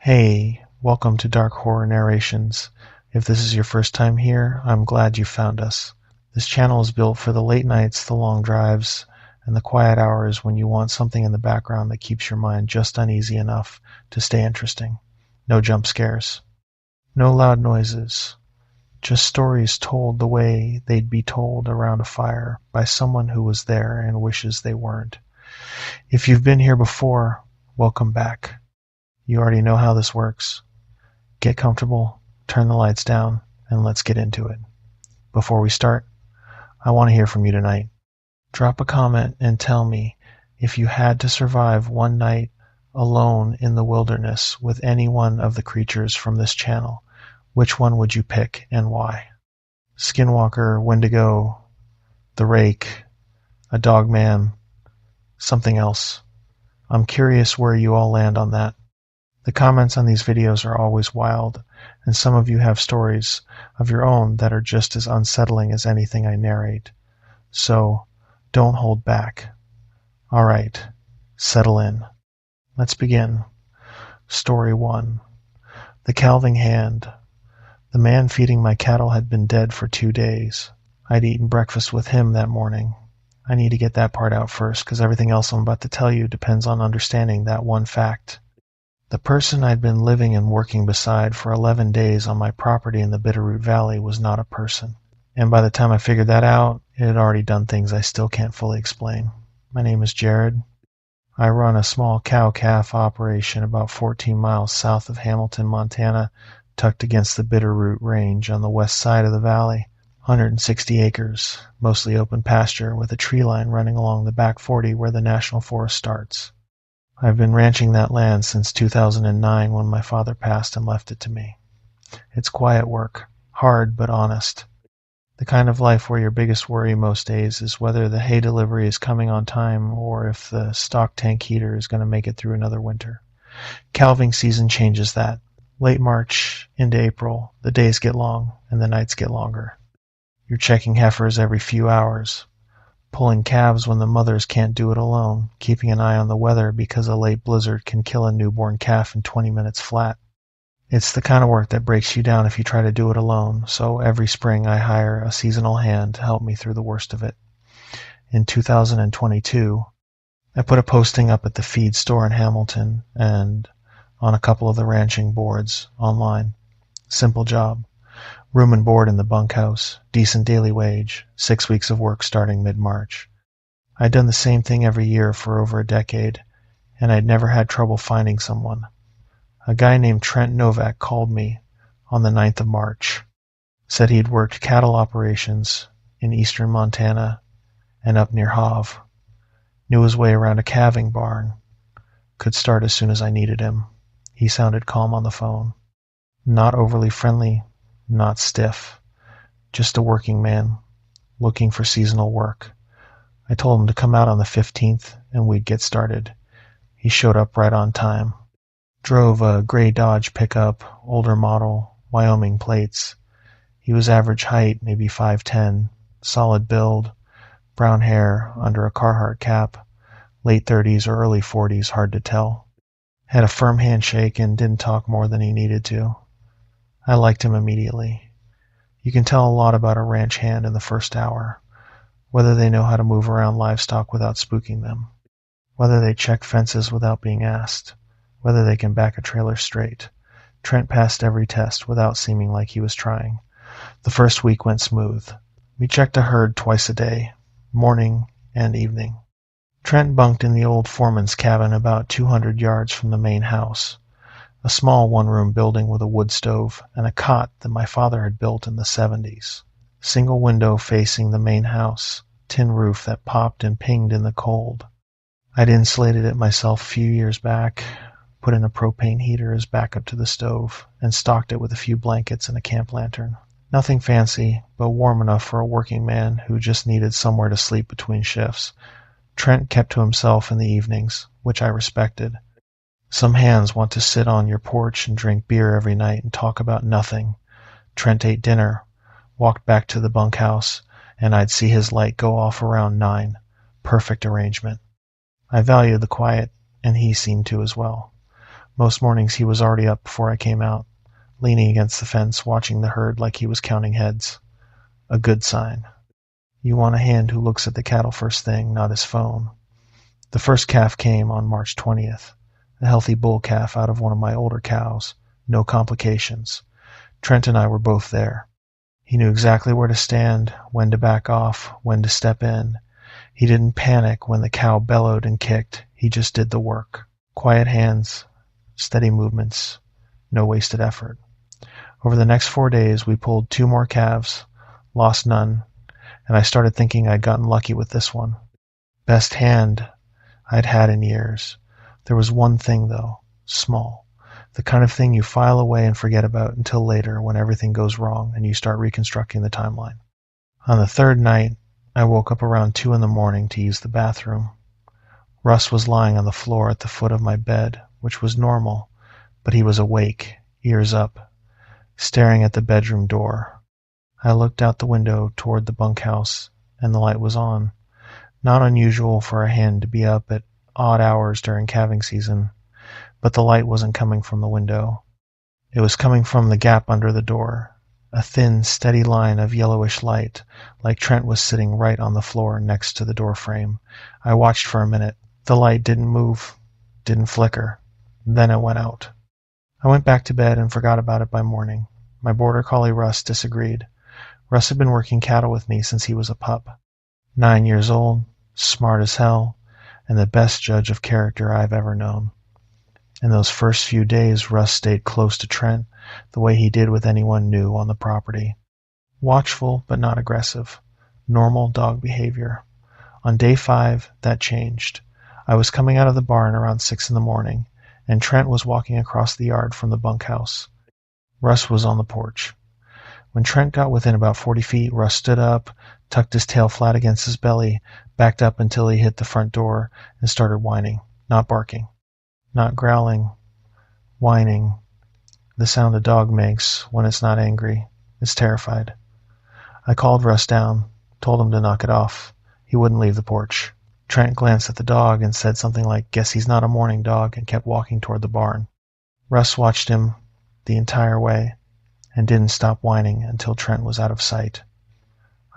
Hey, welcome to Dark Horror Narrations. If this is your first time here, I'm glad you found us. This channel is built for the late nights, the long drives, and the quiet hours when you want something in the background that keeps your mind just uneasy enough to stay interesting. No jump scares. No loud noises. Just stories told the way they'd be told around a fire by someone who was there and wishes they weren't. If you've been here before, welcome back. You already know how this works. Get comfortable, turn the lights down, and let's get into it. Before we start, I want to hear from you tonight. Drop a comment and tell me if you had to survive one night alone in the wilderness with any one of the creatures from this channel, which one would you pick and why? Skinwalker, Wendigo, the Rake, a Dogman, something else. I'm curious where you all land on that. The comments on these videos are always wild, and some of you have stories of your own that are just as unsettling as anything I narrate. So, don't hold back. Alright, settle in. Let's begin. Story 1. The calving hand. The man feeding my cattle had been dead for 2 days. I'd eaten breakfast with him that morning. I need to get that part out first, because everything else I'm about to tell you depends on understanding that one fact. The person I'd been living and working beside for 11 days on my property in the Bitterroot Valley was not a person. And by the time I figured that out, it had already done things I still can't fully explain. My name is Jared. I run a small cow-calf operation about 14 miles south of Hamilton, Montana, tucked against the Bitterroot Range on the west side of the valley. 160 acres, mostly open pasture with a tree line running along the back 40 where the National Forest starts. I've been ranching that land since 2009 when my father passed and left it to me. It's quiet work, hard but honest. The kind of life where your biggest worry most days is whether the hay delivery is coming on time or if the stock tank heater is going to make it through another winter. Calving season changes that. Late March into April, the days get long and the nights get longer. You're checking heifers every few hours, pulling calves when the mothers can't do it alone, keeping an eye on the weather because a late blizzard can kill a newborn calf in 20 minutes flat. It's the kind of work that breaks you down if you try to do it alone, so every spring I hire a seasonal hand to help me through the worst of it. In 2022, I put a posting up at the feed store in Hamilton and on a couple of the ranching boards online. Simple job. Room and board in the bunkhouse, decent daily wage, 6 weeks of work starting mid-March. I'd done the same thing every year for over a decade, and I'd never had trouble finding someone. A guy named Trent Novak called me on the 9th of March, said he'd worked cattle operations in eastern Montana and up near Hav, knew his way around a calving barn, could start as soon as I needed him. He sounded calm on the phone, not overly friendly, not stiff, just a working man, looking for seasonal work. I told him to come out on the 15th and we'd get started. He showed up right on time. Drove a gray Dodge pickup, older model, Wyoming plates. He was average height, maybe 5'10", solid build, brown hair under a Carhartt cap, late 30s or early 40s, hard to tell. Had a firm handshake and didn't talk more than he needed to. I liked him immediately. You can tell a lot about a ranch hand in the first hour, whether they know how to move around livestock without spooking them, whether they check fences without being asked, whether they can back a trailer straight. Trent passed every test without seeming like he was trying. The first week went smooth. We checked a herd twice a day, morning and evening. Trent bunked in the old foreman's cabin about 200 yards from the main house. A small one-room building with a wood stove and a cot that my father had built in the 70s. Single window facing the main house, tin roof that popped and pinged in the cold. I'd insulated it myself a few years back, put in a propane heater as backup to the stove, and stocked it with a few blankets and a camp lantern. Nothing fancy, but warm enough for a working man who just needed somewhere to sleep between shifts. Trent kept to himself in the evenings, which I respected. Some hands want to sit on your porch and drink beer every night and talk about nothing. Trent ate dinner, walked back to the bunkhouse, and I'd see his light go off around 9. Perfect arrangement. I valued the quiet, and he seemed to as well. Most mornings he was already up before I came out, leaning against the fence, watching the herd like he was counting heads. A good sign. You want a hand who looks at the cattle first thing, not his phone. The first calf came on March 20th, a healthy bull calf out of one of my older cows. No complications. Trent and I were both there. He knew exactly where to stand, when to back off, when to step in. He didn't panic when the cow bellowed and kicked. He just did the work. Quiet hands, steady movements, no wasted effort. Over the next 4 days, we pulled 2 more calves, lost none, and I started thinking I'd gotten lucky with this one. Best hand I'd had in years. There was one thing, though, small. The kind of thing you file away and forget about until later when everything goes wrong and you start reconstructing the timeline. On the third night, I woke up around 2 in the morning to use the bathroom. Russ was lying on the floor at the foot of my bed, which was normal, but he was awake, ears up, staring at the bedroom door. I looked out the window toward the bunkhouse, and the light was on. Not unusual for a hen to be up at odd hours during calving season, but the light wasn't coming from the window. It was coming from the gap under the door, a thin, steady line of yellowish light, like Trent was sitting right on the floor next to the door frame. I watched for a minute. The light didn't move, didn't flicker. Then it went out. I went back to bed and forgot about it by morning. My border collie Russ disagreed. Russ had been working cattle with me since he was a pup. 9 years old, smart as hell, and the best judge of character I've ever known. In those first few days, Russ stayed close to Trent, the way he did with anyone new on the property. Watchful, but not aggressive. Normal dog behavior. On day 5, that changed. I was coming out of the barn around 6 in the morning, and Trent was walking across the yard from the bunkhouse. Russ was on the porch. When Trent got within about 40 feet, Russ stood up, tucked his tail flat against his belly, backed up until he hit the front door, and started whining, not barking, not growling, whining, the sound a dog makes when it's not angry. It's terrified. I called Russ down, told him to knock it off. He wouldn't leave the porch. Trent glanced at the dog and said something like, "Guess he's not a morning dog," and kept walking toward the barn. Russ watched him the entire way and didn't stop whining until Trent was out of sight.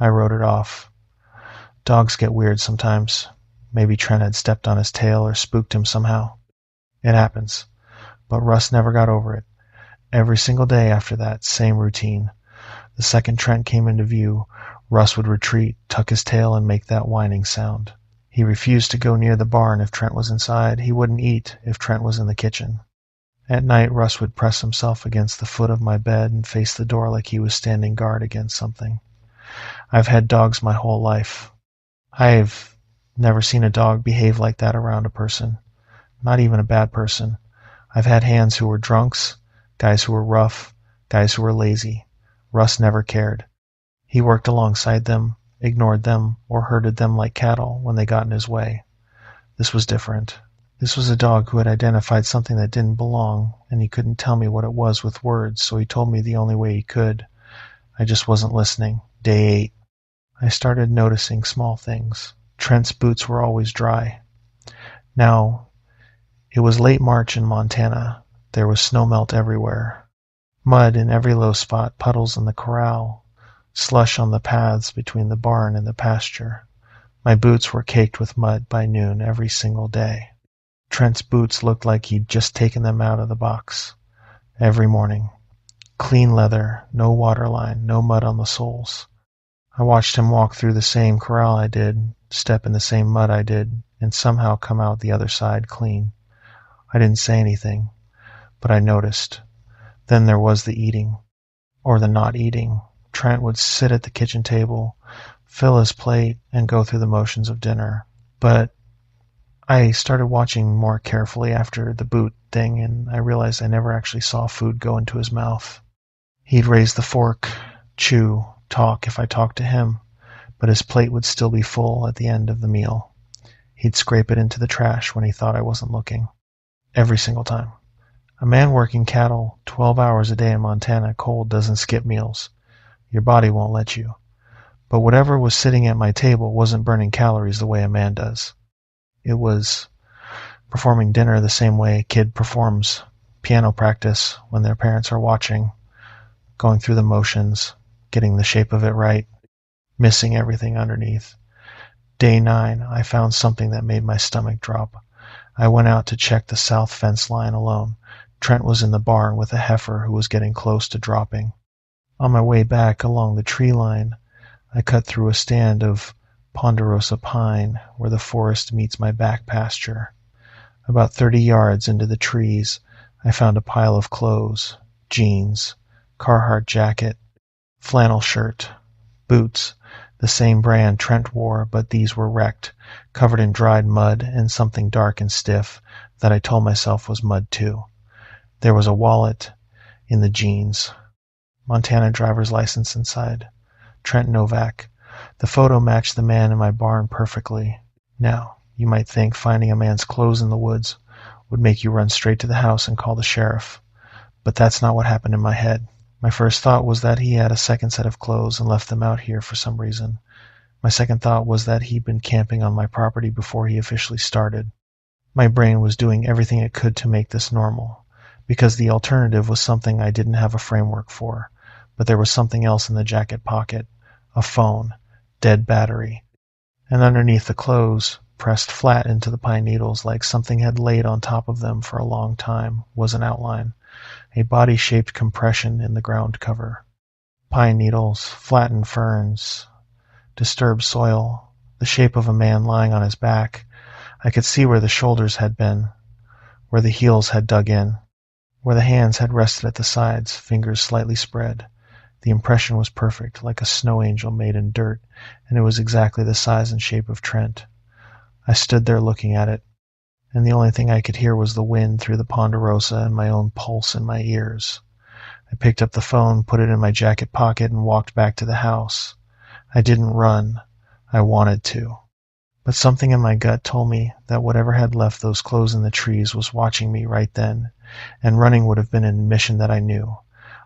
I wrote it off. Dogs get weird sometimes. Maybe Trent had stepped on his tail or spooked him somehow. It happens. But Russ never got over it. Every single day after that, same routine. The second Trent came into view, Russ would retreat, tuck his tail, and make that whining sound. He refused to go near the barn if Trent was inside. He wouldn't eat if Trent was in the kitchen. At night, Russ would press himself against the foot of my bed and face the door like he was standing guard against something. I've had dogs my whole life. I've never seen a dog behave like that around a person, not even a bad person. I've had hands who were drunks, guys who were rough, guys who were lazy. Russ never cared. He worked alongside them, ignored them, or herded them like cattle when they got in his way. This was different. This was a dog who had identified something that didn't belong, and he couldn't tell me what it was with words, so he told me the only way he could. I just wasn't listening. Day 8. I started noticing small things. Trent's boots were always dry. Now, it was late March in Montana. There was snowmelt everywhere. Mud in every low spot, puddles in the corral, slush on the paths between the barn and the pasture. My boots were caked with mud by noon every single day. Trent's boots looked like he'd just taken them out of the box. Every morning. Clean leather, no waterline, no mud on the soles. I watched him walk through the same corral I did, step in the same mud I did, and somehow come out the other side clean. I didn't say anything, but I noticed. Then there was the eating, or the not eating. Trent would sit at the kitchen table, fill his plate, and go through the motions of dinner. But I started watching more carefully after the boot thing, and I realized I never actually saw food go into his mouth. He'd raise the fork, chew, talk if I talked to him, but his plate would still be full at the end of the meal. He'd scrape it into the trash when he thought I wasn't looking. Every single time. A man working cattle 12 hours a day in Montana cold doesn't skip meals. Your body won't let you. But whatever was sitting at my table wasn't burning calories the way a man does. It was performing dinner the same way a kid performs piano practice when their parents are watching, going through the motions, getting the shape of it right, missing everything underneath. Day 9, I found something that made my stomach drop. I went out to check the south fence line alone. Trent was in the barn with a heifer who was getting close to dropping. On my way back along the tree line, I cut through a stand of ponderosa pine where the forest meets my back pasture. About 30 yards into the trees, I found a pile of clothes, jeans, Carhartt jacket, flannel shirt, boots, the same brand Trent wore, but these were wrecked, covered in dried mud and something dark and stiff that I told myself was mud too. There was a wallet in the jeans. Montana driver's license inside. Trent Novak. The photo matched the man in my barn perfectly. Now, you might think finding a man's clothes in the woods would make you run straight to the house and call the sheriff. But that's not what happened in my head. My first thought was that he had a second set of clothes and left them out here for some reason. My second thought was that he'd been camping on my property before he officially started. My brain was doing everything it could to make this normal, because the alternative was something I didn't have a framework for. But there was something else in the jacket pocket. A phone. Dead battery. And underneath the clothes, pressed flat into the pine needles like something had laid on top of them for a long time, was an outline. A body-shaped compression in the ground cover. Pine needles, flattened ferns, disturbed soil, the shape of a man lying on his back. I could see where the shoulders had been, where the heels had dug in, where the hands had rested at the sides, fingers slightly spread. The impression was perfect, like a snow angel made in dirt, and it was exactly the size and shape of Trent. I stood there looking at it, and the only thing I could hear was the wind through the ponderosa and my own pulse in my ears. I picked up the phone, put it in my jacket pocket, and walked back to the house. I didn't run. I wanted to. But something in my gut told me that whatever had left those clothes in the trees was watching me right then, and running would have been an admission that I knew.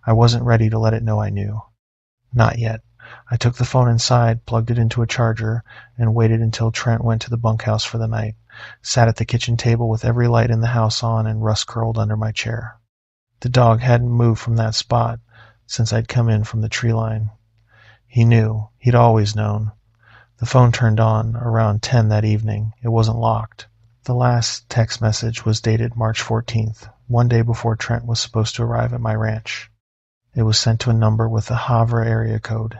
I wasn't ready to let it know I knew. Not yet. I took the phone inside, plugged it into a charger, and waited until Trent went to the bunkhouse for the night. Sat at the kitchen table with every light in the house on and Russ curled under my chair. The dog hadn't moved from that spot since I'd come in from the tree line. He knew. He'd always known. The phone turned on around 10 that evening. It wasn't locked. The last text message was dated March 14th, one day before Trent was supposed to arrive at my ranch. It was sent to a number with a Havre area code.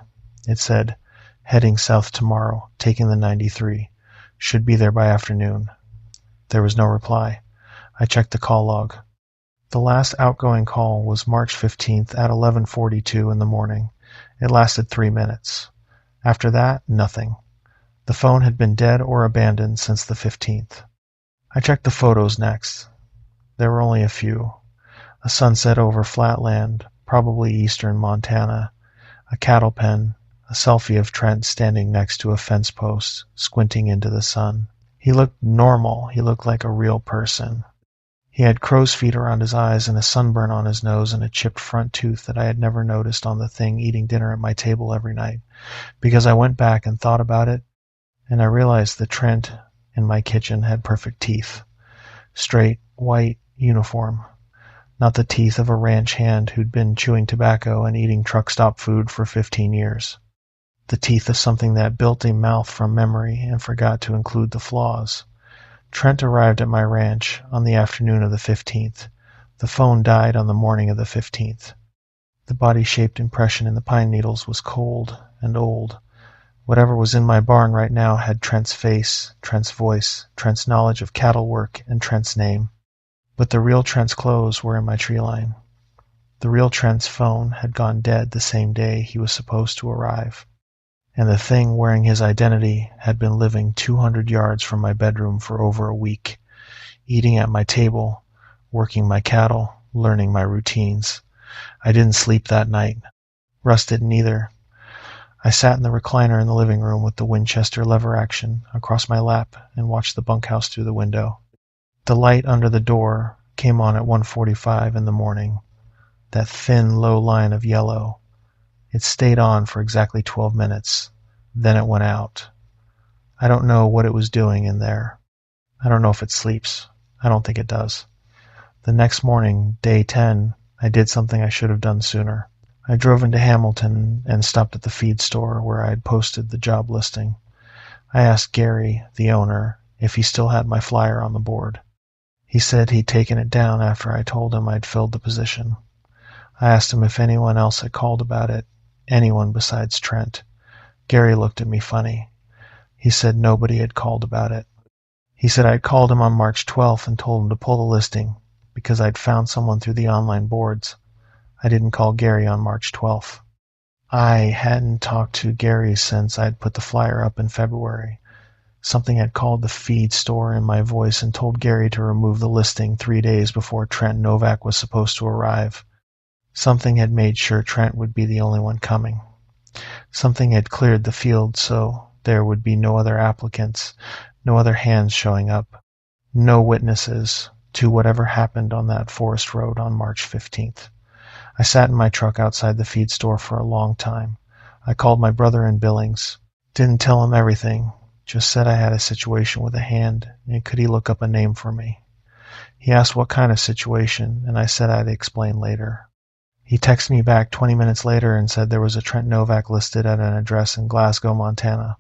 It said, "Heading south tomorrow, taking the 93. Should be there by afternoon." There was no reply. I checked the call log. The last outgoing call was March 15th at 11:42 in the morning. It lasted 3 minutes. After that, nothing. The phone had been dead or abandoned since the 15th. I checked the photos next. There were only a few. A sunset over flat land, probably eastern Montana, a cattle pen, a selfie of Trent standing next to a fence post, squinting into the sun. He looked normal. He looked like a real person. He had crow's feet around his eyes and a sunburn on his nose and a chipped front tooth that I had never noticed on the thing eating dinner at my table every night, because I went back and thought about it, and I realized that Trent in my kitchen had perfect teeth. Straight, white, uniform. Not the teeth of a ranch hand who'd been chewing tobacco and eating truck stop food for 15 years. The teeth of something that built a mouth from memory and forgot to include the flaws. Trent arrived at my ranch on the afternoon of the 15th. The phone died on the morning of the 15th. The body-shaped impression in the pine needles was cold and old. Whatever was in my barn right now had Trent's face, Trent's voice, Trent's knowledge of cattle work, and Trent's name. But the real Trent's clothes were in my tree line. The real Trent's phone had gone dead the same day he was supposed to arrive. And the thing wearing his identity had been living 200 yards from my bedroom for over a week, eating at my table, working my cattle, learning my routines. I didn't sleep that night. Russ didn't either. I sat in the recliner in the living room with the Winchester lever action across my lap and watched the bunkhouse through the window. The light under the door came on at 1:45 in the morning, that thin, low line of yellow. It stayed on for exactly 12 minutes. Then it went out. I don't know what it was doing in there. I don't know if it sleeps. I don't think it does. The next morning, day 10, I did something I should have done sooner. I drove into Hamilton and stopped at the feed store where I had posted the job listing. I asked Gary, the owner, if he still had my flyer on the board. He said he'd taken it down after I told him I'd filled the position. I asked him if anyone else had called about it, anyone besides Trent. Gary looked at me funny. He said nobody had called about it. He said I'd called him on March 12th and told him to pull the listing because I'd found someone through the online boards. I didn't call Gary on March 12th. I hadn't talked to Gary since I'd put the flyer up in February. Something had called the feed store in my voice and told Gary to remove the listing 3 days before Trent Novak was supposed to arrive. Something had made sure Trent would be the only one coming. Something had cleared the field so there would be no other applicants, no other hands showing up, no witnesses to whatever happened on that forest road on March 15th. I sat in my truck outside the feed store for a long time. I called my brother in Billings. Didn't tell him everything, just said I had a situation with a hand and could he look up a name for me. He asked what kind of situation, and I said I'd explain later. He texted me back 20 minutes later and said there was a Trent Novak listed at an address in Glasgow, Montana.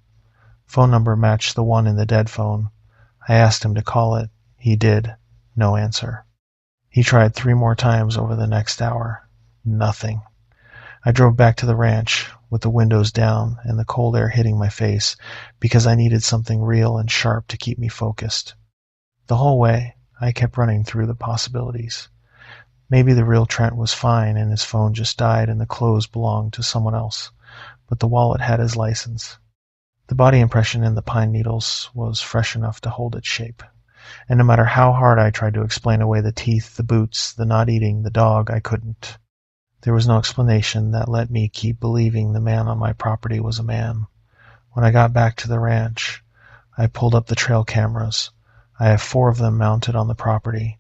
Phone number matched the one in the dead phone. I asked him to call it. He did. No answer. He tried 3 more times over the next hour. Nothing. I drove back to the ranch with the windows down and the cold air hitting my face because I needed something real and sharp to keep me focused. The whole way, I kept running through the possibilities. Maybe the real Trent was fine and his phone just died and the clothes belonged to someone else, but the wallet had his license. The body impression in the pine needles was fresh enough to hold its shape, and no matter how hard I tried to explain away the teeth, the boots, the not eating, the dog, I couldn't. There was no explanation that let me keep believing the man on my property was a man. When I got back to the ranch, I pulled up the trail cameras. I have 4 of them mounted on the property,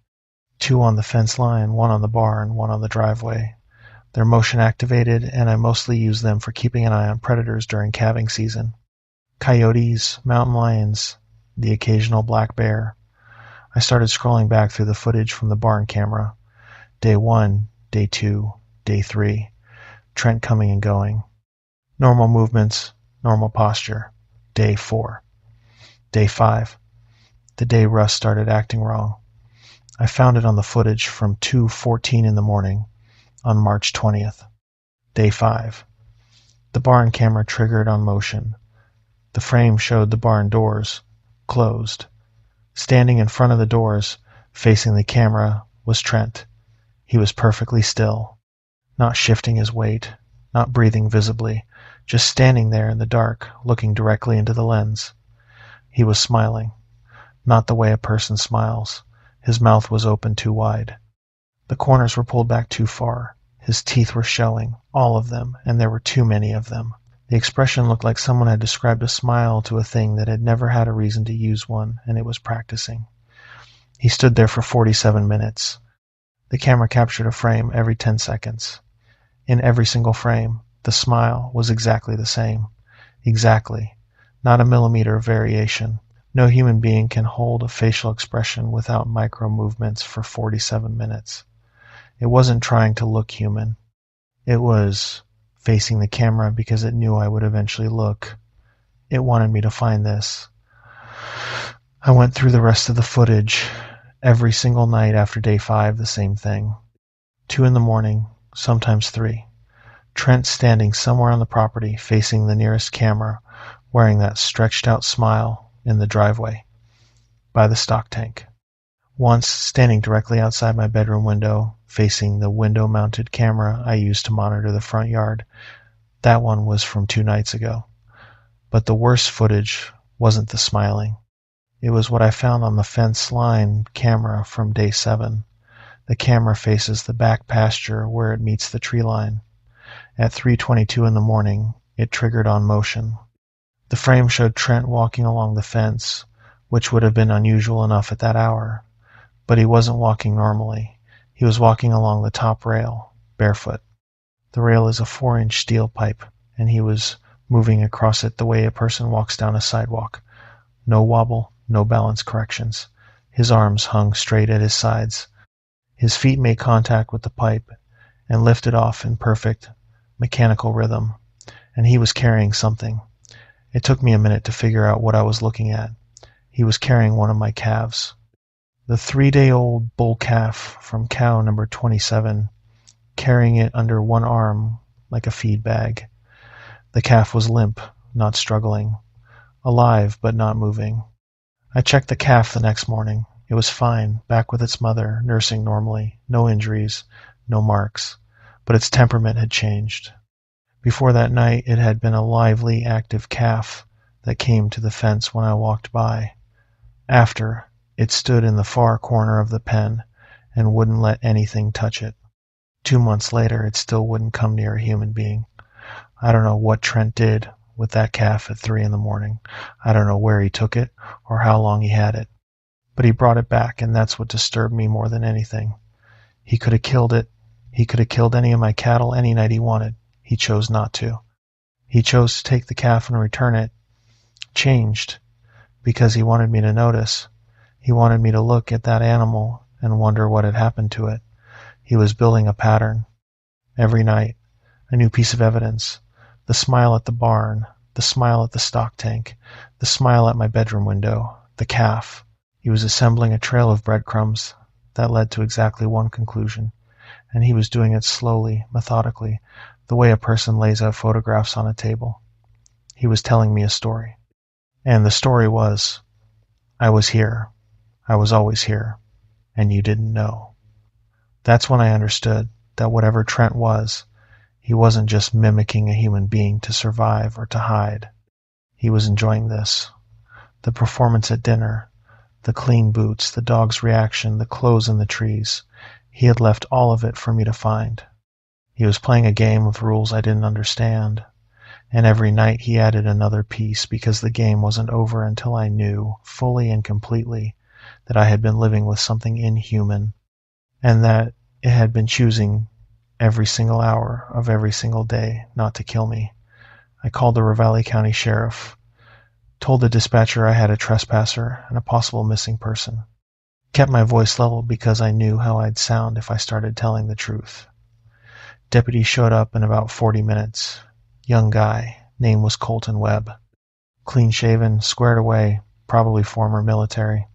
2 on the fence line, 1 on the barn, 1 on the driveway. They're motion activated, and I mostly use them for keeping an eye on predators during calving season. Coyotes, mountain lions, the occasional black bear. I started scrolling back through the footage from the barn camera. Day 1, Day 2, Day 3. Trent coming and going. Normal movements, normal posture. Day 4. Day 5. The day Russ started acting wrong. I found it on the footage from 2:14 in the morning on March 20th. Day 5. The barn camera triggered on motion. The frame showed the barn doors, closed. Standing in front of the doors, facing the camera, was Trent. He was perfectly still, not shifting his weight, not breathing visibly, just standing there in the dark, looking directly into the lens. He was smiling, not the way a person smiles. His mouth was open too wide. The corners were pulled back too far. His teeth were showing, all of them, and there were too many of them. The expression looked like someone had described a smile to a thing that had never had a reason to use one, and it was practicing. He stood there for 47 minutes. The camera captured a frame every 10 seconds. In every single frame, the smile was exactly the same. Exactly. Not a millimeter of variation. No human being can hold a facial expression without micro movements for 47 minutes. It wasn't trying to look human. It was facing the camera because it knew I would eventually look. It wanted me to find this. I went through the rest of the footage. Every single night after day 5, the same thing. 2 in the morning, sometimes 3. Trent standing somewhere on the property facing the nearest camera, wearing that stretched out smile in the driveway, by the stock tank. Once standing directly outside my bedroom window, facing the window-mounted camera I used to monitor the front yard. That one was from 2 nights ago. But the worst footage wasn't the smiling. It was what I found on the fence line camera from day 7. The camera faces the back pasture where it meets the tree line. At 3:22 in the morning, it triggered on motion. The frame showed Trent walking along the fence, which would have been unusual enough at that hour. But he wasn't walking normally. He was walking along the top rail, barefoot. The rail is a 4-inch steel pipe, and he was moving across it the way a person walks down a sidewalk. No wobble, no balance corrections. His arms hung straight at his sides. His feet made contact with the pipe and lifted off in perfect, mechanical rhythm, and he was carrying something. It took me a minute to figure out what I was looking at. He was carrying one of my calves. The 3-day-old bull calf from cow number 27, carrying it under one arm like a feed bag. The calf was limp, not struggling, alive but not moving. I checked the calf the next morning. It was fine, back with its mother, nursing normally, no injuries, no marks, but its temperament had changed. Before that night it had been a lively, active calf that came to the fence when I walked by. After, it stood in the far corner of the pen and wouldn't let anything touch it. 2 months later it still wouldn't come near a human being. I don't know what Trent did with that calf at 3 a.m. I don't know where he took it or how long he had it. But he brought it back, and that's what disturbed me more than anything. He could have killed it. He could have killed any of my cattle any night he wanted. He chose not to. He chose to take the calf and return it, changed, because he wanted me to notice. He wanted me to look at that animal and wonder what had happened to it. He was building a pattern. Every night, a new piece of evidence. The smile at the barn, the smile at the stock tank, the smile at my bedroom window, the calf. He was assembling a trail of breadcrumbs that led to exactly one conclusion, and he was doing it slowly, methodically, the way a person lays out photographs on a table. He was telling me a story. And the story was, I was here. I was always here. And you didn't know. That's when I understood that whatever Trent was, he wasn't just mimicking a human being to survive or to hide. He was enjoying this. The performance at dinner, the clean boots, the dog's reaction, the clothes in the trees. He had left all of it for me to find. He was playing a game with rules I didn't understand. And every night he added another piece because the game wasn't over until I knew, fully and completely, that I had been living with something inhuman, and that it had been choosing every single hour of every single day not to kill me. I called the Ravalli County Sheriff, told the dispatcher I had a trespasser and a possible missing person. Kept my voice level because I knew how I'd sound if I started telling the truth. Deputy showed up in about 40 minutes. Young guy, name was Colton Webb. Clean-shaven, squared away, probably former military.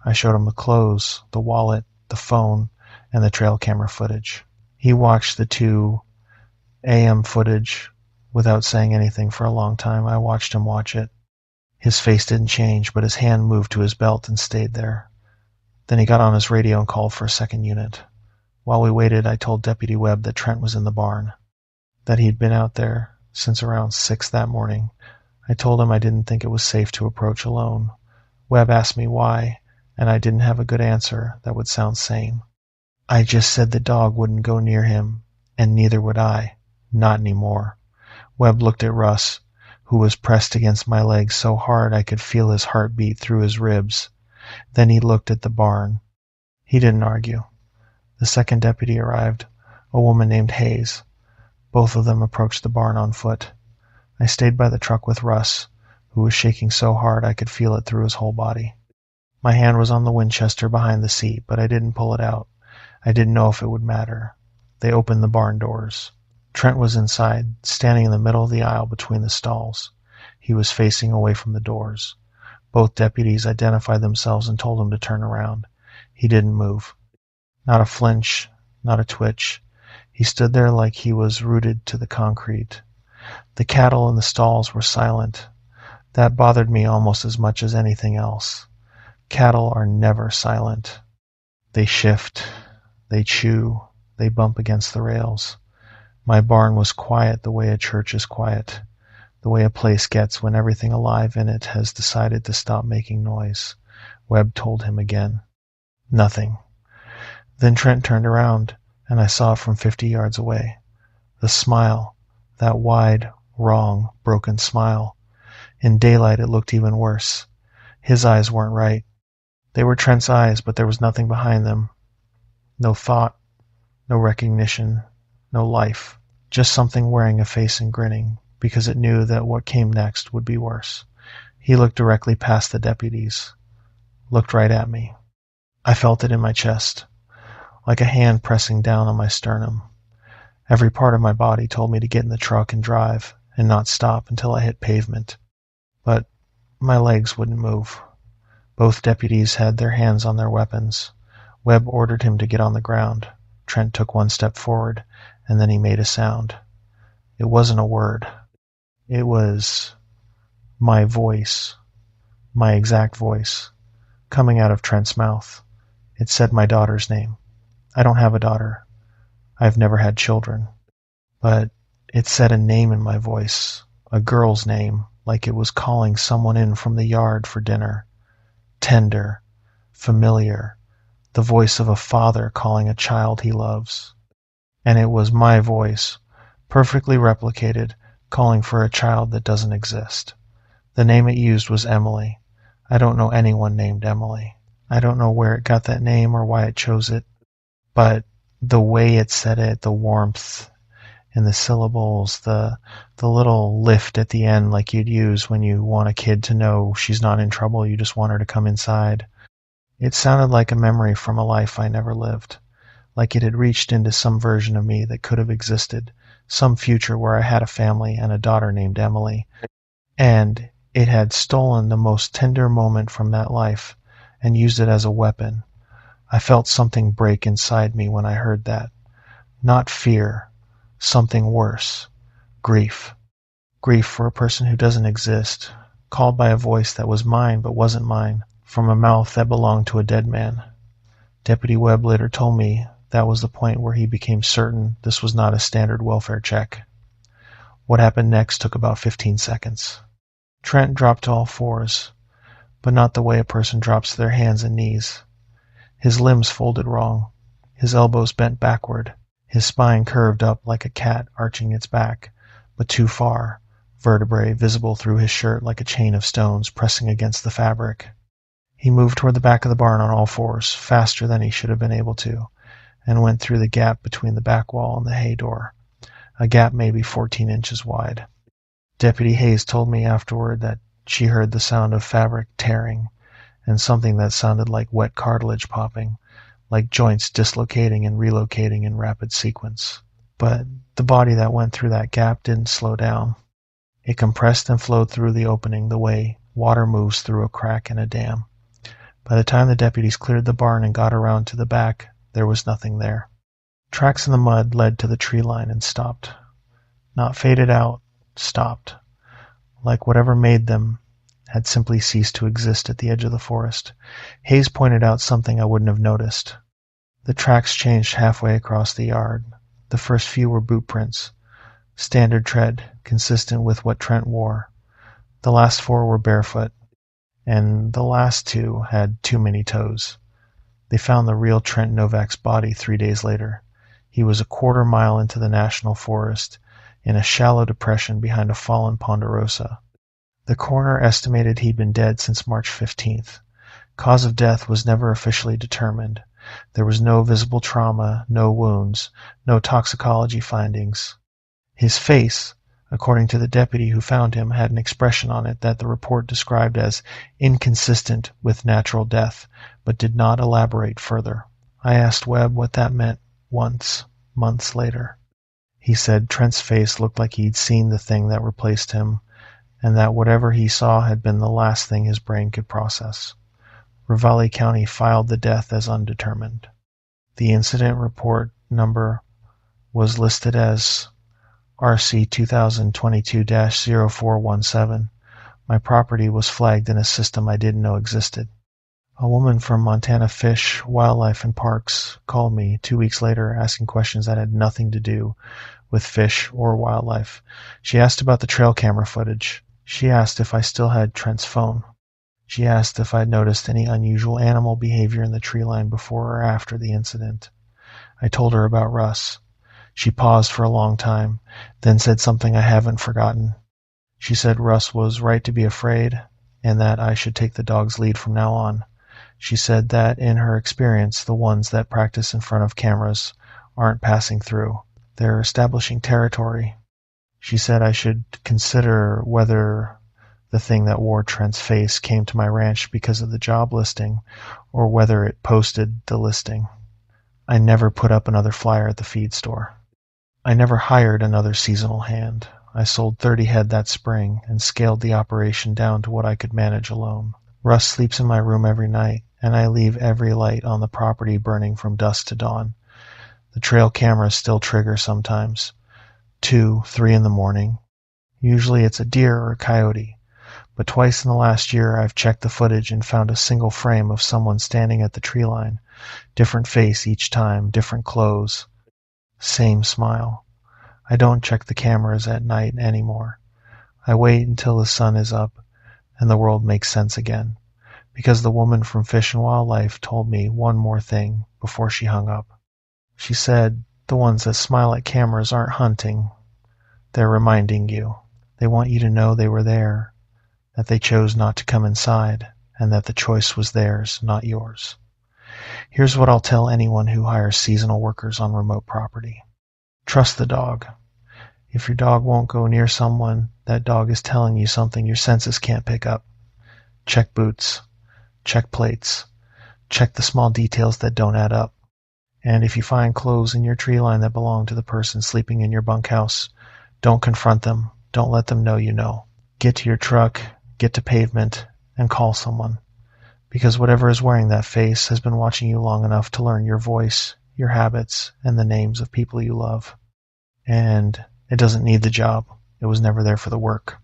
I showed him the clothes, the wallet, the phone, and the trail camera footage. He watched the 2 a.m. footage without saying anything for a long time. I watched him watch it. His face didn't change, but his hand moved to his belt and stayed there. Then he got on his radio and called for a second unit. While we waited, I told Deputy Webb that Trent was in the barn, that he'd been out there since around 6 that morning. I told him I didn't think it was safe to approach alone. Webb asked me why, and I didn't have a good answer that would sound sane. I just said the dog wouldn't go near him, and neither would I. Not anymore. Webb looked at Russ, who was pressed against my leg so hard I could feel his heart beat through his ribs. Then he looked at the barn. He didn't argue. The second deputy arrived, a woman named Hayes. Both of them approached the barn on foot. I stayed by the truck with Russ, who was shaking so hard I could feel it through his whole body. My hand was on the Winchester behind the seat, but I didn't pull it out. I didn't know if it would matter. They opened the barn doors. Trent was inside, standing in the middle of the aisle between the stalls. He was facing away from the doors. Both deputies identified themselves and told him to turn around. He didn't move. Not a flinch, not a twitch. He stood there like he was rooted to the concrete. The cattle in the stalls were silent. That bothered me almost as much as anything else. Cattle are never silent. They shift, they chew, they bump against the rails. My barn was quiet the way a church is quiet, the way a place gets when everything alive in it has decided to stop making noise. Webb told him again. Nothing. Then Trent turned around, and I saw it from 50 yards away. The smile, that wide, wrong, broken smile. In daylight it looked even worse. His eyes weren't right. They were Trent's eyes, but there was nothing behind them. No thought, no recognition, no life. Just something wearing a face and grinning, because it knew that what came next would be worse. He looked directly past the deputies, looked right at me. I felt it in my chest, like a hand pressing down on my sternum. Every part of my body told me to get in the truck and drive, and not stop until I hit pavement. But my legs wouldn't move. Both deputies had their hands on their weapons. Webb ordered him to get on the ground. Trent took one step forward, and then he made a sound. It wasn't a word. It was my voice, my exact voice, coming out of Trent's mouth. It said my daughter's name. I don't have a daughter. I've never had children. But it said a name in my voice, a girl's name, like it was calling someone in from the yard for dinner. Tender, familiar, the voice of a father calling a child he loves. And it was my voice, perfectly replicated, calling for a child that doesn't exist. The name it used was Emily. I don't know anyone named Emily. I don't know where it got that name or why it chose it, but the way it said it, the warmth in the syllables, the little lift at the end like you'd use when you want a kid to know she's not in trouble, you just want her to come inside. It sounded like a memory from a life I never lived, like it had reached into some version of me that could have existed, some future where I had a family and a daughter named Emily, and it had stolen the most tender moment from that life and used it as a weapon. I felt something break inside me when I heard that. Not fear, something worse. Grief. Grief for a person who doesn't exist, called by a voice that was mine but wasn't mine, from a mouth that belonged to a dead man. Deputy Webb later told me that was the point where he became certain this was not a standard welfare check. What happened next took about 15 seconds. Trent dropped to all fours, but not the way a person drops to their hands and knees. His limbs folded wrong, his elbows bent backward, his spine curved up like a cat arching its back, but too far, vertebrae visible through his shirt like a chain of stones pressing against the fabric. He moved toward the back of the barn on all fours, faster than he should have been able to, and went through the gap between the back wall and the hay door, a gap maybe 14 inches wide. Deputy Hayes told me afterward that she heard the sound of fabric tearing, and something that sounded like wet cartilage popping, like joints dislocating and relocating in rapid sequence. But the body that went through that gap didn't slow down. It compressed and flowed through the opening the way water moves through a crack in a dam. By the time the deputies cleared the barn and got around to the back, there was nothing there. Tracks in the mud led to the tree line and stopped. Not faded out, stopped. Like whatever made them had simply ceased to exist at the edge of the forest. Hayes pointed out something I wouldn't have noticed. The tracks changed halfway across the yard. The first few were boot prints, standard tread, consistent with what Trent wore. The last 4 were barefoot, and the last 2 had too many toes. They found the real Trent Novak's body 3 days later. He was a quarter-mile into the national forest, in a shallow depression behind a fallen ponderosa. The coroner estimated he'd been dead since March 15th. Cause of death was never officially determined. There was no visible trauma, no wounds, no toxicology findings. His face, according to the deputy who found him, had an expression on it that the report described as inconsistent with natural death, but did not elaborate further. I asked Webb what that meant once, months later. He said Trent's face looked like he'd seen the thing that replaced him, and that whatever he saw had been the last thing his brain could process. Ravalli County filed the death as undetermined. The incident report number was listed as RC 2022-0417. My property was flagged in a system I didn't know existed. A woman from Montana Fish, Wildlife and Parks called me 2 weeks later asking questions that had nothing to do with fish or wildlife. She asked about the trail camera footage. She asked if I still had Trent's phone. She asked if I'd noticed any unusual animal behavior in the tree line before or after the incident. I told her about Russ. She paused for a long time, then said something I haven't forgotten. She said Russ was right to be afraid, and that I should take the dog's lead from now on. She said that, in her experience, the ones that practice in front of cameras aren't passing through. They're establishing territory. She said I should consider whether the thing that wore Trent's face came to my ranch because of the job listing or whether it posted the listing. I never put up another flyer at the feed store. I never hired another seasonal hand. I sold 30 head that spring and scaled the operation down to what I could manage alone. Russ sleeps in my room every night, and I leave every light on the property burning from dusk to dawn. The trail cameras still trigger sometimes. 2, 3 in the morning. Usually it's a deer or a coyote, but twice in the last year I've checked the footage and found a single frame of someone standing at the tree line. Different face each time, different clothes. Same smile. I don't check the cameras at night anymore. I wait until the sun is up and the world makes sense again, because the woman from Fish and Wildlife told me one more thing before she hung up. She said, the ones that smile at cameras aren't hunting. They're reminding you. They want you to know they were there, that they chose not to come inside, and that the choice was theirs, not yours. Here's what I'll tell anyone who hires seasonal workers on remote property. Trust the dog. If your dog won't go near someone, that dog is telling you something your senses can't pick up. Check boots. Check plates. Check the small details that don't add up. And if you find clothes in your tree line that belong to the person sleeping in your bunkhouse, don't confront them. Don't let them know you know. Get to your truck, get to pavement, and call someone. Because whatever is wearing that face has been watching you long enough to learn your voice, your habits, and the names of people you love. And it doesn't need the job. It was never there for the work.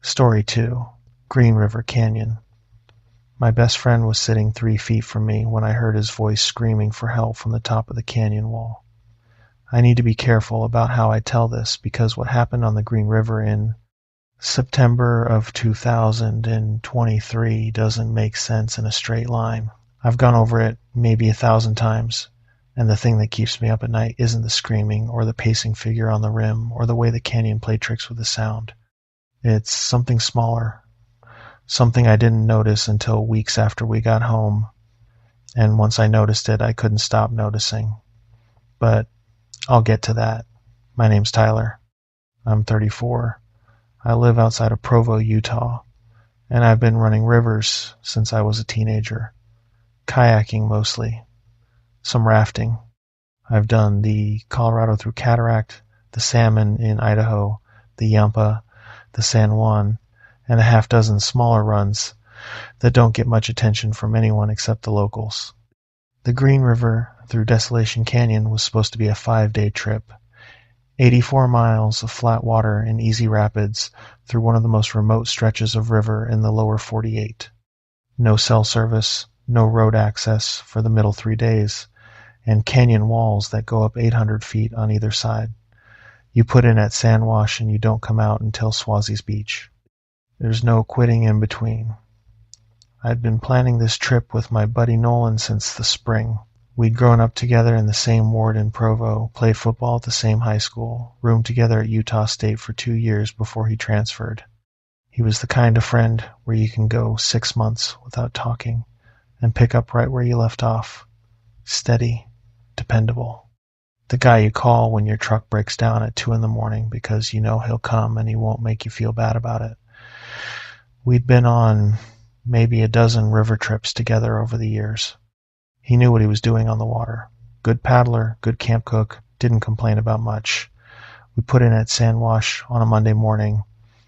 Story 2. Green River Canyon. My best friend was sitting 3 feet from me when I heard his voice screaming for help from the top of the canyon wall. I need to be careful about how I tell this because what happened on the Green River in September of 2023 doesn't make sense in a straight line. I've gone over it maybe 1,000 times, and the thing that keeps me up at night isn't the screaming or the pacing figure on the rim or the way the canyon played tricks with the sound. It's something smaller, something I didn't notice until weeks after we got home, and once I noticed it, I couldn't stop noticing. But I'll get to that. My name's Tyler. I'm 34. I live outside of Provo, Utah, and I've been running rivers since I was a teenager. Kayaking mostly. Some rafting. I've done the Colorado through Cataract, the Salmon in Idaho, the Yampa, the San Juan, and a half dozen smaller runs that don't get much attention from anyone except the locals. The Green River through Desolation Canyon was supposed to be a 5-day trip. 84 miles of flat water and easy rapids through one of the most remote stretches of river in the lower 48. No cell service, no road access for the middle 3 days, and canyon walls that go up 800 feet on either side. You put in at Sandwash and you don't come out until Swazi's Beach. There's no quitting in between. I'd been planning this trip with my buddy Nolan since the spring. We'd grown up together in the same ward in Provo, played football at the same high school, roomed together at Utah State for 2 years before he transferred. He was the kind of friend where you can go 6 months without talking and pick up right where you left off. Steady, dependable. The guy you call when your truck breaks down at 2 in the morning because you know he'll come and he won't make you feel bad about it. We'd been on maybe a dozen river trips together over the years. He knew what he was doing on the water. Good paddler, good camp cook, didn't complain about much. We put in at Sandwash on a Monday morning,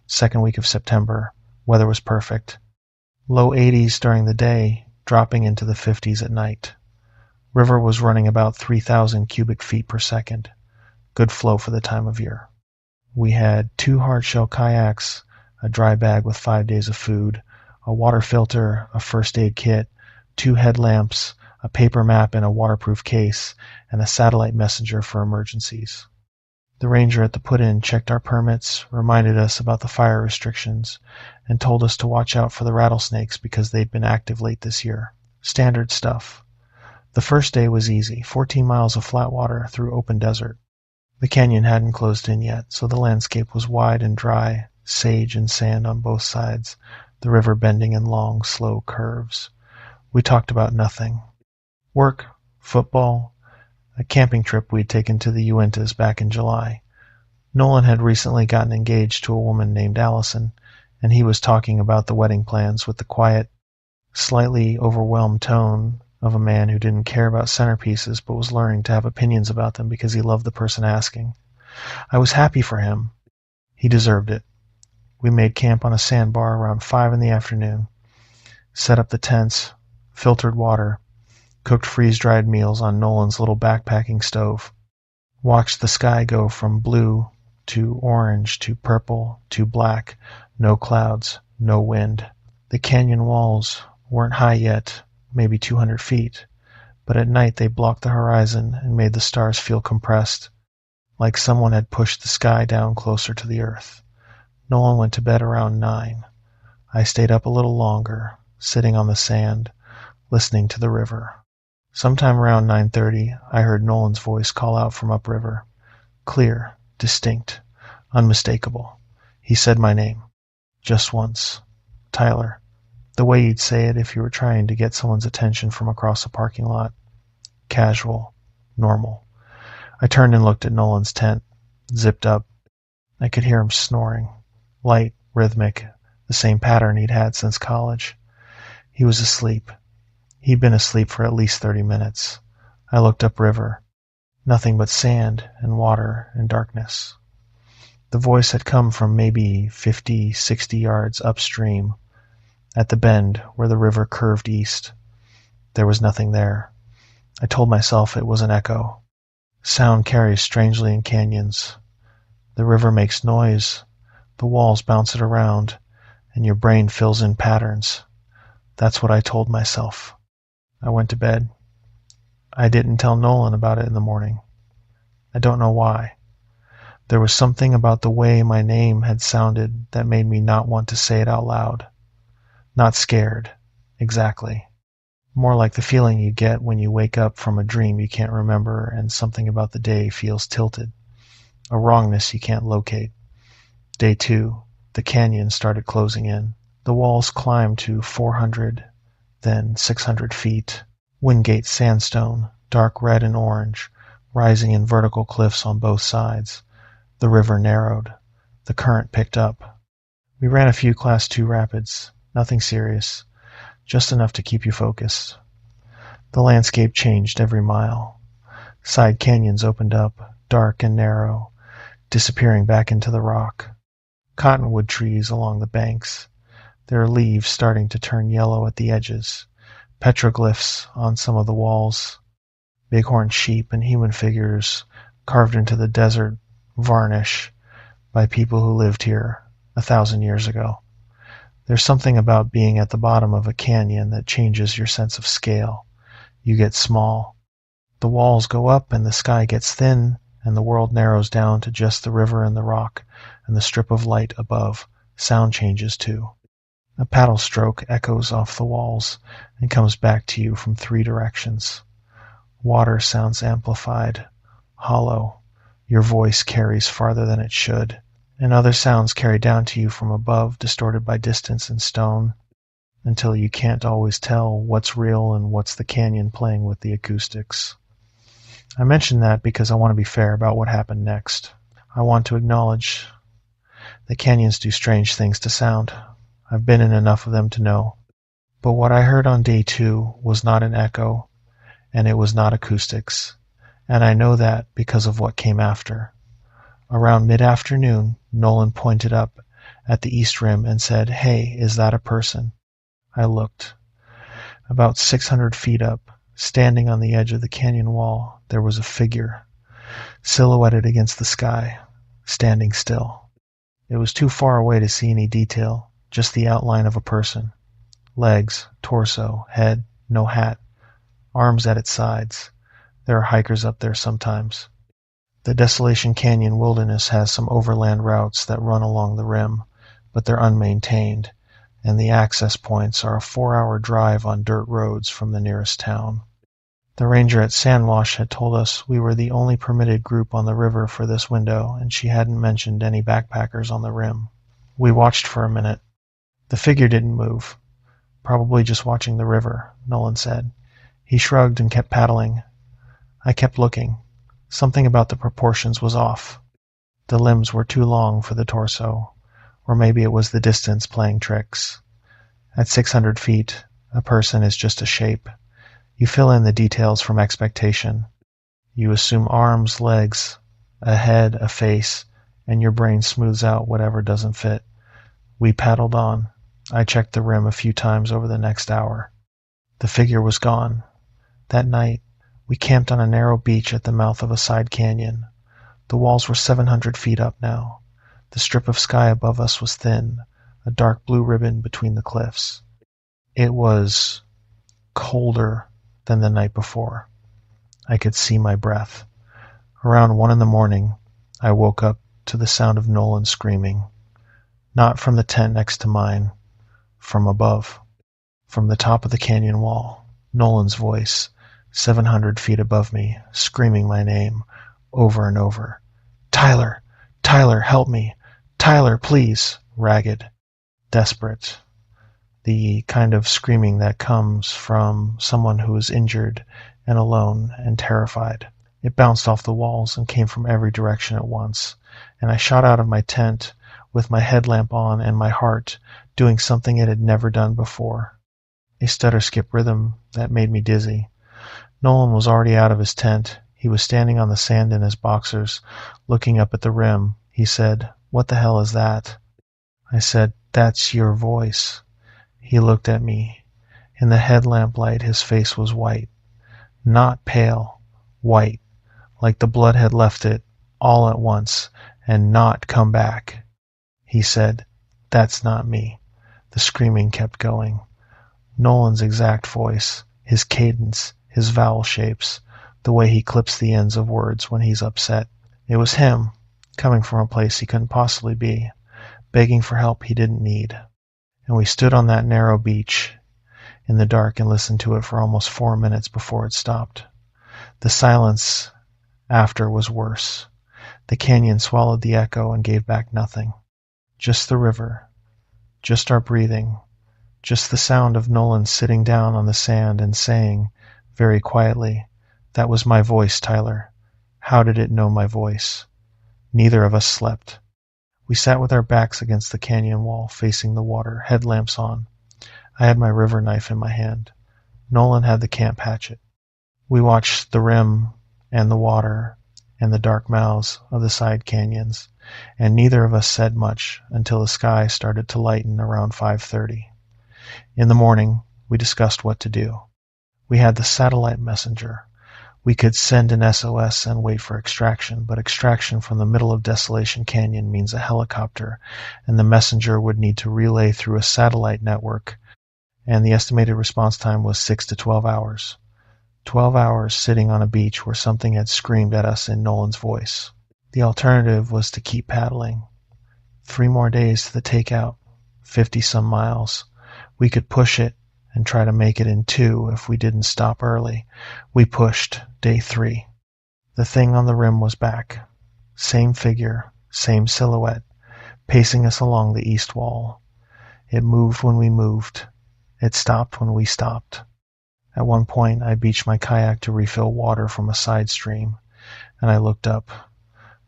second week of September. Weather was perfect. Low 80s during the day, dropping into the 50s at night. River was running about 3,000 cubic feet per second. Good flow for the time of year. We had 2 hardshell kayaks, a dry bag with 5 days of food, a water filter, a first aid kit, 2 headlamps, a paper map in a waterproof case, and a satellite messenger for emergencies. The ranger at the put-in checked our permits, reminded us about the fire restrictions, and told us to watch out for the rattlesnakes because they'd been active late this year. Standard stuff. The first day was easy, 14 miles of flat water through open desert. The canyon hadn't closed in yet, so the landscape was wide and dry, sage and sand on both sides, the river bending in long, slow curves. We talked about nothing. Work, football, a camping trip we'd taken to the Uintas back in July. Nolan had recently gotten engaged to a woman named Allison, and he was talking about the wedding plans with the quiet, slightly overwhelmed tone of a man who didn't care about centerpieces but was learning to have opinions about them because he loved the person asking. I was happy for him. He deserved it. We made camp on a sandbar around 5 in the afternoon, set up the tents, filtered water, cooked freeze-dried meals on Nolan's little backpacking stove, watched the sky go from blue to orange to purple to black, no clouds, no wind. The canyon walls weren't high yet, maybe 200 feet, but at night they blocked the horizon and made the stars feel compressed, like someone had pushed the sky down closer to the earth. Nolan went to bed around 9. I stayed up a little longer, sitting on the sand, listening to the river. Sometime around 9:30, I heard Nolan's voice call out from upriver. Clear, distinct, unmistakable. He said my name. Just once. Tyler. The way you'd say it if you were trying to get someone's attention from across a parking lot. Casual. Normal. I turned and looked at Nolan's tent, zipped up. I could hear him snoring. Light, rhythmic, the same pattern he'd had since college. He was asleep. He'd been asleep for at least 30 minutes. I looked upriver. Nothing but sand and water and darkness. The voice had come from maybe 50, 60 yards upstream, at the bend where the river curved east. There was nothing there. I told myself it was an echo. Sound carries strangely in canyons. The river makes noise, the walls bounce it around, and your brain fills in patterns. That's what I told myself. I went to bed. I didn't tell Nolan about it in the morning. I don't know why. There was something about the way my name had sounded that made me not want to say it out loud. Not scared, exactly. More like the feeling you get when you wake up from a dream you can't remember and something about the day feels tilted. A wrongness you can't locate. Day 2, the canyon started closing in. The walls climbed to 400, then 600 feet. Wingate sandstone, dark red and orange, rising in vertical cliffs on both sides. The river narrowed. The current picked up. We ran a few Class 2 rapids. Nothing serious. Just enough to keep you focused. The landscape changed every mile. Side canyons opened up, dark and narrow, disappearing back into the rock. Cottonwood trees along the banks, their leaves starting to turn yellow at the edges. Petroglyphs on some of the walls. Bighorn sheep and human figures carved into the desert varnish by people who lived here 1,000 years ago. There's something about being at the bottom of a canyon that changes your sense of scale. You get small. The walls go up and the sky gets thin and the world narrows down to just the river and the rock and the strip of light above. Sound changes too. A paddle stroke echoes off the walls and comes back to you from 3 directions. Water sounds amplified, hollow. Your voice carries farther than it should, and other sounds carry down to you from above, distorted by distance and stone, until you can't always tell what's real and what's the canyon playing with the acoustics. I mention that because I want to be fair about what happened next. I want to acknowledge that canyons do strange things to sound. I've been in enough of them to know. But what I heard on day 2 was not an echo, and it was not acoustics, and I know that because of what came after. Around mid-afternoon, Nolan pointed up at the east rim and said, "Hey, is that a person?" I looked. About 600 feet up, standing on the edge of the canyon wall, there was a figure, silhouetted against the sky, standing still. It was too far away to see any detail, just the outline of a person. Legs, torso, head, no hat, arms at its sides. There are hikers up there sometimes. The Desolation Canyon Wilderness has some overland routes that run along the rim, but they're unmaintained, and the access points are a 4-hour drive on dirt roads from the nearest town. The ranger at Sandwash had told us we were the only permitted group on the river for this window, and she hadn't mentioned any backpackers on the rim. We watched for a minute. The figure didn't move. Probably just watching the river, Nolan said. He shrugged and kept paddling. I kept looking. Something about the proportions was off. The limbs were too long for the torso, or maybe it was the distance playing tricks. At 600 feet, a person is just a shape. You fill in the details from expectation. You assume arms, legs, a head, a face, and your brain smooths out whatever doesn't fit. We paddled on. I checked the rim a few times over the next hour. The figure was gone. That night, we camped on a narrow beach at the mouth of a side canyon. The walls were 700 feet up now. The strip of sky above us was thin, a dark blue ribbon between the cliffs. It was colder than the night before. I could see my breath. Around 1 a.m, I woke up to the sound of Nolan screaming. Not from the tent next to mine, from above. From the top of the canyon wall, Nolan's voice, 700 feet above me, screaming my name over and over. Tyler! Tyler, help me! Tyler, please! Ragged, desperate. The kind of screaming that comes from someone who is injured and alone and terrified. It bounced off the walls and came from every direction at once, and I shot out of my tent with my headlamp on and my heart doing something it had never done before. A stutter-skip rhythm that made me dizzy. Nolan was already out of his tent. He was standing on the sand in his boxers, looking up at the rim. He said, "What the hell is that?" I said, "That's your voice." He looked at me. In the headlamp light, his face was white. Not pale, white, like the blood had left it all at once and not come back. He said, "That's not me." The screaming kept going. Nolan's exact voice, his cadence, his vowel shapes, the way he clips the ends of words when he's upset. It was him, coming from a place he couldn't possibly be, begging for help he didn't need. And we stood on that narrow beach in the dark and listened to it for almost 4 minutes before it stopped. The silence after was worse. The canyon swallowed the echo and gave back nothing. Just the river, just our breathing, just the sound of Nolan sitting down on the sand and saying, very quietly, "That was my voice, Tyler. How did it know my voice?" Neither of us slept. We sat with our backs against the canyon wall, facing the water, headlamps on. I had my river knife in my hand. Nolan had the camp hatchet. We watched the rim and the water and the dark mouths of the side canyons, and neither of us said much until the sky started to lighten around 5:30. In the morning, we discussed what to do. We had the satellite messenger. We could send an SOS and wait for extraction, but extraction from the middle of Desolation Canyon means a helicopter, and the messenger would need to relay through a satellite network, and the estimated response time was 6 to 12 hours. 12 hours sitting on a beach where something had screamed at us in Nolan's voice. The alternative was to keep paddling. 3 more days to the takeout, 50-some miles. We could push it and try to make it in 2 if we didn't stop early. We pushed, day 3. The thing on the rim was back. Same figure, same silhouette, pacing us along the east wall. It moved when we moved. It stopped when we stopped. At one point, I beached my kayak to refill water from a side stream, and I looked up.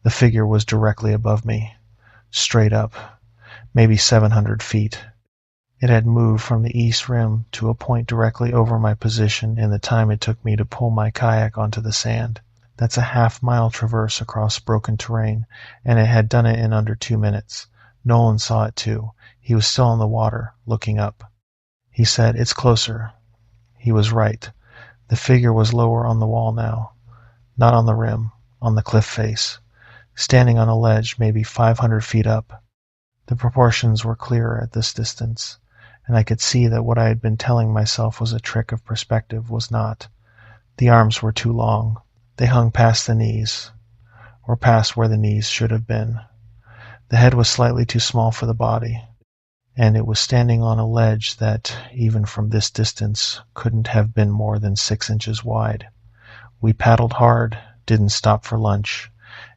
The figure was directly above me, straight up, maybe 700 feet. It had moved from the east rim to a point directly over my position in the time it took me to pull my kayak onto the sand. That's a half-mile traverse across broken terrain, and it had done it in under 2 minutes. Nolan saw it too. He was still in the water, looking up. He said, "It's closer." He was right. The figure was lower on the wall now, not on the rim, on the cliff face, standing on a ledge maybe 500 feet up. The proportions were clearer at this distance, and I could see that what I had been telling myself was a trick of perspective was not. The arms were too long. They hung past the knees, or past where the knees should have been. The head was slightly too small for the body, and it was standing on a ledge that, even from this distance, couldn't have been more than 6 inches wide. We paddled hard, didn't stop for lunch,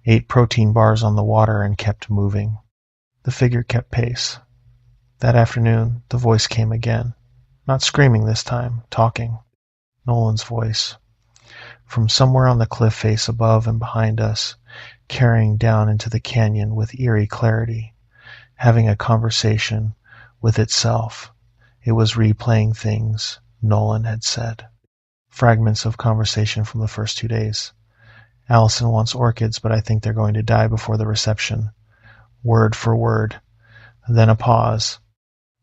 ate protein bars on the water, and kept moving. The figure kept pace. That afternoon, the voice came again. Not screaming this time, talking. Nolan's voice. From somewhere on the cliff face above and behind us, carrying down into the canyon with eerie clarity, having a conversation with itself. It was replaying things Nolan had said. Fragments of conversation from the first 2 days. Allison wants orchids, but I think they're going to die before the reception. Word for word. Then a pause.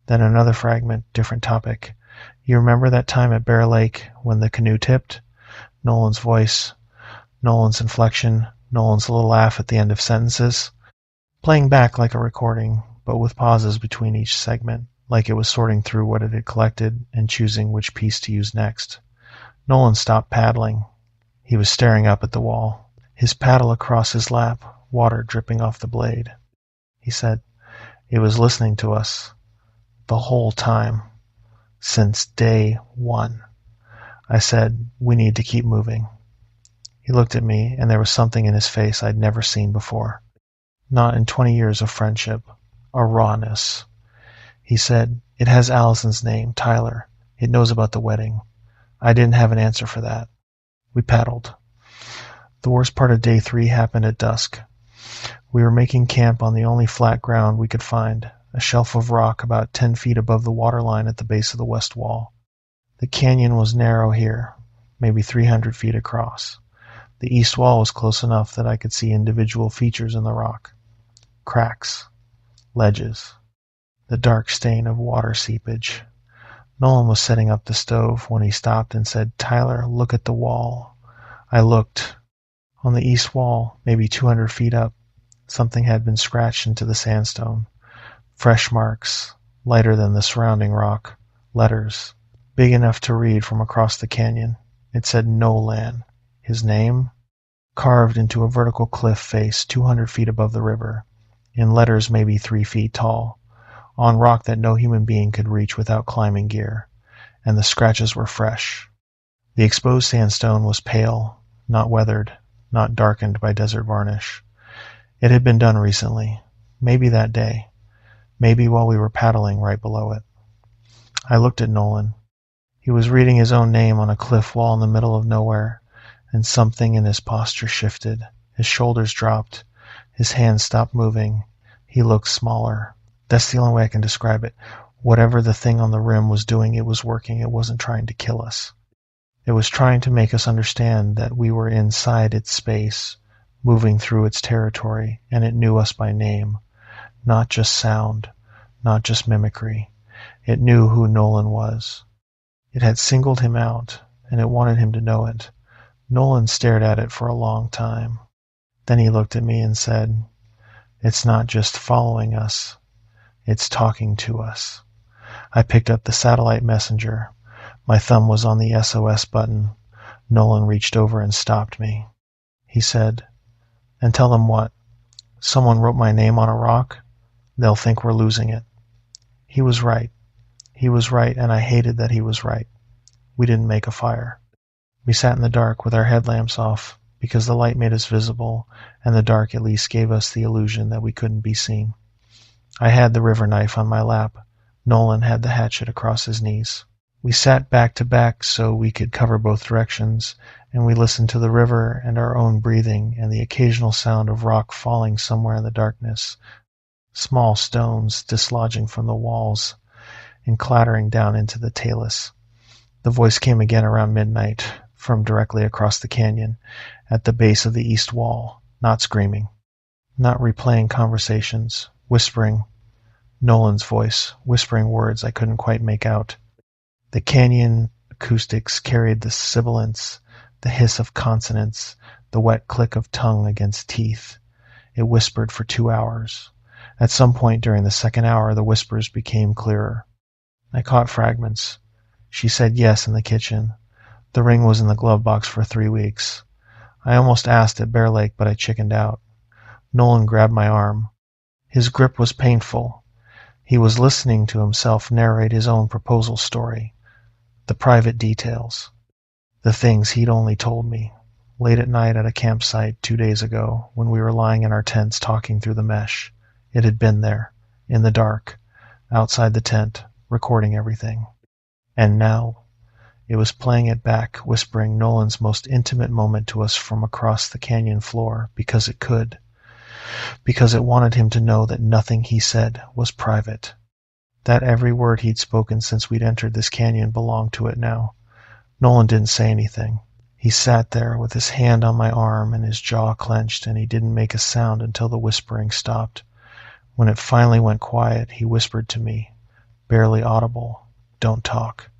Then another fragment, different topic. You remember that time at Bear Lake when the canoe tipped? Nolan's voice, Nolan's inflection, Nolan's little laugh at the end of sentences. Playing back like a recording, but with pauses between each segment, like it was sorting through what it had collected and choosing which piece to use next. Nolan stopped paddling. He was staring up at the wall, his paddle across his lap, water dripping off the blade. He said, "It was listening to us the whole time, since day one." I said, "We need to keep moving." He looked at me, and there was something in his face I'd never seen before. Not in 20 years of friendship. A rawness. He said, "It has Allison's name, Tyler. It knows about the wedding." I didn't have an answer for that. We paddled. The worst part of day 3 happened at dusk. We were making camp on the only flat ground we could find, a shelf of rock about 10 feet above the waterline at the base of the west wall. The canyon was narrow here, maybe 300 feet across. The east wall was close enough that I could see individual features in the rock. Cracks. Ledges. The dark stain of water seepage. Nolan was setting up the stove when he stopped and said, "Tyler, look at the wall." I looked. On the east wall, maybe 200 feet up, something had been scratched into the sandstone. Fresh marks, lighter than the surrounding rock. Letters, big enough to read from across the canyon. It said Nolan. His name? Carved into a vertical cliff face 200 feet above the river, in letters maybe 3 feet tall, on rock that no human being could reach without climbing gear, and the scratches were fresh. The exposed sandstone was pale, not weathered, not darkened by desert varnish. It had been done recently, maybe that day, maybe while we were paddling right below it. I looked at Nolan. He was reading his own name on a cliff wall in the middle of nowhere, and something in his posture shifted. His shoulders dropped. His hands stopped moving. He looked smaller. That's the only way I can describe it. Whatever the thing on the rim was doing, it was working. It wasn't trying to kill us. It was trying to make us understand that we were inside its space, moving through its territory, and it knew us by name. Not just sound, not just mimicry. It knew who Nolan was. It had singled him out, and it wanted him to know it. Nolan stared at it for a long time. Then he looked at me and said, "It's not just following us. It's talking to us." I picked up the satellite messenger. My thumb was on the SOS button. Nolan reached over and stopped me. He said, "And tell them what? Someone wrote my name on a rock? They'll think we're losing it." He was right. He was right, and I hated that he was right. We didn't make a fire. We sat in the dark with our headlamps off, because the light made us visible, and the dark at least gave us the illusion that we couldn't be seen. I had the river knife on my lap. Nolan had the hatchet across his knees. We sat back to back so we could cover both directions, and we listened to the river and our own breathing and the occasional sound of rock falling somewhere in the darkness, small stones dislodging from the walls and clattering down into the talus. The voice came again around midnight from directly across the canyon at the base of the east wall, not screaming, not replaying conversations, whispering. Nolan's voice, whispering words I couldn't quite make out. The canyon acoustics carried the sibilance, the hiss of consonants, the wet click of tongue against teeth. It whispered for 2 hours. At some point during the second hour, the whispers became clearer. I caught fragments. She said yes in the kitchen. The ring was in the glove box for 3 weeks. I almost asked at Bear Lake, but I chickened out. Nolan grabbed my arm. His grip was painful. He was listening to himself narrate his own proposal story, the private details, the things he'd only told me, late at night at a campsite 2 days ago when we were lying in our tents talking through the mesh. It had been there, in the dark, outside the tent, recording everything. And now, It was playing it back, whispering Nolan's most intimate moment to us from across the canyon floor, because it could. Because it wanted him to know that nothing he said was private. That every word he'd spoken since we'd entered this canyon belonged to it now. Nolan didn't say anything. He sat there with his hand on my arm and his jaw clenched, and he didn't make a sound until the whispering stopped. When it finally went quiet, he whispered to me, barely audible, "Don't talk.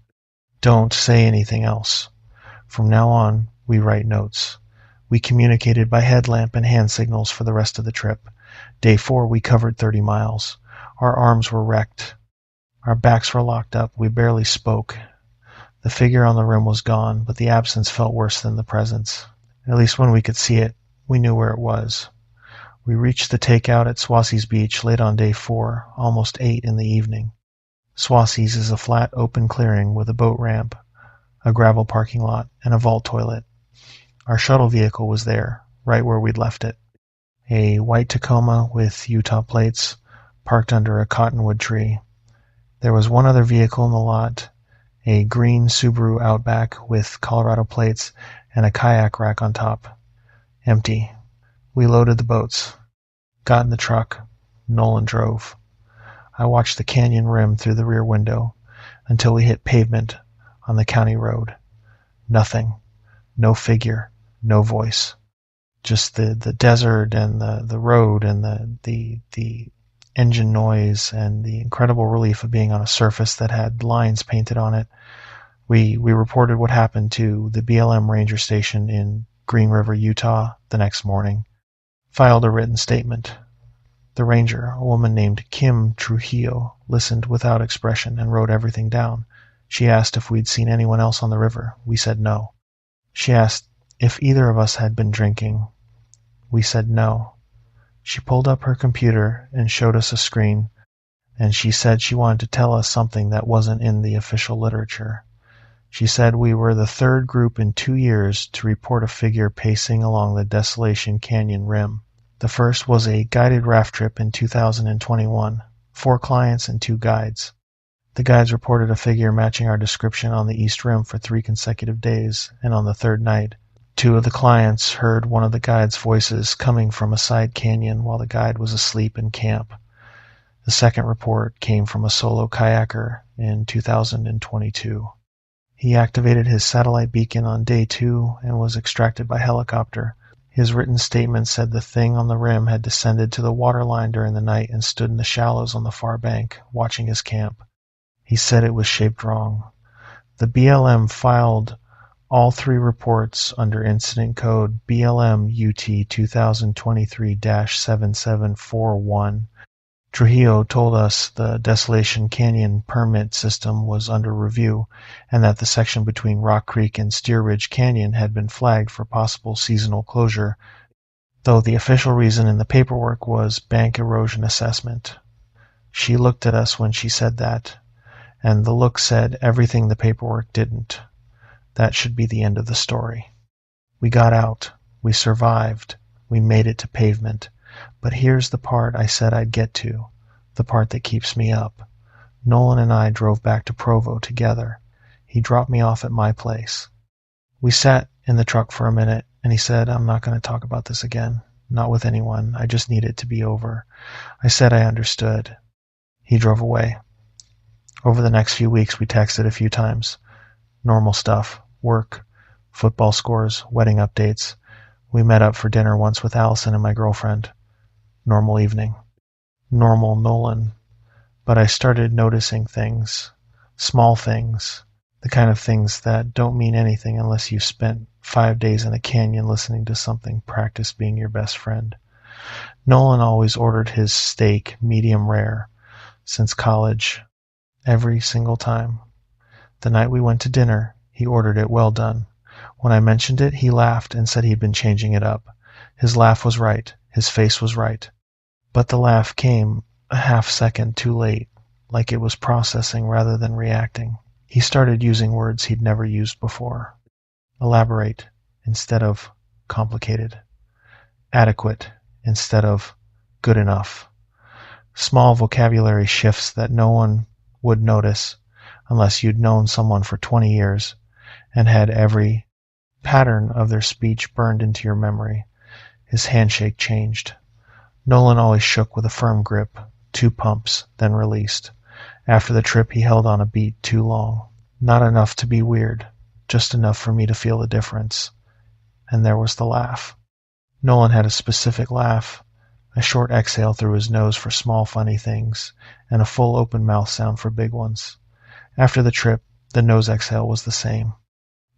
Don't say anything else. From now on, we write notes." We communicated by headlamp and hand signals for the rest of the trip. Day 4, we covered 30 miles. Our arms were wrecked. Our backs were locked up. We barely spoke. The figure on the rim was gone, but the absence felt worse than the presence. At least when we could see it, we knew where it was. We reached the takeout at Swassey's Beach late on day 4, almost 8 in the evening. Swassey's is a flat, open clearing with a boat ramp, a gravel parking lot, and a vault toilet. Our shuttle vehicle was there, right where we'd left it. A white Tacoma with Utah plates, parked under a cottonwood tree. There was one other vehicle in the lot, a green Subaru Outback with Colorado plates and a kayak rack on top. Empty. We loaded the boats. Got in the truck. Nolan drove. I watched the canyon rim through the rear window until we hit pavement on the county road. Nothing. No figure. No voice. Just the desert and the road and the engine noise and the incredible relief of being on a surface that had lines painted on it. We reported what happened to the BLM ranger station in Green River, Utah the next morning. Filed a written statement. The ranger, a woman named Kim Trujillo, listened without expression and wrote everything down. She asked if we'd seen anyone else on the river. We said no. She asked if either of us had been drinking. We said no. She pulled up her computer and showed us a screen, and she said she wanted to tell us something that wasn't in the official literature. She said we were the third group in 2 years to report a figure pacing along the Desolation Canyon rim. The first was a guided raft trip in 2021, 4 clients and 2 guides. The guides reported a figure matching our description on the East Rim for 3 consecutive days, and on the 3rd night, 2 of the clients heard one of the guide's voices coming from a side canyon while the guide was asleep in camp. The second report came from a solo kayaker in 2022. He activated his satellite beacon on day 2 and was extracted by helicopter. His written statement said the thing on the rim had descended to the waterline during the night and stood in the shallows on the far bank, watching his camp. He said it was shaped wrong. The BLM filed all 3 reports under incident code BLM UT 2023-7741. Trujillo told us the Desolation Canyon permit system was under review and that the section between Rock Creek and Steer Ridge Canyon had been flagged for possible seasonal closure, though the official reason in the paperwork was bank erosion assessment. She looked at us when she said that, and the look said everything the paperwork didn't. That should be the end of the story. We got out. We survived. We made it to pavement. But here's the part I said I'd get to, the part that keeps me up. Nolan and I drove back to Provo together. He dropped me off at my place. We sat in the truck for a minute, and he said, "I'm not going to talk about this again. Not with anyone. I just need it to be over." I said I understood. He drove away. Over the next few weeks, we texted a few times. Normal stuff. Work, football scores, wedding updates. We met up for dinner once with Allison and my girlfriend. Normal evening. Normal Nolan. But I started noticing things. Small things. The kind of things that don't mean anything unless you've spent 5 days in a canyon listening to something practice being your best friend. Nolan always ordered his steak medium rare. Since college. Every single time. The night we went to dinner, he ordered it well done. When I mentioned it, he laughed and said he'd been changing it up. His laugh was right. His face was right. But the laugh came a half second too late, like it was processing rather than reacting. He started using words he'd never used before. Elaborate instead of complicated. Adequate instead of good enough. Small vocabulary shifts that no one would notice unless you'd known someone for 20 years. and had every pattern of their speech burned into your memory. His handshake changed. Nolan always shook with a firm grip, 2 pumps, then released. After the trip, he held on a beat too long. Not enough to be weird, just enough for me to feel the difference. And there was the laugh. Nolan had a specific laugh, a short exhale through his nose for small funny things, and a full open mouth sound for big ones. After the trip, the nose exhale was the same.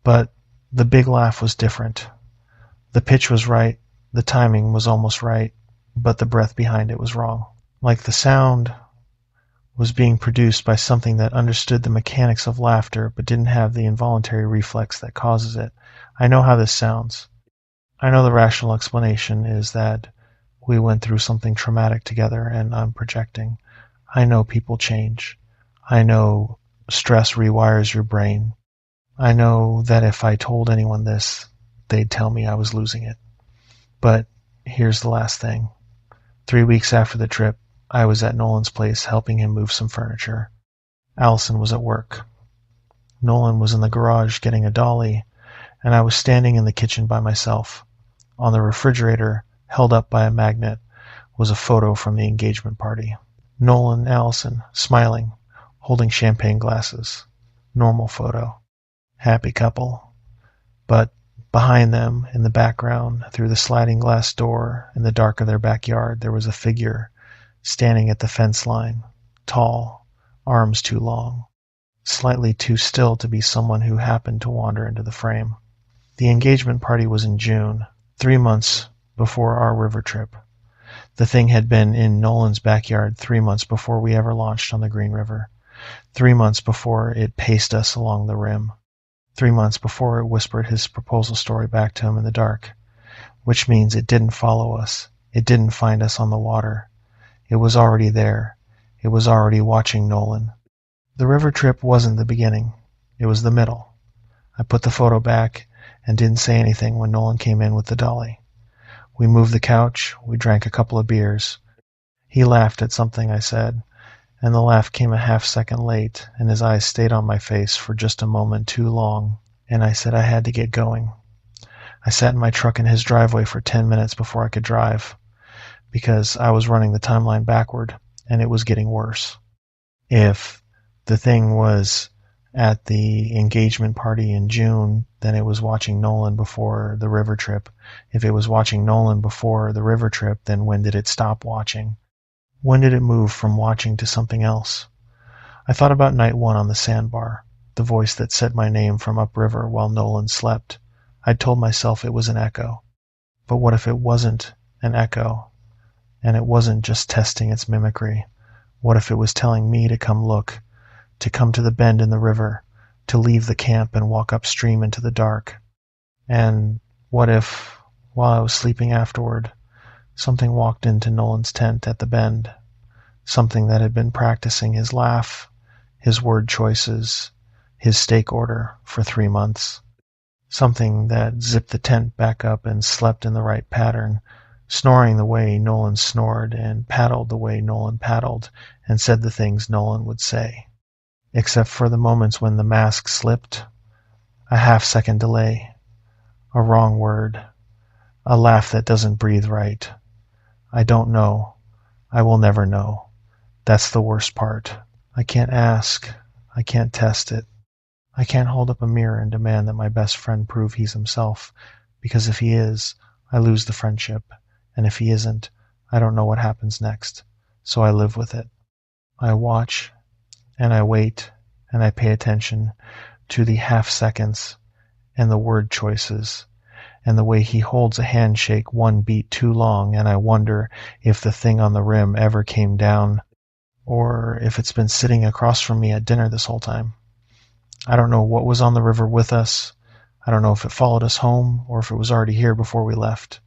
But the big laugh was different. The pitch was right, the timing was almost right, but the breath behind it was wrong. Like the sound was being produced by something that understood the mechanics of laughter but didn't have the involuntary reflex that causes it. I know how this sounds. I know the rational explanation is that we went through something traumatic together and I'm projecting. I know people change. I know stress rewires your brain. I know that if I told anyone this, they'd tell me I was losing it. But here's the last thing. 3 weeks after the trip, I was at Nolan's place helping him move some furniture. Allison was at work. Nolan was in the garage getting a dolly, and I was standing in the kitchen by myself. On the refrigerator, held up by a magnet, was a photo from the engagement party. Nolan and Allison, smiling, holding champagne glasses. Normal photo. Happy couple. But behind them, in the background, through the sliding glass door, in the dark of their backyard, there was a figure standing at the fence line, tall, arms too long, slightly too still to be someone who happened to wander into the frame. The engagement party was in June, 3 months before our river trip. The thing had been in Nolan's backyard 3 months before we ever launched on the Green River, 3 months before it paced us along the rim, 3 months before it whispered his proposal story back to him in the dark, which means it didn't follow us. It didn't find us on the water. It was already there. It was already watching Nolan. The river trip wasn't the beginning. It was the middle. I put the photo back and didn't say anything when Nolan came in with the dolly. We moved the couch. We drank a couple of beers. He laughed at something I said, and the laugh came a half-second late, and his eyes stayed on my face for just a moment too long, and I said I had to get going. I sat in my truck in his driveway for 10 minutes before I could drive, because I was running the timeline backward, and it was getting worse. If the thing was at the engagement party in June, then it was watching Nolan before the river trip. If it was watching Nolan before the river trip, then when did it stop watching? When did it move from watching to something else? I thought about night 1 on the sandbar, the voice that said my name from upriver while Nolan slept. I'd told myself it was an echo. But what if it wasn't an echo, and it wasn't just testing its mimicry? What if it was telling me to come look, to come to the bend in the river, to leave the camp and walk upstream into the dark? And what if, while I was sleeping afterward, something walked into Nolan's tent at the bend, something that had been practicing his laugh, his word choices, his steak order for 3 months, something that zipped the tent back up and slept in the right pattern, snoring the way Nolan snored and paddled the way Nolan paddled and said the things Nolan would say. Except for the moments when the mask slipped, a half-second delay, a wrong word, a laugh that doesn't breathe right. I don't know. I will never know. That's the worst part. I can't ask. I can't test it. I can't hold up a mirror and demand that my best friend prove he's himself, because if he is, I lose the friendship, and if he isn't, I don't know what happens next, so I live with it. I watch, and I wait, and I pay attention to the half-seconds and the word choices, and the way he holds a handshake 1 beat too long, and I wonder if the thing on the rim ever came down, or if it's been sitting across from me at dinner this whole time. I don't know what was on the river with us. I don't know if it followed us home, or if it was already here before we left.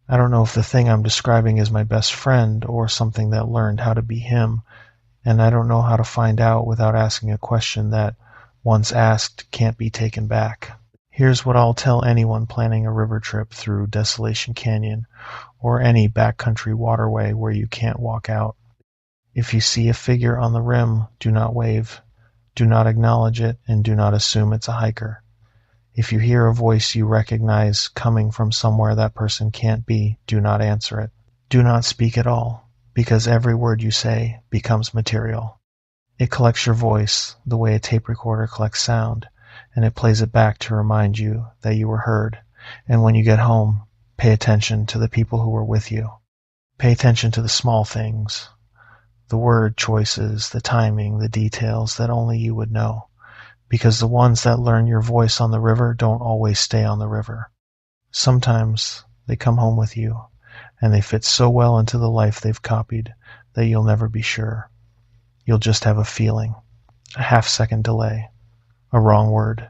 I don't know if the thing I'm describing is my best friend, or something that learned how to be him, and I don't know how to find out without asking a question that, once asked, can't be taken back. Here's what I'll tell anyone planning a river trip through Desolation Canyon, or any backcountry waterway where you can't walk out. If you see a figure on the rim, do not wave, do not acknowledge it, and do not assume it's a hiker. If you hear a voice you recognize coming from somewhere that person can't be, do not answer it. Do not speak at all, because every word you say becomes material. It collects your voice the way a tape recorder collects sound, and it plays it back to remind you that you were heard. And when you get home, pay attention to the people who were with you. Pay attention to the small things, the word choices, the timing, the details that only you would know. Because the ones that learn your voice on the river don't always stay on the river. Sometimes they come home with you, and they fit so well into the life they've copied that you'll never be sure. You'll just have a feeling, a half-second delay, a wrong word,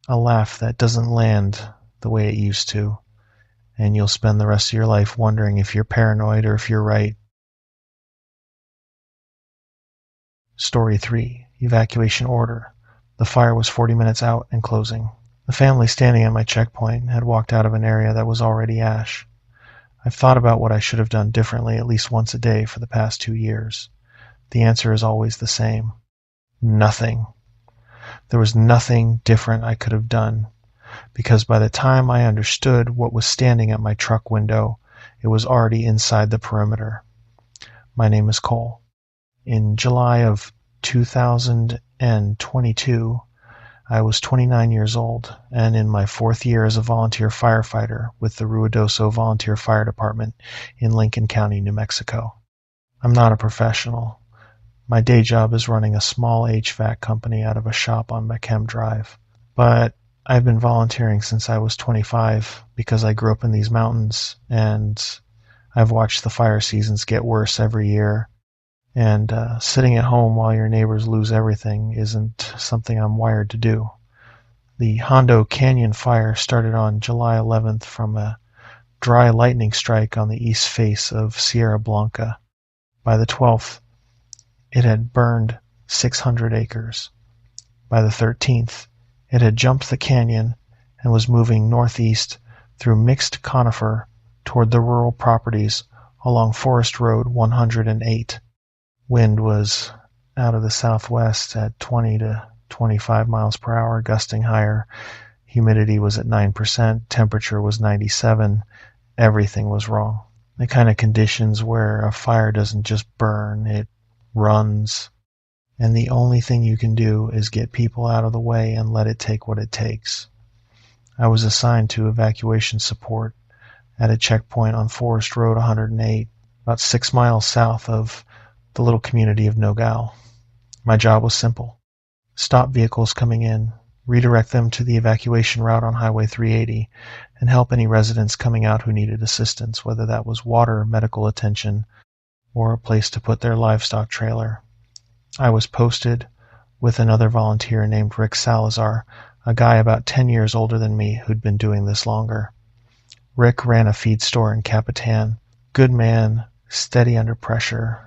a laugh that doesn't land the way it used to, and you'll spend the rest of your life wondering if you're paranoid or if you're right. Story 3. Evacuation order. The fire was 40 minutes out and closing. The family standing at my checkpoint had walked out of an area that was already ash. I've thought about what I should have done differently at least once a day for the past 2 years. The answer is always the same. Nothing. There was nothing different I could have done, because by the time I understood what was standing at my truck window, it was already inside the perimeter. My name is Cole. In July of 2022, I was 29 years old and in my 4th year as a volunteer firefighter with the Ruidoso Volunteer Fire Department in Lincoln County, New Mexico. I'm not a professional. My day job is running a small HVAC company out of a shop on McKem Drive. But I've been volunteering since I was 25 because I grew up in these mountains and I've watched the fire seasons get worse every year. And sitting at home while your neighbors lose everything isn't something I'm wired to do. The Hondo Canyon fire started on July 11th from a dry lightning strike on the east face of Sierra Blanca. By the 12th, it had burned 600 acres. By the 13th, it had jumped the canyon and was moving northeast through mixed conifer toward the rural properties along Forest Road 108. Wind was out of the southwest at 20 to 25 miles per hour, gusting higher. Humidity was at 9%, temperature was 97. Everything was wrong. The kind of conditions where a fire doesn't just burn, it runs. And the only thing you can do is get people out of the way and let it take what it takes. I was assigned to evacuation support at a checkpoint on Forest Road 108, about 6 miles south of the little community of Nogal. My job was simple. Stop vehicles coming in, redirect them to the evacuation route on Highway 380, and help any residents coming out who needed assistance, whether that was water, medical attention, or a place to put their livestock trailer. I was posted with another volunteer named Rick Salazar, a guy about 10 years older than me who'd been doing this longer. Rick ran a feed store in Capitan. Good man, steady under pressure.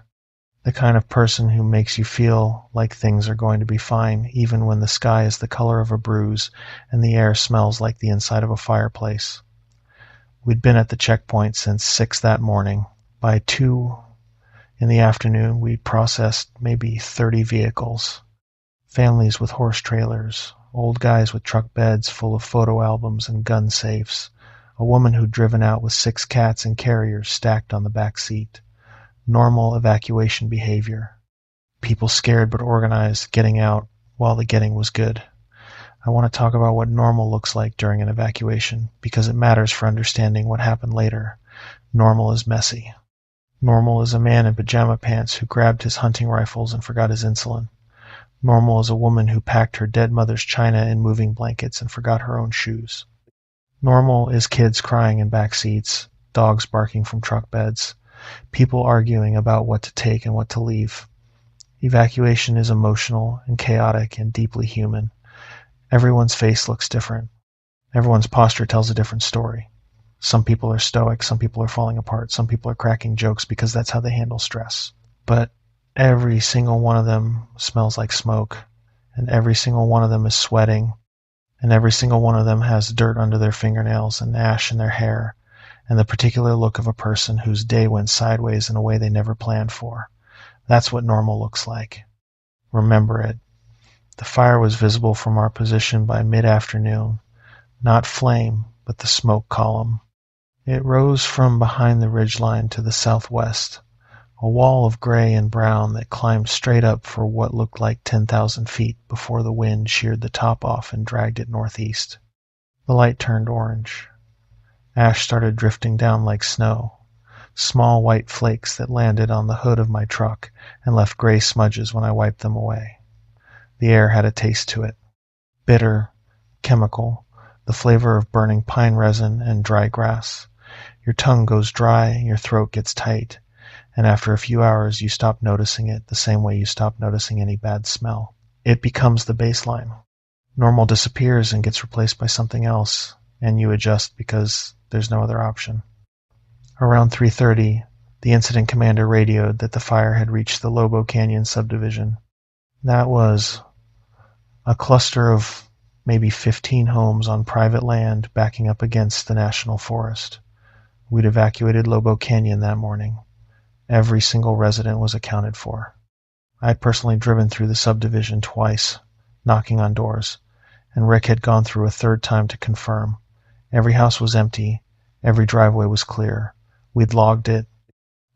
The kind of person who makes you feel like things are going to be fine, even when the sky is the color of a bruise and the air smells like the inside of a fireplace. We'd been at the checkpoint since 6 that morning. By 2 in the afternoon, we'd processed maybe 30 vehicles. Families with horse trailers, old guys with truck beds full of photo albums and gun safes, a woman who'd driven out with 6 cats and carriers stacked on the back seat. Normal evacuation behavior. People scared but organized, getting out while the getting was good. I want to talk about what normal looks like during an evacuation because it matters for understanding what happened later. Normal is messy. Normal is a man in pajama pants who grabbed his hunting rifles and forgot his insulin. Normal is a woman who packed her dead mother's china in moving blankets and forgot her own shoes. Normal is kids crying in back seats, dogs barking from truck beds, people arguing about what to take and what to leave. Evacuation is emotional and chaotic and deeply human. Everyone's face looks different. Everyone's posture tells a different story. Some people are stoic, some people are falling apart, some people are cracking jokes because that's how they handle stress. But every single one of them smells like smoke, and every single one of them is sweating, and every single one of them has dirt under their fingernails and ash in their hair, and the particular look of a person whose day went sideways in a way they never planned for. That's what normal looks like. Remember it. The fire was visible from our position by mid-afternoon. Not flame, but the smoke column. It rose from behind the ridgeline to the southwest, a wall of gray and brown that climbed straight up for what looked like 10,000 feet before the wind sheared the top off and dragged it northeast. The light turned orange. Ash started drifting down like snow, small white flakes that landed on the hood of my truck and left gray smudges when I wiped them away. The air had a taste to it. Bitter, chemical, the flavor of burning pine resin and dry grass. Your tongue goes dry, your throat gets tight, and after a few hours you stop noticing it the same way you stop noticing any bad smell. It becomes the baseline. Normal disappears and gets replaced by something else, and you adjust because there's no other option. Around 3:30, the incident commander radioed that the fire had reached the Lobo Canyon subdivision. That was a cluster of maybe 15 homes on private land backing up against the national forest. We'd evacuated Lobo Canyon that morning. Every single resident was accounted for. I'd personally driven through the subdivision twice, knocking on doors, and Rick had gone through a third time to confirm. Every house was empty. Every driveway was clear. We'd logged it.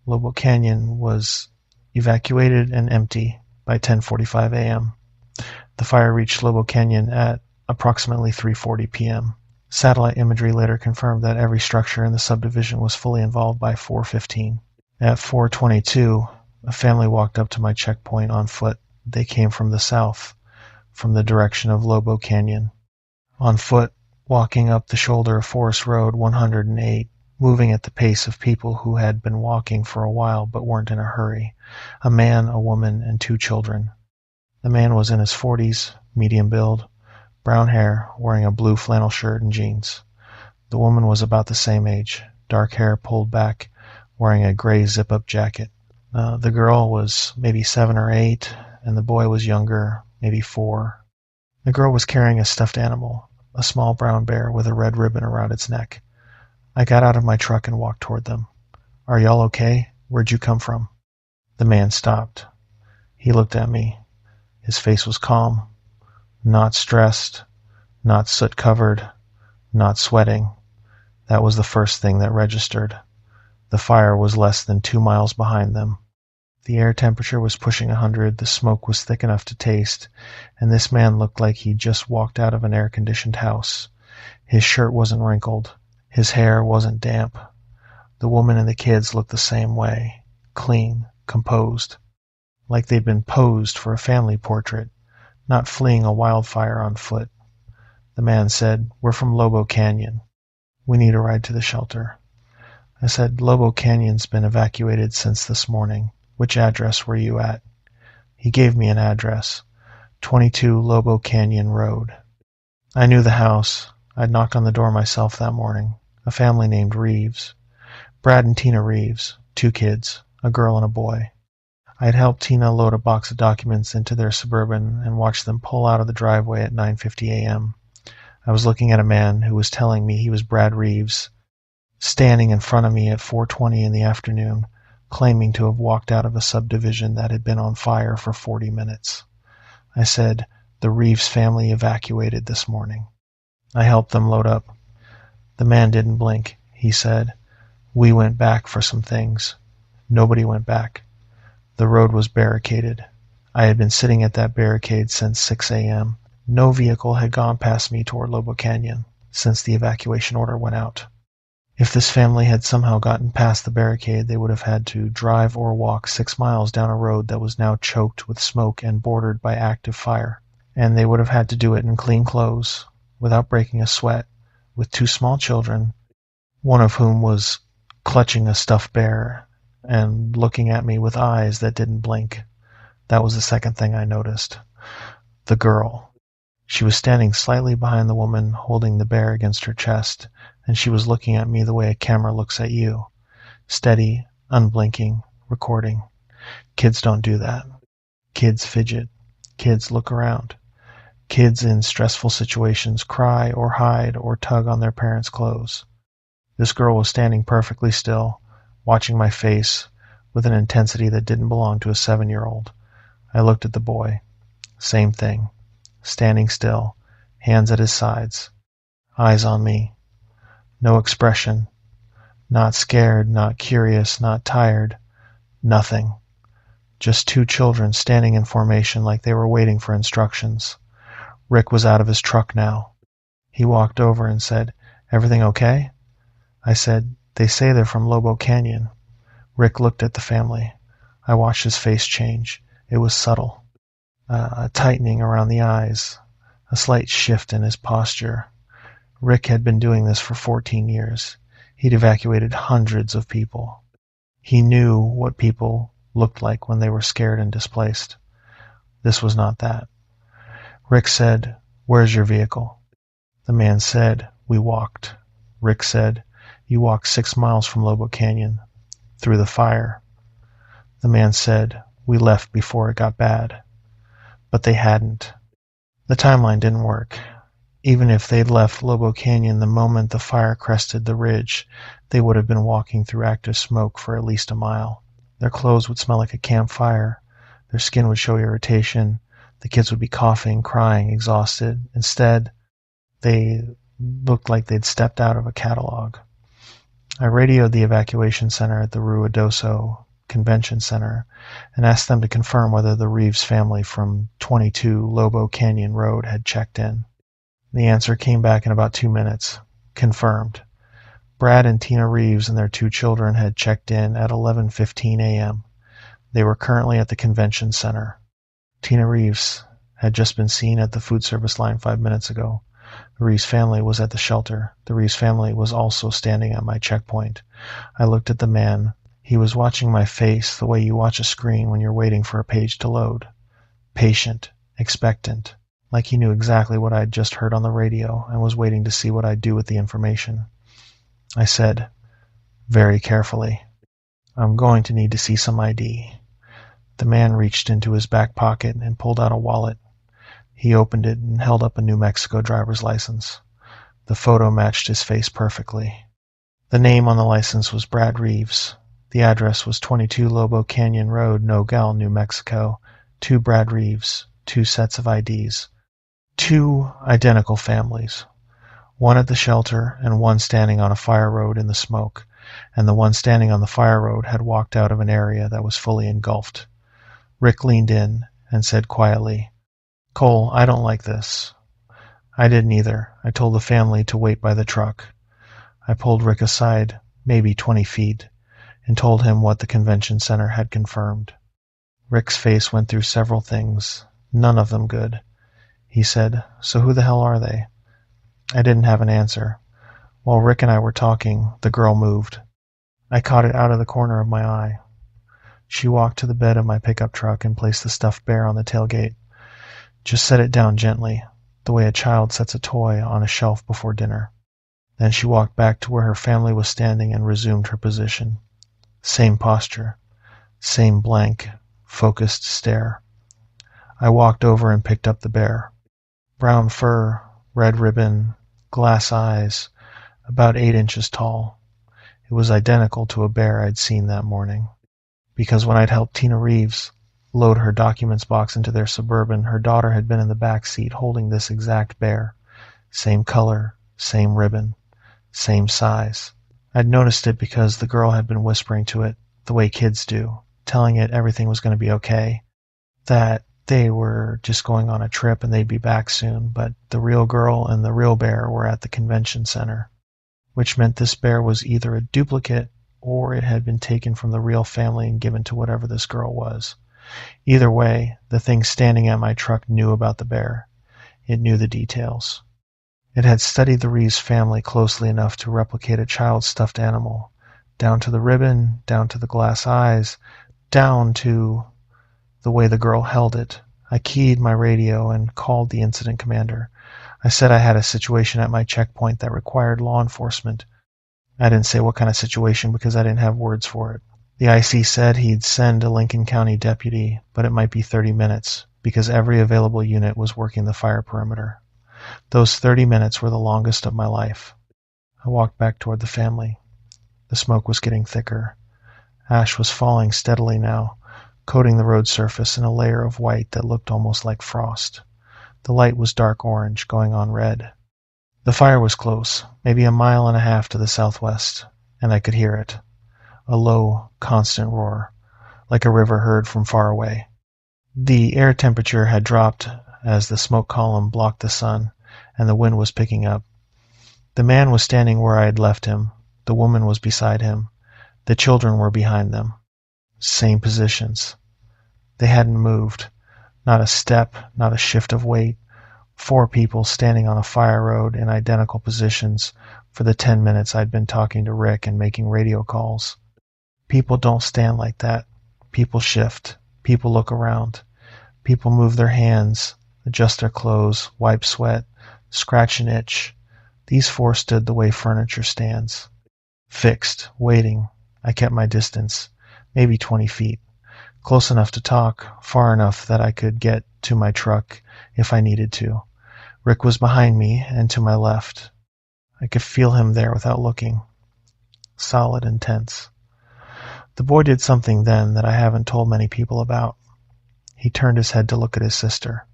Lobo Canyon was evacuated and empty by 10:45 a.m. The fire reached Lobo Canyon at approximately 3:40 p.m. Satellite imagery later confirmed that every structure in the subdivision was fully involved by 4:15. At 4:22, a family walked up to my checkpoint on foot. They came from the south, from the direction of Lobo Canyon. On foot, walking up the shoulder of Forest Road 108, moving at the pace of people who had been walking for a while but weren't in a hurry. A man, a woman, and 2 children. The man was in his 40s, medium build, brown hair, wearing a blue flannel shirt and jeans. The woman was about the same age, dark hair pulled back, wearing a gray zip-up jacket. The girl was maybe 7 or 8, and the boy was younger, maybe 4. The girl was carrying a stuffed animal, a small brown bear with a red ribbon around its neck. I got out of my truck and walked toward them. "Are y'all okay? Where'd you come from?" The man stopped. He looked at me. His face was calm, not stressed, not soot-covered, not sweating. That was the first thing that registered. The fire was less than 2 miles behind them. The air temperature was pushing 100, the smoke was thick enough to taste, and this man looked like he'd just walked out of an air-conditioned house. His shirt wasn't wrinkled. His hair wasn't damp. The woman and the kids looked the same way, clean, composed, like they'd been posed for a family portrait, not fleeing a wildfire on foot. The man said, "We're from Lobo Canyon. We need a ride to the shelter." I said, "Lobo Canyon's been evacuated since this morning. Which address were you at?" He gave me an address, 22 Lobo Canyon Road. I knew the house. I'd knocked on the door myself that morning. A family named Reeves. Brad and Tina Reeves, 2 kids, a girl and a boy. I'd helped Tina load a box of documents into their Suburban and watched them pull out of the driveway at 9:50 a.m. I was looking at a man who was telling me he was Brad Reeves, standing in front of me at 4:20 in the afternoon, claiming to have walked out of a subdivision that had been on fire for 40 minutes. I said, "The Reeves family evacuated this morning." I helped them load up. The man didn't blink. He said, "We went back for some things." Nobody went back. The road was barricaded. I had been sitting at that barricade since 6 a.m. No vehicle had gone past me toward Lobo Canyon since the evacuation order went out. If this family had somehow gotten past the barricade, they would have had to drive or walk 6 miles down a road that was now choked with smoke and bordered by active fire. And they would have had to do it in clean clothes, without breaking a sweat, with 2 small children, one of whom was clutching a stuffed bear and looking at me with eyes that didn't blink. That was the second thing I noticed. The girl. She was standing slightly behind the woman, holding the bear against her chest, and she was looking at me the way a camera looks at you. Steady, unblinking, recording. Kids don't do that. Kids fidget. Kids look around. Kids in stressful situations cry or hide or tug on their parents' clothes. This girl was standing perfectly still, watching my face with an intensity that didn't belong to a 7-year-old. I looked at the boy. Same thing. Standing still, hands at his sides. eyes on me, no expression, not scared, not curious, not tired, nothing. Just two children standing in formation like they were waiting for instructions. Rick was out of his truck now. He walked over and said, "Everything okay?" I said, "They say they're from Lobo Canyon." Rick looked at the family. I watched his face change. It was subtle. A tightening around the eyes, a slight shift in his posture. Rick had been doing this for 14 years. He'd evacuated hundreds of people. He knew what people looked like when they were scared and displaced. This was not that. Rick said, "Where's your vehicle?" The man said, "We walked." Rick said, "You walked 6 miles from Lobo Canyon, through the fire." The man said, "We left before it got bad." But they hadn't. The timeline didn't work. Even if they'd left Lobo Canyon the moment the fire crested the ridge, they would have been walking through active smoke for at least a mile. Their clothes would smell like a campfire. Their skin would show irritation. The kids would be coughing, crying, exhausted. Instead, they looked like they'd stepped out of a catalog. I radioed the evacuation center at the Ruidoso Convention Center and asked them to confirm whether the Reeves family from 22 Lobo Canyon Road had checked in. The answer came back in about 2 minutes. Confirmed. Brad and Tina Reeves and their 2 children had checked in at 11:15 a.m. They were currently at the convention center. Tina Reeves had just been seen at the food service line 5 minutes ago. The Reeves family was at the shelter. The Reeves family was also standing at my checkpoint. I looked at the man. He was watching my face the way you watch a screen when you're waiting for a page to load. Patient, expectant, like he knew exactly what I'd just heard on the radio and was waiting to see what I'd do with the information. I said, very carefully, "I'm going to need to see some ID." The man reached into his back pocket and pulled out a wallet. He opened it and held up a New Mexico driver's license. The photo matched his face perfectly. The name on the license was Brad Reeves. The address was 22 Lobo Canyon Road, Nogales, New Mexico. 2 Brad Reeves, 2 sets of IDs. 2 identical families. One at the shelter and one standing on a fire road in the smoke, and the one standing on the fire road had walked out of an area that was fully engulfed. Rick leaned in and said quietly, "Cole, I don't like this." I didn't either. I told the family to wait by the truck. I pulled Rick aside, maybe 20 feet, and told him what the convention center had confirmed. Rick's face went through several things, none of them good. He said, "So who the hell are they?" I didn't have an answer. While Rick and I were talking, the girl moved. I caught it out of the corner of my eye. She walked to the bed of my pickup truck and placed the stuffed bear on the tailgate. Just set it down gently, the way a child sets a toy on a shelf before dinner. Then she walked back to where her family was standing and resumed her position. Same posture, same blank, focused stare. I walked over and picked up the bear. Brown fur, red ribbon, glass eyes, about 8 inches tall. It was identical to a bear I'd seen that morning. Because when I'd helped Tina Reeves load her documents box into their Suburban, her daughter had been in the back seat holding this exact bear. Same color, same ribbon, same size. I'd noticed it because the girl had been whispering to it, the way kids do, telling it everything was going to be okay, that they were just going on a trip and they'd be back soon, but the real girl and the real bear were at the convention center, which meant this bear was either a duplicate or it had been taken from the real family and given to whatever this girl was. Either way, the thing standing at my truck knew about the bear. It knew the details. It had studied the Reeves family closely enough to replicate a child's stuffed animal, down to the ribbon, down to the glass eyes, down to the way the girl held it. I keyed my radio and called the incident commander. I said I had a situation at my checkpoint that required law enforcement. I didn't say what kind of situation because I didn't have words for it. The IC said he'd send a Lincoln County deputy, but it might be 30 minutes because every available unit was working the fire perimeter. Those 30 minutes were the longest of my life. I walked back toward the family. The smoke was getting thicker. Ash was falling steadily now, coating the road surface in a layer of white that looked almost like frost. The light was dark orange, going on red. The fire was close, maybe a mile and a half to the southwest, and I could hear it. A low, constant roar, like a river heard from far away. The air temperature had dropped as the smoke column blocked the sun, and the wind was picking up. The man was standing where I had left him. The woman was beside him. The children were behind them. Same positions. They hadn't moved. Not a step, not a shift of weight. 4 people standing on a fire road in identical positions for the 10 minutes I'd been talking to Rick and making radio calls. People don't stand like that. People shift. People look around. People move their hands, adjust their clothes, wipe sweat, scratch an itch. These 4 stood the way furniture stands. Fixed, waiting. I kept my distance, maybe 20 feet. Close enough to talk, far enough that I could get to my truck if I needed to. Rick was behind me and to my left. I could feel him there without looking. Solid and tense. The boy did something then that I haven't told many people about. He turned his head to look at his sister.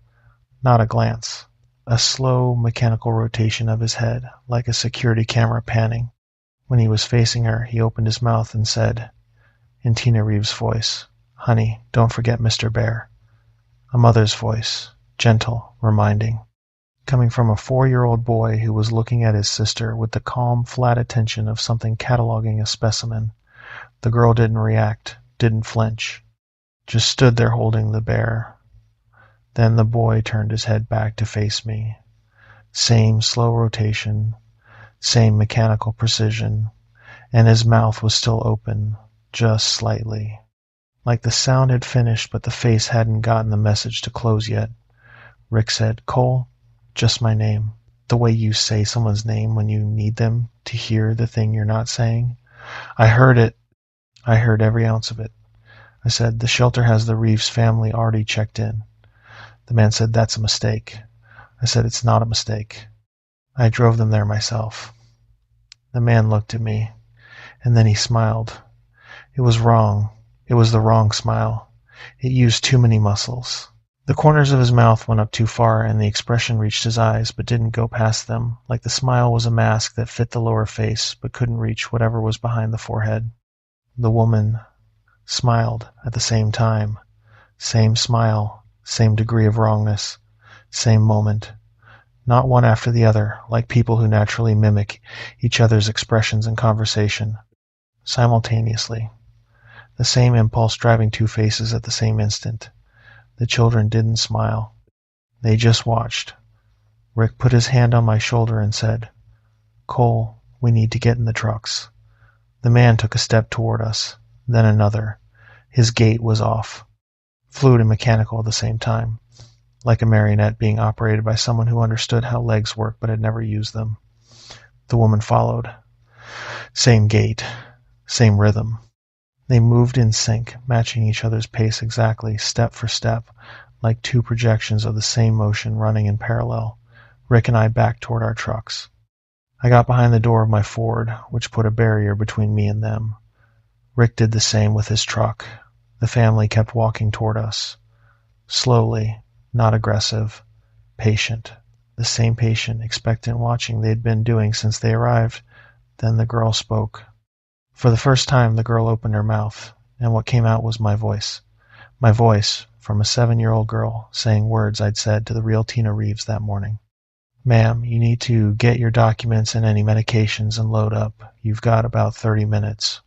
Not a glance. A slow, mechanical rotation of his head, like a security camera panning. When he was facing her, he opened his mouth and said, in Tina Reeves' voice, "Honey, don't forget Mr. Bear." A mother's voice, gentle, reminding. Coming from a 4-year-old boy who was looking at his sister with the calm, flat attention of something cataloging a specimen. The girl didn't react, didn't flinch. Just stood there holding the bear. Then the boy turned his head back to face me. Same slow rotation, same mechanical precision, and his mouth was still open, just slightly. Like the sound had finished, but the face hadn't gotten the message to close yet. Rick said, "Cole, just my name. The way you say someone's name when you need them to hear the thing you're not saying." I heard it. I heard every ounce of it. I said, "The shelter has the Reeves family already checked in." The man said, "That's a mistake." I said, "It's not a mistake. I drove them there myself." The man looked at me, and then he smiled. It was wrong. It was the wrong smile. It used too many muscles. The corners of his mouth went up too far, and the expression reached his eyes, but didn't go past them, like the smile was a mask that fit the lower face, but couldn't reach whatever was behind the forehead. The woman smiled at the same time. Same smile, same degree of wrongness, same moment. Not one after the other, like people who naturally mimic each other's expressions in conversation. Simultaneously. The same impulse driving 2 faces at the same instant. The children didn't smile. They just watched. Rick put his hand on my shoulder and said, "Cole, we need to get in the trucks." The man took a step toward us, then another. His gait was off. Fluid and mechanical at the same time. Like a marionette being operated by someone who understood how legs work but had never used them. The woman followed. Same gait. Same rhythm. They moved in sync, matching each other's pace exactly, step for step, like 2 projections of the same motion running in parallel. Rick and I backed toward our trucks. I got behind the door of my Ford, which put a barrier between me and them. Rick did the same with his truck. The family kept walking toward us. Slowly, not aggressive, patient. The same patient, expectant watching they'd been doing since they arrived. Then the girl spoke. For the first time, the girl opened her mouth, and what came out was my voice. My voice, from a 7-year-old girl, saying words I'd said to the real Tina Reeves that morning. "Ma'am, you need to get your documents and any medications and load up. You've got about 30 minutes.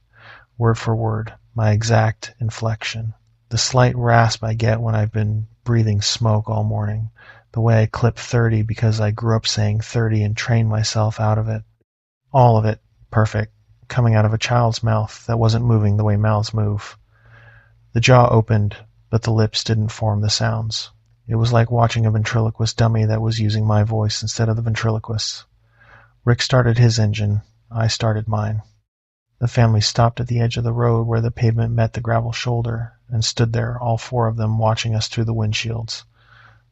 Word for word, my exact inflection. The slight rasp I get when I've been breathing smoke all morning. The way I clip 30 because I grew up saying 30 and trained myself out of it. All of it, perfect, coming out of a child's mouth that wasn't moving the way mouths move. The jaw opened, but the lips didn't form the sounds. It was like watching a ventriloquist dummy that was using my voice instead of the ventriloquist's. Rick started his engine. I started mine. The family stopped at the edge of the road where the pavement met the gravel shoulder and stood there, all 4 of them, watching us through the windshields.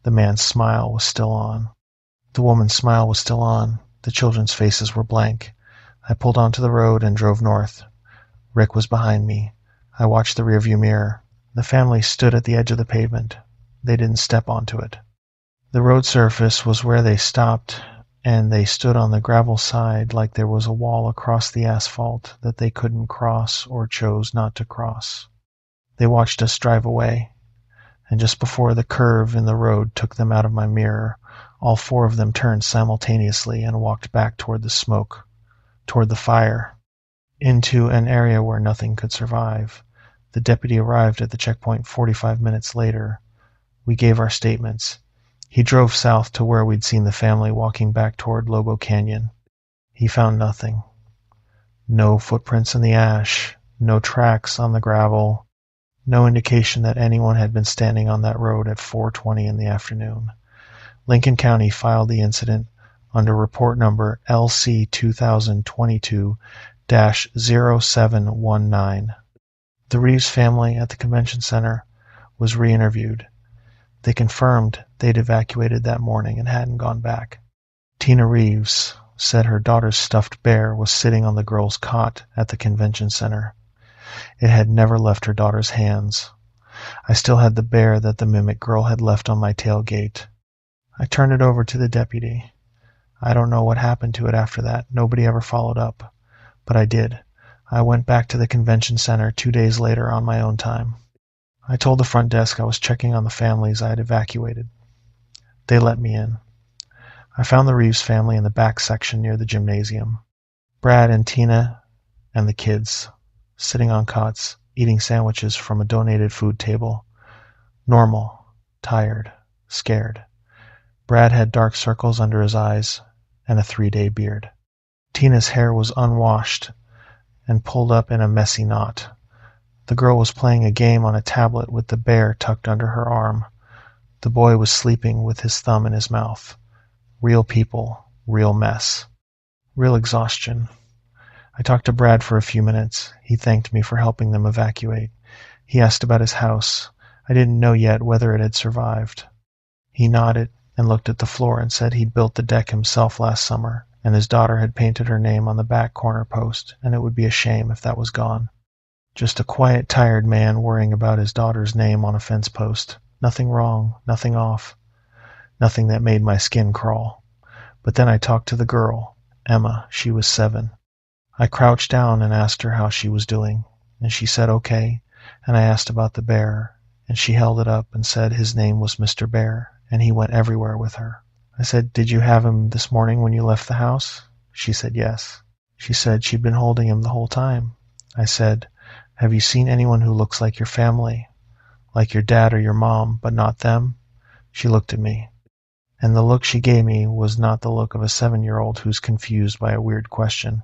The man's smile was still on. The woman's smile was still on. The children's faces were blank. I pulled onto the road and drove north. Rick was behind me. I watched the rearview mirror. The family stood at the edge of the pavement. They didn't step onto it. The road surface was where they stopped, and they stood on the gravel side like there was a wall across the asphalt that they couldn't cross or chose not to cross. They watched us drive away, and just before the curve in the road took them out of my mirror, all four of them turned simultaneously and walked back toward the smoke, toward the fire, into an area where nothing could survive. The deputy arrived at the checkpoint 45 minutes later. We gave our statements. He drove south to where we'd seen the family walking back toward Lobo Canyon. He found nothing. No footprints in the ash, no tracks on the gravel, no indication that anyone had been standing on that road at 4:20 in the afternoon. Lincoln County filed the incident under report number LC 2022-0719. The Reeves family at the convention center was re-interviewed. They confirmed they'd evacuated that morning and hadn't gone back. Tina Reeves said her daughter's stuffed bear was sitting on the girl's cot at the convention center. It had never left her daughter's hands. I still had the bear that the mimic girl had left on my tailgate. I turned it over to the deputy. I don't know what happened to it after that. Nobody ever followed up. But I did. I went back to the convention center 2 days later on my own time. I told the front desk I was checking on the families I had evacuated. They let me in. I found the Reeves family in the back section near the gymnasium. Brad and Tina and the kids, sitting on cots, eating sandwiches from a donated food table. Normal, tired, scared. Brad had dark circles under his eyes and a 3-day beard. Tina's hair was unwashed and pulled up in a messy knot. The girl was playing a game on a tablet with the bear tucked under her arm. The boy was sleeping with his thumb in his mouth. Real people, real mess. Real exhaustion. I talked to Brad for a few minutes. He thanked me for helping them evacuate. He asked about his house. I didn't know yet whether it had survived. He nodded and looked at the floor and said he'd built the deck himself last summer, and his daughter had painted her name on the back corner post, and it would be a shame if that was gone. Just a quiet, tired man worrying about his daughter's name on a fence post. Nothing wrong, nothing off, nothing that made my skin crawl. But then I talked to the girl, Emma. She was 7. I crouched down and asked her how she was doing, and she said okay, and I asked about the bear, and she held it up and said his name was Mr. Bear, and he went everywhere with her. I said, "Did you have him this morning when you left the house?" She said yes. She said she'd been holding him the whole time. I said, "Have you seen anyone who looks like your family? Like your dad or your mom, but not them?" She looked at me. And the look she gave me was not the look of a 7-year-old who's confused by a weird question.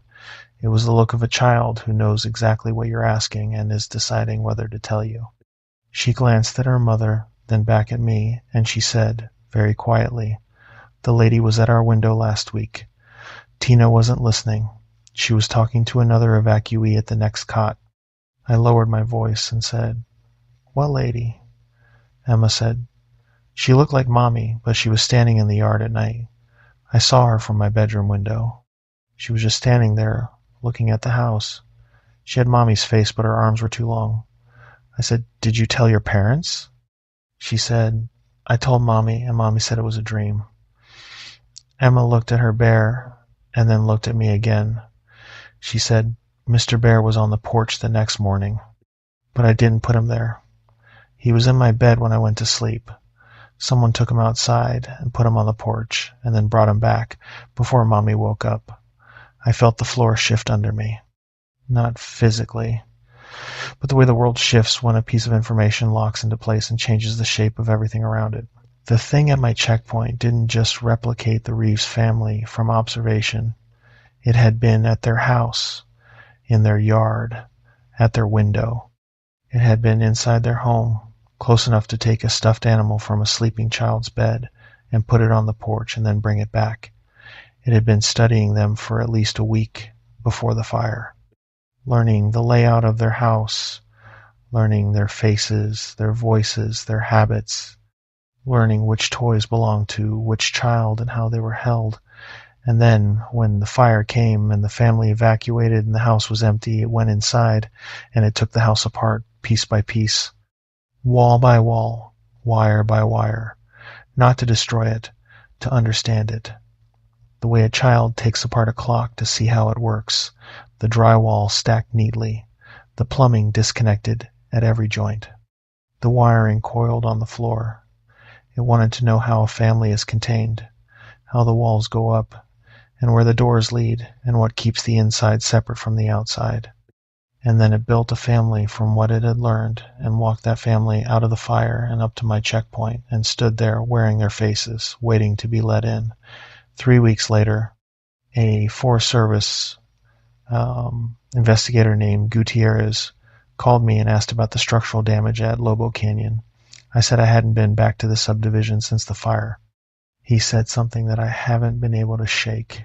It was the look of a child who knows exactly what you're asking and is deciding whether to tell you. She glanced at her mother, then back at me, and she said, very quietly, "The lady was at our window last week." Tina wasn't listening. She was talking to another evacuee at the next cot. I lowered my voice and said, "What lady?" Emma said, "She looked like Mommy, but she was standing in the yard at night. I saw her from my bedroom window. She was just standing there, looking at the house. She had Mommy's face, but her arms were too long." I said, "Did you tell your parents?" She said, "I told Mommy, and Mommy said it was a dream." Emma looked at her bear, and then looked at me again. She said, "Mr. Bear was on the porch the next morning, but I didn't put him there. He was in my bed when I went to sleep. Someone took him outside and put him on the porch, and then brought him back before Mommy woke up. I felt the floor shift under me. Not physically, but the way the world shifts when a piece of information locks into place and changes the shape of everything around it. The thing at my checkpoint didn't just replicate the Reeves family from observation. It had been at their house, in their yard, at their window. It had been inside their home, close enough to take a stuffed animal from a sleeping child's bed and put it on the porch and then bring it back. It had been studying them for at least a week before the fire, learning the layout of their house, learning their faces, their voices, their habits, learning which toys belonged to which child and how they were held. And then, when the fire came and the family evacuated and the house was empty, it went inside and it took the house apart piece by piece, wall by wall, wire by wire, not to destroy it, to understand it. the way a child takes apart a clock to see how it works, the drywall stacked neatly, the plumbing disconnected at every joint, the wiring coiled on the floor. It wanted to know how a family is contained, how the walls go up, and where the doors lead, and what keeps the inside separate from the outside. And then it built a family from what it had learned, and walked that family out of the fire and up to my checkpoint, and stood there wearing their faces, waiting to be let in. 3 weeks later, a Forest Service investigator named Gutierrez called me and asked about the structural damage at Lobo Canyon. I said I hadn't been back to the subdivision since the fire. He said something that I haven't been able to shake.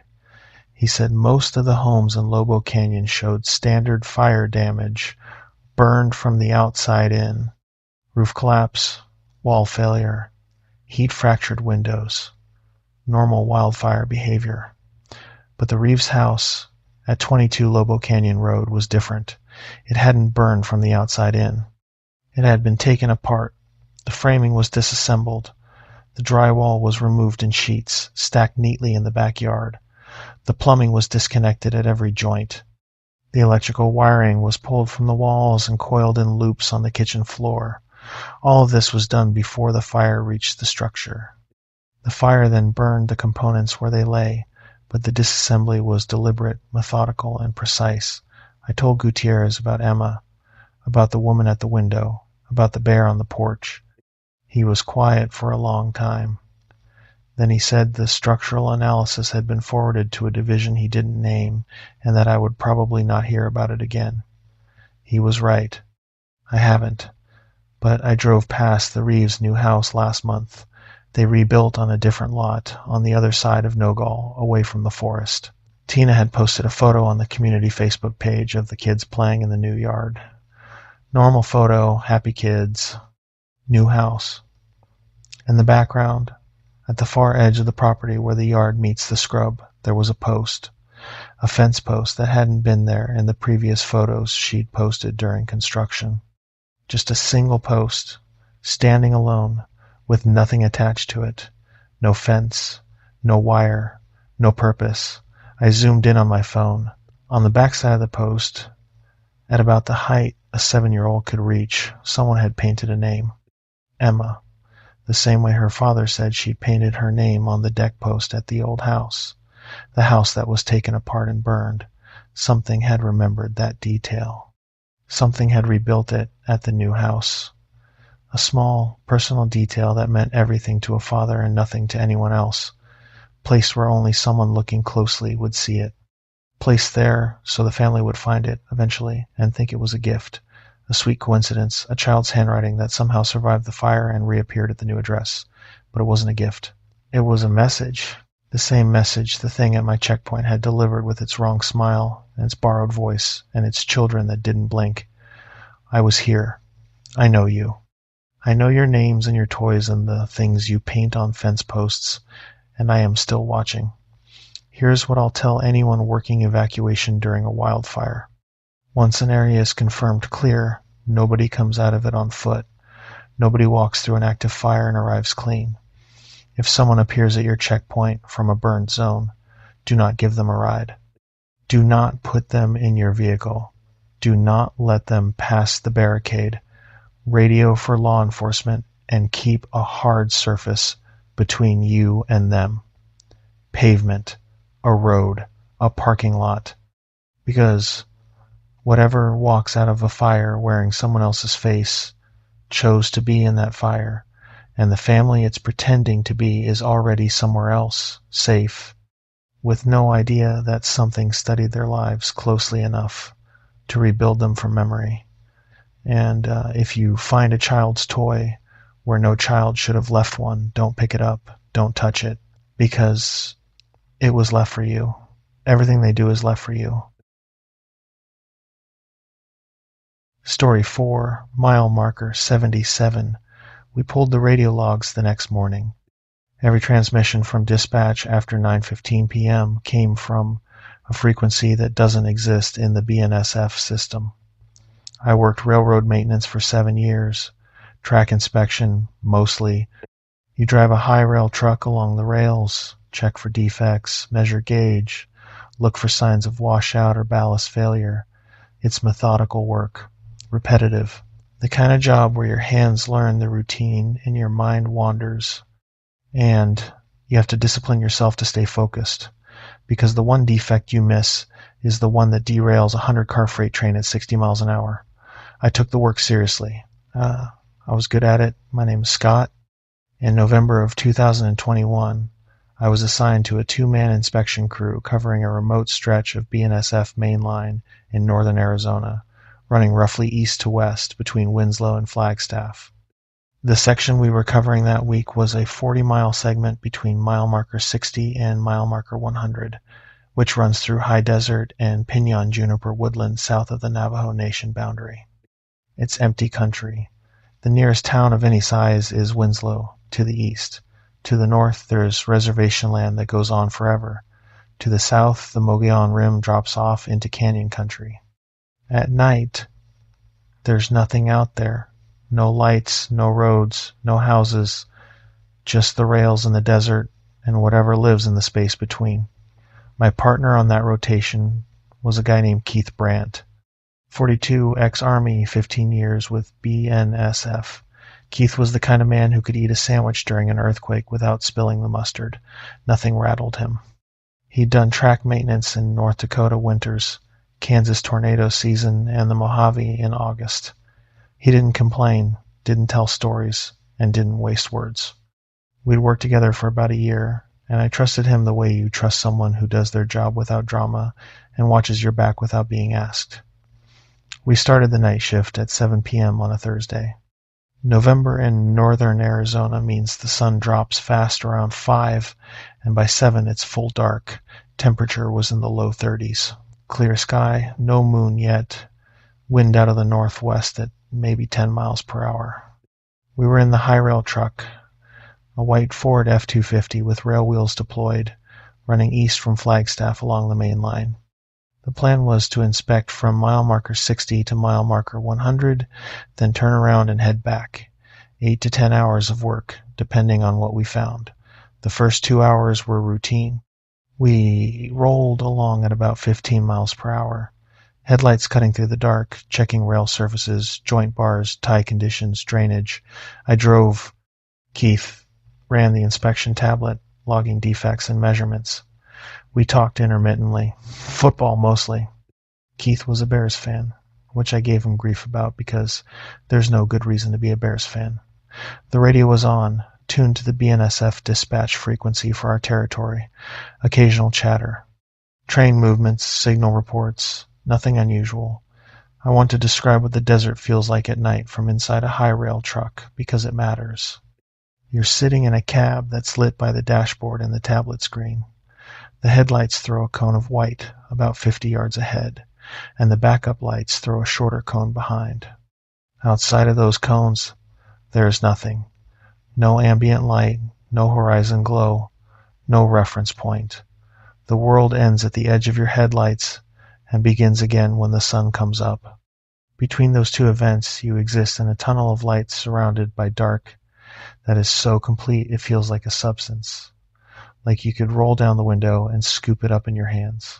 He said most of the homes in Lobo Canyon showed standard fire damage, burned from the outside in, roof collapse, wall failure, heat-fractured windows, normal wildfire behavior. But the Reeves house at 22 Lobo Canyon Road was different. It hadn't burned from the outside in. It had been taken apart. The framing was disassembled. The drywall was removed in sheets, stacked neatly in the backyard. The plumbing was disconnected at every joint. The electrical wiring was pulled from the walls and coiled in loops on the kitchen floor. All of this was done before the fire reached the structure. The fire then burned the components where they lay, but the disassembly was deliberate, methodical, and precise. I told Gutierrez about Emma, about the woman at the window, about the bear on the porch. He was quiet for a long time. Then he said the structural analysis had been forwarded to a division he didn't name, and that I would probably not hear about it again. He was right. I haven't. But I drove past the Reeves' new house last month. They rebuilt on a different lot, on the other side of Nogal, away from the forest. Tina had posted a photo on the community Facebook page of the kids playing in the new yard. Normal photo, happy kids, new house. In the background, at the far edge of the property where the yard meets the scrub, there was a post, a fence post that hadn't been there in the previous photos she'd posted during construction. Just a single post, standing alone, with nothing attached to it. No fence, no wire, no purpose. I zoomed in on my phone. On the backside of the post, at about the height a 7-year-old could reach, someone had painted a name. Emma. The same way her father said she'd painted her name on the deck post at the old house. The house that was taken apart and burned. Something had remembered that detail. Something had rebuilt it at the new house. A small, personal detail that meant everything to a father and nothing to anyone else. Placed where only someone looking closely would see it. Placed there so the family would find it eventually and think it was a gift. A sweet coincidence, a child's handwriting that somehow survived the fire and reappeared at the new address. But it wasn't a gift. It was a message. The same message the thing at my checkpoint had delivered with its wrong smile and its borrowed voice and its children that didn't blink. I was here. I know you. I know your names and your toys and the things you paint on fence posts, and I am still watching. Here's what I'll tell anyone working evacuation during a wildfire. Once an area is confirmed clear, nobody comes out of it on foot. Nobody walks through an active fire and arrives clean. If someone appears at your checkpoint from a burned zone, do not give them a ride. Do not put them in your vehicle. Do not let them pass the barricade. Radio for law enforcement and keep a hard surface between you and them. Pavement, a road, a parking lot. Because whatever walks out of a fire wearing someone else's face chose to be in that fire, and the family it's pretending to be is already somewhere else, safe, with no idea that something studied their lives closely enough to rebuild them from memory. And if you find a child's toy where no child should have left one, don't pick it up, don't touch it, because it was left for you. Everything they do is left for you. Story 4, mile marker 77. We pulled the radio logs the next morning. Every transmission from dispatch after 9:15 p.m. came from a frequency that doesn't exist in the BNSF system. I worked railroad maintenance for 7 years, track inspection, mostly. You drive a high rail truck along the rails. check for defects, measure gauge, look for signs of washout or ballast failure. It's methodical work, repetitive, the kind of job where your hands learn the routine and your mind wanders. And you have to discipline yourself to stay focused, because the one defect you miss is the one that derails a 100-car freight train at 60 miles an hour. I took the work seriously. I was good at it. My name is Scott. In November of 2021, I was assigned to a two-man inspection crew covering a remote stretch of BNSF main line in northern Arizona, running roughly east to west between Winslow and Flagstaff. The section we were covering that week was a 40-mile segment between mile marker 60 and mile marker 100, which runs through high desert and pinyon juniper woodland south of the Navajo Nation boundary. It's empty country. The nearest town of any size is Winslow, to the east. To the north, there's reservation land that goes on forever. To the south, the Mogollon Rim drops off into canyon country. At night, there's nothing out there. No lights, no roads, no houses, just the rails in the desert and whatever lives in the space between. My partner on that rotation was a guy named Keith Brandt, 42, ex-Army, 15 years with BNSF. Keith was the kind of man who could eat a sandwich during an earthquake without spilling the mustard. Nothing rattled him. He'd done track maintenance in North Dakota winters, Kansas tornado season, and the Mojave in August. He didn't complain, didn't tell stories, and didn't waste words. We'd worked together for about a year, and I trusted him the way you trust someone who does their job without drama and watches your back without being asked. We started the night shift at 7 p.m. on a Thursday. November in northern Arizona means the sun drops fast around 5, and by 7 it's full dark. Temperature was in the low 30s. Clear sky, no moon yet, wind out of the northwest at maybe 10 miles per hour. We were in the high rail truck, a white Ford F-250 with rail wheels deployed, running east from Flagstaff along the main line. The plan was to inspect from mile marker 60 to mile marker 100, then turn around and head back. 8 to 10 hours of work, depending on what we found. The first 2 hours were routine. We rolled along at about 15 miles per hour. Headlights cutting through the dark, checking rail surfaces, joint bars, tie conditions, drainage. I drove. Keith ran the inspection tablet, logging defects and measurements. We talked intermittently. Football mostly. Keith was a Bears fan, which I gave him grief about because there's no good reason to be a Bears fan. The radio was on, tuned to the BNSF dispatch frequency for our territory. Occasional chatter. Train movements, signal reports, nothing unusual. I want to describe what the desert feels like at night from inside a high rail truck because it matters. You're sitting in a cab that's lit by the dashboard and the tablet screen. The headlights throw a cone of white about 50 yards ahead, and the backup lights throw a shorter cone behind. Outside of those cones, there is nothing. No ambient light, no horizon glow, no reference point. The world ends at the edge of your headlights and begins again when the sun comes up. Between those two events, you exist in a tunnel of light surrounded by dark that is so complete it feels like a substance. Like you could roll down the window and scoop it up in your hands.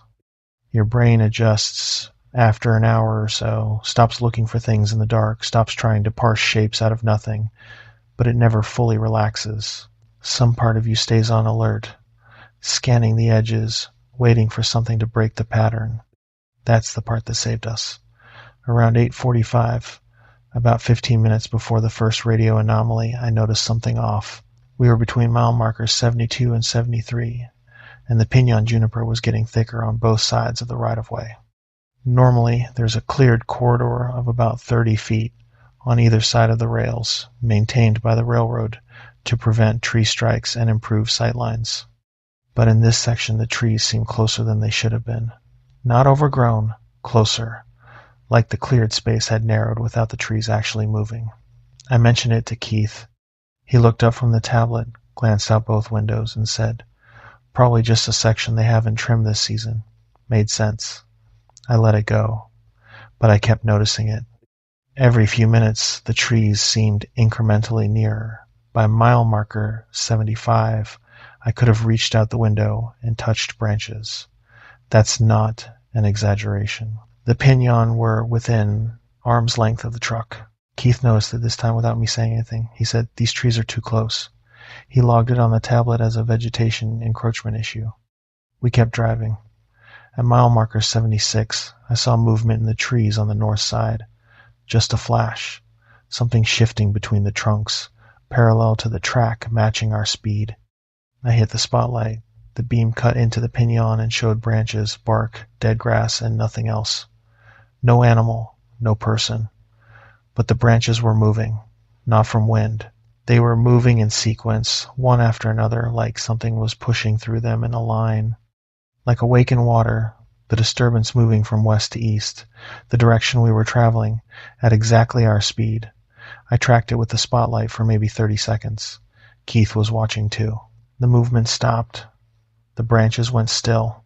Your brain adjusts after an hour or so, stops looking for things in the dark, stops trying to parse shapes out of nothing, but it never fully relaxes. Some part of you stays on alert, scanning the edges, waiting for something to break the pattern. That's the part that saved us. Around 8:45, about 15 minutes before the first radio anomaly, I noticed something off. We were between mile markers 72 and 73, and the pinyon juniper was getting thicker on both sides of the right-of-way. Normally, there's a cleared corridor of about 30 feet on either side of the rails, maintained by the railroad to prevent tree strikes and improve sightlines. But in this section, the trees seemed closer than they should have been. Not overgrown, closer, like the cleared space had narrowed without the trees actually moving. I mentioned it to Keith. He looked up from the tablet, glanced out both windows, and said, "Probably just a section they haven't trimmed this season." Made sense. I let it go, but I kept noticing it. Every few minutes, the trees seemed incrementally nearer. By mile marker 75, I could have reached out the window and touched branches. That's not an exaggeration. The pinyon were within arm's length of the truck. Keith noticed it this time without me saying anything. He said, "These trees are too close." He logged it on the tablet as a vegetation encroachment issue. We kept driving. At mile marker 76, I saw movement in the trees on the north side. Just a flash. Something shifting between the trunks, parallel to the track, matching our speed. I hit the spotlight. The beam cut into the pinyon and showed branches, bark, dead grass, and nothing else. No animal, no person. But the branches were moving, not from wind. They were moving in sequence, one after another, like something was pushing through them in a line. Like a wake in water, the disturbance moving from west to east, the direction we were traveling, at exactly our speed. I tracked it with the spotlight for maybe 30 seconds. Keith was watching too. The movement stopped. The branches went still.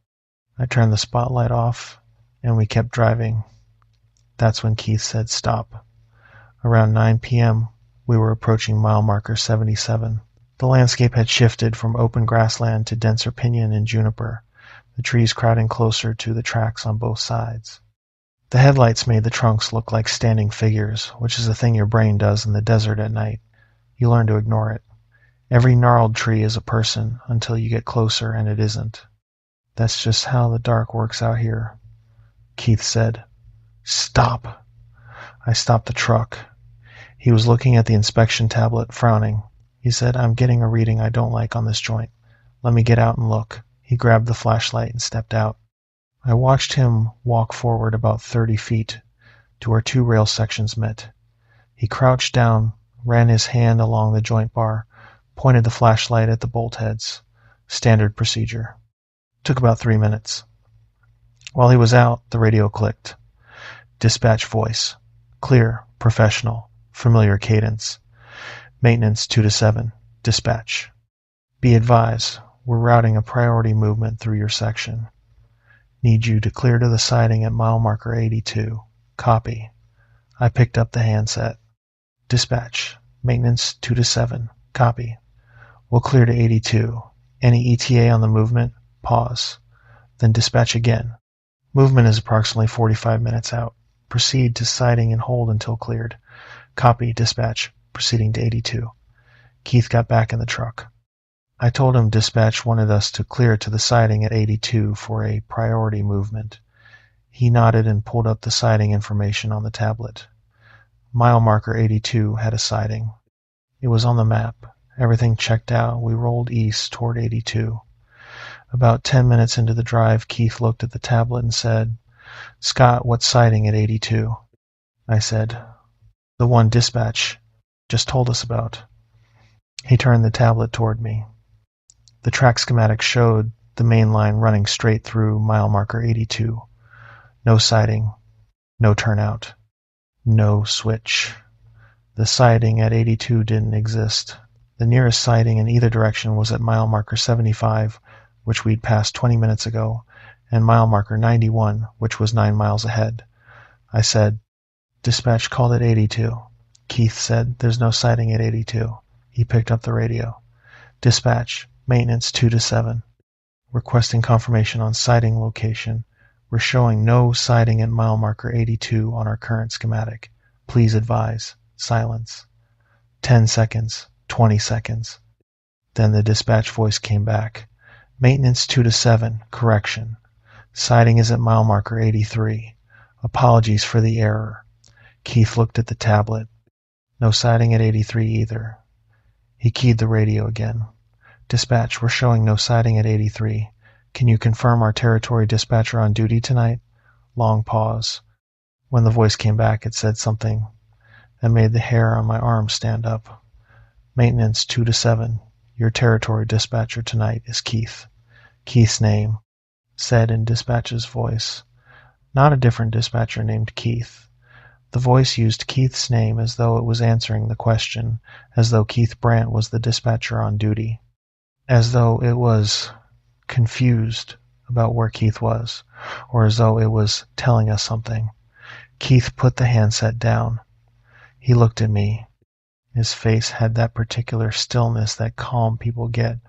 I turned the spotlight off, and we kept driving. That's when Keith said stop. Around 9 p.m., we were approaching mile marker 77. The landscape had shifted from open grassland to denser pinyon and juniper, the trees crowding closer to the tracks on both sides. The headlights made the trunks look like standing figures, which is a thing your brain does in the desert at night. You learn to ignore it. Every gnarled tree is a person until you get closer and it isn't. That's just how the dark works out here. Keith said, "Stop." I stopped the truck. He was looking at the inspection tablet, frowning. He said, "I'm getting a reading I don't like on this joint. Let me get out and look." He grabbed the flashlight and stepped out. I watched him walk forward about 30 feet to where two rail sections met. He crouched down, ran his hand along the joint bar, pointed the flashlight at the bolt heads. Standard procedure. Took about 3 minutes. While he was out, the radio clicked. Dispatch voice. Clear, professional, familiar cadence. Maintenance 2 to 7. Dispatch. Be advised, we're routing a priority movement through your section. Need you to clear to the siding at mile marker 82. Copy. I picked up the handset. Dispatch. Maintenance 2 to 7. Copy. We'll clear to 82. Any ETA on the movement? Pause. Then dispatch again. Movement is approximately 45 minutes out. Proceed to siding and hold until cleared. Copy. Dispatch. Proceeding to 82. Keith got back in the truck. I told him dispatch wanted us to clear to the siding at 82 for a priority movement. He nodded and pulled up the siding information on the tablet. Mile marker 82 had a siding. It was on the map. Everything checked out. We rolled east toward 82. About 10 minutes into the drive, Keith looked at the tablet and said, "Scott, what's siding at 82? I said, "The one dispatch just told us about." He turned the tablet toward me. The track schematic showed the main line running straight through mile marker 82. No siding, no turnout, no switch. The siding at 82 didn't exist. The nearest siding in either direction was at mile marker 75, which we'd passed 20 minutes ago, and mile marker 91, which was 9 miles ahead. I said, "Dispatch called at 82. Keith said, "There's no siding at 82. He picked up the radio. "Dispatch, maintenance 2 to 7. Requesting confirmation on siding location. We're showing no siding at mile marker 82 on our current schematic. Please advise." Silence. 10 seconds. 20 seconds. Then the dispatch voice came back. "Maintenance 2 to 7. Correction. Siding is at mile marker 83. Apologies for the error." Keith looked at the tablet. No siding at 83 either. He keyed the radio again. "Dispatch, we're showing no siding at 83. Can you confirm our territory dispatcher on duty tonight?" Long pause. When the voice came back, it said something that made the hair on my arm stand up. "Maintenance 2 to 7. Your territory dispatcher tonight is Keith." Keith's name, said in dispatch's voice. Not a different dispatcher named Keith. The voice used Keith's name as though it was answering the question, as though Keith Brandt was the dispatcher on duty. As though it was confused about where Keith was, or as though it was telling us something. Keith put the handset down. He looked at me. His face had that particular stillness that calm people get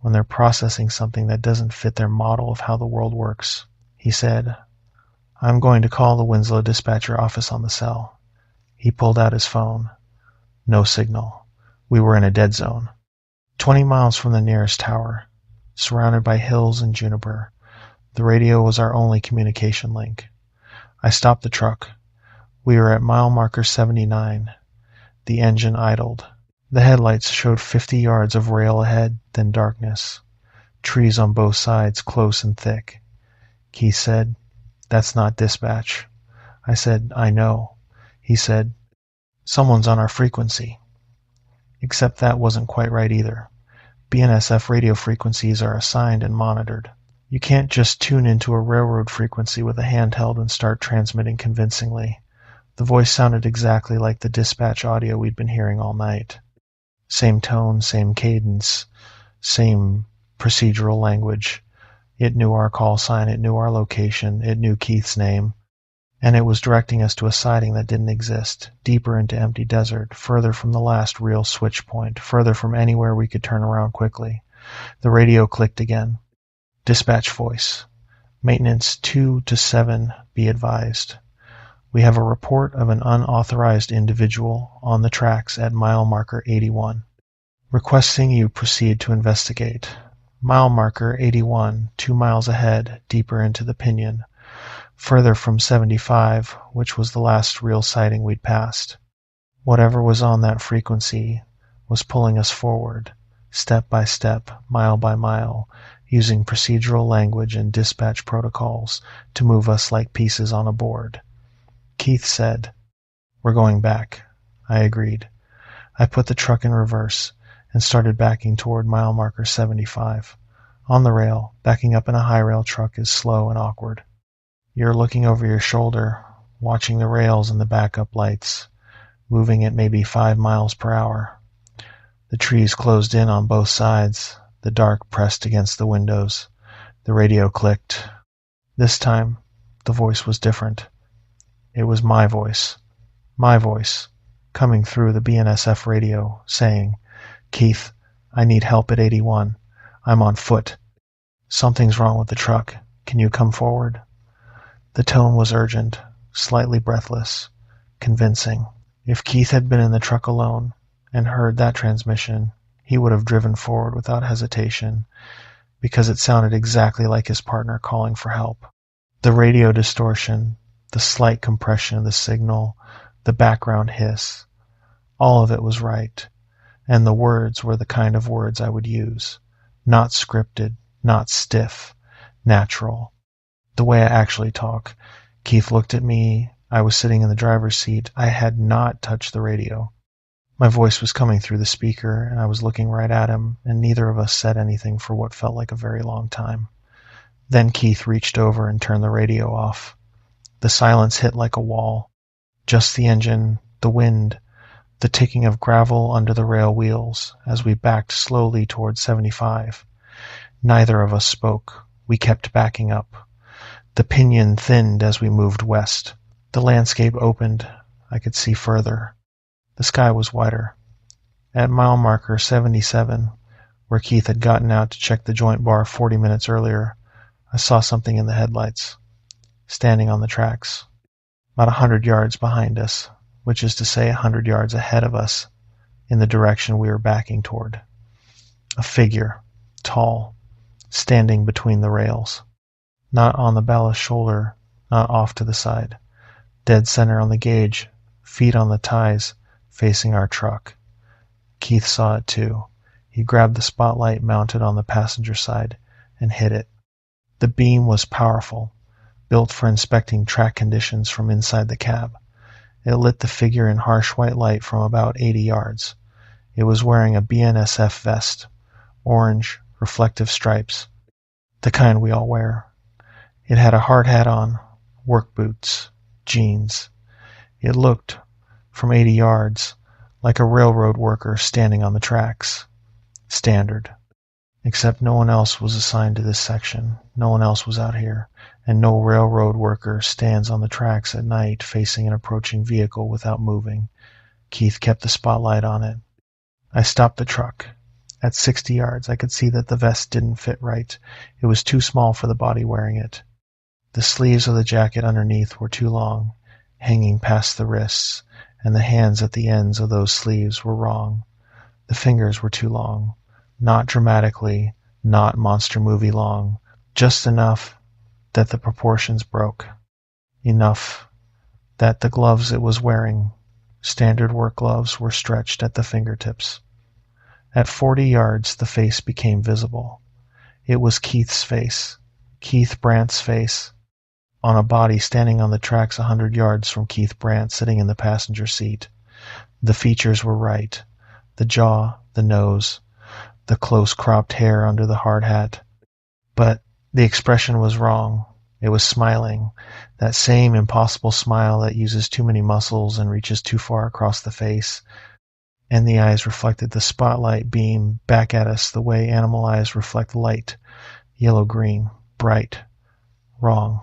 when they're processing something that doesn't fit their model of how the world works. He said, "I'm going to call the Winslow dispatcher office on the cell." He pulled out his phone. No signal. We were in a dead zone. 20 miles from the nearest tower, surrounded by hills and juniper. The radio was our only communication link. I stopped the truck. We were at mile marker 79. The engine idled. The headlights showed 50 yards of rail ahead, then darkness. Trees on both sides, close and thick. Keith said, "That's not dispatch." I said, "I know." He said, "Someone's on our frequency." Except that wasn't quite right either. BNSF radio frequencies are assigned and monitored. You can't just tune into a railroad frequency with a handheld and start transmitting convincingly. The voice sounded exactly like the dispatch audio we'd been hearing all night. Same tone, same cadence, same procedural language. It knew our call sign, it knew our location, it knew Keith's name, and it was directing us to a siding that didn't exist, deeper into empty desert, further from the last real switch point, further from anywhere we could turn around quickly. The radio clicked again. Dispatch voice. Maintenance 2 to 7, be advised. We have a report of an unauthorized individual on the tracks at mile marker 81. Requesting you proceed to investigate. Mile marker 81, 2 miles ahead, deeper into the Pinion, further from 75, which was the last real sighting we'd passed. Whatever was on that frequency was pulling us forward, step by step, mile by mile, using procedural language and dispatch protocols to move us like pieces on a board. Keith said, "We're going back." I agreed. I put the truck in reverse and started backing toward mile marker 75. On the rail, backing up in a high rail truck is slow and awkward. You're looking over your shoulder, watching the rails and the backup lights, moving at maybe 5 miles per hour. The trees closed in on both sides, the dark pressed against the windows. The radio clicked. This time, the voice was different. It was my voice, coming through the BNSF radio, saying, "Keith, I need help at 81. I'm on foot. Something's wrong with the truck. Can you come forward?" The tone was urgent, slightly breathless, convincing. If Keith had been in the truck alone and heard that transmission, he would have driven forward without hesitation, because it sounded exactly like his partner calling for help. The radio distortion, the slight compression of the signal, the background hiss, all of it was right, and the words were the kind of words I would use. Not scripted, not stiff, natural. The way I actually talk. Keith looked at me. I was sitting in the driver's seat. I had not touched the radio. My voice was coming through the speaker, and I was looking right at him, and neither of us said anything for what felt like a very long time. Then Keith reached over and turned the radio off. The silence hit like a wall. Just the engine, the wind, the ticking of gravel under the rail wheels as we backed slowly toward 75. Neither of us spoke. We kept backing up. The Pinion thinned as we moved west. The landscape opened. I could see further. The sky was wider. At mile marker 77, where Keith had gotten out to check the joint bar 40 minutes earlier, I saw something in the headlights, standing on the tracks, about 100 yards behind us, which is to say 100 yards ahead of us, in the direction we were backing toward. A figure, tall, standing between the rails. Not on the ballast shoulder, not off to the side. Dead center on the gauge, feet on the ties, facing our truck. Keith saw it too. He grabbed the spotlight mounted on the passenger side and hit it. The beam was powerful, built for inspecting track conditions from inside the cab. It lit the figure in harsh white light from about 80 yards. It was wearing a BNSF vest, orange, reflective stripes, the kind we all wear. It had a hard hat on, work boots, jeans. It looked, from 80 yards, like a railroad worker standing on the tracks. Standard. Except no one else was assigned to this section. No one else was out here, and no railroad worker stands on the tracks at night facing an approaching vehicle without moving. Keith kept the spotlight on it. I stopped the truck. At 60 yards, I could see that the vest didn't fit right. It was too small for the body wearing it. The sleeves of the jacket underneath were too long, hanging past the wrists, and the hands at the ends of those sleeves were wrong. The fingers were too long, not dramatically, not monster movie long, just enough that the proportions broke, enough that the gloves it was wearing, standard work gloves, were stretched at the fingertips. At 40 yards, the face became visible. It was Keith's face, Keith Brandt's face, on a body standing on the tracks 100 yards from Keith Brandt, sitting in the passenger seat. The features were right. The jaw, the nose, the close-cropped hair under the hard hat. But the expression was wrong. It was smiling, that same impossible smile that uses too many muscles and reaches too far across the face, and the eyes reflected the spotlight beam back at us the way animal eyes reflect light, yellow-green, bright. Wrong.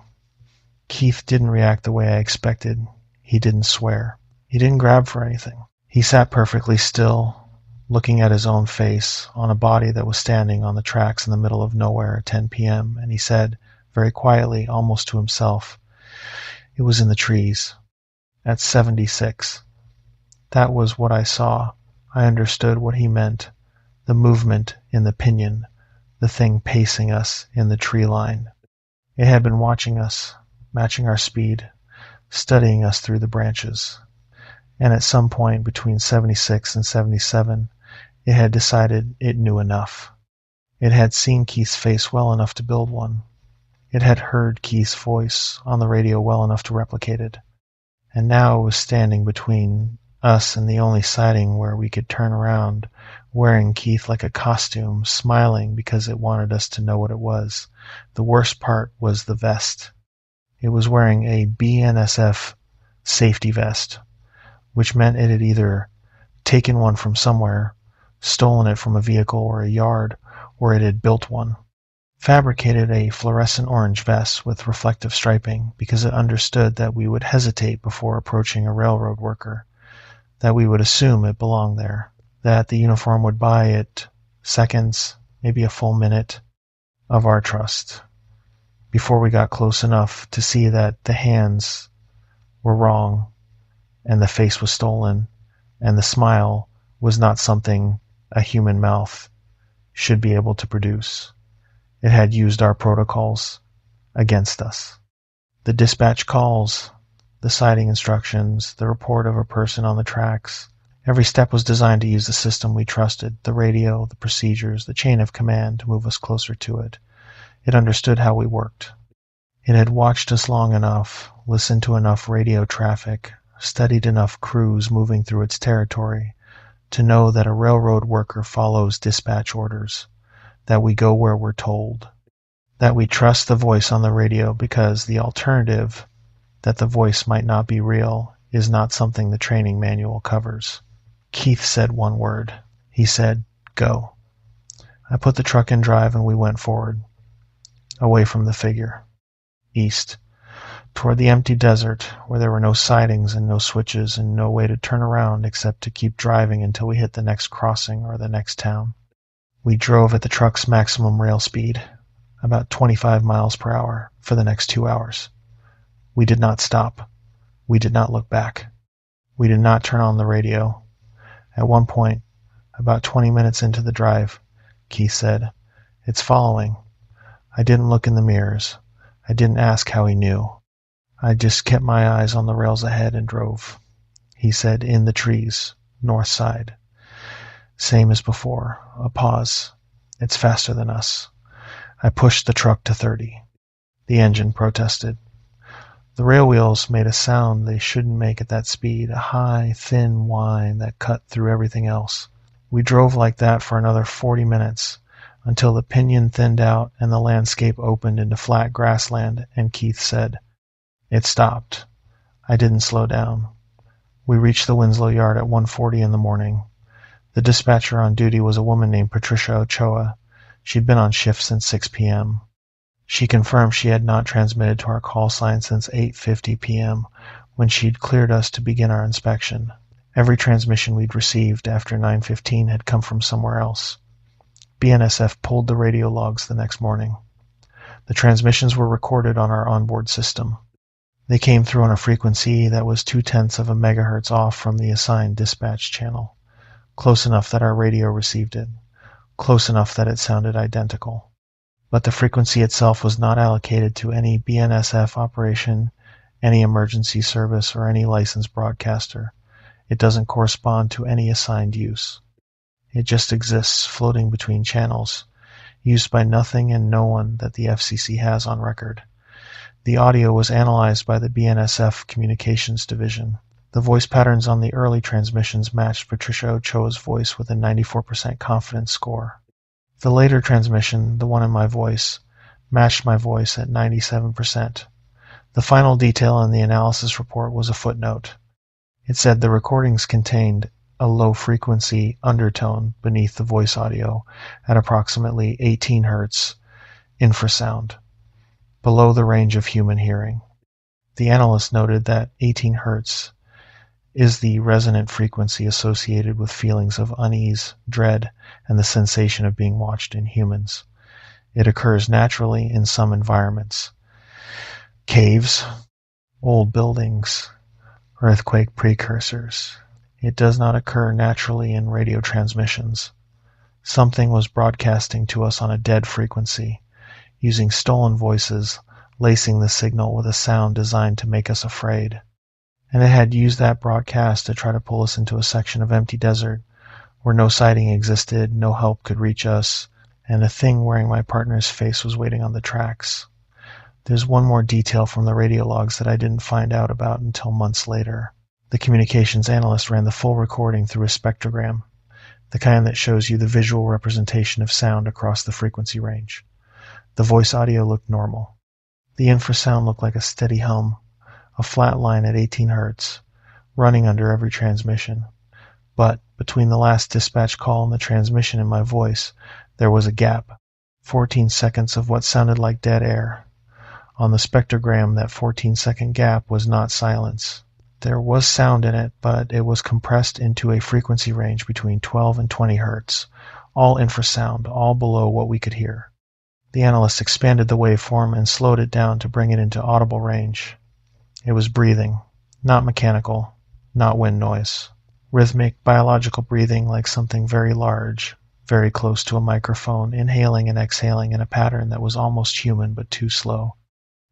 Keith didn't react the way I expected. He didn't swear. He didn't grab for anything. He sat perfectly still, looking at his own face on a body that was standing on the tracks in the middle of nowhere at 10 p.m., and he said, very quietly, almost to himself, "It was in the trees. At 76. That was what I saw. I understood what he meant. The movement in the pinion, the thing pacing us in the tree line. It had been watching us, matching our speed, studying us through the branches. And at some point between 76 and 77, it had decided it knew enough. It had seen Keith's face well enough to build one. It had heard Keith's voice on the radio well enough to replicate it. And now it was standing between us and the only sighting where we could turn around, wearing Keith like a costume, smiling because it wanted us to know what it was. The worst part was the vest. It was wearing a BNSF safety vest, which meant it had either taken one from somewhere, stolen it from a vehicle or a yard, or it had built one. Fabricated a fluorescent orange vest with reflective striping because it understood that we would hesitate before approaching a railroad worker, that we would assume it belonged there, that the uniform would buy it seconds, maybe a full minute, of our trust, before we got close enough to see that the hands were wrong, and the face was stolen, and the smile was not something a human mouth should be able to produce. It had used our protocols against us. The dispatch calls, the sighting instructions, the report of a person on the tracks. Every step was designed to use the system we trusted, the radio, the procedures, the chain of command to move us closer to it. It understood how we worked. It had watched us long enough, listened to enough radio traffic, studied enough crews moving through its territory to know that a railroad worker follows dispatch orders, that we go where we're told, that we trust the voice on the radio because the alternative, that the voice might not be real, is not something the training manual covers. Keith said one word. He said, "Go." I put the truck in drive and we went forward, away from the figure, east, toward the empty desert where there were no sidings and no switches and no way to turn around except to keep driving until we hit the next crossing or the next town. We drove at the truck's maximum rail speed, about 25 miles per hour, for the next 2 hours. We did not stop. We did not look back. We did not turn on the radio. At one point, about 20 minutes into the drive, Keith said, "It's following." I didn't look in the mirrors. I didn't ask how he knew. I just kept my eyes on the rails ahead and drove. He said, "In the trees, north side." Same as before. A pause. "It's faster than us." I pushed the truck to 30. The engine protested. The rail wheels made a sound they shouldn't make at that speed, a high, thin whine that cut through everything else. We drove like that for another 40 minutes, until the pinion thinned out and the landscape opened into flat grassland, and Keith said, "It stopped." I didn't slow down. We reached the Winslow yard at 1:40 in the morning. The dispatcher on duty was a woman named Patricia Ochoa. She'd been on shift since 6 p.m. She confirmed she had not transmitted to our call sign since 8:50 p.m. when she'd cleared us to begin our inspection. Every transmission we'd received after 9:15 had come from somewhere else. BNSF pulled the radio logs the next morning. The transmissions were recorded on our onboard system. They came through on a frequency that was 0.2 of a megahertz off from the assigned dispatch channel, close enough that our radio received it, close enough that it sounded identical. But the frequency itself was not allocated to any BNSF operation, any emergency service, or any licensed broadcaster. It doesn't correspond to any assigned use. It just exists floating between channels, used by nothing and no one that the FCC has on record. The audio was analyzed by the BNSF Communications Division. The voice patterns on the early transmissions matched Patricia Ochoa's voice with a 94% confidence score. The later transmission, the one in my voice, matched my voice at 97%. The final detail in the analysis report was a footnote. It said the recordings contained a low-frequency undertone beneath the voice audio at approximately 18 Hz infrasound, below the range of human hearing. The analyst noted that 18 Hz is the resonant frequency associated with feelings of unease, dread, and the sensation of being watched in humans. It occurs naturally in some environments. Caves, old buildings, earthquake precursors. It does not occur naturally in radio transmissions. Something was broadcasting to us on a dead frequency, using stolen voices, lacing the signal with a sound designed to make us afraid. And it had used that broadcast to try to pull us into a section of empty desert where no sighting existed, no help could reach us, and a thing wearing my partner's face was waiting on the tracks. There's one more detail from the radio logs that I didn't find out about until months later. The communications analyst ran the full recording through a spectrogram, the kind that shows you the visual representation of sound across the frequency range. The voice audio looked normal. The infrasound looked like a steady hum, a flat line at 18 Hz, running under every transmission. But between the last dispatch call and the transmission in my voice, there was a gap, 14 seconds of what sounded like dead air. On the spectrogram, that 14-second gap was not silence. There was sound in it, but it was compressed into a frequency range between 12 and 20 Hz, all infrasound, all below what we could hear. The analyst expanded the waveform and slowed it down to bring it into audible range. It was breathing, not mechanical, not wind noise. Rhythmic, biological breathing like something very large, very close to a microphone, inhaling and exhaling in a pattern that was almost human but too slow.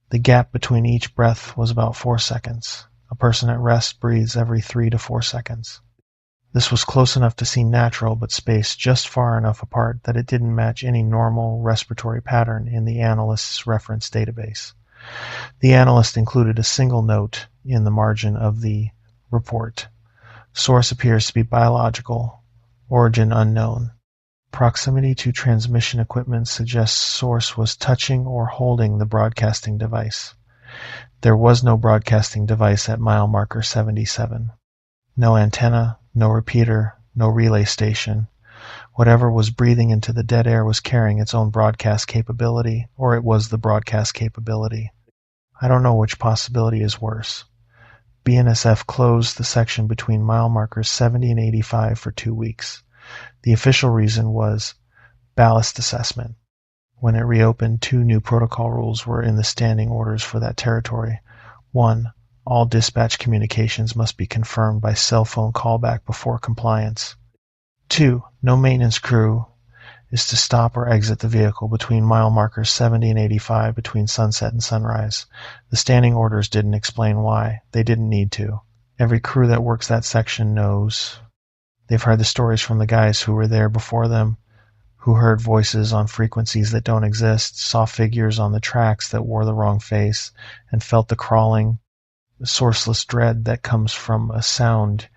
The gap between each breath was about 4 seconds. A person at rest breathes every 3 to 4 seconds. This was close enough to seem natural, but spaced just far enough apart that it didn't match any normal respiratory pattern in the analyst's reference database. The analyst included a single note in the margin of the report. Source appears to be biological, origin unknown. Proximity to transmission equipment suggests source was touching or holding the broadcasting device. There was no broadcasting device at mile marker 77. No antenna, no repeater, no relay station. Whatever was breathing into the dead air was carrying its own broadcast capability, or it was the broadcast capability. I don't know which possibility is worse. BNSF closed the section between mile markers 70 and 85 for 2 weeks. The official reason was ballast assessment. When it reopened, 2 new protocol rules were in the standing orders for that territory. 1. All dispatch communications must be confirmed by cell phone callback before compliance. 2. No maintenance crew is to stop or exit the vehicle between mile markers 70 and 85 between sunset and sunrise. The standing orders didn't explain why. They didn't need to. Every crew that works that section knows. They've heard the stories from the guys who were there before them, who heard voices on frequencies that don't exist, saw figures on the tracks that wore the wrong face, and felt the crawling, sourceless dread that comes from a sound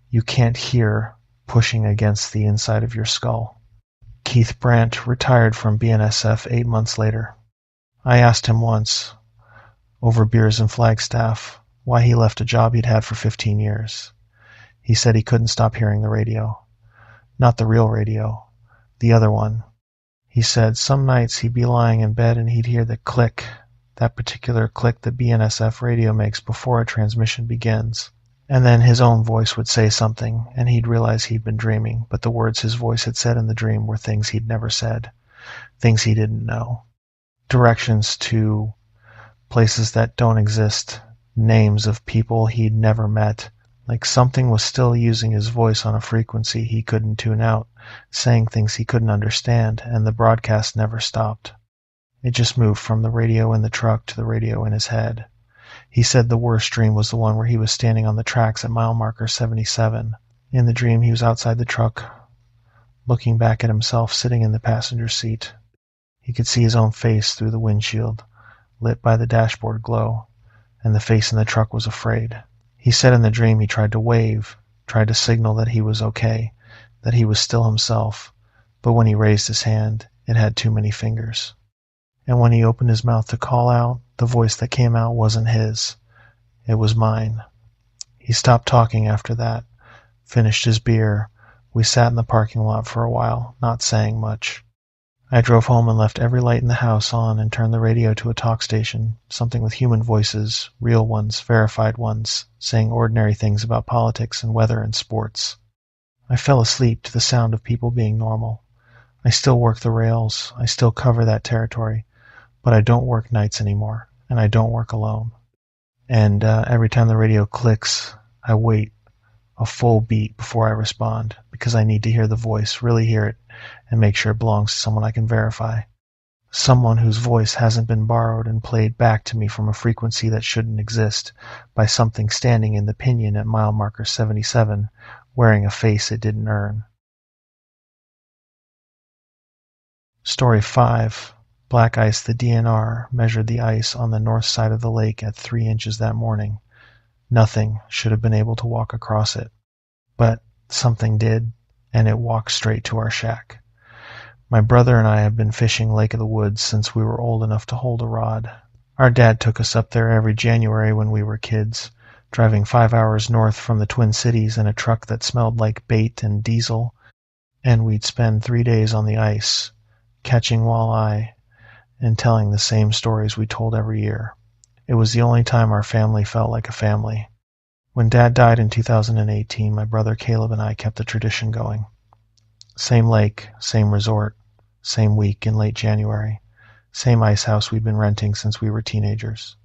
you can't hear pushing against the inside of your skull. Keith Brandt retired from BNSF 8 months later. I asked him once, over beers in Flagstaff, why he left a job he'd had for 15 years. He said he couldn't stop hearing the radio. Not the real radio. The other one. He said some nights he'd be lying in bed and he'd hear the click, that particular click that BNSF radio makes before a transmission begins. And then his own voice would say something, and he'd realize he'd been dreaming, but the words his voice had said in the dream were things he'd never said, things he didn't know. Directions to places that don't exist, names of people he'd never met. Like something was still using his voice on a frequency he couldn't tune out, saying things he couldn't understand, and the broadcast never stopped. It just moved from the radio in the truck to the radio in his head. He said the worst dream was the one where he was standing on the tracks at mile marker 77. In the dream, he was outside the truck, looking back at himself sitting in the passenger seat. He could see his own face through the windshield, lit by the dashboard glow, and the face in the truck was afraid. He said in the dream he tried to wave, tried to signal that he was okay, that he was still himself, but when he raised his hand, it had too many fingers. And when he opened his mouth to call out, the voice that came out wasn't his. It was mine. He stopped talking after that, finished his beer. We sat in the parking lot for a while, not saying much. I drove home and left every light in the house on and turned the radio to a talk station, something with human voices, real ones, verified ones, saying ordinary things about politics and weather and sports. I fell asleep to the sound of people being normal. I still work the rails, I still cover that territory, but I don't work nights anymore, and I don't work alone. And every time the radio clicks, I wait a full beat before I respond, because I need to hear the voice, really hear it, and make sure it belongs to someone I can verify. Someone whose voice hasn't been borrowed and played back to me from a frequency that shouldn't exist by something standing in the pinion at mile marker 77, wearing a face it didn't earn. Story 5. Black Ice, the DNR, measured the ice on the north side of the lake at 3 inches that morning. Nothing should have been able to walk across it. But something did, and it walked straight to our shack. My brother and I have been fishing Lake of the Woods since we were old enough to hold a rod. Our dad took us up there every January when we were kids, driving 5 hours north from the Twin Cities in a truck that smelled like bait and diesel, and we'd spend 3 days on the ice, catching walleye and telling the same stories we told every year. It was the only time our family felt like a family. When Dad died in 2018, my brother Caleb and I kept the tradition going. Same lake, same resort, same week in late January, same ice house we'd been renting since we were teenagers.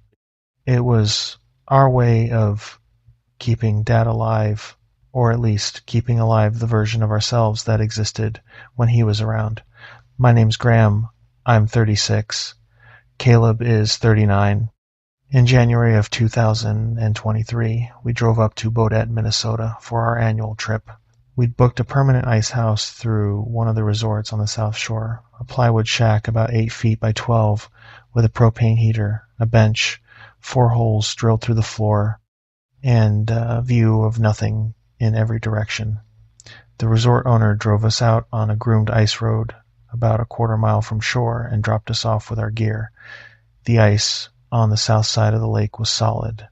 It was our way of keeping Dad alive, or at least keeping alive the version of ourselves that existed when he was around. My name's Graham. I'm 36. Caleb is 39. In January of 2023, we drove up to Bodette, Minnesota for our annual trip. We'd booked a permanent ice house through one of the resorts on the South Shore, a plywood shack about 8 feet by 12 with a propane heater, a bench, 4 holes drilled through the floor, and a view of nothing in every direction. The resort owner drove us out on a groomed ice road about a quarter mile from shore and dropped us off with our gear. The ice on the south side of the lake was solid.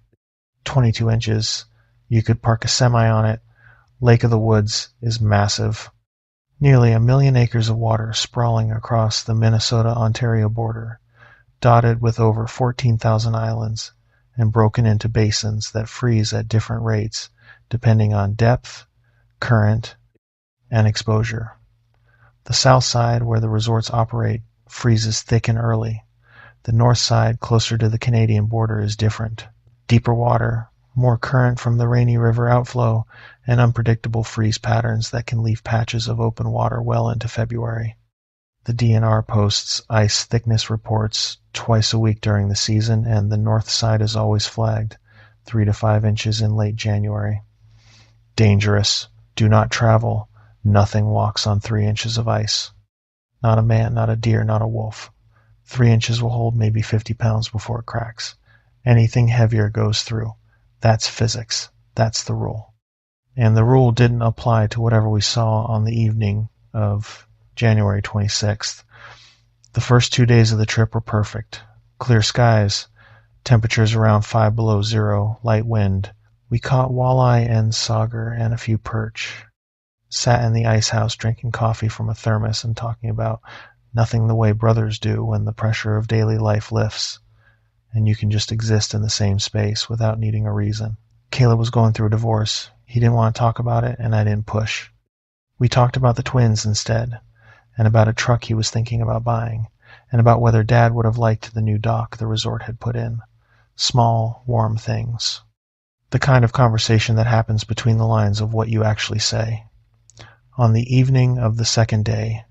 22 inches. You could park a semi on it. Lake of the Woods is massive. Nearly 1 million acres of water sprawling across the Minnesota-Ontario border, dotted with over 14,000 islands, and broken into basins that freeze at different rates depending on depth, current, and exposure. The south side, where the resorts operate, freezes thick and early. The north side, closer to the Canadian border, is different. Deeper water, more current from the Rainy River outflow, and unpredictable freeze patterns that can leave patches of open water well into February. The DNR posts ice thickness reports twice a week during the season, and the north side is always flagged, 3 to 5 inches in late January. Dangerous. Do not travel. Nothing walks on 3 inches of ice. Not a man, not a deer, not a wolf. 3 inches will hold maybe 50 pounds before it cracks. Anything heavier goes through. That's physics. That's the rule. And the rule didn't apply to whatever we saw on the evening of January 26th. The first 2 days of the trip were perfect. Clear skies, temperatures around 5 below zero, light wind. We caught walleye and sauger and a few perch. Sat in the ice house drinking coffee from a thermos and talking about nothing the way brothers do when the pressure of daily life lifts, and you can just exist in the same space without needing a reason. Caleb was going through a divorce. He didn't want to talk about it, and I didn't push. We talked about the twins instead, and about a truck he was thinking about buying, and about whether Dad would have liked the new dock the resort had put in. Small, warm things. The kind of conversation that happens between the lines of what you actually say. On the evening of the second day,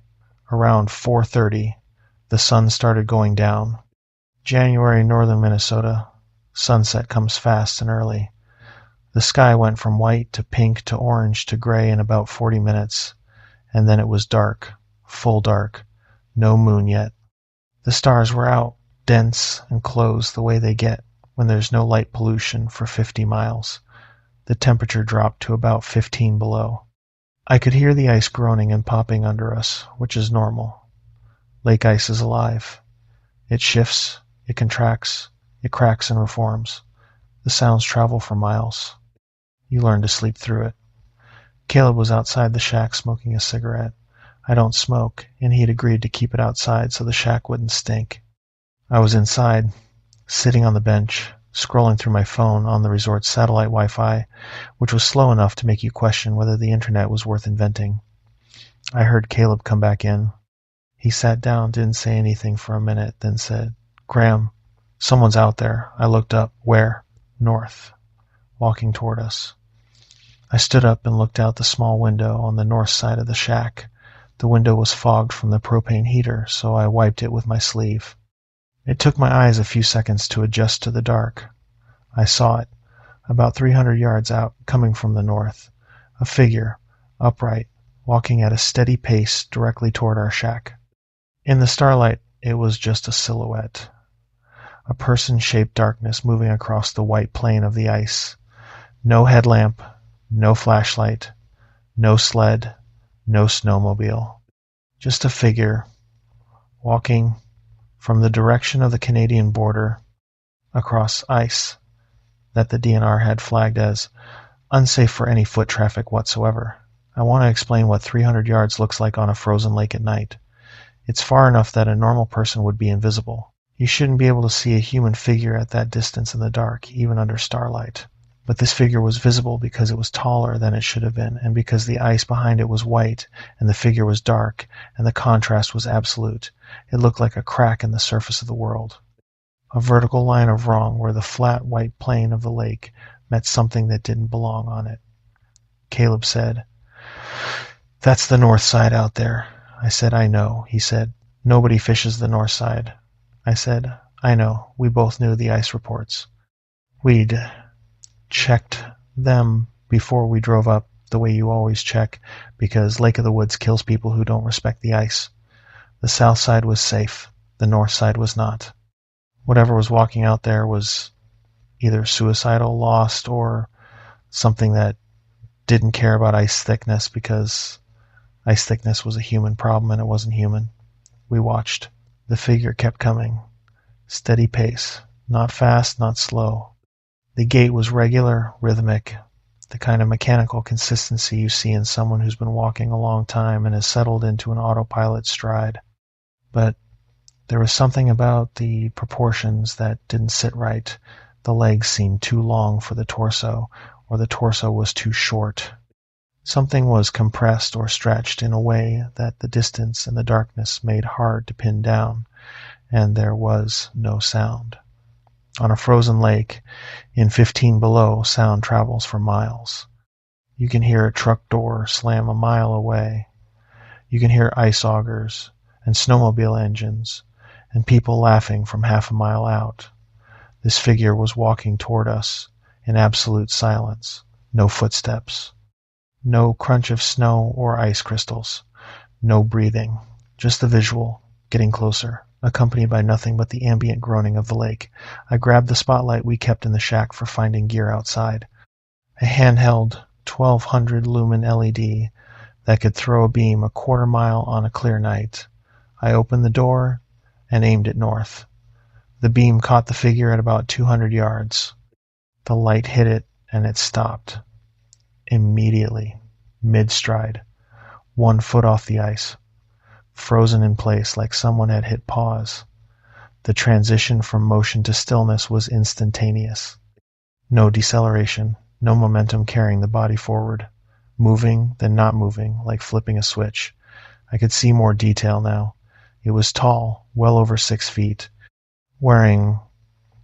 around 4:30, the sun started going down. January, northern Minnesota. Sunset comes fast and early. The sky went from white to pink to orange to gray in about 40 minutes, and then it was dark, full dark, no moon yet. The stars were out, dense and close the way they get when there's no light pollution for 50 miles. The temperature dropped to about 15 below. I could hear the ice groaning and popping under us, which is normal. Lake ice is alive. It shifts, it contracts, it cracks and reforms. The sounds travel for miles. You learn to sleep through it. Caleb was outside the shack smoking a cigarette. I don't smoke, and he had agreed to keep it outside so the shack wouldn't stink. I was inside, sitting on the bench, scrolling through my phone on the resort's satellite Wi-Fi, which was slow enough to make you question whether the internet was worth inventing. I heard Caleb come back in. He sat down, didn't say anything for a minute, then said, "Graham, someone's out there." I looked up. "Where?" "North," walking toward us. I stood up and looked out the small window on the north side of the shack. The window was fogged from the propane heater, so I wiped it with my sleeve. It took my eyes a few seconds to adjust to the dark. I saw it, about 300 yards out, coming from the north. A figure, upright, walking at a steady pace directly toward our shack. In the starlight, it was just a silhouette. A person-shaped darkness moving across the white plain of the ice. No headlamp, no flashlight, no sled, no snowmobile. Just a figure, walking from the direction of the Canadian border across ice that the DNR had flagged as unsafe for any foot traffic whatsoever. I want to explain what 300 yards looks like on a frozen lake at night. It's far enough that a normal person would be invisible. You shouldn't be able to see a human figure at that distance in the dark, even under starlight. But this figure was visible because it was taller than it should have been, and because the ice behind it was white, and the figure was dark, and the contrast was absolute. It looked like a crack in the surface of the world. A vertical line of wrong where the flat white plain of the lake met something that didn't belong on it. Caleb said, "That's the north side out there." I said, "I know." He said, "Nobody fishes the north side." I said, "I know." We both knew the ice reports. We'd checked them before we drove up, the way you always check, because Lake of the Woods kills people who don't respect the ice. The south side was safe. The north side was not. Whatever was walking out there was either suicidal, lost, or something that didn't care about ice thickness because ice thickness was a human problem and it wasn't human. We watched. The figure kept coming. Steady pace. Not fast, not slow. The gait was regular, rhythmic, the kind of mechanical consistency you see in someone who's been walking a long time and has settled into an autopilot stride. But there was something about the proportions that didn't sit right. The legs seemed too long for the torso, or the torso was too short. Something was compressed or stretched in a way that the distance and the darkness made hard to pin down, and there was no sound. On a frozen lake, in 15 below, sound travels for miles. You can hear a truck door slam a mile away. You can hear ice augers and snowmobile engines and people laughing from half a mile out. This figure was walking toward us in absolute silence. No footsteps. No crunch of snow or ice crystals. No breathing. Just the visual, getting closer, accompanied by nothing but the ambient groaning of the lake. I grabbed the spotlight we kept in the shack for finding gear outside. A handheld 1200 lumen LED that could throw a beam a quarter mile on a clear night. I opened the door and aimed it north. The beam caught the figure at about 200 yards. The light hit it and it stopped. Immediately, mid-stride, 1 foot off the ice. Frozen in place like someone had hit pause. The transition from motion to stillness was instantaneous. No deceleration, no momentum carrying the body forward. Moving, then not moving, like flipping a switch. I could see more detail now. It was tall, well over 6 feet, wearing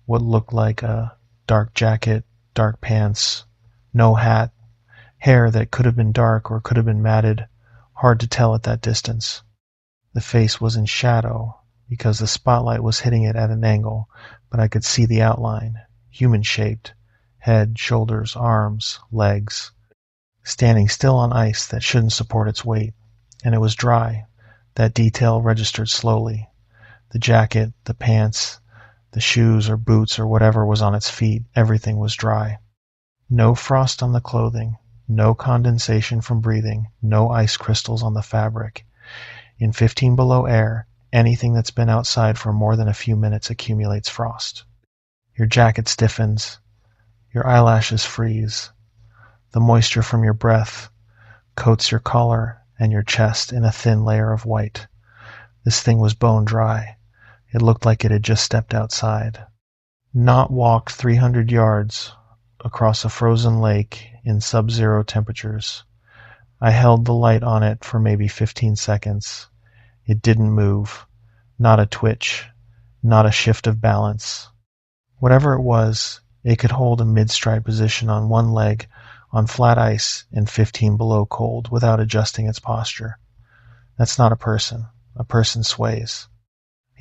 what looked like a dark jacket, dark pants, no hat, hair that could have been dark or could have been matted, hard to tell at that distance. The face was in shadow because the spotlight was hitting it at an angle, but I could see the outline, human-shaped, head, shoulders, arms, legs, standing still on ice that shouldn't support its weight, and it was dry. That detail registered slowly. The jacket, the pants, the shoes or boots or whatever was on its feet, everything was dry. No frost on the clothing, no condensation from breathing, no ice crystals on the fabric. In 15 below air, anything that's been outside for more than a few minutes accumulates frost. Your jacket stiffens, your eyelashes freeze. The moisture from your breath coats your collar and your chest in a thin layer of white. This thing was bone dry. It looked like it had just stepped outside. Not walked 300 yards across a frozen lake in sub-zero temperatures. I held the light on it for maybe 15 seconds. It didn't move. Not a twitch. Not a shift of balance. Whatever it was, it could hold a mid-stride position on one leg on flat ice in 15 below cold without adjusting its posture. That's not a person. A person sways.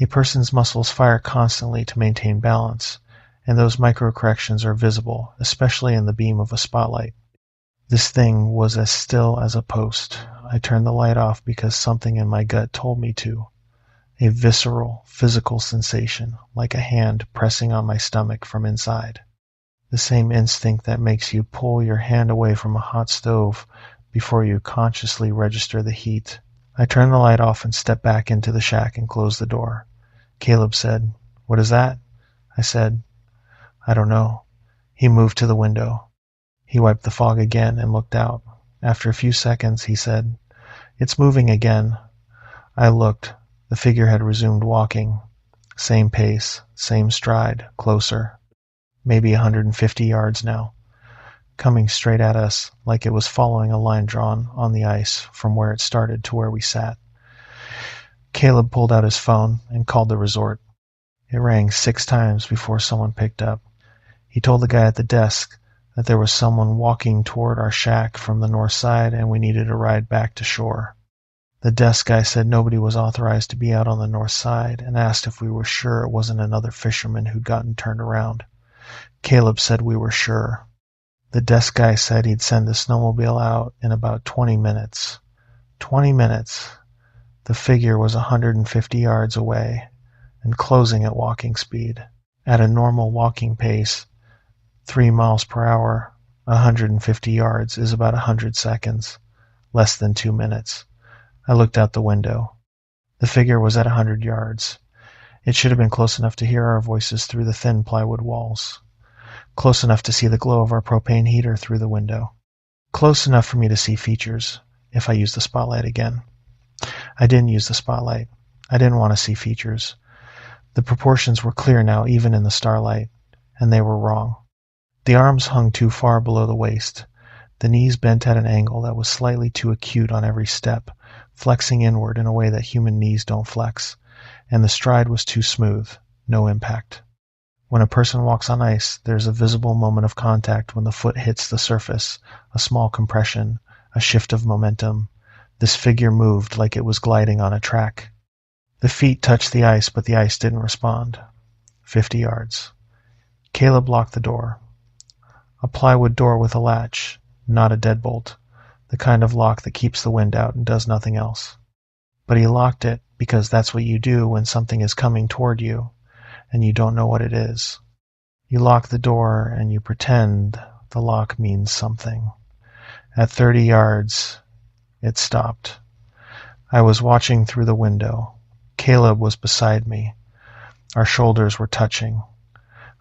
A person's muscles fire constantly to maintain balance, and those micro-corrections are visible, especially in the beam of a spotlight. This thing was as still as a post. I turned the light off because something in my gut told me to. A visceral, physical sensation, like a hand pressing on my stomach from inside. The same instinct that makes you pull your hand away from a hot stove before you consciously register the heat. I turned the light off and stepped back into the shack and closed the door. Caleb said, "What is that?" I said, "I don't know." He moved to the window. He wiped the fog again and looked out. After a few seconds, he said, "It's moving again." I looked. The figure had resumed walking. Same pace, same stride, closer. Maybe 150 yards now. Coming straight at us like it was following a line drawn on the ice from where it started to where we sat. Caleb pulled out his phone and called the resort. It rang 6 times before someone picked up. He told the guy at the desk that there was someone walking toward our shack from the north side and we needed a ride back to shore. The desk guy said nobody was authorized to be out on the north side and asked if we were sure it wasn't another fisherman who'd gotten turned around. Caleb said we were sure. The desk guy said he'd send the snowmobile out in about 20 minutes. 20 minutes. The figure was 150 yards away and closing at walking speed. At a normal walking pace, 3 miles per hour, 150 yards is about 100 seconds, less than 2 minutes. I looked out the window. The figure was at 100 yards. It should have been close enough to hear our voices through the thin plywood walls. Close enough to see the glow of our propane heater through the window. Close enough for me to see features, if I used the spotlight again. I didn't use the spotlight. I didn't want to see features. The proportions were clear now, even in the starlight, and they were wrong. The arms hung too far below the waist. The knees bent at an angle that was slightly too acute on every step, flexing inward in a way that human knees don't flex, and the stride was too smooth, no impact. When a person walks on ice, there's a visible moment of contact when the foot hits the surface, a small compression, a shift of momentum. This figure moved like it was gliding on a track. The feet touched the ice, but the ice didn't respond. 50 yards. Caleb locked the door. A plywood door with a latch, not a deadbolt, the kind of lock that keeps the wind out and does nothing else. But he locked it because that's what you do when something is coming toward you and you don't know what it is. You lock the door and you pretend the lock means something. At 30 yards, it stopped. I was watching through the window. Caleb was beside me. Our shoulders were touching.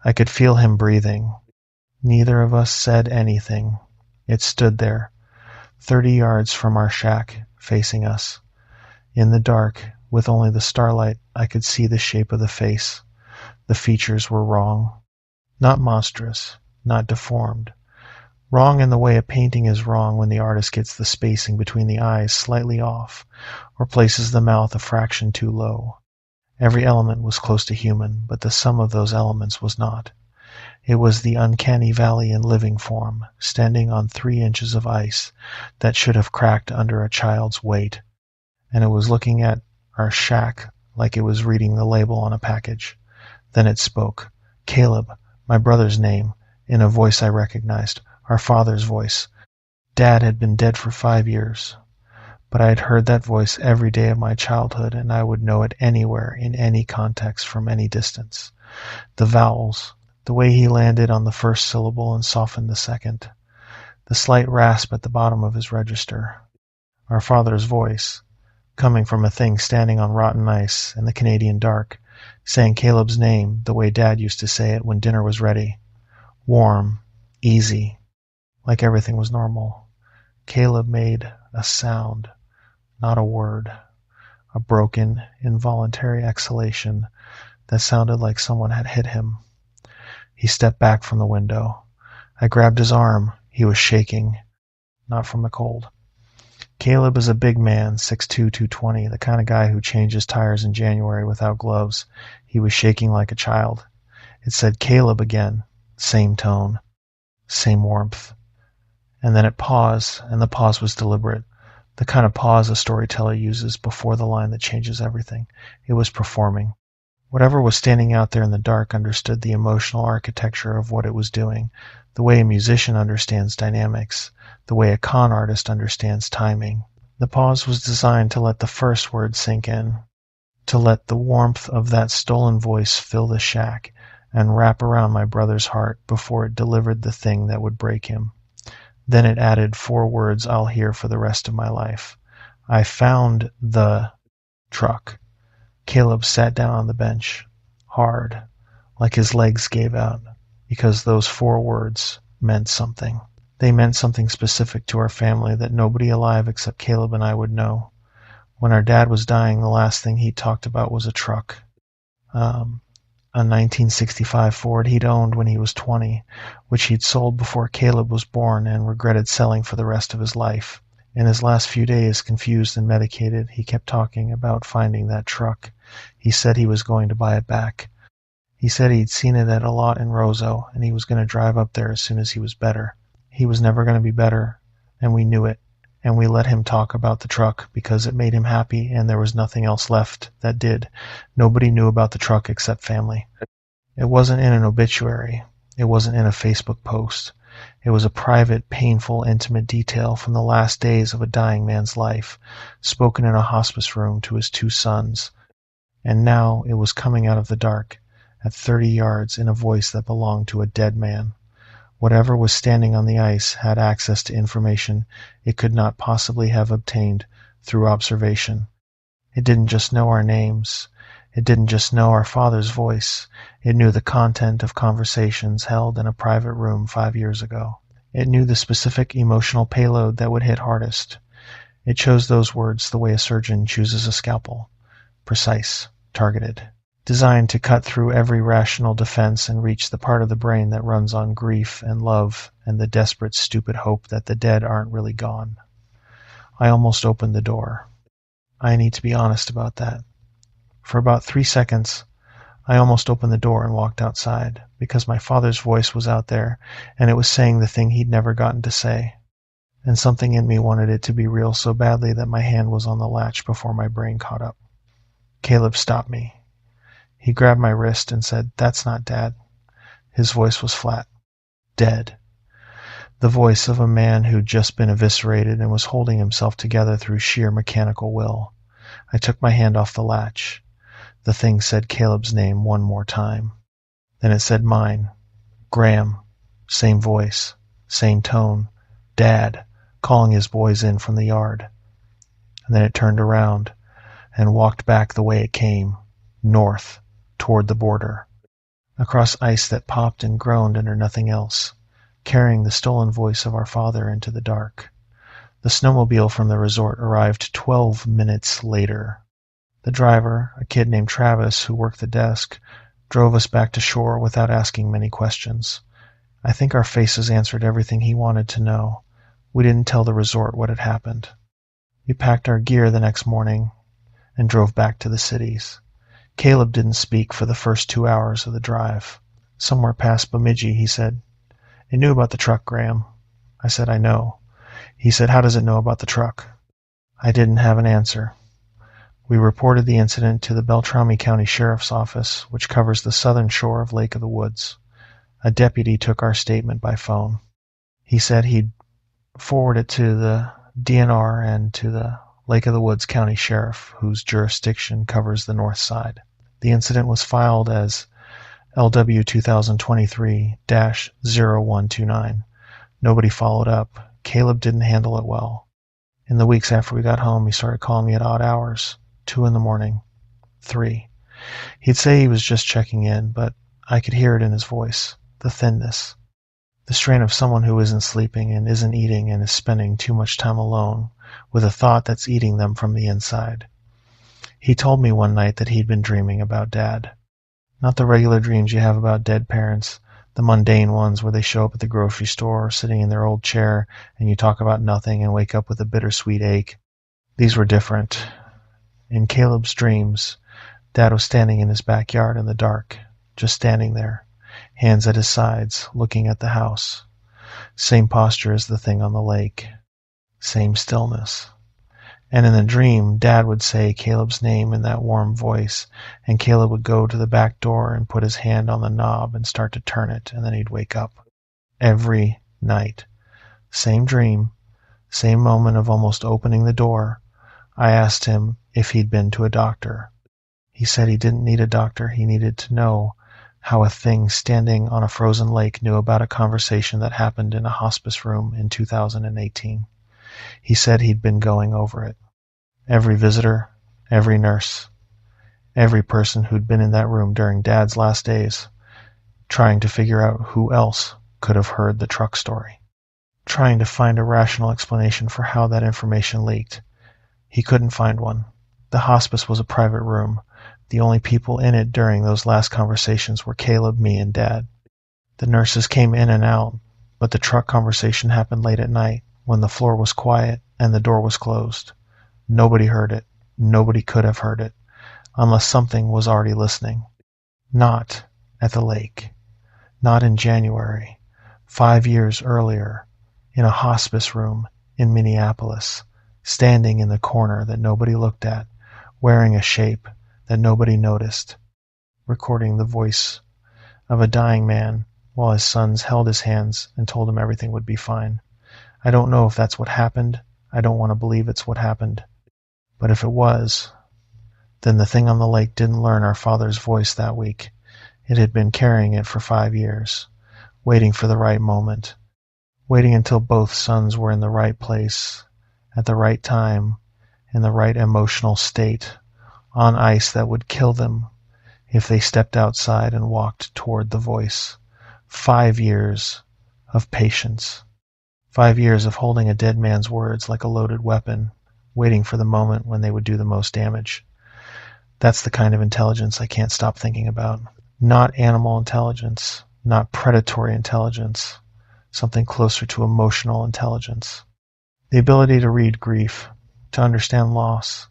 I could feel him breathing. Neither of us said anything. It stood there, 30 yards from our shack, facing us. In the dark, with only the starlight, I could see the shape of the face. The features were wrong. Not monstrous, not deformed. Wrong in the way a painting is wrong when the artist gets the spacing between the eyes slightly off or places the mouth a fraction too low. Every element was close to human, but the sum of those elements was not. It was the uncanny valley in living form, standing on 3 inches of ice that should have cracked under a child's weight, and it was looking at our shack like it was reading the label on a package. Then it spoke. Caleb, my brother's name, in a voice I recognized, our father's voice. Dad had been dead for 5 years, but I had heard that voice every day of my childhood, and I would know it anywhere, in any context, from any distance. The vowels, the way he landed on the first syllable and softened the second, the slight rasp at the bottom of his register. Our father's voice, coming from a thing standing on rotten ice in the Canadian dark, saying Caleb's name the way Dad used to say it when dinner was ready. Warm, easy, like everything was normal. Caleb made a sound, not a word, a broken, involuntary exhalation that sounded like someone had hit him. He stepped back from the window. I grabbed his arm. He was shaking, not from the cold. Caleb is a big man, 6'2", 220, the kind of guy who changes tires in January without gloves. He was shaking like a child. It said Caleb again, same tone, same warmth. And then it paused, and the pause was deliberate, the kind of pause a storyteller uses before the line that changes everything. It was performing. Whatever was standing out there in the dark understood the emotional architecture of what it was doing, the way a musician understands dynamics, the way a con artist understands timing. The pause was designed to let the first word sink in, to let the warmth of that stolen voice fill the shack and wrap around my brother's heart before it delivered the thing that would break him. Then it added 4 words I'll hear for the rest of my life. I found the truck. Caleb sat down on the bench, hard, like his legs gave out, because those 4 words meant something. They meant something specific to our family that nobody alive except Caleb and I would know. When our dad was dying, the last thing he talked about was a truck. A 1965 Ford he'd owned when he was 20, which he'd sold before Caleb was born and regretted selling for the rest of his life. In his last few days, confused and medicated, he kept talking about finding that truck. He said he was going to buy it back. He said he'd seen it at a lot in Roseau, and he was going to drive up there as soon as he was better. He was never going to be better, and we knew it, and we let him talk about the truck because it made him happy and there was nothing else left that did. Nobody knew about the truck except family. It wasn't in an obituary. It wasn't in a Facebook post. It was a private, painful, intimate detail from the last days of a dying man's life, spoken in a hospice room to his 2 sons. And now it was coming out of the dark, at 30 yards, in a voice that belonged to a dead man. Whatever was standing on the ice had access to information it could not possibly have obtained through observation. It didn't just know our names. It didn't just know our father's voice. It knew the content of conversations held in a private room 5 years ago. It knew the specific emotional payload that would hit hardest. It chose those words the way a surgeon chooses a scalpel. Precise, targeted, designed to cut through every rational defense and reach the part of the brain that runs on grief and love and the desperate, stupid hope that the dead aren't really gone. I almost opened the door. I need to be honest about that. For about 3 seconds, I almost opened the door and walked outside, because my father's voice was out there, and it was saying the thing he'd never gotten to say. And something in me wanted it to be real so badly that my hand was on the latch before my brain caught up. Caleb stopped me. He grabbed my wrist and said, "That's not Dad." His voice was flat. Dead. The voice of a man who'd just been eviscerated and was holding himself together through sheer mechanical will. I took my hand off the latch. The thing said Caleb's name one more time. Then it said mine. Graham. Same voice. Same tone. Dad, calling his boys in from the yard. And then it turned around and walked back the way it came, north, toward the border, across ice that popped and groaned under nothing else, carrying the stolen voice of our father into the dark. The snowmobile from the resort arrived 12 minutes later. The driver, a kid named Travis who worked the desk, drove us back to shore without asking many questions. I think our faces answered everything he wanted to know. We didn't tell the resort what had happened. We packed our gear the next morning and drove back to the cities. Caleb didn't speak for the first 2 hours of the drive. Somewhere past Bemidji, he said, "It knew about the truck, Graham." I said, "I know." He said, "How does it know about the truck?" I didn't have an answer. We reported the incident to the Beltrami County Sheriff's Office, which covers the southern shore of Lake of the Woods. A deputy took our statement by phone. He said he'd forward it to the DNR and to the Lake of the Woods County Sheriff, whose jurisdiction covers the north side. The incident was filed as LW 2023-0129. Nobody followed up. Caleb didn't handle it well. In the weeks after we got home, he started calling me at odd hours. 2 in the morning. 3. He'd say he was just checking in, but I could hear it in his voice. The thinness. The strain of someone who isn't sleeping and isn't eating and is spending too much time alone with a thought that's eating them from the inside. He told me one night that he'd been dreaming about Dad. Not the regular dreams you have about dead parents, the mundane ones where they show up at the grocery store, sitting in their old chair, and you talk about nothing and wake up with a bittersweet ache. These were different. In Caleb's dreams, Dad was standing in his backyard in the dark, just standing there, hands at his sides, looking at the house. Same posture as the thing on the lake. Same stillness. And in the dream, Dad would say Caleb's name in that warm voice, and Caleb would go to the back door and put his hand on the knob and start to turn it, and then he'd wake up. Every night. Same dream, same moment of almost opening the door. I asked him if he'd been to a doctor. He said he didn't need a doctor. He needed to know how a thing standing on a frozen lake knew about a conversation that happened in a hospice room in 2018. He said he'd been going over it. Every visitor, every nurse, every person who'd been in that room during Dad's last days, trying to figure out who else could have heard the truck story, trying to find a rational explanation for how that information leaked. He couldn't find one. The hospice was a private room. The only people in it during those last conversations were Caleb, me, and Dad. The nurses came in and out, but the truck conversation happened late at night when the floor was quiet and the door was closed. Nobody heard it. Nobody could have heard it, unless something was already listening. Not at the lake. Not in January. 5 years earlier, in a hospice room in Minneapolis, standing in the corner that nobody looked at, wearing a shape that nobody noticed, recording the voice of a dying man while his sons held his hands and told him everything would be fine. I don't know if that's what happened. I don't want to believe it's what happened. But if it was, then the thing on the lake didn't learn our father's voice that week. It had been carrying it for 5 years, waiting for the right moment, waiting until both sons were in the right place, at the right time, in the right emotional state, on ice that would kill them if they stepped outside and walked toward the voice. 5 years of patience. 5 years of holding a dead man's words like a loaded weapon, waiting for the moment when they would do the most damage. That's the kind of intelligence I can't stop thinking about. Not animal intelligence, not predatory intelligence, something closer to emotional intelligence. The ability to read grief, to understand loss,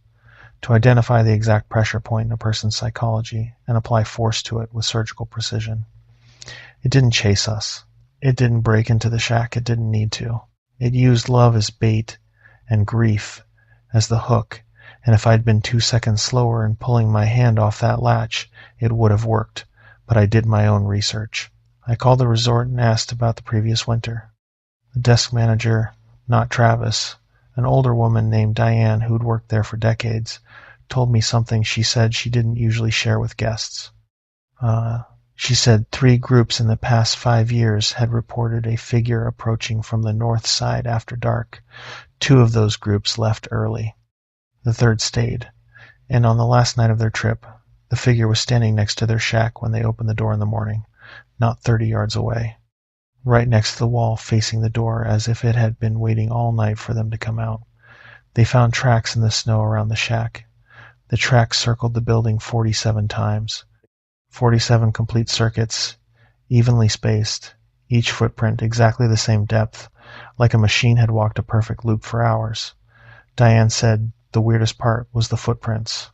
to identify the exact pressure point in a person's psychology and apply force to it with surgical precision. It didn't chase us. It didn't break into the shack. It didn't need to. It used love as bait and grief as the hook, and if I'd been 2 seconds slower in pulling my hand off that latch, it would have worked, but I did my own research. I called the resort and asked about the previous winter. The desk manager, not Travis, an older woman named Diane who'd worked there for decades, told me something she said she didn't usually share with guests. She said 3 groups in the past 5 years had reported a figure approaching from the north side after dark. 2 of those groups left early. The 3rd stayed, and on the last night of their trip, the figure was standing next to their shack when they opened the door in the morning, not 30 yards away, right next to the wall facing the door as if it had been waiting all night for them to come out. They found tracks in the snow around the shack. The tracks circled the building 47 times. 47 complete circuits, evenly spaced, each footprint exactly the same depth, like a machine had walked a perfect loop for hours. Diane said the weirdest part was the footprints.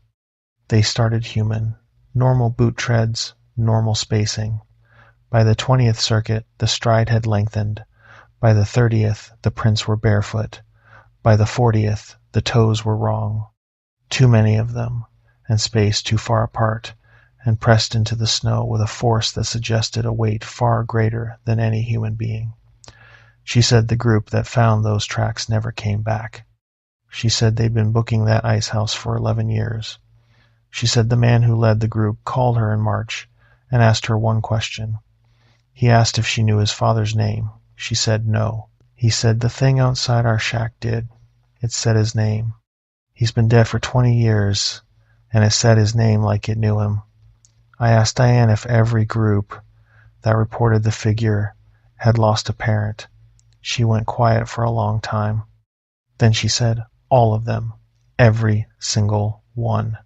They started human. Normal boot treads, normal spacing. By the 20th circuit, the stride had lengthened. By the 30th, the prints were barefoot. By the 40th, the toes were wrong. Too many of them, and spaced too far apart, and pressed into the snow with a force that suggested a weight far greater than any human being. She said the group that found those tracks never came back. She said they'd been booking that ice house for 11 years. She said the man who led the group called her in March and asked her one question. He asked if she knew his father's name. She said no. He said the thing outside our shack did. It said his name. He's been dead for 20 years, and it said his name like it knew him. I asked Diane if every group that reported the figure had lost a parent. She went quiet for a long time. Then she said, all of them. Every single one.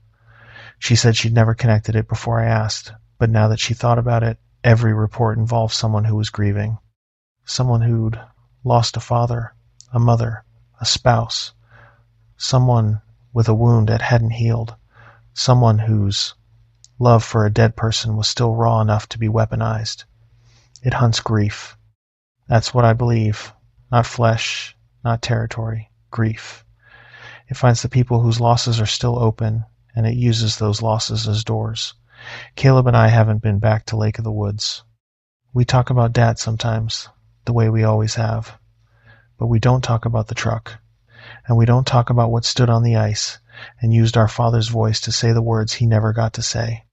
She said she'd never connected it before I asked, but now that she thought about it, every report involved someone who was grieving. Someone who'd lost a father, a mother, a spouse. Someone with a wound that hadn't healed. Someone whose love for a dead person was still raw enough to be weaponized. It hunts grief. That's what I believe. Not flesh, not territory. Grief. It finds the people whose losses are still open, and it uses those losses as doors. Caleb and I haven't been back to Lake of the Woods. We talk about Dad sometimes, the way we always have. But we don't talk about the truck. And we don't talk about what stood on the ice and used our father's voice to say the words he never got to say.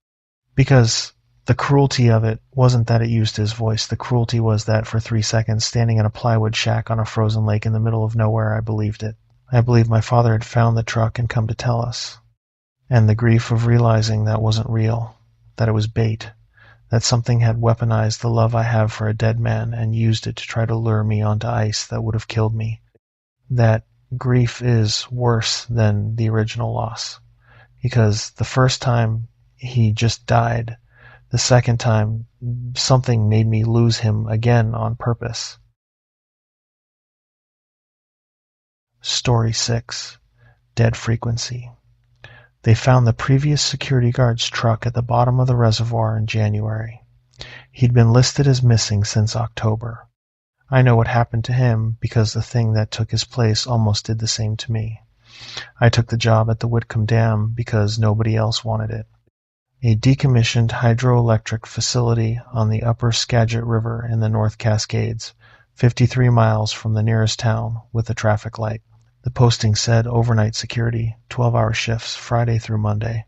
Because the cruelty of it wasn't that it used his voice. The cruelty was that for 3 seconds, standing in a plywood shack on a frozen lake in the middle of nowhere, I believed it. I believed my father had found the truck and come to tell us. And the grief of realizing that wasn't real, that it was bait, that something had weaponized the love I have for a dead man and used it to try to lure me onto ice that would have killed me. That grief is worse than the original loss, because the first time he just died. The second time, something made me lose him again on purpose. Story 6. Dead Frequency. They found the previous security guard's truck at the bottom of the reservoir in January. He'd been listed as missing since October. I know what happened to him because the thing that took his place almost did the same to me. I took the job at the Whitcomb Dam because nobody else wanted it. A decommissioned hydroelectric facility on the upper Skagit River in the North Cascades, 53 miles from the nearest town with a traffic light. The posting said overnight security, 12-hour shifts, Friday through Monday.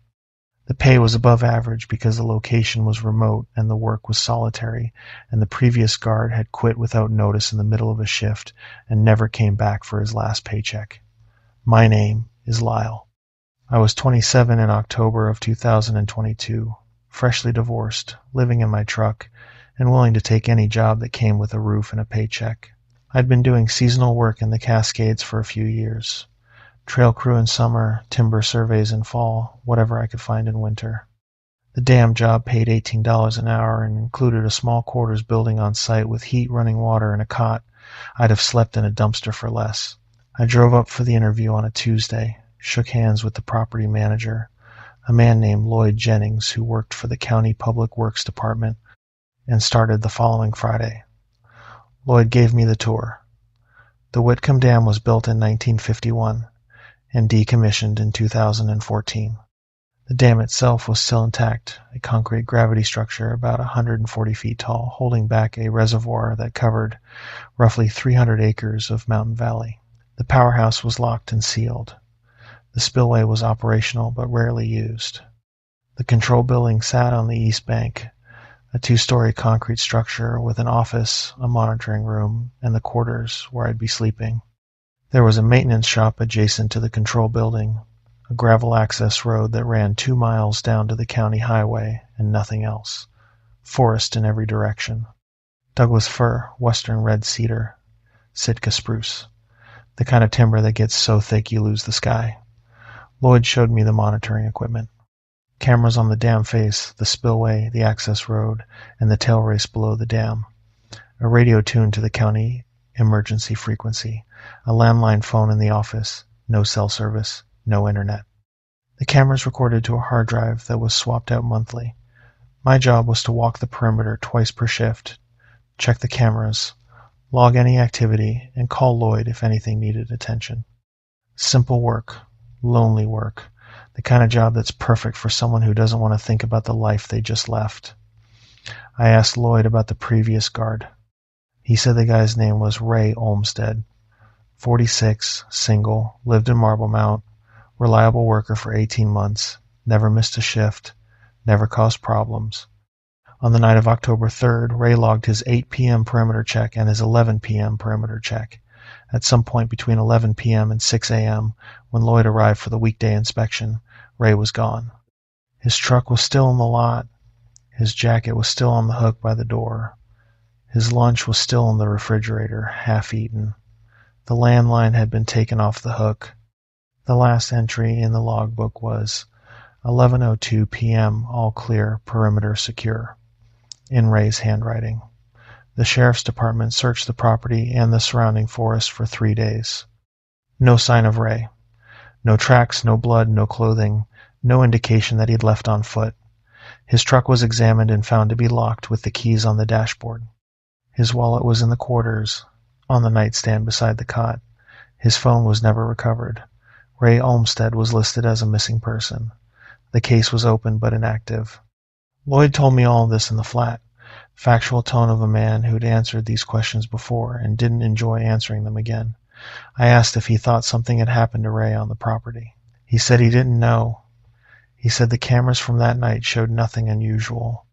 The pay was above average because the location was remote and the work was solitary, and the previous guard had quit without notice in the middle of a shift and never came back for his last paycheck. My name is Lyle. I was 27 in October of 2022, freshly divorced, living in my truck, and willing to take any job that came with a roof and a paycheck. I'd been doing seasonal work in the Cascades for a few years. Trail crew in summer, timber surveys in fall, whatever I could find in winter. The dam job paid $18 an hour and included a small quarters building on site with heat, running water, and a cot. I'd have slept in a dumpster for less. I drove up for the interview on a Tuesday, shook hands with the property manager, a man named Lloyd Jennings who worked for the County Public Works Department, and started the following Friday. Lloyd gave me the tour. The Whitcomb Dam was built in 1951 and decommissioned in 2014. The dam itself was still intact, a concrete gravity structure about 140 feet tall, holding back a reservoir that covered roughly 300 acres of mountain valley. The powerhouse was locked and sealed. The spillway was operational but rarely used. The control building sat on the east bank, a 2-story concrete structure with an office, a monitoring room, and the quarters where I'd be sleeping. There was a maintenance shop adjacent to the control building, a gravel access road that ran 2 miles down to the county highway, and nothing else. Forest in every direction. Douglas fir, western red cedar, Sitka spruce. The kind of timber that gets so thick you lose the sky. Lloyd showed me the monitoring equipment. Cameras on the dam face, the spillway, the access road, and the tail race below the dam. a radio tuned to the county emergency frequency, a landline phone in the office, no cell service, no internet. The cameras recorded to a hard drive that was swapped out monthly. My job was to walk the perimeter twice per shift, check the cameras, log any activity, and call Lloyd if anything needed attention. Simple work, lonely work, the kind of job that's perfect for someone who doesn't want to think about the life they just left. I asked Lloyd about the previous guard. He said the guy's name was Ray Olmsted, 46, single, lived in Marble Mount, reliable worker for 18 months, never missed a shift, never caused problems. On the night of October 3rd, Ray logged his 8 p.m. perimeter check and his 11 p.m. perimeter check. At some point between 11 p.m. and 6 a.m., when Lloyd arrived for the weekday inspection, Ray was gone. His truck was still in the lot. His jacket was still on the hook by the door. His lunch was still in the refrigerator, half-eaten. The landline had been taken off the hook. The last entry in the logbook was 11:02 p.m., all clear, perimeter secure, in Ray's handwriting. The sheriff's department searched the property and the surrounding forest for 3 days. No sign of Ray. No tracks, no blood, no clothing, no indication that he'd left on foot. His truck was examined and found to be locked with the keys on the dashboard. His wallet was in the quarters, on the nightstand beside the cot. His phone was never recovered. Ray Olmsted was listed as a missing person. The case was open but inactive. Lloyd told me all this in the flat, factual tone of a man who'd answered these questions before and didn't enjoy answering them again. I asked if he thought something had happened to Ray on the property. He said he didn't know. He said the cameras from that night showed nothing unusual.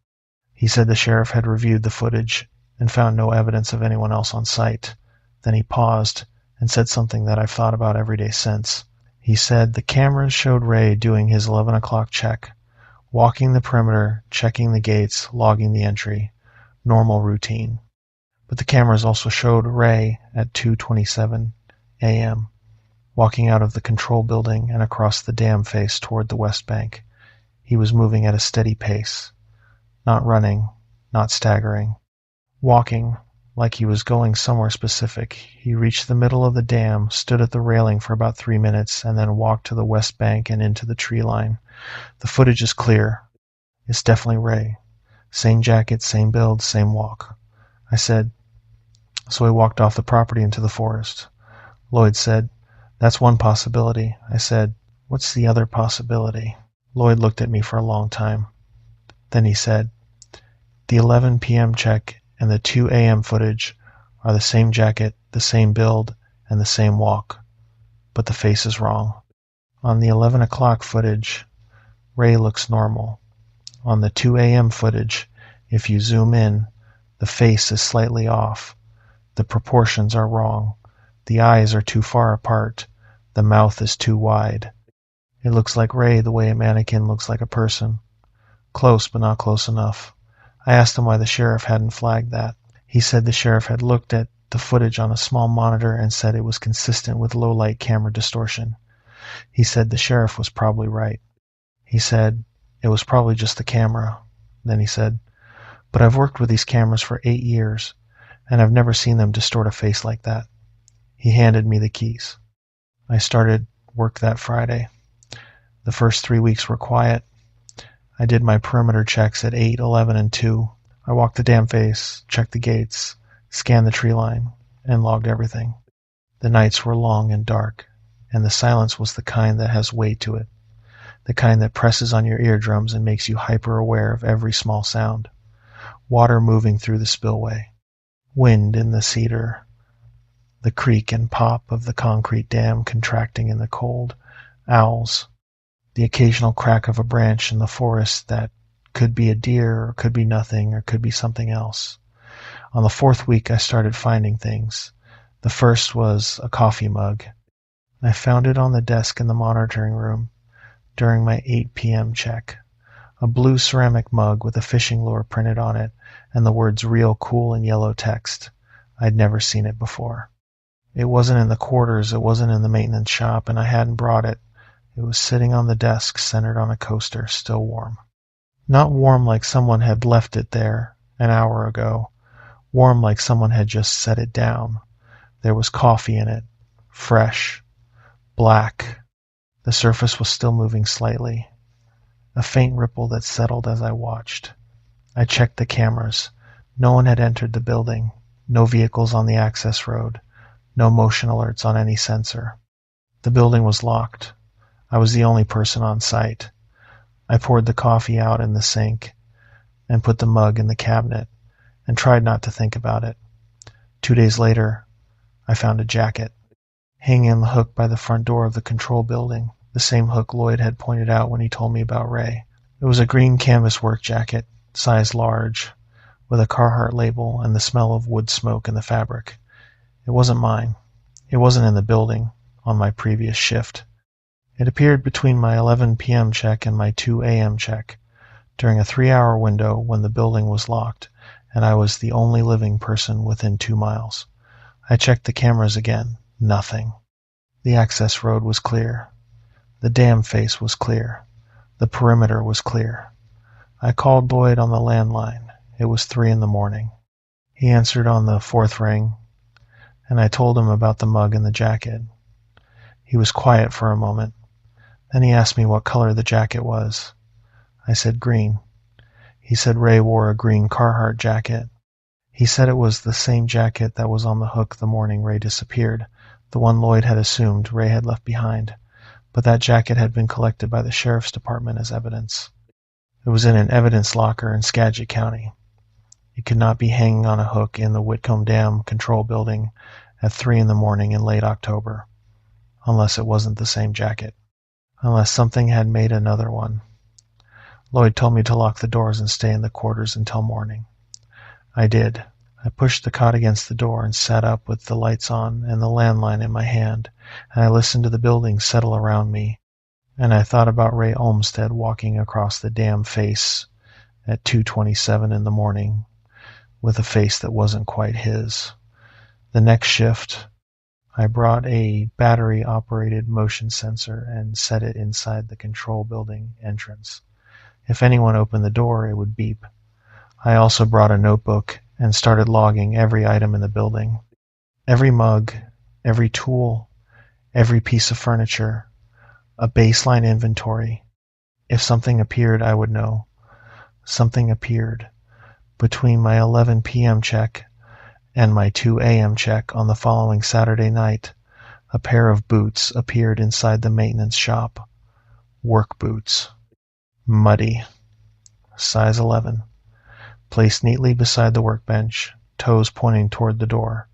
He said the sheriff had reviewed the footage and found no evidence of anyone else on site. Then he paused and said something that I've thought about every day since. He said the cameras showed Ray doing his 11 o'clock check, walking the perimeter, checking the gates, logging the entry. Normal routine. But the cameras also showed Ray at 2:27 a.m., walking out of the control building and across the dam face toward the west bank. He was moving at a steady pace, not running, not staggering. Walking, like he was going somewhere specific. He reached the middle of the dam, stood at the railing for about 3 minutes, and then walked to the west bank and into the tree line. The footage is clear. It's definitely Ray. Same jacket, same build, same walk. I said, so he walked off the property into the forest. Lloyd said, that's one possibility. I said, what's the other possibility? Lloyd looked at me for a long time. Then he said, the 11 p.m. check and the 2 a.m. footage are the same jacket, the same build, and the same walk. But the face is wrong. On the 11 o'clock footage, Ray looks normal. On the 2 a.m. footage, if you zoom in, the face is slightly off. The proportions are wrong. The eyes are too far apart. The mouth is too wide. It looks like Ray the way a mannequin looks like a person. Close, but not close enough. I asked him why the sheriff hadn't flagged that. He said the sheriff had looked at the footage on a small monitor and said it was consistent with low-light camera distortion. He said the sheriff was probably right. He said it was probably just the camera. Then he said, but I've worked with these cameras for 8 years, and I've never seen them distort a face like that. He handed me the keys. I started work that Friday. The first 3 weeks were quiet. I did my perimeter checks at 8, 11, and 2. I walked the dam face, checked the gates, scanned the tree line, and logged everything. The nights were long and dark, and the silence was the kind that has weight to it, the kind that presses on your eardrums and makes you hyper-aware of every small sound. Water moving through the spillway, wind in the cedar, the creak and pop of the concrete dam contracting in the cold, owls, the occasional crack of a branch in the forest that could be a deer or could be nothing or could be something else. On the 4th week, I started finding things. The first was a coffee mug. I found it on the desk in the monitoring room during my 8 p.m. check. A blue ceramic mug with a fishing lure printed on it and the words "Real Cool" in yellow text. I'd never seen it before. It wasn't in the quarters, it wasn't in the maintenance shop, and I hadn't brought it. It was sitting on the desk, centered on a coaster, still warm. Not warm like someone had left it there an hour ago. warm like someone had just set it down. There was coffee in it, fresh, black. The surface was still moving slightly, a faint ripple that settled as I watched. I checked the cameras. No one had entered the building, no vehicles on the access road, no motion alerts on any sensor. The building was locked. I was the only person on site. I poured the coffee out in the sink and put the mug in the cabinet and tried not to think about it. 2 days later, I found a jacket hanging on the hook by the front door of the control building, the same hook Lloyd had pointed out when he told me about Ray. It was a green canvas work jacket, size large, with a Carhartt label and the smell of wood smoke in the fabric. It wasn't mine. It wasn't in the building on my previous shift. It appeared between my 11 p.m. check and my 2 a.m. check, during a 3-hour window when the building was locked and I was the only living person within 2 miles. I checked the cameras again. Nothing. The access road was clear. The dam face was clear. The perimeter was clear. I called Lloyd on the landline. It was 3 a.m. He answered on the 4th ring, and I told him about the mug and the jacket. He was quiet for a moment. Then he asked me what color the jacket was. I said green. He said Ray wore a green Carhartt jacket. He said it was the same jacket that was on the hook the morning Ray disappeared, the one Lloyd had assumed Ray had left behind, but that jacket had been collected by the sheriff's department as evidence. It was in an evidence locker in Skagit County. It could not be hanging on a hook in the Whitcomb Dam control building at 3 a.m. in late October, unless it wasn't the same jacket, unless something had made another one. Lloyd told me to lock the doors and stay in the quarters until morning. I did. I pushed the cot against the door and sat up with the lights on and the landline in my hand, and I listened to the building settle around me, and I thought about Ray Olmsted walking across the dam face at 2:27 in the morning with a face that wasn't quite his. The next shift, I brought a battery-operated motion sensor and set it inside the control building entrance. If anyone opened the door, it would beep. I also brought a notebook and started logging every item in the building. Every mug, every tool, every piece of furniture, a baseline inventory. If something appeared, I would know. Something appeared. Between my 11 p.m. check and my 2 a.m. check on the following Saturday night, a pair of boots appeared inside the maintenance shop. Work boots. Muddy. Size 11. Placed neatly beside the workbench, toes pointing toward the door,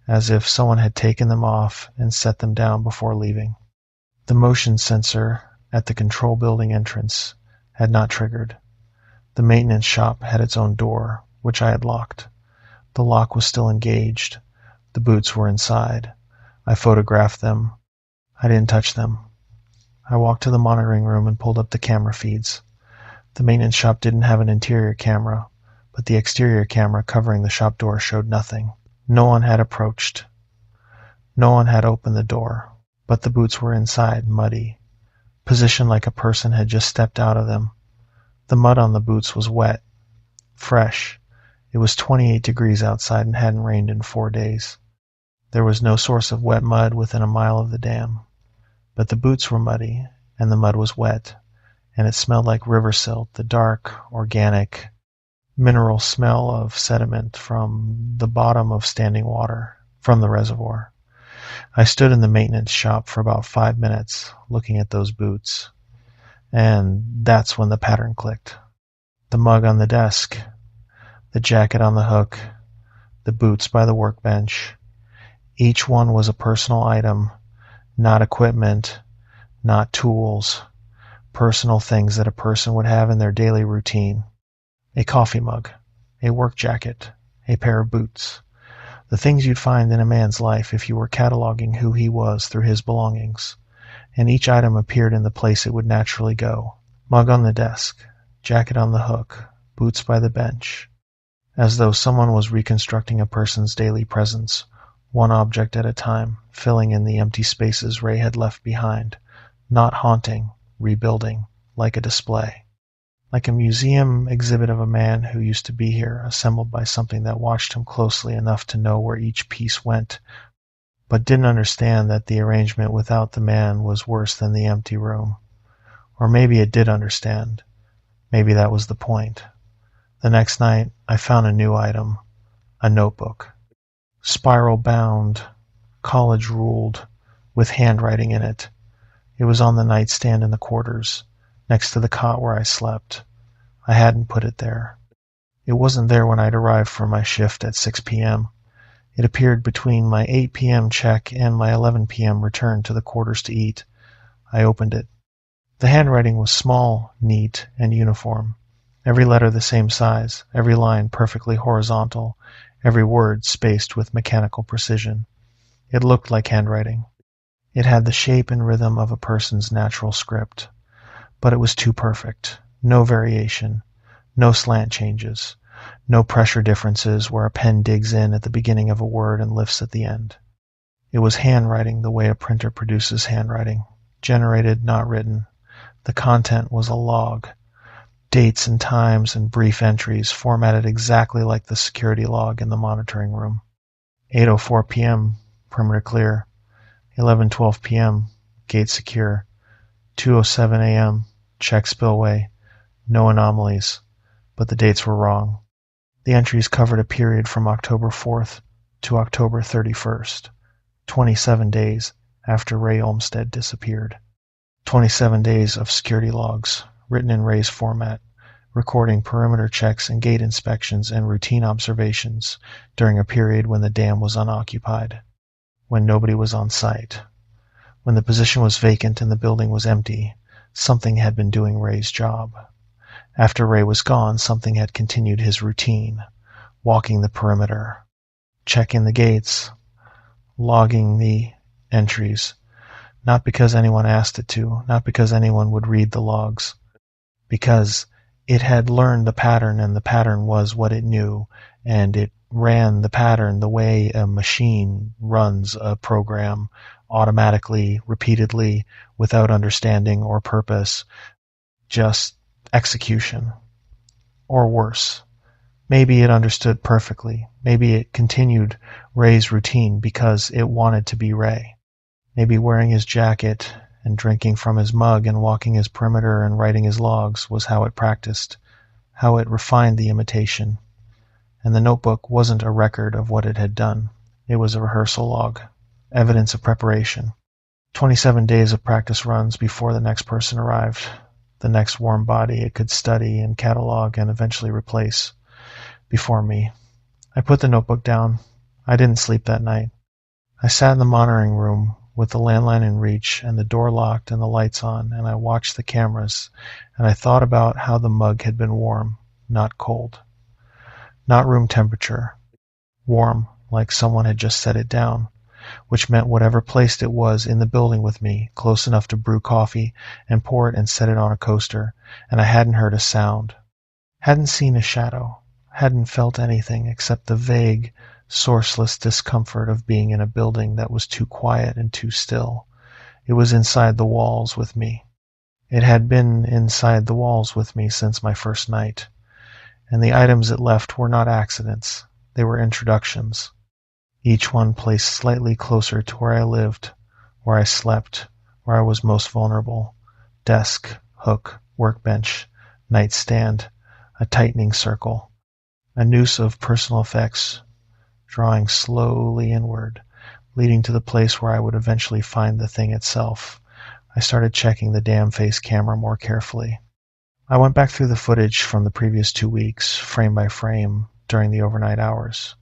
as if someone had taken them off and set them down before leaving. The motion sensor at the control building entrance had not triggered. The maintenance shop had its own door, which I had locked. The lock was still engaged. The boots were inside. I photographed them. I didn't touch them. I walked to the monitoring room and pulled up the camera feeds. The maintenance shop didn't have an interior camera, but the exterior camera covering the shop door showed nothing. No one had approached. No one had opened the door, but the boots were inside, muddy, positioned like a person had just stepped out of them. The mud on the boots was wet, fresh. It was 28 degrees outside and hadn't rained in 4 days. There was no source of wet mud within a mile of the dam, but the boots were muddy, and the mud was wet, and it smelled like river silt, the dark, organic, mineral smell of sediment from the bottom of standing water, from the reservoir. I stood in the maintenance shop for about 5 minutes, looking at those boots, and that's when the pattern clicked. The mug on the desk, the jacket on the hook, the boots by the workbench. Each one was a personal item, not equipment, not tools, personal things that a person would have in their daily routine. A coffee mug, a work jacket, a pair of boots. The things you'd find in a man's life if you were cataloging who he was through his belongings. And each item appeared in the place it would naturally go. Mug on the desk, jacket on the hook, boots by the bench. As though someone was reconstructing a person's daily presence, one object at a time, filling in the empty spaces Ray had left behind, not haunting, rebuilding, like a display. like a museum exhibit of a man who used to be here, assembled by something that watched him closely enough to know where each piece went, but didn't understand that the arrangement without the man was worse than the empty room. Or maybe it did understand. Maybe that was the point. The next night, I found a new item, a notebook. Spiral bound, college ruled, with handwriting in it. It was on the nightstand in the quarters, next to the cot where I slept. I hadn't put it there. It wasn't there when I'd arrived for my shift at 6 p.m. It appeared between my 8 p.m. check and my 11 p.m. return to the quarters to eat. I opened it. The handwriting was small, neat, and uniform. Every letter the same size, every line perfectly horizontal, every word spaced with mechanical precision. It looked like handwriting. It had the shape and rhythm of a person's natural script. But it was too perfect. No variation. No slant changes. No pressure differences where a pen digs in at the beginning of a word and lifts at the end. It was handwriting the way a printer produces handwriting. Generated, not written. The content was a log. Dates and times and brief entries formatted exactly like the security log in the monitoring room. 8:04 p.m., perimeter clear. 11:12 p.m., gate secure. 2:07 a.m., check spillway. No anomalies, but the dates were wrong. The entries covered a period from October 4th to October 31st, 27 days after Ray Olmsted disappeared. 27 days of security logs, written in Ray's format, recording perimeter checks and gate inspections and routine observations during a period when the dam was unoccupied, when nobody was on site. When the position was vacant and the building was empty, something had been doing Ray's job. After Ray was gone, something had continued his routine, walking the perimeter, checking the gates, logging the entries, not because anyone asked it to, not because anyone would read the logs, because it had learned the pattern and the pattern was what it knew, and it ran the pattern the way a machine runs a program, automatically, repeatedly, without understanding or purpose, just execution. Or worse. Maybe it understood perfectly. Maybe it continued Ray's routine because it wanted to be Ray. Maybe wearing his jacket and drinking from his mug and walking his perimeter and writing his logs was how it practiced, how it refined the imitation. And the notebook wasn't a record of what it had done. It was a rehearsal log, evidence of preparation. 27 days of practice runs before the next person arrived, the next warm body it could study and catalog and eventually replace. Before me. I put the notebook down. I didn't sleep that night. I sat in the monitoring room with the landline in reach and the door locked and the lights on, and I watched the cameras, and I thought about how the mug had been warm, not cold. Not room temperature. Warm, like someone had just set it down, which meant whatever placed it was in the building with me, close enough to brew coffee and pour it and set it on a coaster, and I hadn't heard a sound, hadn't seen a shadow, hadn't felt anything except the vague, sourceless discomfort of being in a building that was too quiet and too still. It was inside the walls with me. It had been inside the walls with me since my first night. And the items it left were not accidents. They were introductions. Each one placed slightly closer to where I lived, where I slept, where I was most vulnerable. Desk, hook, workbench, nightstand, a tightening circle. A noose of personal effects, drawing slowly inward, leading to the place where I would eventually find the thing itself. I started checking the dam face camera more carefully. I went back through the footage from the previous 2 weeks, frame by frame, during the overnight hours.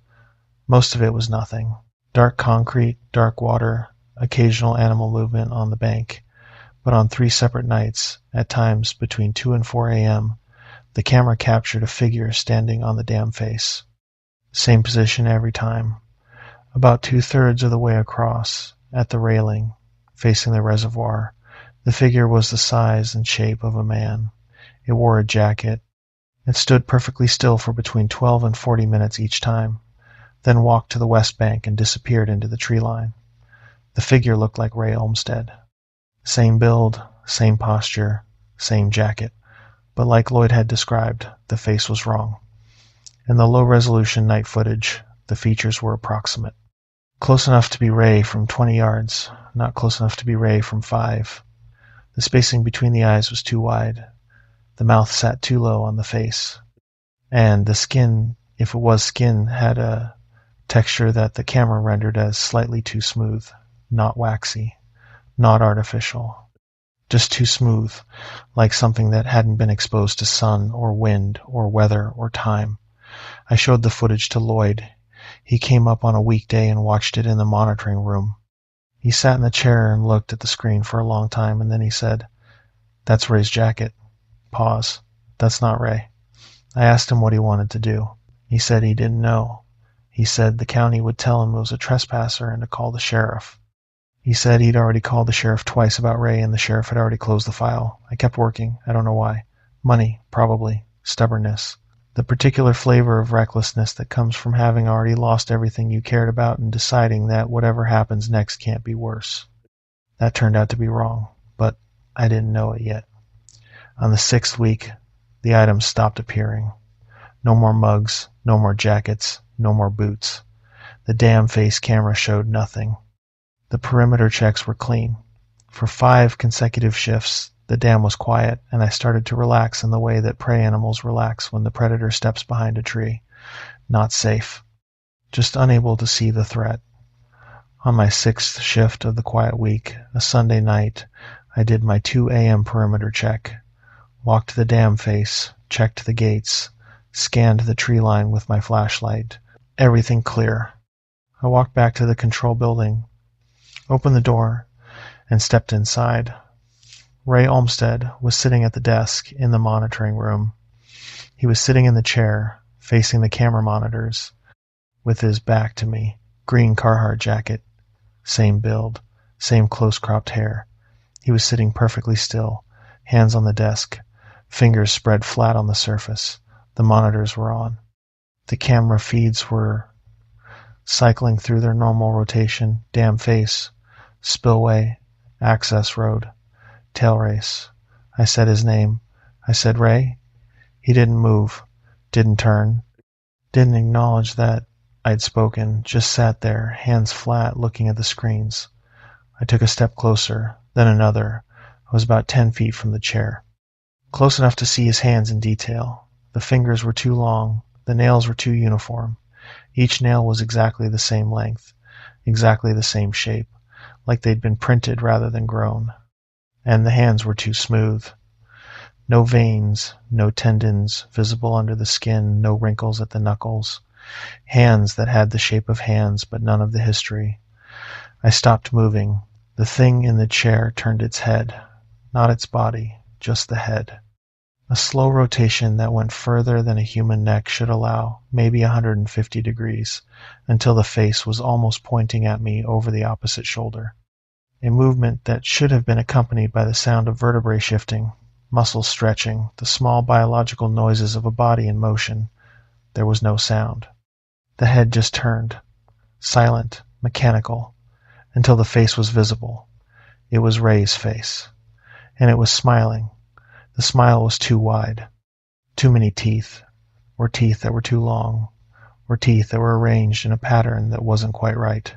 Most of it was nothing. Dark concrete, dark water, occasional animal movement on the bank. But on 3 separate nights, at times between 2 and 4 a.m., the camera captured a figure standing on the dam face. Same position every time. About 2/3 of the way across, at the railing, facing the reservoir, the figure was the size and shape of a man. It wore a jacket. It stood perfectly still for between 12 and 40 minutes each time, then walked to the west bank and disappeared into the tree line. The figure looked like Ray Olmsted. Same build, same posture, same jacket. But like Lloyd had described, the face was wrong. In the low-resolution night footage, the features were approximate. Close enough to be Ray from 20 yards, not close enough to be Ray from 5. The spacing between the eyes was too wide. The mouth sat too low on the face. And the skin, if it was skin, had a texture that the camera rendered as slightly too smooth, not waxy, not artificial. Just too smooth, like something that hadn't been exposed to sun or wind or weather or time. I showed the footage to Lloyd. He came up on a weekday and watched it in the monitoring room. He sat in the chair and looked at the screen for a long time, and then he said, "That's Ray's jacket." Pause. "That's not Ray." I asked him what he wanted to do. He said he didn't know. He said the county would tell him it was a trespasser and to call the sheriff. He said he'd already called the sheriff twice about Ray, and the sheriff had already closed the file. I kept working. I don't know why. Money, probably. Stubbornness. The particular flavor of recklessness that comes from having already lost everything you cared about and deciding that whatever happens next can't be worse. That turned out to be wrong, but I didn't know it yet. On the 6th week, the items stopped appearing. No more mugs, no more jackets, no more boots. The damn face camera showed nothing. The perimeter checks were clean. For 5 consecutive shifts, the dam was quiet, and I started to relax in the way that prey animals relax when the predator steps behind a tree. Not safe. Just unable to see the threat. On my 6th shift of the quiet week, a Sunday night, I did my 2 a.m. perimeter check. Walked to the dam face, checked the gates, scanned the tree line with my flashlight. Everything clear. I walked back to the control building, opened the door, and stepped inside. Ray Olmsted was sitting at the desk in the monitoring room. He was sitting in the chair, facing the camera monitors, with his back to me. Green Carhartt jacket, same build, same close-cropped hair. He was sitting perfectly still, hands on the desk, fingers spread flat on the surface. The monitors were on. The camera feeds were cycling through their normal rotation. Dam face, spillway, access road, tail race. I said his name. I said, "Ray." He didn't move, didn't turn, didn't acknowledge that I'd spoken, just sat there, hands flat, looking at the screens. I took a step closer, then another. I was about 10 feet from the chair. Close enough to see his hands in detail. The fingers were too long, the nails were too uniform. Each nail was exactly the same length, exactly the same shape, like they'd been printed rather than grown. And the hands were too smooth. No veins, no tendons visible under the skin, no wrinkles at the knuckles. Hands that had the shape of hands, but none of the history. I stopped moving. The thing in the chair turned its head, not its body, just the head. A slow rotation that went further than a human neck should allow, maybe 150 degrees, until the face was almost pointing at me over the opposite shoulder. A movement that should have been accompanied by the sound of vertebrae shifting, muscles stretching, the small biological noises of a body in motion. There was no sound. The head just turned, silent, mechanical, until the face was visible. It was Ray's face, and it was smiling. The smile was too wide. Too many teeth, or teeth that were too long, or teeth that were arranged in a pattern that wasn't quite right.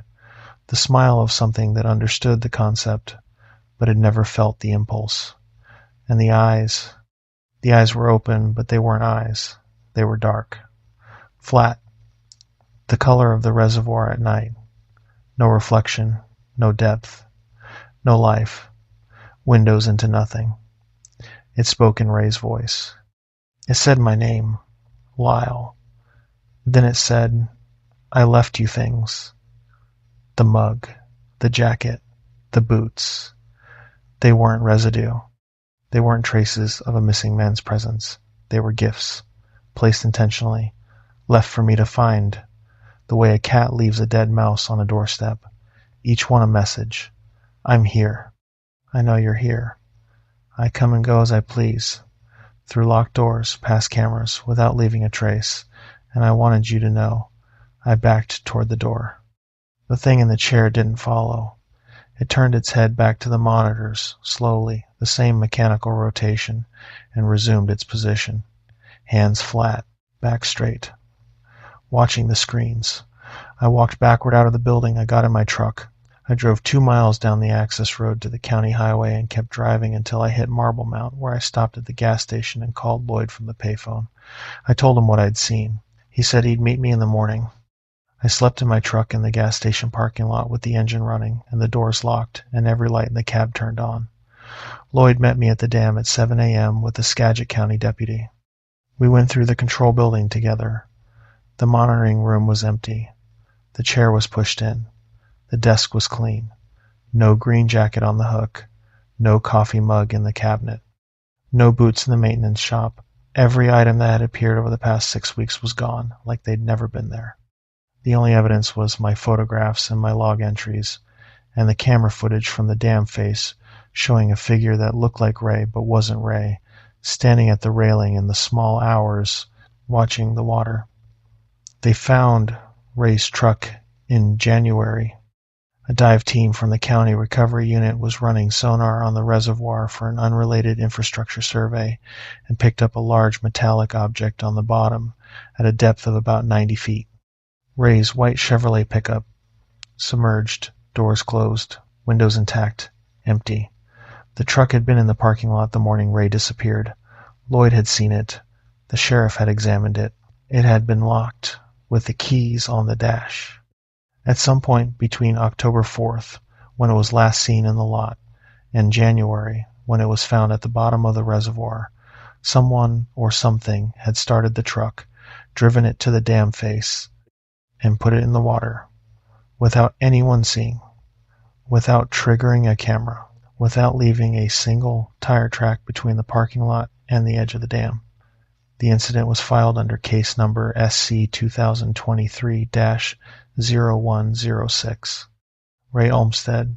The smile of something that understood the concept, but had never felt the impulse. And the eyes were open, but they weren't eyes. They were dark, flat, the color of the reservoir at night. No reflection, no depth, no life, windows into nothing. It spoke in Ray's voice. It said my name, Lyle. Then it said, "I left you things. The mug, the jacket, the boots. They weren't residue. They weren't traces of a missing man's presence. They were gifts, placed intentionally, left for me to find, the way a cat leaves a dead mouse on a doorstep. Each one a message. I'm here. I know you're here. I come and go as I please, through locked doors, past cameras, without leaving a trace, and I wanted you to know." I backed toward the door. The thing in the chair didn't follow. It turned its head back to the monitors, slowly, the same mechanical rotation, and resumed its position. Hands flat, back straight, watching the screens. I walked backward out of the building. I got in my truck. I drove 2 miles down the access road to the county highway and kept driving until I hit Marble Mount, where I stopped at the gas station and called Lloyd from the payphone. I told him what I'd seen. He said he'd meet me in the morning. I slept in my truck in the gas station parking lot with the engine running and the doors locked and every light in the cab turned on. Lloyd met me at the dam at 7 a.m. with the Skagit County deputy. We went through the control building together. The monitoring room was empty. The chair was pushed in. The desk was clean. No green jacket on the hook. No coffee mug in the cabinet. No boots in the maintenance shop. Every item that had appeared over the past 6 weeks was gone, like they'd never been there. The only evidence was my photographs and my log entries, and the camera footage from the dam face showing a figure that looked like Ray but wasn't Ray, standing at the railing in the small hours watching the water. They found Ray's truck in January. A dive team from the county recovery unit was running sonar on the reservoir for an unrelated infrastructure survey and picked up a large metallic object on the bottom at a depth of about 90 feet. Ray's white Chevrolet pickup, submerged, doors closed, windows intact, empty. The truck had been in the parking lot the morning Ray disappeared. Lloyd had seen it. The sheriff had examined it. It had been locked, with the keys on the dash. At some point between October 4th, when it was last seen in the lot, and January, when it was found at the bottom of the reservoir, someone or something had started the truck, driven it to the dam face, and put it in the water, without anyone seeing, without triggering a camera, without leaving a single tire track between the parking lot and the edge of the dam. The incident was filed under case number SC 2023-0106. Ray Olmsted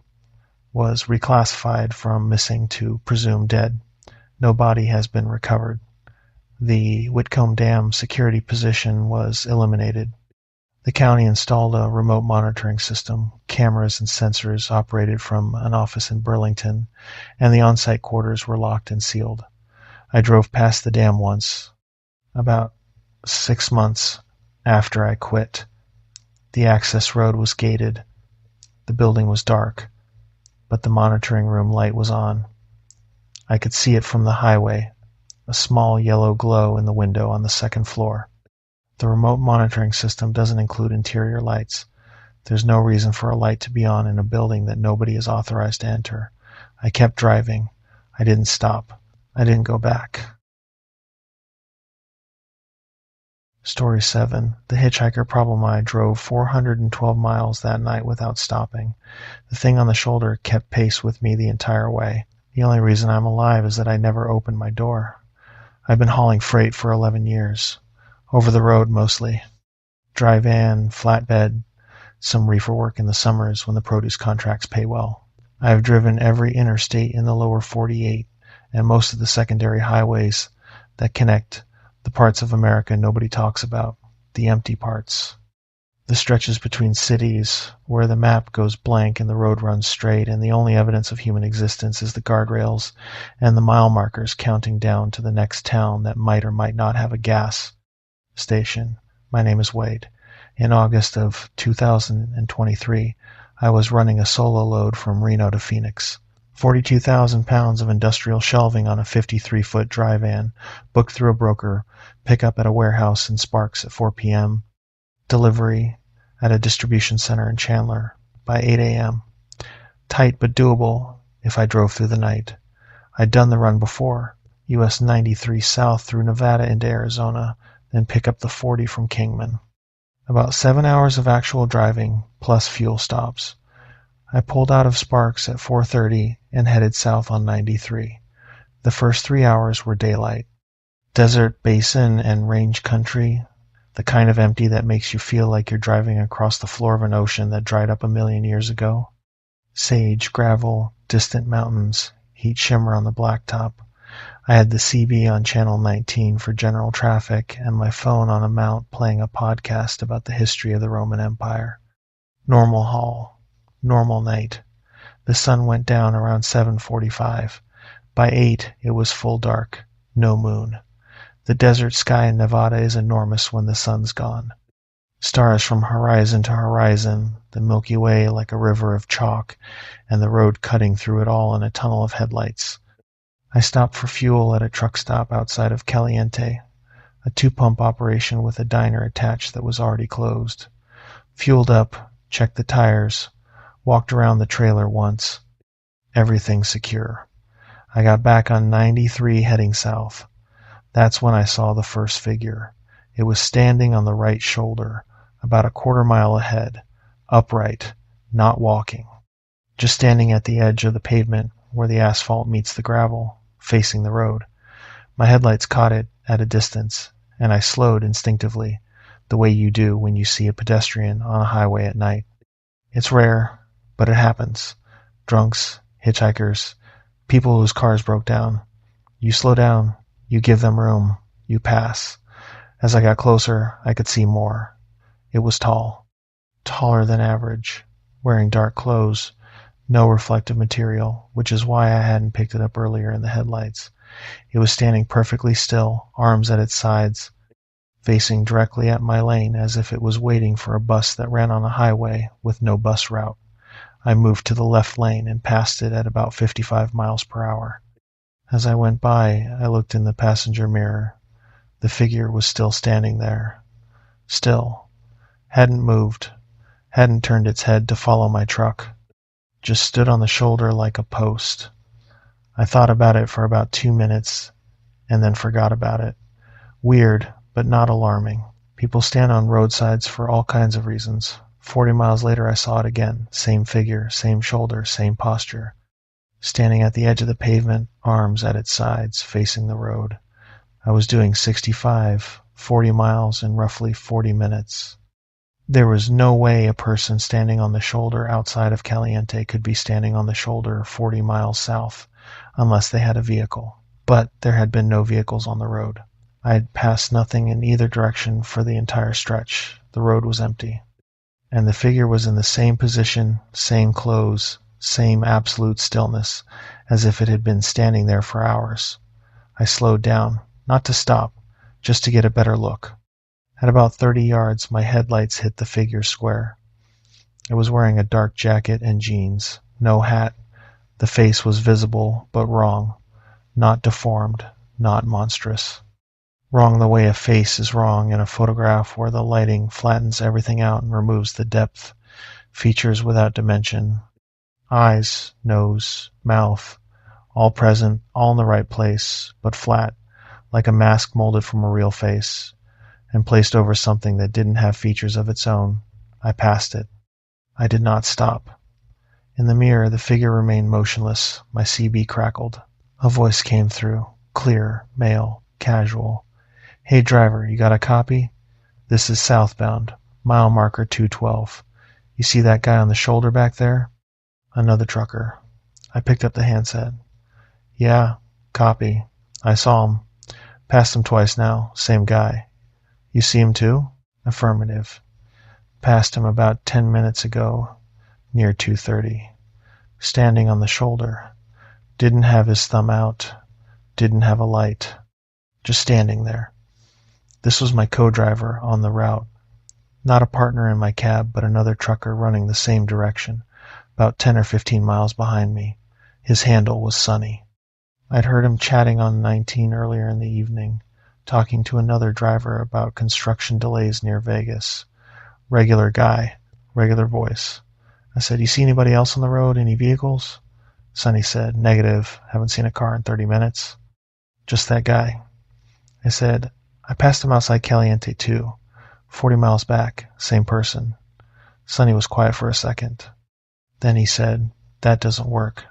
was reclassified from missing to presumed dead. No body has been recovered. The Whitcomb Dam security position was eliminated. The county installed a remote monitoring system, cameras and sensors operated from an office in Burlington, and the on-site quarters were locked and sealed. I drove past the dam once, about 6 months after I quit. The access road was gated. The building was dark, but the monitoring room light was on. I could see it from the highway, a small yellow glow in the window on the second floor. The remote monitoring system doesn't include interior lights. There's no reason for a light to be on in a building that nobody is authorized to enter. I kept driving. I didn't stop. I didn't go back. Story 7. The hitchhiker problem. I drove 412 miles that night without stopping. The thing on the shoulder kept pace with me the entire way. The only reason I'm alive is that I never opened my door. I've been hauling freight for 11 years. Over the road mostly. Dry van, flatbed, some reefer work in the summers when the produce contracts pay well. I have driven every interstate in the lower 48 and most of the secondary highways that connect the parts of America nobody talks about, the empty parts. The stretches between cities where the map goes blank and the road runs straight and the only evidence of human existence is the guardrails and the mile markers counting down to the next town that might or might not have a gas station. My name is Wade. In August of 2023, I was running a solo load from Reno to Phoenix. 42,000 pounds of industrial shelving on a 53-foot dry van, booked through a broker, pickup at a warehouse in Sparks at 4 p.m., delivery at a distribution center in Chandler by 8 a.m. Tight but doable if I drove through the night. I'd done the run before, US 93 south through Nevada into Arizona, then pick up the 40 from Kingman. About 7 hours of actual driving, plus fuel stops. I pulled out of Sparks at 4:30 and headed south on 93. The first 3 hours were daylight. Desert, basin, and range country, the kind of empty that makes you feel like you're driving across the floor of an ocean that dried up a million years ago. Sage, gravel, distant mountains, heat shimmer on the blacktop. I had the CB on channel 19 for general traffic and my phone on a mount playing a podcast about the history of the Roman Empire. Normal haul. Normal night. The sun went down around 7:45. By 8 it was full dark, no moon. The desert sky in Nevada is enormous when the sun's gone. Stars from horizon to horizon, the Milky Way like a river of chalk, and the road cutting through it all in a tunnel of headlights. I stopped for fuel at a truck stop outside of Caliente, a two-pump operation with a diner attached that was already closed. Fueled up, checked the tires, walked around the trailer once. Everything secure. I got back on 93 heading south. That's when I saw the first figure. It was standing on the right shoulder, about a quarter mile ahead, upright, not walking. Just standing at the edge of the pavement where the asphalt meets the gravel, facing the road. My headlights caught it at a distance, and I slowed instinctively, the way you do when you see a pedestrian on a highway at night. It's rare, but it happens. Drunks, hitchhikers, people whose cars broke down. You slow down, you give them room, you pass. As I got closer, I could see more. It was tall, taller than average, wearing dark clothes, no reflective material, which is why I hadn't picked it up earlier in the headlights. It was standing perfectly still, arms at its sides, facing directly at my lane as if it was waiting for a bus that ran on a highway with no bus route. I moved to the left lane and passed it at about 55 miles per hour. As I went by, I looked in the passenger mirror. The figure was still standing there. Still. Hadn't moved. Hadn't turned its head to follow my truck. Just stood on the shoulder like a post. I thought about it for about 2 minutes and then forgot about it. Weird, but not alarming. People stand on roadsides for all kinds of reasons. 40 miles later I saw it again. Same figure, same shoulder, same posture. Standing at the edge of the pavement, arms at its sides, facing the road. I was doing 65, 40 miles in roughly 40 minutes. There was no way a person standing on the shoulder outside of Caliente could be standing on the shoulder 40 miles south, unless they had a vehicle. But there had been no vehicles on the road. I had passed nothing in either direction for the entire stretch. The road was empty. And the figure was in the same position, same clothes, same absolute stillness, as if it had been standing there for hours. I slowed down, not to stop, just to get a better look. At about 30 yards, my headlights hit the figure square. It was wearing a dark jacket and jeans, no hat. The face was visible, but wrong. Not deformed, not monstrous. Wrong the way a face is wrong in a photograph where the lighting flattens everything out and removes the depth. Features without dimension. Eyes, nose, mouth, all present, all in the right place, but flat, like a mask molded from a real face, and placed over something that didn't have features of its own. I passed it. I did not stop. In the mirror, the figure remained motionless. My CB crackled. A voice came through, clear, male, casual. Hey driver, you got a copy? This is southbound, mile marker 212. You see that guy on the shoulder back there? Another trucker. I picked up the handset. Yeah, copy. I saw him. Passed him twice now, same guy. You see him too? Affirmative. Passed him about 10 minutes ago, near 2:30. Standing on the shoulder. Didn't have his thumb out. Didn't have a light. Just standing there. This was my co-driver on the route. Not a partner in my cab, but another trucker running the same direction, about 10 or 15 miles behind me. His handle was Sonny. I'd heard him chatting on 19 earlier in the evening, talking to another driver about construction delays near Vegas. Regular guy, regular voice. I said, you see anybody else on the road? Any vehicles? Sonny said, negative. Haven't seen a car in 30 minutes. Just that guy. I said, I passed him outside Caliente too. 40 miles back. Same person. Sonny was quiet for a second. Then he said, that doesn't work.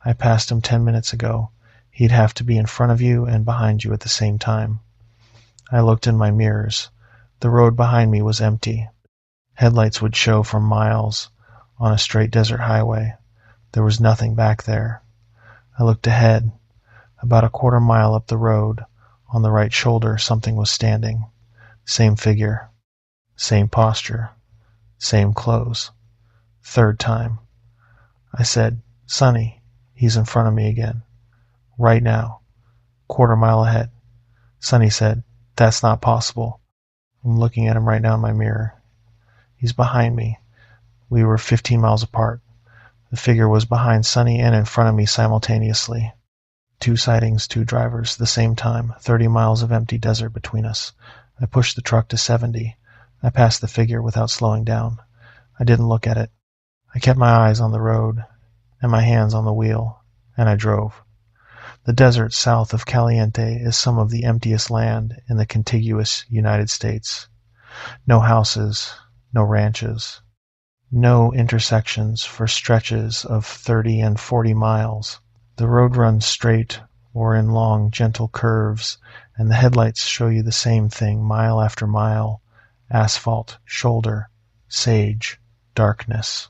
I passed him 10 minutes ago. He'd have to be in front of you and behind you at the same time. I looked in my mirrors. The road behind me was empty. Headlights would show for miles on a straight desert highway. There was nothing back there. I looked ahead. About a quarter mile up the road, on the right shoulder, something was standing. Same figure. Same posture. Same clothes. Third time. I said, Sonny, he's in front of me again. Right now. Quarter mile ahead. Sonny said, That's not possible. I'm looking at him right now in my mirror. He's behind me. We were 15 miles apart. The figure was behind Sonny and in front of me simultaneously. 2 sightings, 2 drivers, the same time, 30 miles of empty desert between us. I pushed the truck to 70. I passed the figure without slowing down. I didn't look at it. I kept my eyes on the road and my hands on the wheel, and I drove. The desert south of Caliente is some of the emptiest land in the contiguous United States. No houses, no ranches, no intersections for stretches of 30 and 40 miles. The road runs straight or in long, gentle curves, and the headlights show you the same thing mile after mile: asphalt, shoulder, sage, darkness.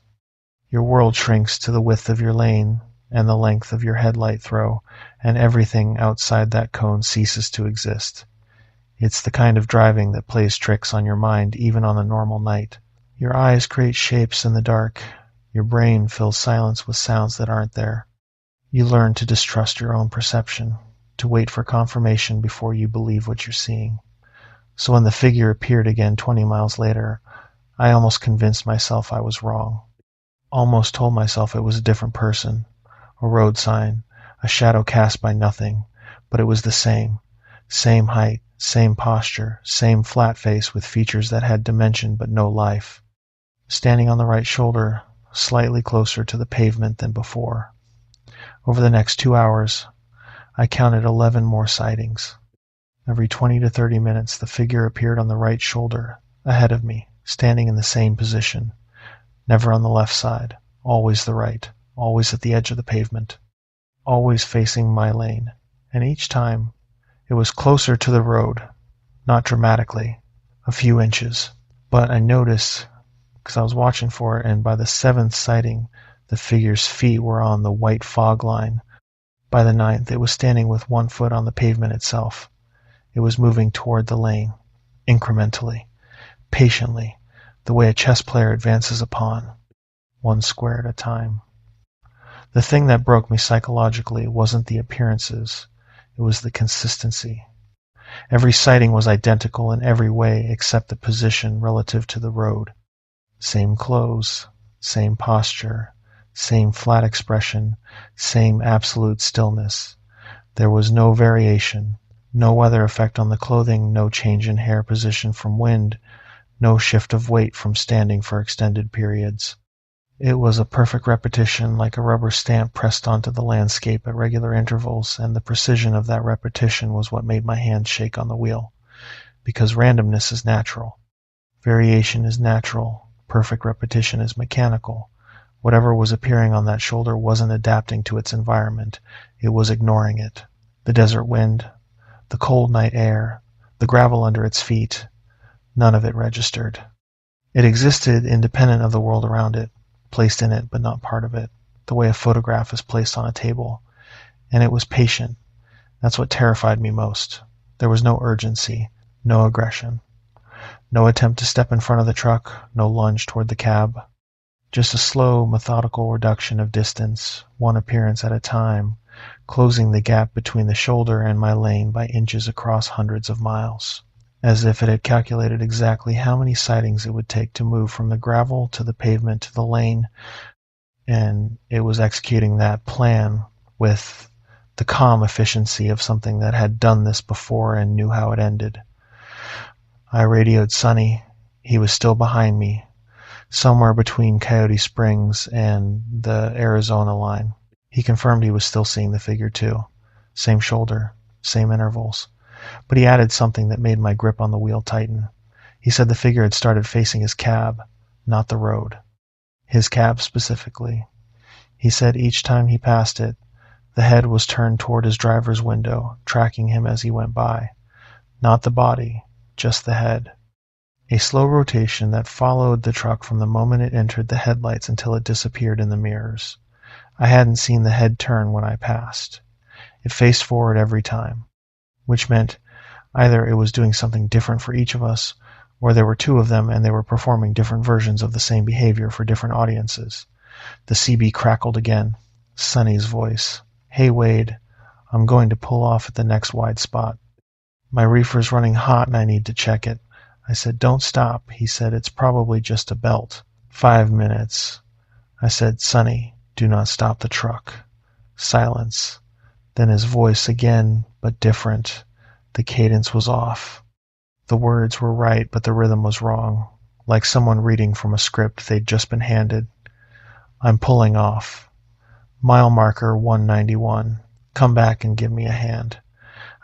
Your world shrinks to the width of your lane and the length of your headlight throw, and everything outside that cone ceases to exist. It's the kind of driving that plays tricks on your mind even on a normal night. Your eyes create shapes in the dark. Your brain fills silence with sounds that aren't there. You learn to distrust your own perception, to wait for confirmation before you believe what you're seeing. So when the figure appeared again 20 miles later, I almost convinced myself I was wrong. Almost told myself it was a different person, a road sign, a shadow cast by nothing, but it was the same. Same height, same posture, same flat face with features that had dimension but no life. Standing on the right shoulder, slightly closer to the pavement than before. Over the next 2 hours, I counted 11 more sightings. Every 20 to 30 minutes, the figure appeared on the right shoulder, ahead of me, standing in the same position. Never on the left side, always the right, always at the edge of the pavement, always facing my lane. And each time, it was closer to the road, not dramatically, a few inches. But I noticed, because I was watching for it, and by the 7th sighting, the figure's feet were on the white fog line. By the 9th, it was standing with one foot on the pavement itself. It was moving toward the lane, incrementally, patiently, the way a chess player advances a pawn, one square at a time. The thing that broke me psychologically wasn't the appearances, it was the consistency. Every sighting was identical in every way except the position relative to the road. Same clothes, same posture, same flat expression, same absolute stillness. There was no variation, no weather effect on the clothing, no change in hair position from wind, no shift of weight from standing for extended periods. It was a perfect repetition, like a rubber stamp pressed onto the landscape at regular intervals, and the precision of that repetition was what made my hands shake on the wheel. Because randomness is natural. Variation is natural. Perfect repetition is mechanical. Whatever was appearing on that shoulder wasn't adapting to its environment. It was ignoring it. The desert wind, the cold night air, the gravel under its feet, none of it registered. It existed independent of the world around it, placed in it but not part of it, the way a photograph is placed on a table. And it was patient. That's what terrified me most. There was no urgency, no aggression. No attempt to step in front of the truck, no lunge toward the cab. Just a slow, methodical reduction of distance, one appearance at a time, closing the gap between the shoulder and my lane by inches across hundreds of miles, as if it had calculated exactly how many sightings it would take to move from the gravel to the pavement to the lane, and it was executing that plan with the calm efficiency of something that had done this before and knew how it ended. I radioed Sonny. He was still behind me, somewhere between Coyote Springs and the Arizona line. He confirmed he was still seeing the figure too. Same shoulder, same intervals. But he added something that made my grip on the wheel tighten. He said the figure had started facing his cab, not the road. His cab specifically. He said each time he passed it, the head was turned toward his driver's window, tracking him as he went by. Not the body, just the head. A slow rotation that followed the truck from the moment it entered the headlights until it disappeared in the mirrors. I hadn't seen the head turn when I passed. It faced forward every time, which meant either it was doing something different for each of us, or there were two of them and they were performing different versions of the same behavior for different audiences. The CB crackled again, Sonny's voice. Hey Wade, I'm going to pull off at the next wide spot. My reefer's running hot and I need to check it. I said, don't stop. He said, it's probably just a belt. 5 minutes. I said, Sonny, do not stop the truck. Silence. Then his voice again, but different. The cadence was off. The words were right, but the rhythm was wrong, like someone reading from a script they'd just been handed. I'm pulling off. Mile marker 191. Come back and give me a hand.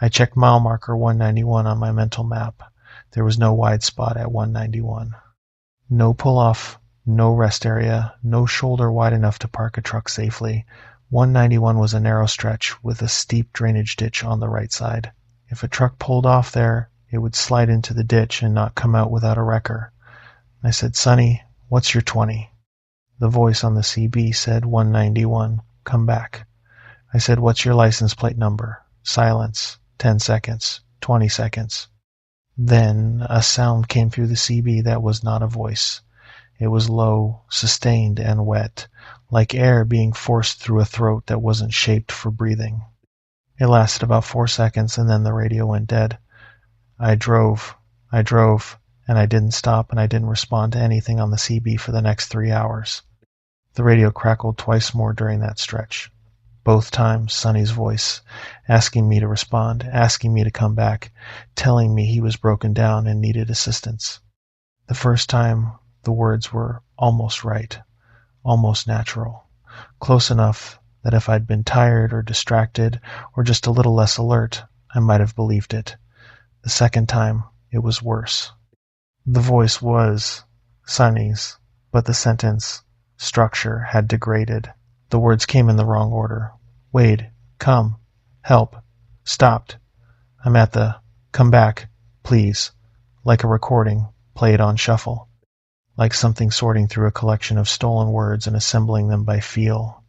I checked mile marker 191 on my mental map. There was no wide spot at 191. No pull-off, no rest area, no shoulder wide enough to park a truck safely. 191 was a narrow stretch with a steep drainage ditch on the right side. If a truck pulled off there, it would slide into the ditch and not come out without a wrecker. I said, Sonny, what's your 20? The voice on the CB said 191. Come back. I said, what's your license plate number? Silence. 10 seconds. 20 seconds. Then a sound came through the CB that was not a voice. It was low, sustained, and wet, like air being forced through a throat that wasn't shaped for breathing. It lasted about 4 seconds, and then the radio went dead. I drove, and I didn't stop, and I didn't respond to anything on the CB for the next 3 hours. The radio crackled twice more during that stretch. Both times, Sonny's voice, asking me to respond, asking me to come back, telling me he was broken down and needed assistance. The first time, the words were almost right, almost natural, close enough that if I'd been tired or distracted or just a little less alert, I might have believed it. The second time, it was worse. The voice was Sonny's, but the sentence structure had degraded. The words came in the wrong order. Wade, come, help, stopped. I'm at the, come back, please, like a recording, played on shuffle, like something sorting through a collection of stolen words and assembling them by feel,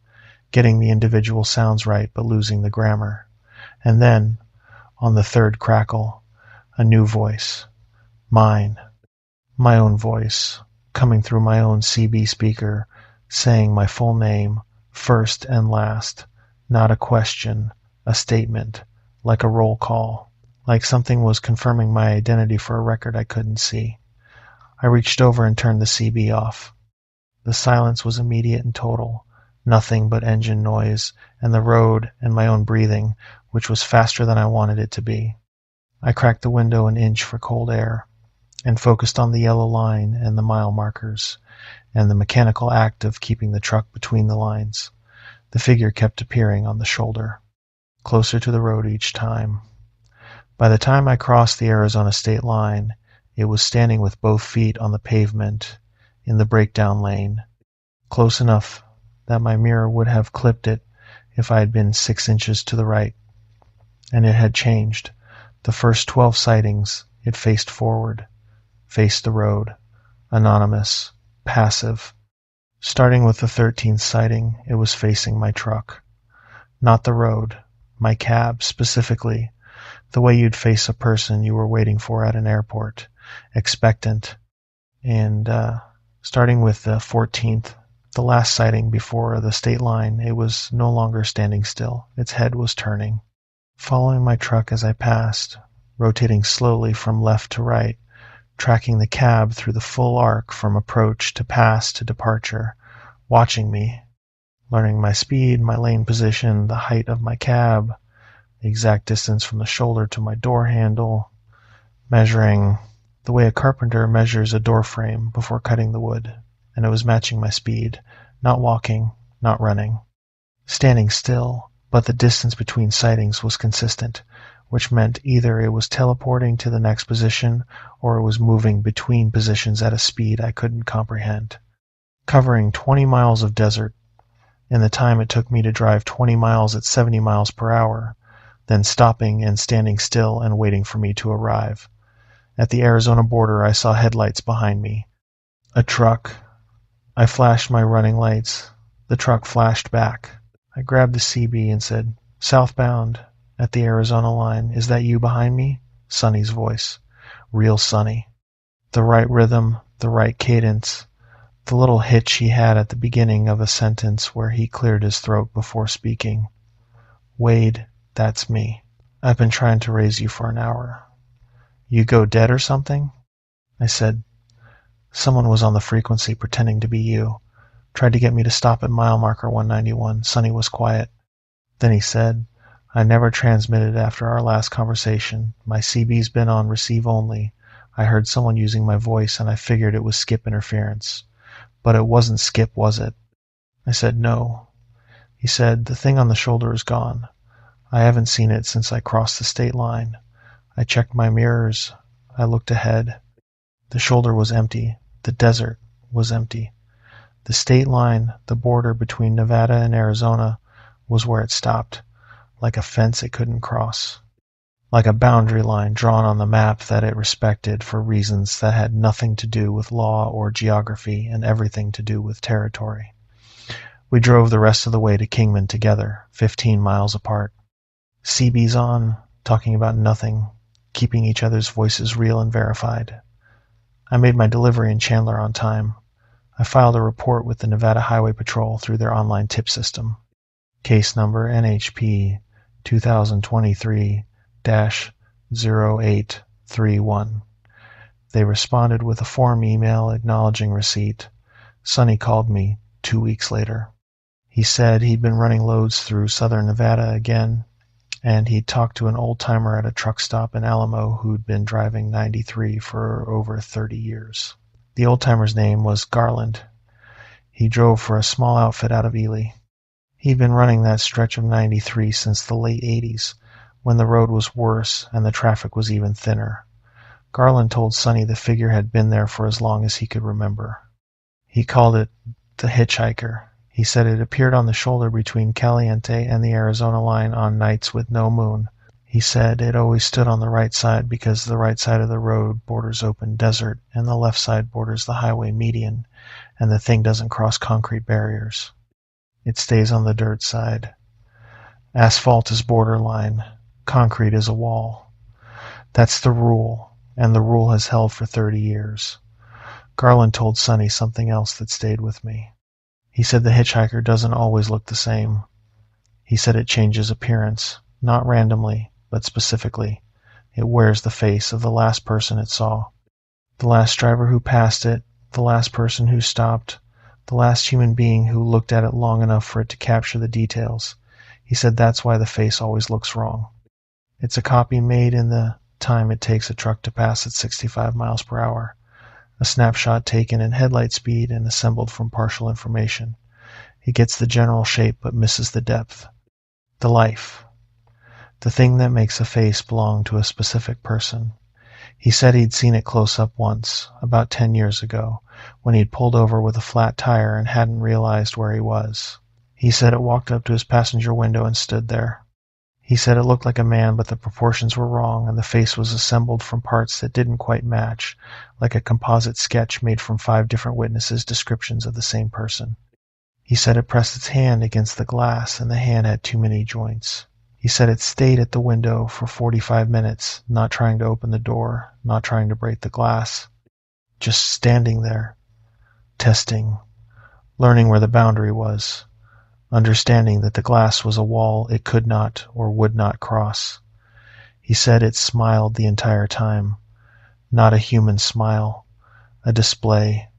getting the individual sounds right but losing the grammar. And then, on the third crackle, a new voice, mine, my own voice, coming through my own CB speaker, saying my full name, first and last, not a question, a statement, like a roll call, like something was confirming my identity for a record I couldn't see. I reached over and turned the CB off. The silence was immediate and total, nothing but engine noise and the road and my own breathing, which was faster than I wanted it to be. I cracked the window an inch for cold air and focused on the yellow line and the mile markers and the mechanical act of keeping the truck between the lines. The figure kept appearing on the shoulder, closer to the road each time. By the time I crossed the Arizona state line, it was standing with both feet on the pavement in the breakdown lane, close enough that my mirror would have clipped it if I had been 6 inches to the right. And it had changed. The first 12 sightings, it faced forward, faced the road, anonymous, passive. Starting with the 13th sighting, it was facing my truck. Not the road, my cab specifically, the way you'd face a person you were waiting for at an airport, expectant. And starting with the 14th, the last sighting before the state line, it was no longer standing still. Its head was turning. Following my truck as I passed, rotating slowly from left to right, tracking the cab through the full arc from approach to pass to departure, watching me, learning my speed, my lane position, the height of my cab, the exact distance from the shoulder to my door handle, measuring the way a carpenter measures a door frame before cutting the wood, and it was matching my speed, not walking, not running. Standing still, but the distance between sightings was consistent, which meant either it was teleporting to the next position or it was moving between positions at a speed I couldn't comprehend. Covering 20 miles of desert in the time it took me to drive 20 miles at 70 miles per hour, then stopping and standing still and waiting for me to arrive. At the Arizona border, I saw headlights behind me. A truck. I flashed my running lights. The truck flashed back. I grabbed the CB and said, "Southbound." At the Arizona line, "Is that you behind me?" Sonny's voice. Real Sonny. The right rhythm, the right cadence, the little hitch he had at the beginning of a sentence where he cleared his throat before speaking. Wade, that's me. I've been trying to raise you for an hour. You go dead or something? I said, someone was on the frequency pretending to be you. Tried to get me to stop at mile marker 191. Sonny was quiet. Then he said, I never transmitted after our last conversation. My CB's been on receive only. I heard someone using my voice and I figured it was skip interference. But it wasn't skip, was it? I said, no. He said, the thing on the shoulder is gone. I haven't seen it since I crossed the state line. I checked my mirrors. I looked ahead. The shoulder was empty. The desert was empty. The state line, the border between Nevada and Arizona, was where it stopped, like a fence it couldn't cross, like a boundary line drawn on the map that it respected for reasons that had nothing to do with law or geography and everything to do with territory. We drove the rest of the way to Kingman together, 15 miles apart. CB's on, talking about nothing, keeping each other's voices real and verified. I made my delivery in Chandler on time. I filed a report with the Nevada Highway Patrol through their online tip system. Case number NHP 2023-0831. They responded with a form email acknowledging receipt. Sonny called me 2 weeks later. He said he'd been running loads through southern Nevada again, and he'd talked to an old-timer at a truck stop in Alamo who'd been driving 93 for over 30 years. The old-timer's name was Garland. He drove for a small outfit out of Ely. He'd been running that stretch of 93 since the late 80s, when the road was worse and the traffic was even thinner. Garland told Sonny the figure had been there for as long as he could remember. He called it the hitchhiker. He said it appeared on the shoulder between Caliente and the Arizona line on nights with no moon. He said it always stood on the right side because the right side of the road borders open desert and the left side borders the highway median, and the thing doesn't cross concrete barriers. It stays on the dirt side. Asphalt is borderline. Concrete is a wall. That's the rule, and the rule has held for 30 years. Garland told Sonny something else that stayed with me. He said the hitchhiker doesn't always look the same. He said it changes appearance, not randomly, but specifically. It wears the face of the last person it saw. The last driver who passed it, the last person who stopped, the last human being who looked at it long enough for it to capture the details. He said that's why the face always looks wrong. It's a copy made in the time it takes a truck to pass at 65 miles per hour. A snapshot taken in headlight speed and assembled from partial information. It gets the general shape but misses the depth. The life. The thing that makes a face belong to a specific person. He said he'd seen it close up once, about 10 years ago, when he'd pulled over with a flat tire and hadn't realized where he was. He said it walked up to his passenger window and stood there. He said it looked like a man, but the proportions were wrong, and the face was assembled from parts that didn't quite match, like a composite sketch made from 5 different witnesses' descriptions of the same person. He said it pressed its hand against the glass, and the hand had too many joints. He said it stayed at the window for 45 minutes, not trying to open the door, not trying to break the glass, just standing there, testing, learning where the boundary was, understanding that the glass was a wall it could not or would not cross. He said it smiled the entire time, not a human smile, a display,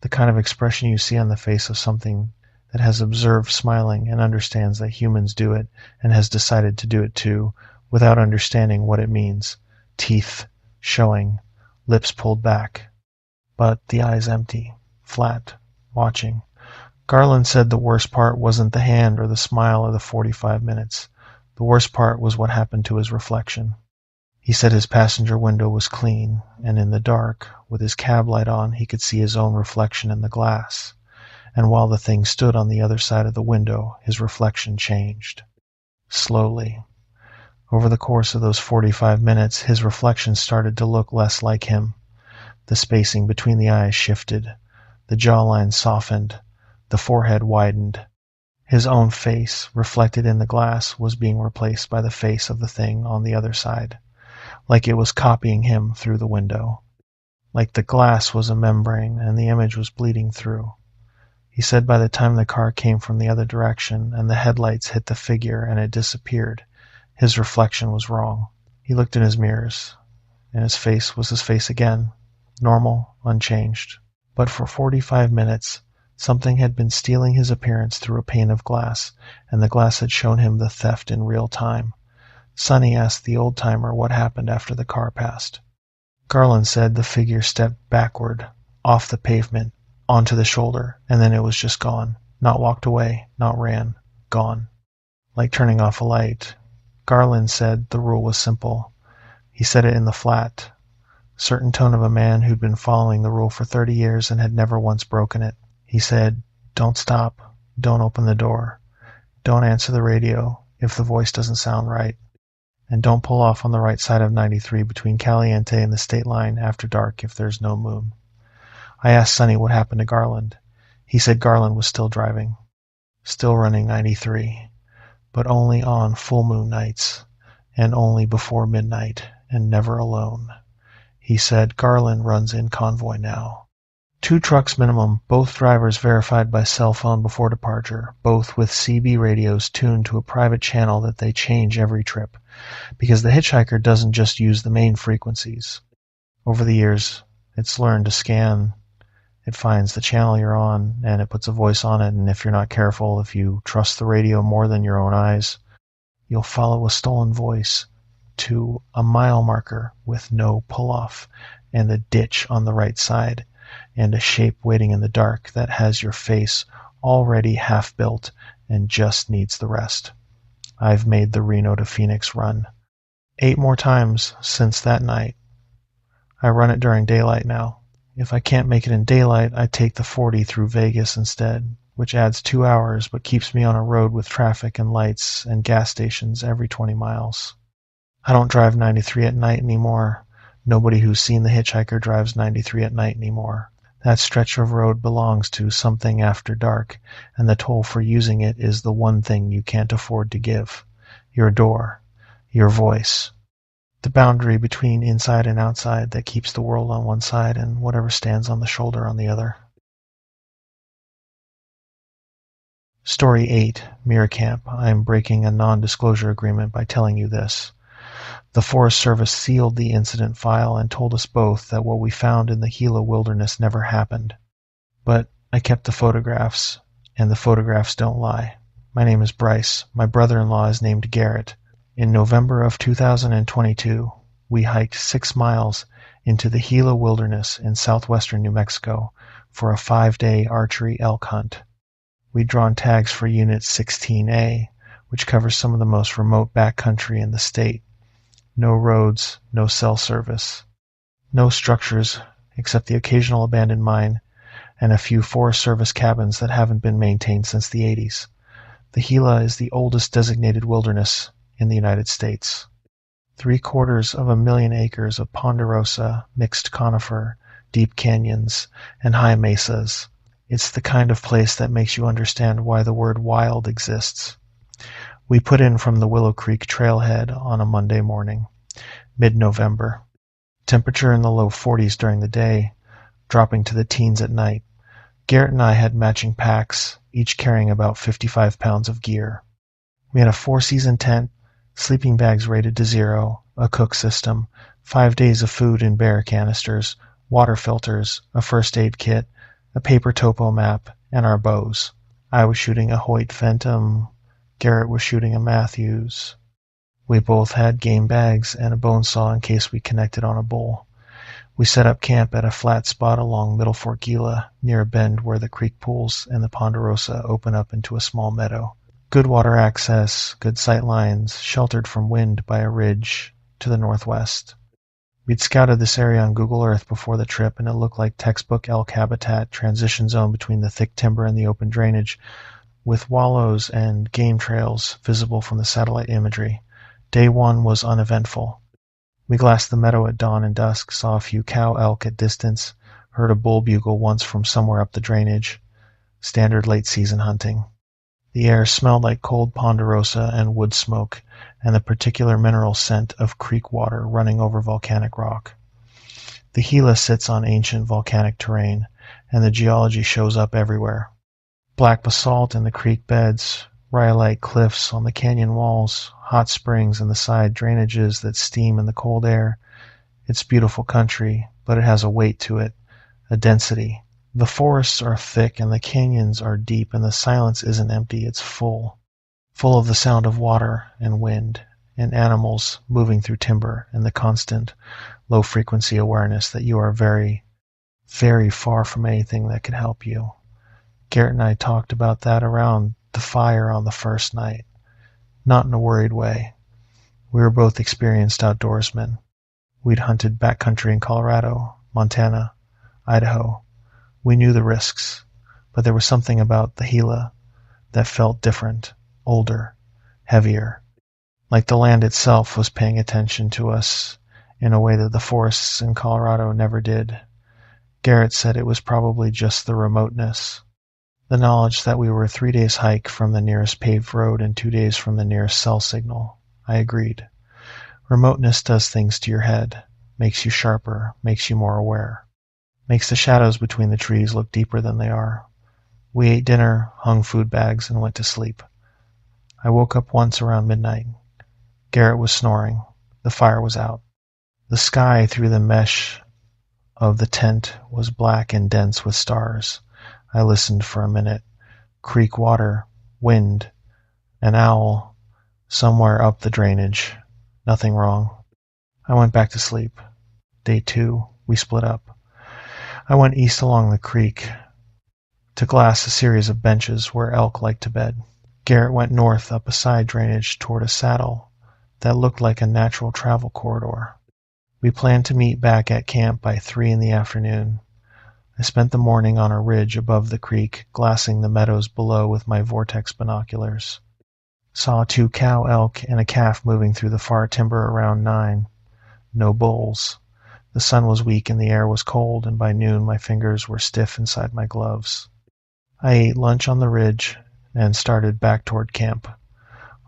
the kind of expression you see on the face of something that has observed smiling and understands that humans do it and has decided to do it too, without understanding what it means. Teeth showing, lips pulled back, but the eyes empty, flat, watching. Garland said the worst part wasn't the hand or the smile or the 45 minutes. The worst part was what happened to his reflection. He said his passenger window was clean, and in the dark, with his cab light on, he could see his own reflection in the glass. And while the thing stood on the other side of the window, his reflection changed. Slowly. Over the course of those 45 minutes, his reflection started to look less like him. The spacing between the eyes shifted. The jawline softened. The forehead widened. His own face, reflected in the glass, was being replaced by the face of the thing on the other side, like it was copying him through the window. like the glass was a membrane and the image was bleeding through. He said by the time the car came from the other direction and the headlights hit the figure and it disappeared, his reflection was wrong. He looked in his mirrors, and his face was his face again, normal, unchanged. But for 45 minutes, something had been stealing his appearance through a pane of glass, and the glass had shown him the theft in real time. Sonny asked the old-timer what happened after the car passed. Garland said the figure stepped backward, off the pavement, onto the shoulder, and then it was just gone. Not walked away, not ran. Gone. Like turning off a light. Garland said the rule was simple. He said it in the flat, certain tone of a man who'd been following the rule for 30 years and had never once broken it. He said, "Don't stop. Don't open the door. Don't answer the radio if the voice doesn't sound right. And don't pull off on the right side of 93 between Caliente and the state line after dark if there's no moon." I asked Sonny what happened to Garland. He said Garland was still driving, still running 93, but only on full moon nights, and only before midnight, and never alone. He said Garland runs in convoy now. 2 trucks minimum, both drivers verified by cell phone before departure, both with CB radios tuned to a private channel that they change every trip, because the hitchhiker doesn't just use the main frequencies. Over the years, it's learned to scan. It finds the channel you're on, and it puts a voice on it, and if you're not careful, if you trust the radio more than your own eyes, you'll follow a stolen voice to a mile marker with no pull-off, and a ditch on the right side, and a shape waiting in the dark that has your face already half-built and just needs the rest. I've made the Reno to Phoenix run 8 more times since that night. I run it during daylight now. If I can't make it in daylight, I take the 40 through Vegas instead, which adds 2 hours but keeps me on a road with traffic and lights and gas stations every 20 miles. I don't drive 93 at night anymore. Nobody who's seen the hitchhiker drives 93 at night anymore. That stretch of road belongs to something after dark, and the toll for using it is the one thing you can't afford to give. Your door. Your voice. The boundary between inside and outside that keeps the world on one side and whatever stands on the shoulder on the other. Story 8, Mirror Camp. I am breaking a non-disclosure agreement by telling you this. The Forest Service sealed the incident file and told us both that what we found in the Gila wilderness never happened. But I kept the photographs, and the photographs don't lie. My name is Bryce. My brother-in-law is named Garrett. In November of 2022, we hiked 6 miles into the Gila wilderness in southwestern New Mexico for a 5-day archery elk hunt. We'd drawn tags for Unit 16A, which covers some of the most remote backcountry in the state. No roads, no cell service. No structures except the occasional abandoned mine and a few Forest Service cabins that haven't been maintained since the 80s. The Gila is the oldest designated wilderness in the United States. 750,000 acres of ponderosa, mixed conifer, deep canyons, and high mesas. It's the kind of place that makes you understand why the word wild exists. We put in from the Willow Creek trailhead on a Monday morning, mid-November. Temperature in the low 40s during the day, dropping to the teens at night. Garrett and I had matching packs, each carrying about 55 pounds of gear. We had a 4-season tent, sleeping bags rated to 0, a cook system, 5 days of food in bear canisters, water filters, a first aid kit, a paper topo map, and our bows. I was shooting a Hoyt Phantom. Garrett was shooting a Matthews. We both had game bags and a bone saw in case we connected on a bull. We set up camp at a flat spot along Middle Fort Gila, near a bend where the creek pools and the Ponderosa open up into a small meadow. Good water access, good sight lines, sheltered from wind by a ridge to the northwest. We'd scouted this area on Google Earth before the trip, and it looked like textbook elk habitat, transition zone between the thick timber and the open drainage, with wallows and game trails visible from the satellite imagery. Day 1 was uneventful. We glassed the meadow at dawn and dusk, saw a few cow elk at distance, heard a bull bugle once from somewhere up the drainage. Standard late-season hunting. The air smelled like cold ponderosa and wood smoke, and the particular mineral scent of creek water running over volcanic rock. The Gila sits on ancient volcanic terrain, and the geology shows up everywhere. Black basalt in the creek beds, rhyolite cliffs on the canyon walls, hot springs in the side drainages that steam in the cold air. It's beautiful country, but it has a weight to it, a density. The forests are thick and the canyons are deep, and the silence isn't empty, it's full. Full of the sound of water and wind and animals moving through timber and the constant low-frequency awareness that you are very, very far from anything that could help you. Garrett and I talked about that around the fire on the first night. Not in a worried way. We were both experienced outdoorsmen. We'd hunted backcountry in Colorado, Montana, Idaho. We knew the risks, but there was something about the Gila that felt different, older, heavier, like the land itself was paying attention to us in a way that the forests in Colorado never did. Garrett said it was probably just the remoteness, the knowledge that we were a 3 days hike from the nearest paved road and 2 days from the nearest cell signal. I agreed. Remoteness does things to your head, makes you sharper, makes you more aware, makes the shadows between the trees look deeper than they are. We ate dinner, hung food bags, and went to sleep. I woke up once around midnight. Garrett was snoring. The fire was out. The sky through the mesh of the tent was black and dense with stars. I listened for a minute. Creek water, wind, an owl, somewhere up the drainage. Nothing wrong. I went back to sleep. Day 2, we split up. I went east along the creek to glass a series of benches where elk liked to bed. Garrett went north up a side drainage toward a saddle that looked like a natural travel corridor. We planned to meet back at camp by 3 in the afternoon. I spent the morning on a ridge above the creek, glassing the meadows below with my vortex binoculars. Saw 2 cow elk and a calf moving through the far timber around 9. No bulls. The sun was weak and the air was cold, and by noon my fingers were stiff inside my gloves. I ate lunch on the ridge and started back toward camp.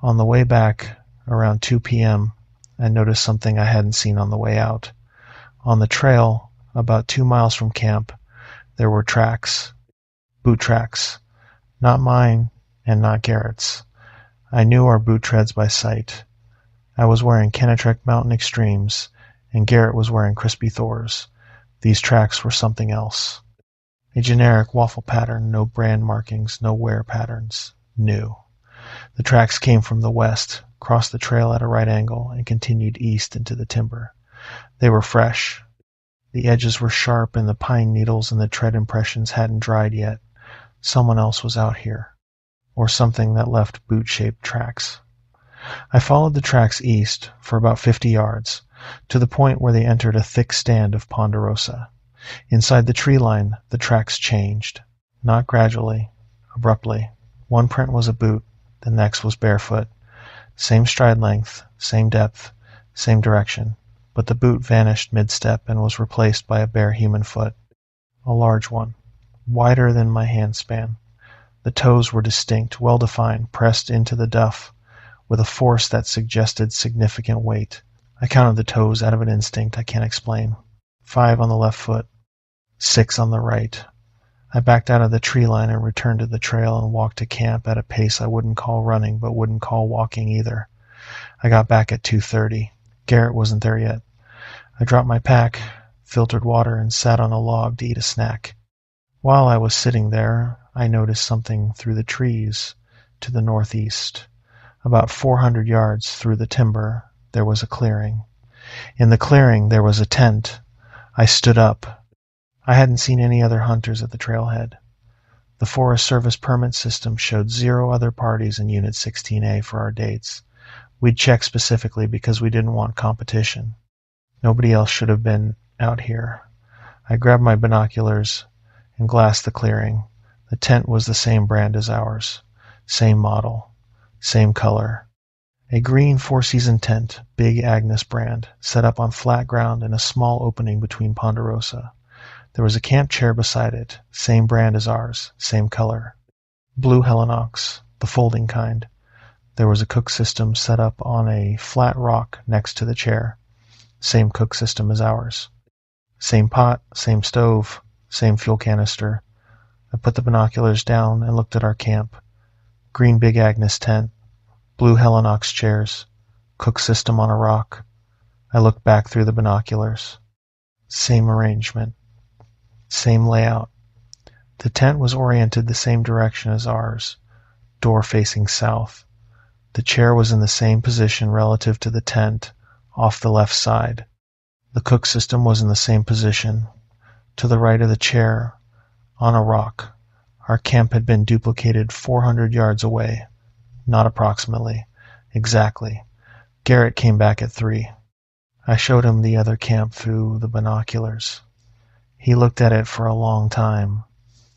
On the way back, around 2 p.m., I noticed something I hadn't seen on the way out. On the trail, about 2 miles from camp, there were tracks. Boot tracks. Not mine and not Garrett's. I knew our boot treads by sight. I was wearing Kennetrek Mountain Extremes, and Garrett was wearing Crispy Thors. These tracks were something else. A generic waffle pattern, no brand markings, no wear patterns. New. The tracks came from the west, crossed the trail at a right angle, and continued east into the timber. They were fresh. The edges were sharp, and the pine needles and the tread impressions hadn't dried yet. Someone else was out here, or something that left boot-shaped tracks. I followed the tracks east for about 50 yards, to the point where they entered a thick stand of ponderosa. Inside the tree line, the tracks changed, not gradually, abruptly. One print was a boot, the next was barefoot. Same stride length, same depth, same direction, but the boot vanished mid-step and was replaced by a bare human foot, a large one, wider than my hand span. The toes were distinct, well-defined, pressed into the duff, with a force that suggested significant weight. I counted the toes out of an instinct I can't explain. 5 on the left foot, 6 on the right. I backed out of the tree line and returned to the trail and walked to camp at a pace I wouldn't call running, but wouldn't call walking either. I got back at 2:30. Garrett wasn't there yet. I dropped my pack, filtered water, and sat on a log to eat a snack. While I was sitting there, I noticed something through the trees to the northeast. About 400 yards through the timber, there was a clearing. In the clearing, there was a tent. I stood up. I hadn't seen any other hunters at the trailhead. The Forest Service permit system showed 0 other parties in Unit 16A for our dates. We'd checked specifically because we didn't want competition. Nobody else should have been out here. I grabbed my binoculars and glassed the clearing. The tent was the same brand as ours. Same model. Same color. A green 4-season tent, big Agnes brand, set up on flat ground in a small opening between ponderosa. There was a camp chair beside it, same brand as ours, same color. Blue Helinox, the folding kind. There was a cook system set up on a flat rock next to the chair, same cook system as ours. Same pot, same stove, same fuel canister. I put the binoculars down and looked at our camp. Green Big Agnes tent, blue Helinox chairs, cook system on a rock. I looked back through the binoculars. Same arrangement, same layout. The tent was oriented the same direction as ours, door facing south. The chair was in the same position relative to the tent, off the left side. The cook system was in the same position, to the right of the chair, on a rock. Our camp had been duplicated 400 yards away. Not approximately. Exactly. Garrett came back at 3. I showed him the other camp through the binoculars. He looked at it for a long time.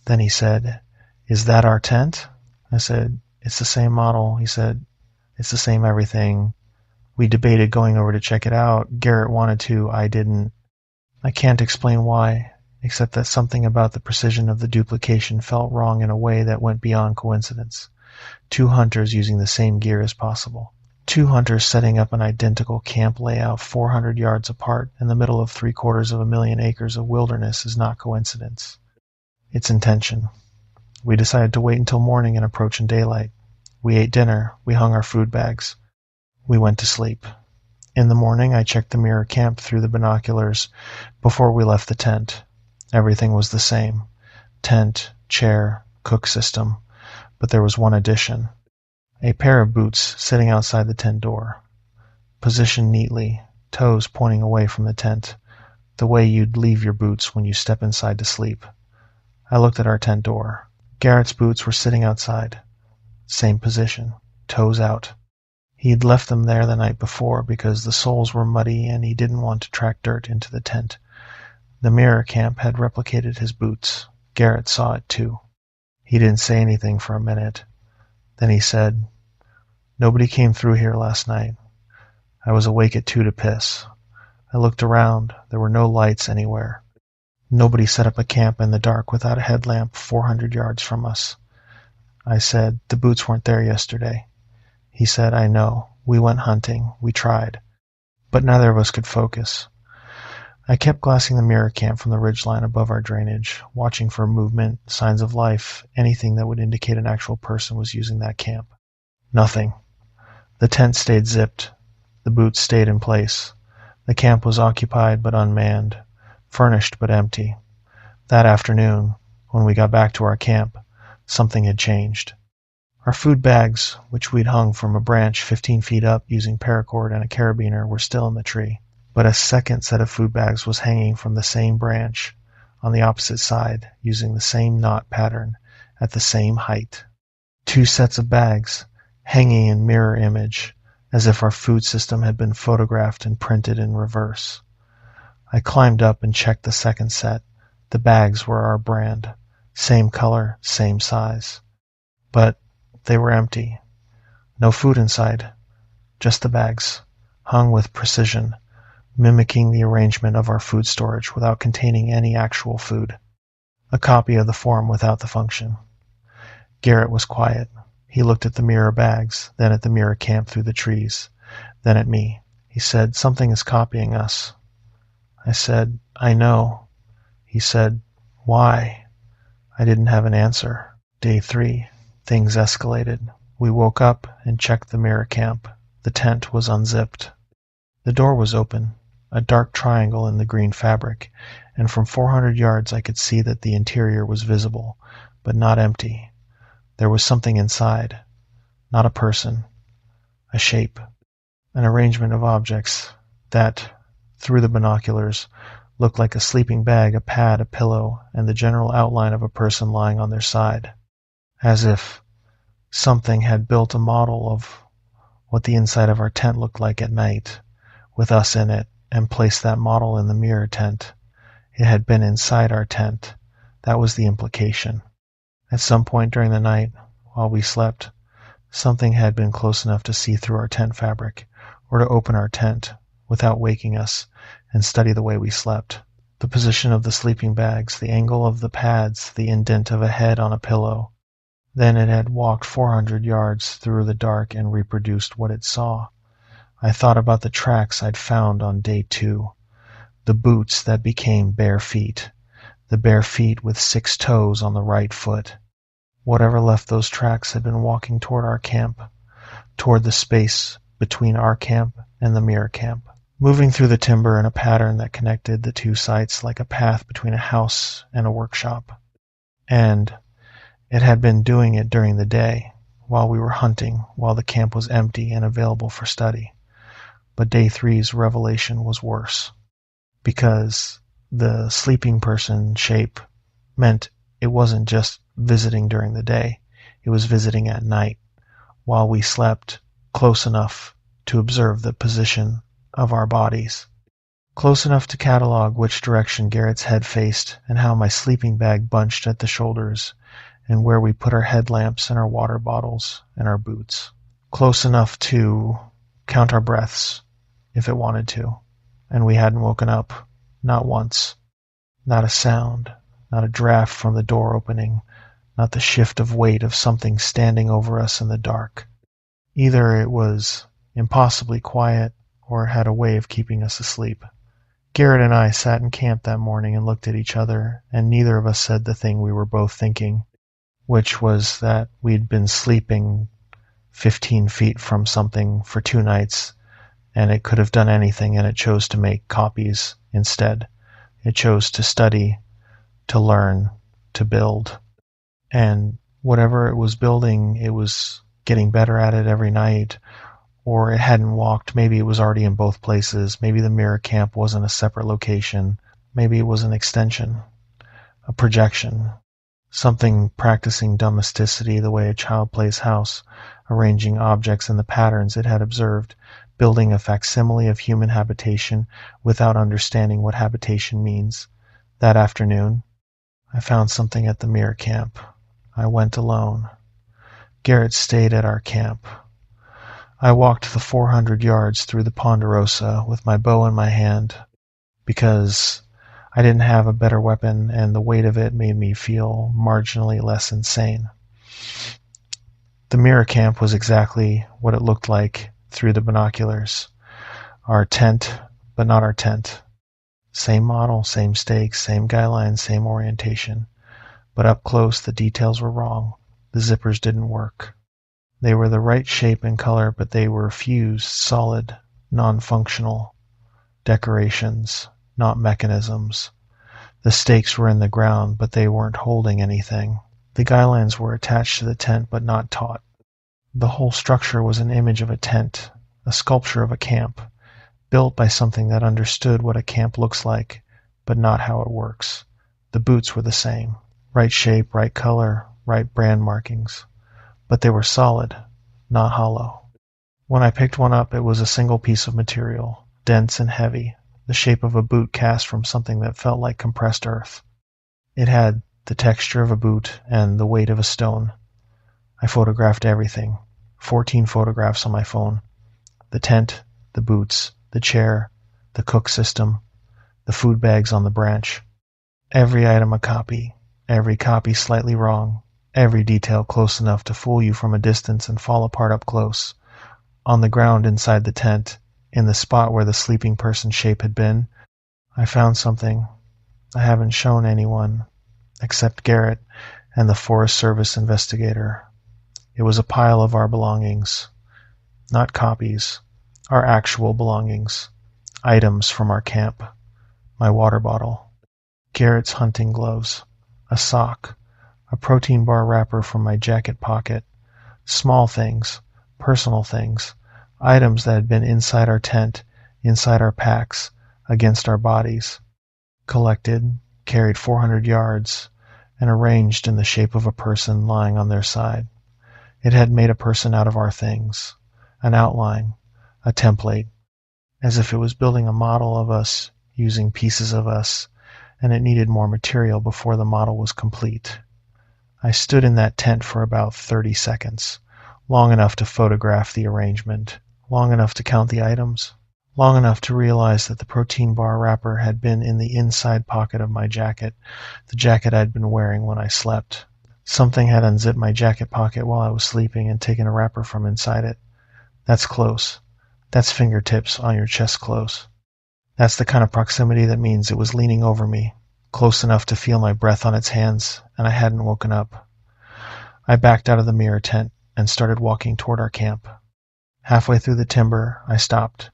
Then he said, "Is that our tent?" I said, "It's the same model." He said, "It's the same everything. We debated going over to check it out. Garrett wanted to. I didn't. I can't explain why, except that something about the precision of the duplication felt wrong in a way that went beyond coincidence. 2 hunters using the same gear as possible. 2 hunters setting up an identical camp layout 400 yards apart in the middle of 750,000 acres of wilderness is not coincidence. It's intention. We decided to wait until morning and approach in daylight. We ate dinner. We hung our food bags. We went to sleep. In the morning, I checked the mirror camp through the binoculars before we left the tent. Everything was the same. Tent, chair, cook system. But there was one addition. A pair of boots sitting outside the tent door. Positioned neatly, toes pointing away from the tent, the way you'd leave your boots when you step inside to sleep. I looked at our tent door. Garrett's boots were sitting outside. Same position, toes out. He'd left them there the night before because the soles were muddy and he didn't want to track dirt into the tent. The mirror camp had replicated his boots. Garrett saw it too. He didn't say anything for a minute. Then he said, "Nobody came through here last night. I was awake at 2 to piss. I looked around. There were no lights anywhere. Nobody set up a camp in the dark without a headlamp 400 yards from us." I said, "The boots weren't there yesterday." He said, "I know. We went hunting. We tried. But neither of us could focus." I kept glassing the mirror camp from the ridgeline above our drainage, watching for movement, signs of life, anything that would indicate an actual person was using that camp. Nothing. The tent stayed zipped. The boots stayed in place. The camp was occupied but unmanned, furnished but empty. That afternoon, when we got back to our camp, something had changed. Our food bags, which we'd hung from a branch 15 feet up using paracord and a carabiner, were still in the tree. But a second set of food bags was hanging from the same branch, on the opposite side, using the same knot pattern, at the same height. 2 sets of bags, hanging in mirror image, as if our food system had been photographed and printed in reverse. I climbed up and checked the second set. The bags were our brand. Same color, same size. But they were empty. No food inside. Just the bags, hung with precision, mimicking the arrangement of our food storage without containing any actual food. A copy of the form without the function. Garrett was quiet. He looked at the mirror bags, then at the mirror camp through the trees, then at me. He said, "Something is copying us." I said, "I know." He said, "Why?" I didn't have an answer. Day 3. Things escalated. We woke up and checked the mirror camp. The tent was unzipped. The door was open, a dark triangle in the green fabric, and from 400 yards I could see that the interior was visible, but not empty. There was something inside. Not a person. A shape. An arrangement of objects that, through the binoculars, looked like a sleeping bag, a pad, a pillow, and the general outline of a person lying on their side. As if something had built a model of what the inside of our tent looked like at night, with us in it, and placed that model in the mirror tent. It had been inside our tent. That was the implication. At some point during the night, while we slept, something had been close enough to see through our tent fabric, or to open our tent, without waking us, and study the way we slept. The position of the sleeping bags, the angle of the pads, the indent of a head on a pillow. Then it had walked 400 yards through the dark and reproduced what it saw. I thought about the tracks I'd found on day 2. the boots that became bare feet, the bare feet with 6 toes on the right foot. Whatever left those tracks had been walking toward our camp, toward the space between our camp and the mirror camp, moving through the timber in a pattern that connected the two sites like a path between a house and a workshop. And it had been doing it during the day, while we were hunting, while the camp was empty and available for study. But day 3's revelation was worse, because the sleeping person shape meant it wasn't just visiting during the day, it was visiting at night, while we slept close enough to observe the position of our bodies, close enough to catalog which direction Garrett's head faced and how my sleeping bag bunched at the shoulders, and where we put our headlamps and our water bottles and our boots, close enough to count our breaths if it wanted to, and we hadn't woken up, not once, not a sound, not a draft from the door opening, not the shift of weight of something standing over us in the dark. Either it was impossibly quiet or it had a way of keeping us asleep. Garrett and I sat in camp that morning and looked at each other, and neither of us said the thing we were both thinking, which was that we'd been sleeping 15 feet from something for 2 nights, and it could have done anything, and it chose to make copies instead. It chose to study, to learn, to build. And whatever it was building, it was getting better at it every night, or it hadn't walked. Maybe it was already in both places. Maybe the mirror camp wasn't a separate location. Maybe it was an extension, a projection, something practicing domesticity the way a child plays house, arranging objects in the patterns it had observed, building a facsimile of human habitation without understanding what habitation means. That afternoon, I found something at the mirror camp. I went alone. Garrett stayed at our camp. I walked the 400 yards through the ponderosa with my bow in my hand, because I didn't have a better weapon, and the weight of it made me feel marginally less insane. The mirror camp was exactly what it looked like through the binoculars. Our tent, but not our tent. Same model, same stakes, same guy lines, same orientation. But up close, the details were wrong. The zippers didn't work. They were the right shape and color, but they were fused, solid, non-functional decorations, not mechanisms. The stakes were in the ground, but they weren't holding anything. The guy lines were attached to the tent, but not taut. The whole structure was an image of a tent, a sculpture of a camp, built by something that understood what a camp looks like, but not how it works. The boots were the same. Right shape, right color, right brand markings. But they were solid, not hollow. When I picked one up, it was a single piece of material, dense and heavy, the shape of a boot cast from something that felt like compressed earth. It had the texture of a boot and the weight of a stone. I photographed everything, 14 photographs on my phone. The tent, the boots, the chair, the cook system, the food bags on the branch. Every item a copy, every copy slightly wrong, every detail close enough to fool you from a distance and fall apart up close. On the ground inside the tent, in the spot where the sleeping person shape had been, I found something I haven't shown anyone except Garrett and the Forest Service investigator. It was a pile of our belongings, not copies, our actual belongings, items from our camp. My water bottle, Garrett's hunting gloves, a sock, a protein bar wrapper from my jacket pocket, small things, personal things, items that had been inside our tent, inside our packs, against our bodies, collected, carried 400 yards, and arranged in the shape of a person lying on their side. It had made a person out of our things, an outline, a template, as if it was building a model of us using pieces of us, and it needed more material before the model was complete. I stood in that tent for about 30 seconds, long enough to photograph the arrangement, long enough to count the items, long enough to realize that the protein bar wrapper had been in the inside pocket of my jacket, the jacket I'd been wearing when I slept. Something had unzipped my jacket pocket while I was sleeping and taken a wrapper from inside it. That's close. That's fingertips on your chest close. That's the kind of proximity that means it was leaning over me, close enough to feel my breath on its hands, and I hadn't woken up. I backed out of the mirror tent and started walking toward our camp. Halfway through the timber, I stopped,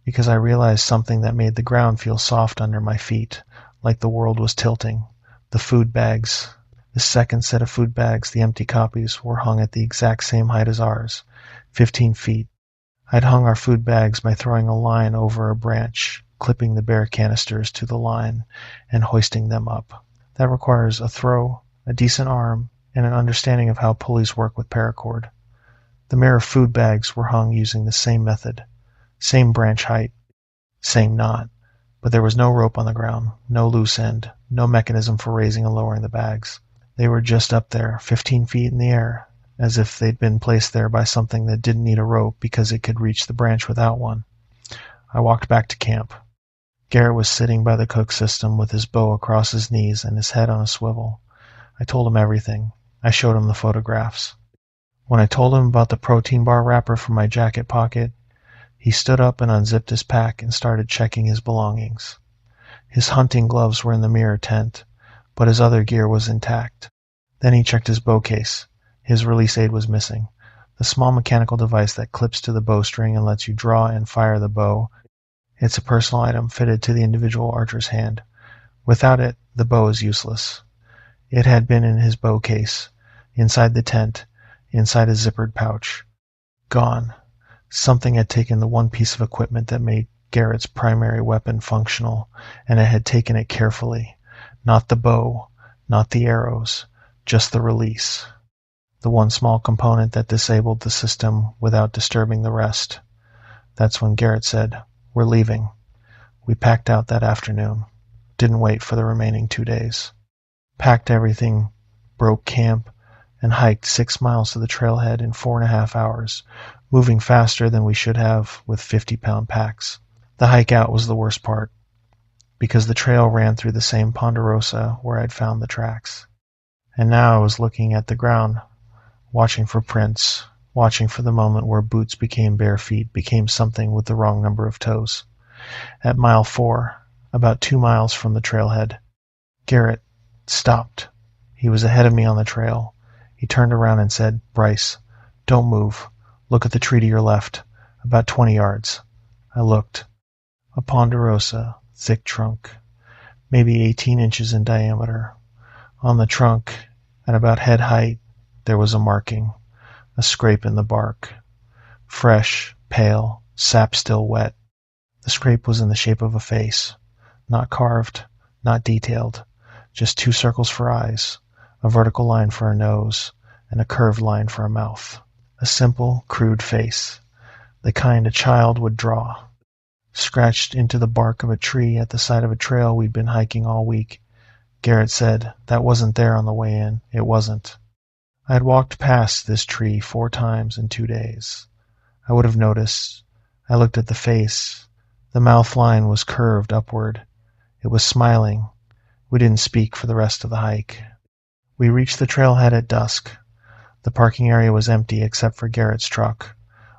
because I realized something that made the ground feel soft under my feet, like the world was tilting. The food bags. The second set of food bags, the empty copies, were hung at the exact same height as ours, 15 feet. I'd hung our food bags by throwing a line over a branch, clipping the bare canisters to the line, and hoisting them up. That requires a throw, a decent arm, and an understanding of how pulleys work with paracord. The mirror food bags were hung using the same method, same branch height, same knot, but there was no rope on the ground, no loose end, no mechanism for raising and lowering the bags. They were just up there, 15 feet in the air, as if they'd been placed there by something that didn't need a rope because it could reach the branch without one. I walked back to camp. Garrett was sitting by the cook system with his bow across his knees and his head on a swivel. I told him everything. I showed him the photographs. When I told him about the protein bar wrapper from my jacket pocket, he stood up and unzipped his pack and started checking his belongings. His hunting gloves were in the mirror tent, but his other gear was intact. Then he checked his bow case. His release aid was missing, the small mechanical device that clips to the bowstring and lets you draw and fire the bow. It's a personal item fitted to the individual archer's hand. Without it, the bow is useless. It had been in his bow case, inside the tent, inside a zippered pouch. Gone. Something had taken the one piece of equipment that made Garrett's primary weapon functional, and it had taken it carefully. Not the bow, not the arrows, just the release. The one small component that disabled the system without disturbing the rest. That's when Garrett said, "We're leaving." We packed out that afternoon. Didn't wait for the remaining 2 days. Packed everything, broke camp, and hiked 6 miles to the trailhead in 4.5 hours, moving faster than we should have with 50-pound packs. The hike out was the worst part, because the trail ran through the same ponderosa where I'd found the tracks. And now I was looking at the ground, watching for prints, watching for the moment where boots became bare feet, became something with the wrong number of toes. At mile 4, about 2 miles from the trailhead, Garrett stopped. He was ahead of me on the trail. He turned around and said, "Bryce, don't move. Look at the tree to your left, about 20 yards. I looked. A ponderosa, thick trunk, maybe 18 inches in diameter. On the trunk, at about head height, there was a marking, a scrape in the bark. Fresh, pale, sap still wet. The scrape was in the shape of a face, not carved, not detailed, just 2 circles for eyes, a vertical line for a nose, and a curved line for a mouth. A simple, crude face, the kind a child would draw. Scratched into the bark of a tree at the side of a trail we'd been hiking all week. Garrett said, "That wasn't there on the way in. It wasn't." I had walked past this tree 4 times in 2 days. I would have noticed. I looked at the face. The mouth line was curved upward. It was smiling. We didn't speak for the rest of the hike. We reached the trailhead at dusk. The parking area was empty except for Garrett's truck.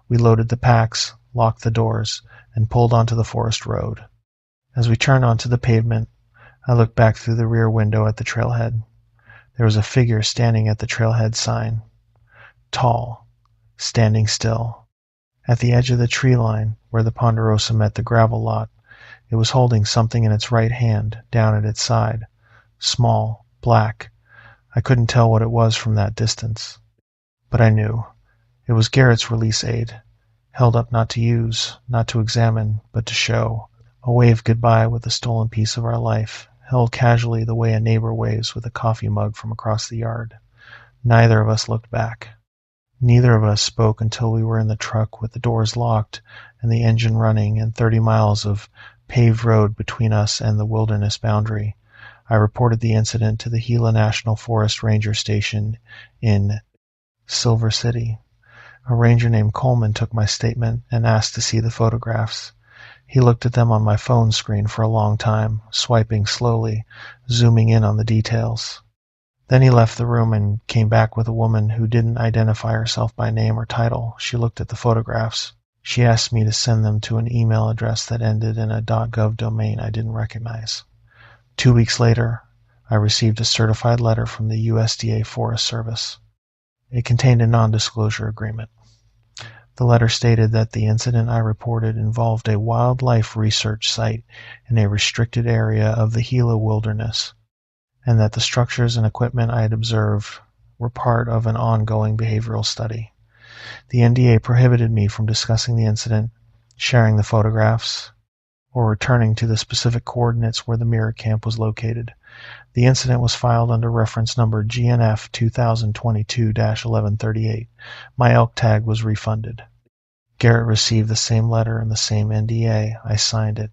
We loaded the packs, locked the doors, and pulled onto the forest road. As we turned onto the pavement, I looked back through the rear window at the trailhead. There was a figure standing at the trailhead sign. Tall, standing still. At the edge of the tree line, where the ponderosa met the gravel lot, it was holding something in its right hand, down at its side. Small, black. I couldn't tell what it was from that distance. But I knew. It was Garrett's release aid, held up not to use, not to examine, but to show. A wave goodbye with a stolen piece of our life, held casually the way a neighbor waves with a coffee mug from across the yard. Neither of us looked back. Neither of us spoke until we were in the truck with the doors locked and the engine running and 30 miles of paved road between us and the wilderness boundary. I reported the incident to the Gila National Forest Ranger Station in Silver City. A ranger named Coleman took my statement and asked to see the photographs. He looked at them on my phone screen for a long time, swiping slowly, zooming in on the details. Then he left the room and came back with a woman who didn't identify herself by name or title. She looked at the photographs. She asked me to send them to an email address that ended in a .gov domain I didn't recognize. 2 weeks later, I received a certified letter from the USDA Forest Service. It contained a non-disclosure agreement. The letter stated that the incident I reported involved a wildlife research site in a restricted area of the Gila Wilderness, and that the structures and equipment I had observed were part of an ongoing behavioral study. The NDA prohibited me from discussing the incident, sharing the photographs, or returning to the specific coordinates where the mirror camp was located. The incident was filed under reference number GNF 2022-1138. My elk tag was refunded. Garrett received the same letter and the same NDA. I signed it.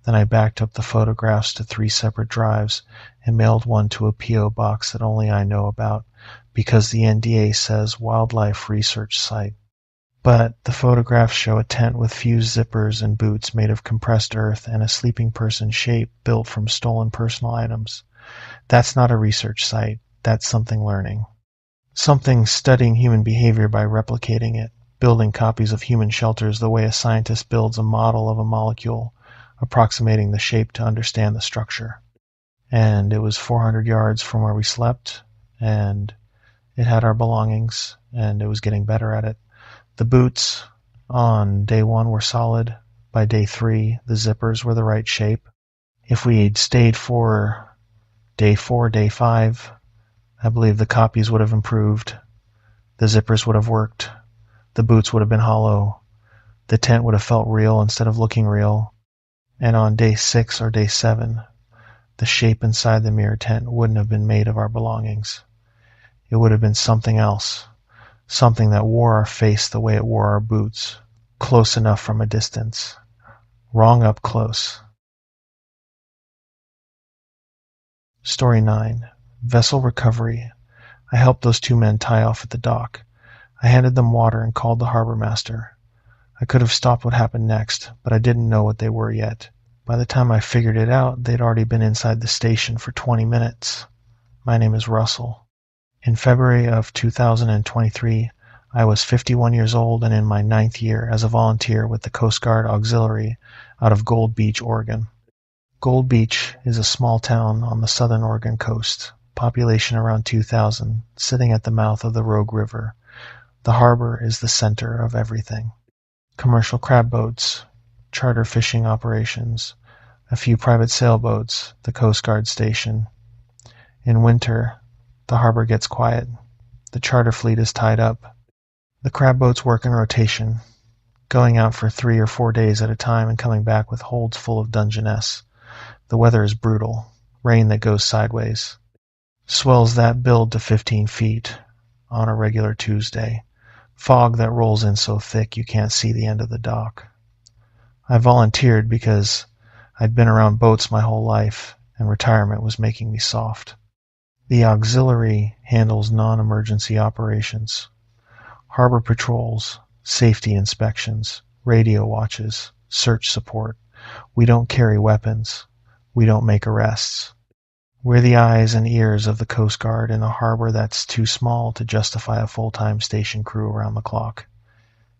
Then I backed up the photographs to 3 separate drives and mailed one to a P.O. box that only I know about, because the NDA says Wildlife Research Site. But the photographs show a tent with fused zippers and boots made of compressed earth and a sleeping person shape built from stolen personal items. That's not a research site. That's something learning. Something studying human behavior by replicating it, building copies of human shelters the way a scientist builds a model of a molecule, approximating the shape to understand the structure. And it was 400 yards from where we slept, and it had our belongings, and it was getting better at it. The boots on day 1 were solid. By day 3, the zippers were the right shape. If we had stayed for day 4, day 5, I believe the copies would have improved. The zippers would have worked. The boots would have been hollow. The tent would have felt real instead of looking real. And on day 6 or day 7, the shape inside the mirror tent wouldn't have been made of our belongings. It would have been something else. Something that wore our face the way it wore our boots, close enough from a distance, wrong up close. Story 9. Vessel recovery. I helped those 2 men tie off at the dock. I handed them water and called the harbor master. I could have stopped what happened next, but I didn't know what they were yet. By the time I figured it out, they'd already been inside the station for 20 minutes. My name is Russell. In February of 2023, I was 51 years old and in my 9th year as a volunteer with the Coast Guard Auxiliary out of Gold Beach, Oregon. Gold Beach is a small town on the southern Oregon coast, population around 2,000, sitting at the mouth of the Rogue River. The harbor is the center of everything. Commercial crab boats, charter fishing operations, a few private sailboats, the Coast Guard station. In winter, the harbor gets quiet. The charter fleet is tied up. The crab boats work in rotation, going out for 3 or 4 days at a time and coming back with holds full of Dungeness. The weather is brutal, rain that goes sideways. Swells that build to 15 feet on a regular Tuesday. Fog that rolls in so thick you can't see the end of the dock. I volunteered because I'd been around boats my whole life, and retirement was making me soft. The auxiliary handles non-emergency operations, harbor patrols, safety inspections, radio watches, search support. We don't carry weapons. We don't make arrests. We're the eyes and ears of the Coast Guard in a harbor that's too small to justify a full-time station crew around the clock.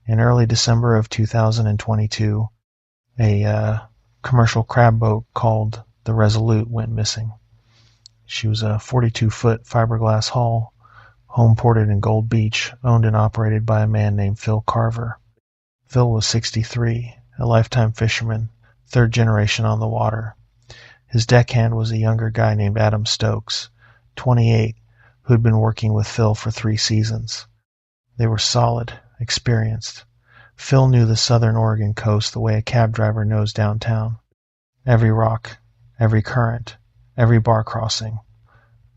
In early December of 2022, a commercial crab boat called the Resolute went missing. She was a 42-foot fiberglass hull, home-ported in Gold Beach, owned and operated by a man named Phil Carver. Phil was 63, a lifetime fisherman, 3rd generation on the water. His deckhand was a younger guy named Adam Stokes, 28, who had been working with Phil for 3 seasons. They were solid, experienced. Phil knew the southern Oregon coast the way a cab driver knows downtown. Every rock, every current, every bar crossing.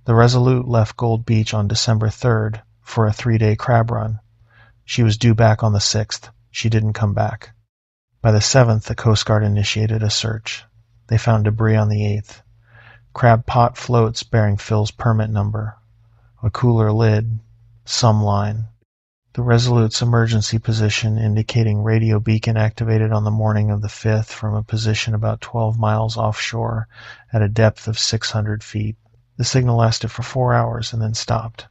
The Resolute left Gold Beach on December 3rd for a 3-day crab run. She was due back on the 6th. She didn't come back. By the 7th, the Coast Guard initiated a search. They found debris on the 8th. Crab pot floats bearing Phil's permit number. A cooler lid. Some line. The Resolute's emergency position indicating radio beacon activated on the morning of the 5th from a position about 12 miles offshore at a depth of 600 feet. The signal lasted for 4 hours and then stopped.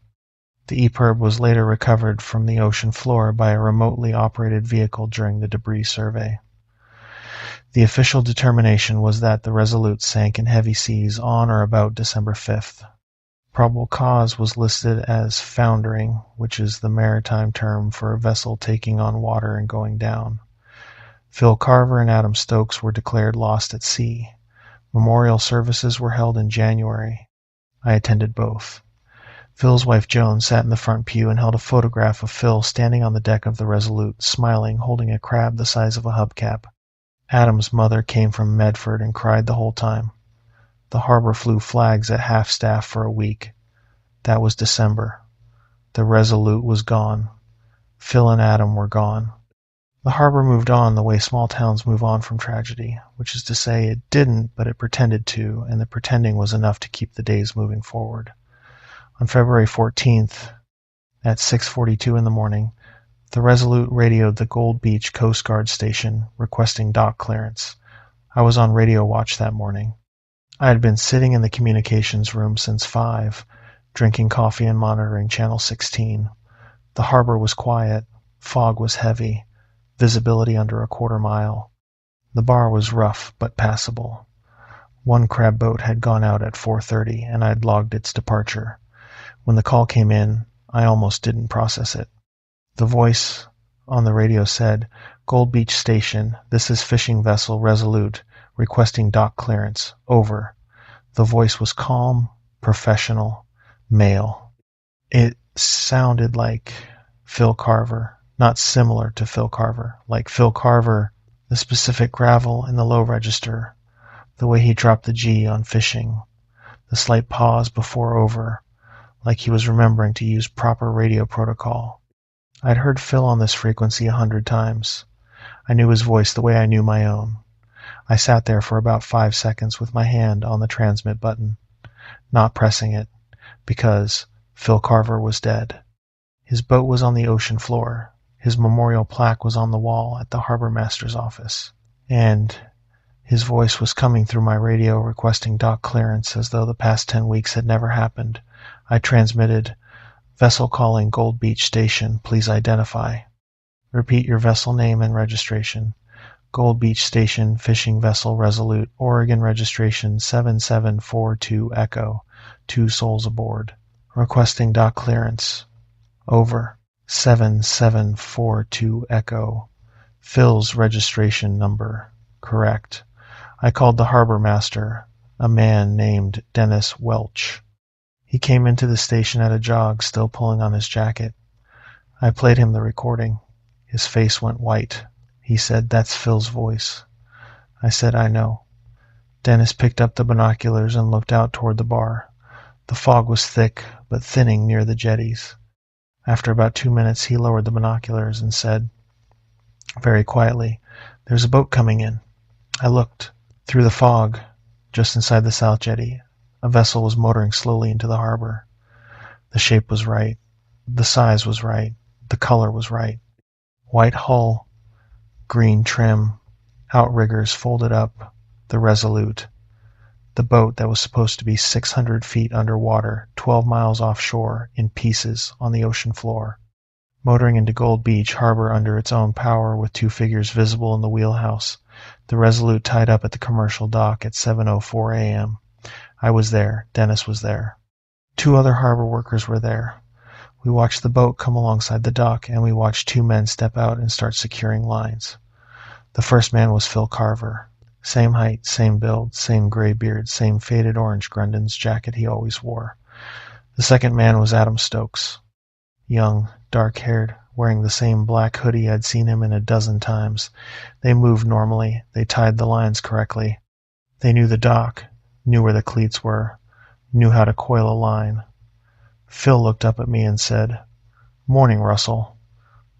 The EPIRB was later recovered from the ocean floor by a remotely operated vehicle during the debris survey. The official determination was that the Resolute sank in heavy seas on or about December 5th. Probable cause was listed as foundering, which is the maritime term for a vessel taking on water and going down. Phil Carver and Adam Stokes were declared lost at sea. Memorial services were held in January. I attended both. Phil's wife Joan sat in the front pew and held a photograph of Phil standing on the deck of the Resolute, smiling, holding a crab the size of a hubcap. Adam's mother came from Medford and cried the whole time. The harbor flew flags at half-staff for a week. That was December. The Resolute was gone. Phil and Adam were gone. The harbor moved on the way small towns move on from tragedy, which is to say it didn't, but it pretended to, and the pretending was enough to keep the days moving forward. On February 14th, at 6:42 in the morning, the Resolute radioed the Gold Beach Coast Guard station, requesting dock clearance. I was on radio watch that morning. I had been sitting in the communications room since 5, drinking coffee and monitoring Channel 16. The harbor was quiet. Fog was heavy. Visibility under a quarter mile. The bar was rough but passable. One crab boat had gone out at 4:30, and I'd logged its departure. When the call came in, I almost didn't process it. The voice on the radio said, "Gold Beach Station, this is fishing vessel Resolute, requesting dock clearance. Over." The voice was calm, professional, male. It sounded like Phil Carver, not similar to Phil Carver. Like Phil Carver, the specific gravel in the low register, the way he dropped the G on fishing, the slight pause before over, like he was remembering to use proper radio protocol. I'd heard Phil on this frequency 100 times. I knew his voice the way I knew my own. I sat there for about 5 seconds with my hand on the transmit button, not pressing it, because Phil Carver was dead. His boat was on the ocean floor. His memorial plaque was on the wall at the harbor master's office. And his voice was coming through my radio requesting dock clearance as though the past 10 weeks had never happened. I transmitted, "Vessel calling Gold Beach Station, please identify. Repeat your vessel name and registration. Gold Beach Station, fishing vessel Resolute, Oregon registration 7742 Echo, 2 souls aboard. Requesting dock clearance. Over. 7742 Echo. Phil's registration number. Correct." I called the harbor master, a man named Dennis Welch. He came into the station at a jog, still pulling on his jacket. I played him the recording. His face went white. He said, "That's Phil's voice." I said, "I know." Dennis picked up the binoculars and looked out toward the bar. The fog was thick, but thinning near the jetties. After about 2 minutes, he lowered the binoculars and said, very quietly, "There's a boat coming in." I looked. Through the fog, just inside the south jetty, a vessel was motoring slowly into the harbor. The shape was right. The size was right. The color was right. White hull, green trim, outriggers folded up, the Resolute. The boat that was supposed to be 600 feet underwater, 12 miles offshore, in pieces on the ocean floor. Motoring into Gold Beach harbor under its own power with 2 figures visible in the wheelhouse. The Resolute tied up at the commercial dock at 7:04 a.m. I was there. Dennis was there. 2 other harbor workers were there. We watched the boat come alongside the dock, and we watched 2 men step out and start securing lines. The first man was Phil Carver. Same height, same build, same gray beard, same faded orange Grundon's jacket he always wore. The second man was Adam Stokes. Young, dark-haired, wearing the same black hoodie I'd seen him in a dozen times. They moved normally. They tied the lines correctly. They knew the dock, knew where the cleats were, knew how to coil a line. Phil looked up at me and said, "Morning, Russell.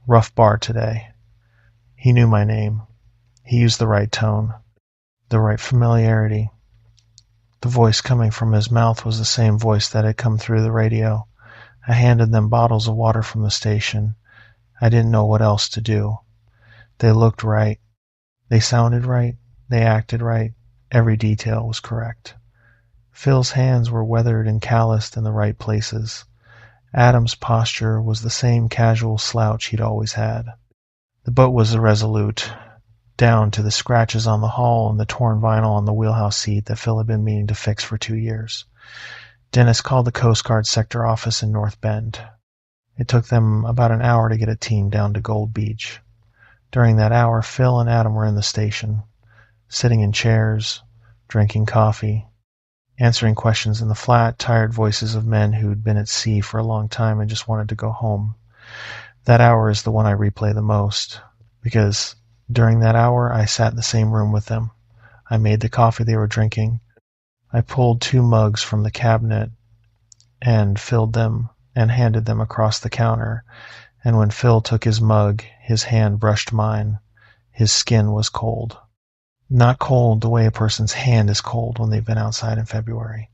Rough bar today." He knew my name. He used the right tone, the right familiarity. The voice coming from his mouth was the same voice that had come through the radio. I handed them bottles of water from the station. I didn't know what else to do. They looked right. They sounded right. They acted right. Every detail was correct. Phil's hands were weathered and calloused in the right places. Adam's posture was the same casual slouch he'd always had. The boat was irresolute, down to the scratches on the hull and the torn vinyl on the wheelhouse seat that Phil had been meaning to fix for 2 years. Dennis called the Coast Guard sector office in North Bend. It took them about an hour to get a team down to Gold Beach. During that hour, Phil and Adam were in the station, sitting in chairs, drinking coffee, answering questions in the flat, tired voices of men who'd been at sea for a long time and just wanted to go home. That hour is the one I replay the most, because during that hour I sat in the same room with them. I made the coffee they were drinking. I pulled 2 mugs from the cabinet and filled them and handed them across the counter, and when Phil took his mug, his hand brushed mine. His skin was cold. Not cold the way a person's hand is cold when they've been outside in February.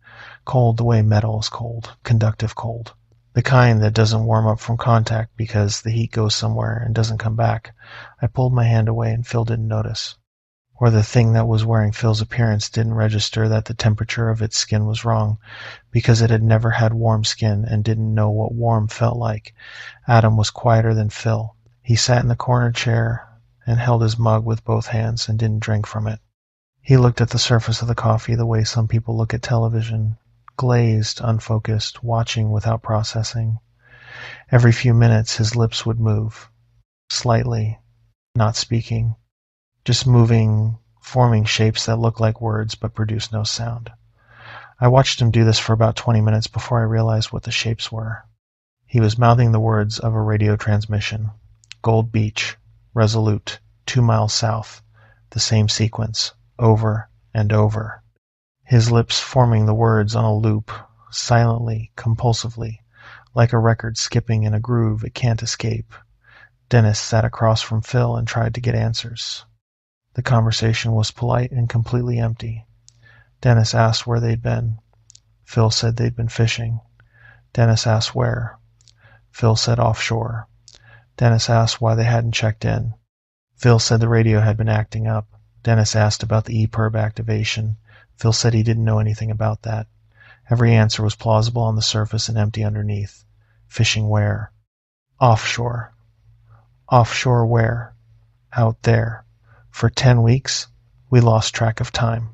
Cold the way metal is cold, conductive cold. The kind that doesn't warm up from contact because the heat goes somewhere and doesn't come back. I pulled my hand away and Phil didn't notice. Or the thing that was wearing Phil's appearance didn't register that the temperature of its skin was wrong, because it had never had warm skin and didn't know what warm felt like. Adam was quieter than Phil. He sat in the corner chair and held his mug with both hands and didn't drink from it. He looked at the surface of the coffee the way some people look at television, glazed, unfocused, watching without processing. Every few minutes his lips would move, slightly, not speaking, just moving, forming shapes that look like words but produce no sound. I watched him do this for about 20 minutes before I realized what the shapes were. He was mouthing the words of a radio transmission. Gold Beach, Resolute, 2 miles south, the same sequence, over and over. His lips forming the words on a loop, silently, compulsively, like a record skipping in a groove it can't escape. Dennis sat across from Phil and tried to get answers. The conversation was polite and completely empty. Dennis asked where they'd been. Phil said they'd been fishing. Dennis asked where. Phil said offshore. Dennis asked why they hadn't checked in. Phil said the radio had been acting up. Dennis asked about the EPIRB activation. Phil said he didn't know anything about that. Every answer was plausible on the surface and empty underneath. Fishing where? Offshore. Offshore where? Out there. For 10 weeks, we lost track of time.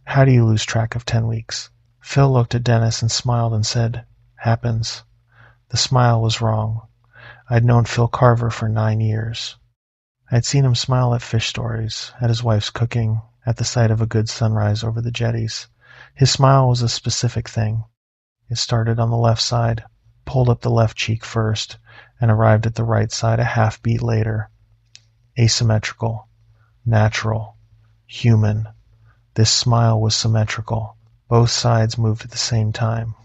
How do you lose track of 10 weeks? Phil looked at Dennis and smiled and said, happens. The smile was wrong. I'd known Phil Carver for 9 years. I'd seen him smile at fish stories, at his wife's cooking, at the sight of a good sunrise over the jetties. His smile was a specific thing. It started on the left side, pulled up the left cheek first, and arrived at the right side a half beat later. Asymmetrical, natural, human. This smile was symmetrical. Both sides moved at the same time.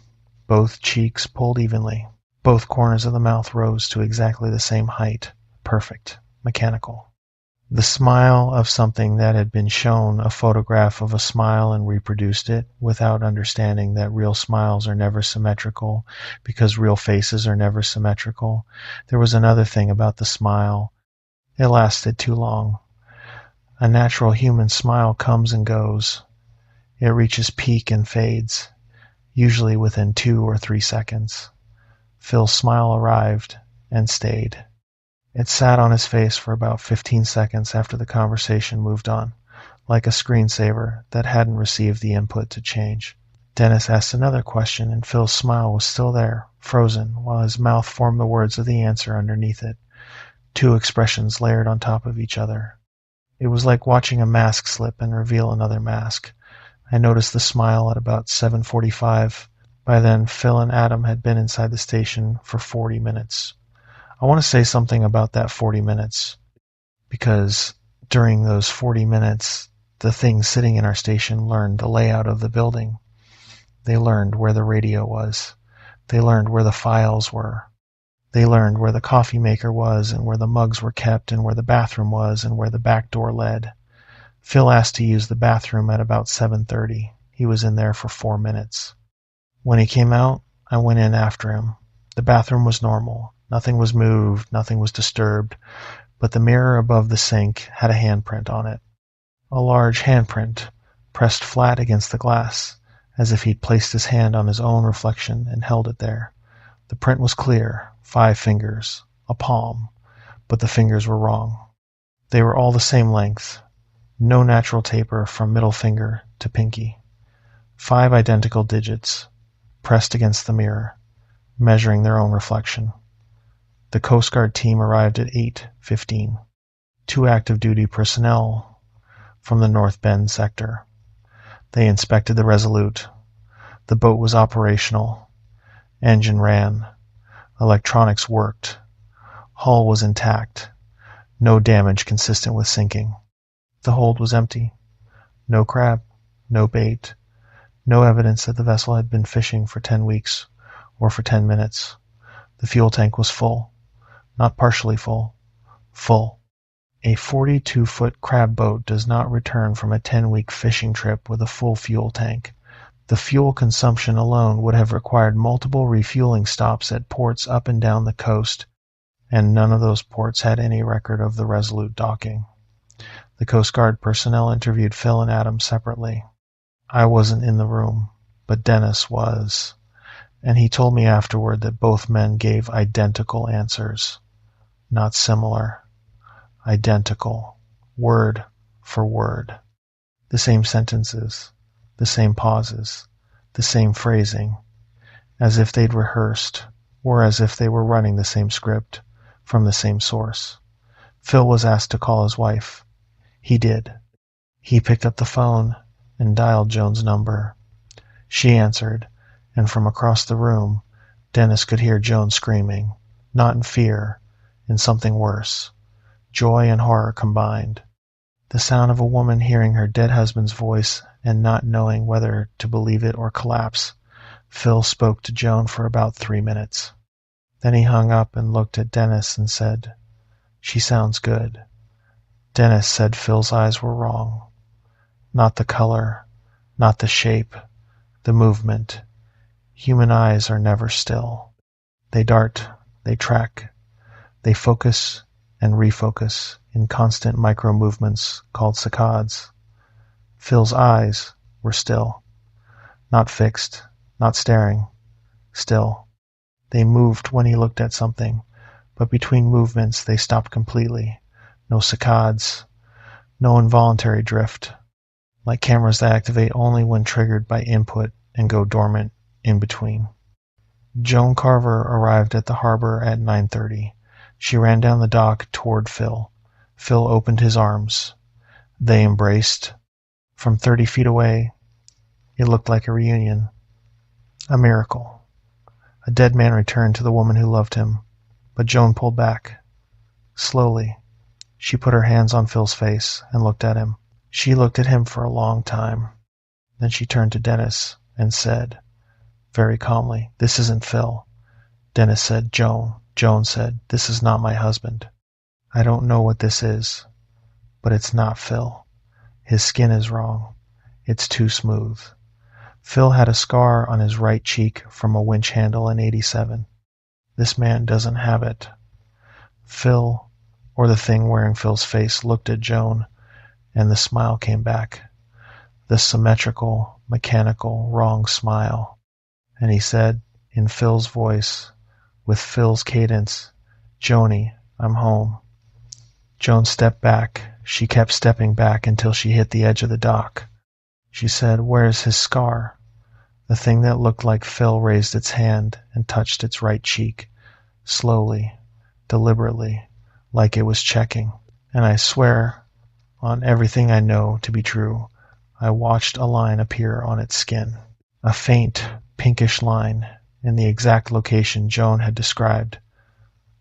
Both cheeks pulled evenly. Both corners of the mouth rose to exactly the same height. Perfect. Mechanical. The smile of something that had been shown a photograph of a smile and reproduced it without understanding that real smiles are never symmetrical because real faces are never symmetrical. There was another thing about the smile. It lasted too long. A natural human smile comes and goes. It reaches peak and fades, usually within 2 or 3 seconds. Phil's smile arrived and stayed. It sat on his face for about 15 seconds after the conversation moved on, like a screensaver that hadn't received the input to change. Dennis asked another question, and Phil's smile was still there, frozen, while his mouth formed the words of the answer underneath it. 2 expressions layered on top of each other. It was like watching a mask slip and reveal another mask. I noticed the smile at about 7:45. By then, Phil and Adam had been inside the station for 40 minutes. I want to say something about that 40 minutes, because during those 40 minutes, the things sitting in our station learned the layout of the building. They learned where the radio was. They learned where the files were. They learned where the coffee maker was and where the mugs were kept and where the bathroom was and where the back door led. Phil asked to use the bathroom at about 7:30. He was in there for 4 minutes. When he came out, I went in after him. The bathroom was normal. Nothing was moved, nothing was disturbed, but the mirror above the sink had a handprint on it. A large handprint, pressed flat against the glass, as if he'd placed his hand on his own reflection and held it there, The print was clear, 5 fingers, a palm, but the fingers were wrong. They were all the same length, no natural taper from middle finger to pinky. 5 identical digits, pressed against the mirror, measuring their own reflection. The Coast Guard team arrived at 8:15. 2 active duty personnel from the North Bend sector. They inspected the Resolute. The boat was operational. Engine ran. Electronics worked. Hull was intact. No damage consistent with sinking. The hold was empty. No crab, no bait, no evidence that the vessel had been fishing for 10 weeks or for 10 minutes. The fuel tank was full. Not partially full. Full. A 42-foot crab boat does not return from a 10-week fishing trip with a full fuel tank. The fuel consumption alone would have required multiple refueling stops at ports up and down the coast, and none of those ports had any record of the Resolute docking. The Coast Guard personnel interviewed Phil and Adam separately. I wasn't in the room, but Dennis was, and he told me afterward that both men gave identical answers. Not similar. Identical. Word for word. The same sentences, the same pauses, the same phrasing, as if they'd rehearsed, or as if they were running the same script from the same source. Phil was asked to call his wife. He did. He picked up the phone and dialed Joan's number. She answered, and from across the room, Dennis could hear Joan screaming, not in fear, in something worse. Joy and horror combined. The sound of a woman hearing her dead husband's voice and not knowing whether to believe it or collapse. Phil spoke to Joan for about 3 minutes. Then he hung up and looked at Dennis and said, "She sounds good." Dennis said Phil's eyes were wrong. Not the color, not the shape, the movement. Human eyes are never still. They dart, they track, they focus and refocus in constant micro-movements called saccades. Phil's eyes were still. Not fixed, not staring. Still. They moved when he looked at something, but between movements they stopped completely. No saccades, no involuntary drift, like cameras that activate only when triggered by input and go dormant in between. Joan Carver arrived at the harbor at 9:30. She ran down the dock toward Phil. Phil opened his arms. They embraced. From 30 feet away, it looked like a reunion. A miracle. A dead man returned to the woman who loved him, but Joan pulled back. Slowly, she put her hands on Phil's face and looked at him. She looked at him for a long time. Then she turned to Dennis and said, very calmly, "This isn't Phil." Dennis said, "Joan." Joan said, "This is not my husband. I don't know what this is, but it's not Phil. His skin is wrong. It's too smooth. Phil had a scar on his right cheek from a winch handle in '87. This man doesn't have it." Phil, or the thing wearing Phil's face, looked at Joan, and the smile came back. The symmetrical, mechanical, wrong smile. And he said, in Phil's voice, with Phil's cadence, "Joni, I'm home." Joan stepped back. She kept stepping back until she hit the edge of the dock. She said, "Where's his scar?" The thing that looked like Phil raised its hand and touched its right cheek, slowly, deliberately, like it was checking. And I swear, on everything I know to be true, I watched a line appear on its skin. A faint, pinkish line in the exact location Joan had described.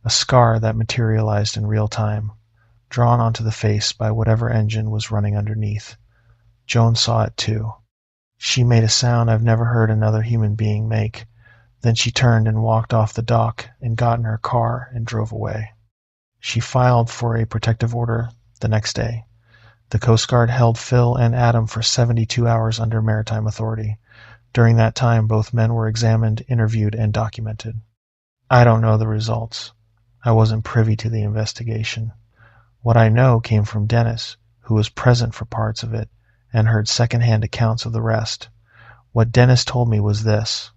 A scar that materialized in real time, drawn onto the face by whatever engine was running underneath. Joan saw it too. She made a sound I've never heard another human being make. Then she turned and walked off the dock and got in her car and drove away. She filed for a protective order the next day. The Coast Guard held Phil and Adam for 72 hours under maritime authority. During that time, both men were examined, interviewed, and documented. I don't know the results. I wasn't privy to the investigation. What I know came from Dennis, who was present for parts of it and heard second-hand accounts of the rest. What Dennis told me was this.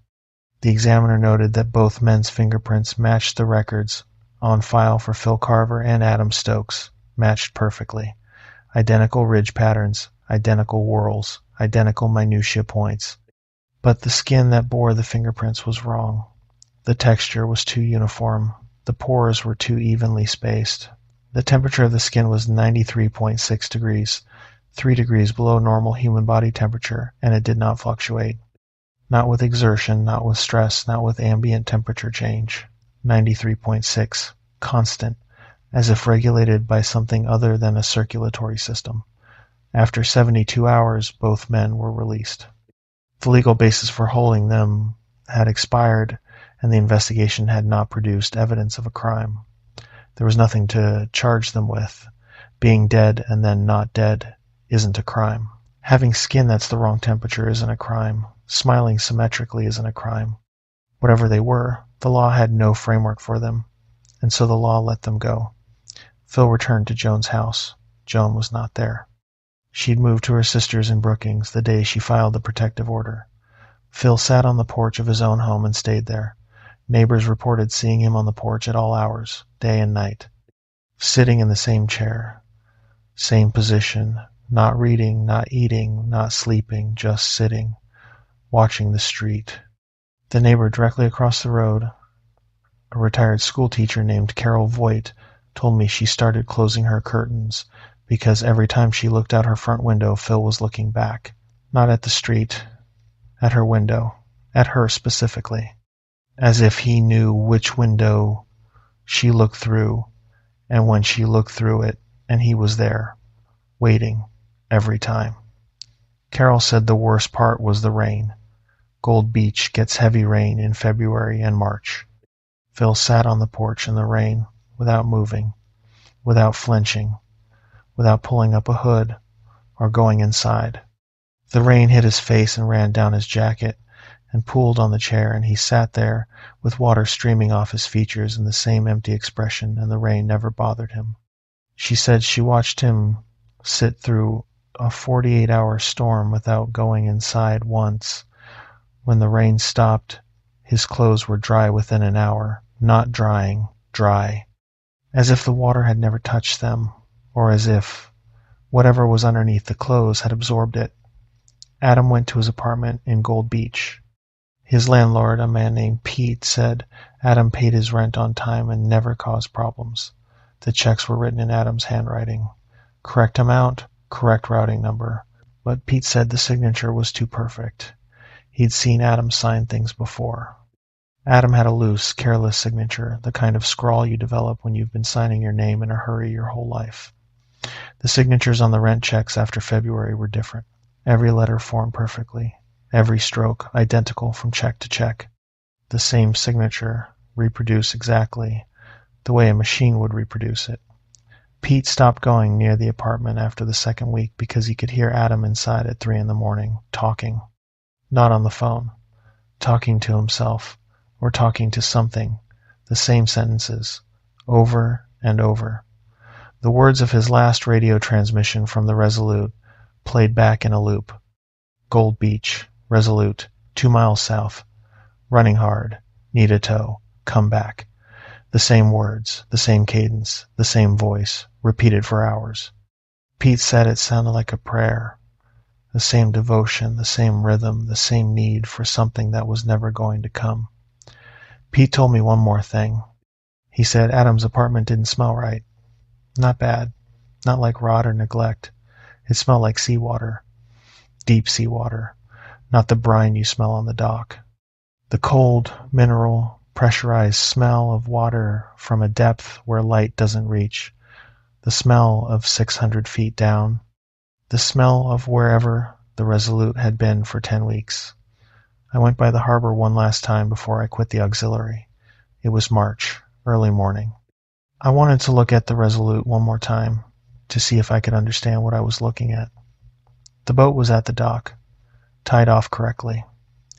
The examiner noted that both men's fingerprints matched the records on file for Phil Carver and Adam Stokes, matched perfectly. Identical ridge patterns, identical whorls, identical minutia points. But the skin that bore the fingerprints was wrong. The texture was too uniform. The pores were too evenly spaced. The temperature of the skin was 93.6 degrees, 3 degrees below normal human body temperature, and it did not fluctuate. Not with exertion, not with stress, not with ambient temperature change. 93.6, constant, as if regulated by something other than a circulatory system. After 72 hours, both men were released. The legal basis for holding them had expired, and the investigation had not produced evidence of a crime. There was nothing to charge them with. Being dead and then not dead isn't a crime. Having skin that's the wrong temperature isn't a crime. Smiling symmetrically isn't a crime. Whatever they were, the law had no framework for them, and so the law let them go. Phil returned to Joan's house. Joan was not there. She'd moved to her sister's in Brookings the day she filed the protective order. Phil sat on the porch of his own home and stayed there. Neighbors reported seeing him on the porch at all hours, day and night. Sitting in the same chair, same position, not reading, not eating, not sleeping, just sitting, watching the street. The neighbor directly across the road, a retired school teacher named Carol Voigt, told me she started closing her curtains because every time she looked out her front window, Phil was looking back. Not at the street, at her window, at her specifically, as if he knew which window she looked through and when she looked through it, and he was there, waiting, every time. Carol said the worst part was the rain. Gold Beach gets heavy rain in February and March. Phil sat on the porch in the rain, without moving, without flinching, without pulling up a hood or going inside. The rain hit his face and ran down his jacket and pooled on the chair, and he sat there with water streaming off his features and the same empty expression, and the rain never bothered him. She said she watched him sit through a 48-hour storm without going inside once. When the rain stopped, his clothes were dry within an hour, not drying, dry, as if the water had never touched them, or as if whatever was underneath the clothes had absorbed it. Adam went to his apartment in Gold Beach. His landlord, a man named Pete, said Adam paid his rent on time and never caused problems. The checks were written in Adam's handwriting. Correct amount, correct routing number. But Pete said the signature was too perfect. He'd seen Adam sign things before. Adam had a loose, careless signature, the kind of scrawl you develop when you've been signing your name in a hurry your whole life. The signatures on the rent checks after February were different. Every letter formed perfectly. Every stroke identical from check to check. The same signature, reproduced exactly the way a machine would reproduce it. Pete stopped going near the apartment after the second week because he could hear Adam inside at 3 a.m, talking. Not on the phone. Talking to himself, or talking to something. The same sentences, over and over. The words of his last radio transmission from the Resolute played back in a loop. Gold Beach, Resolute, 2 miles south. Running hard, need a tow, come back. The same words, the same cadence, the same voice, repeated for hours. Pete said it sounded like a prayer. The same devotion, the same rhythm, the same need for something that was never going to come. Pete told me one more thing. He said Adam's apartment didn't smell right. Not bad. Not like rot or neglect. It smelled like seawater. Deep seawater. Not the brine you smell on the dock. The cold, mineral, pressurized smell of water from a depth where light doesn't reach. The smell of 600 feet down. The smell of wherever the Resolute had been for 10 weeks. I went by the harbor one last time before I quit the auxiliary. It was March, early morning. I wanted to look at the Resolute one more time to see if I could understand what I was looking at. The boat was at the dock, tied off correctly,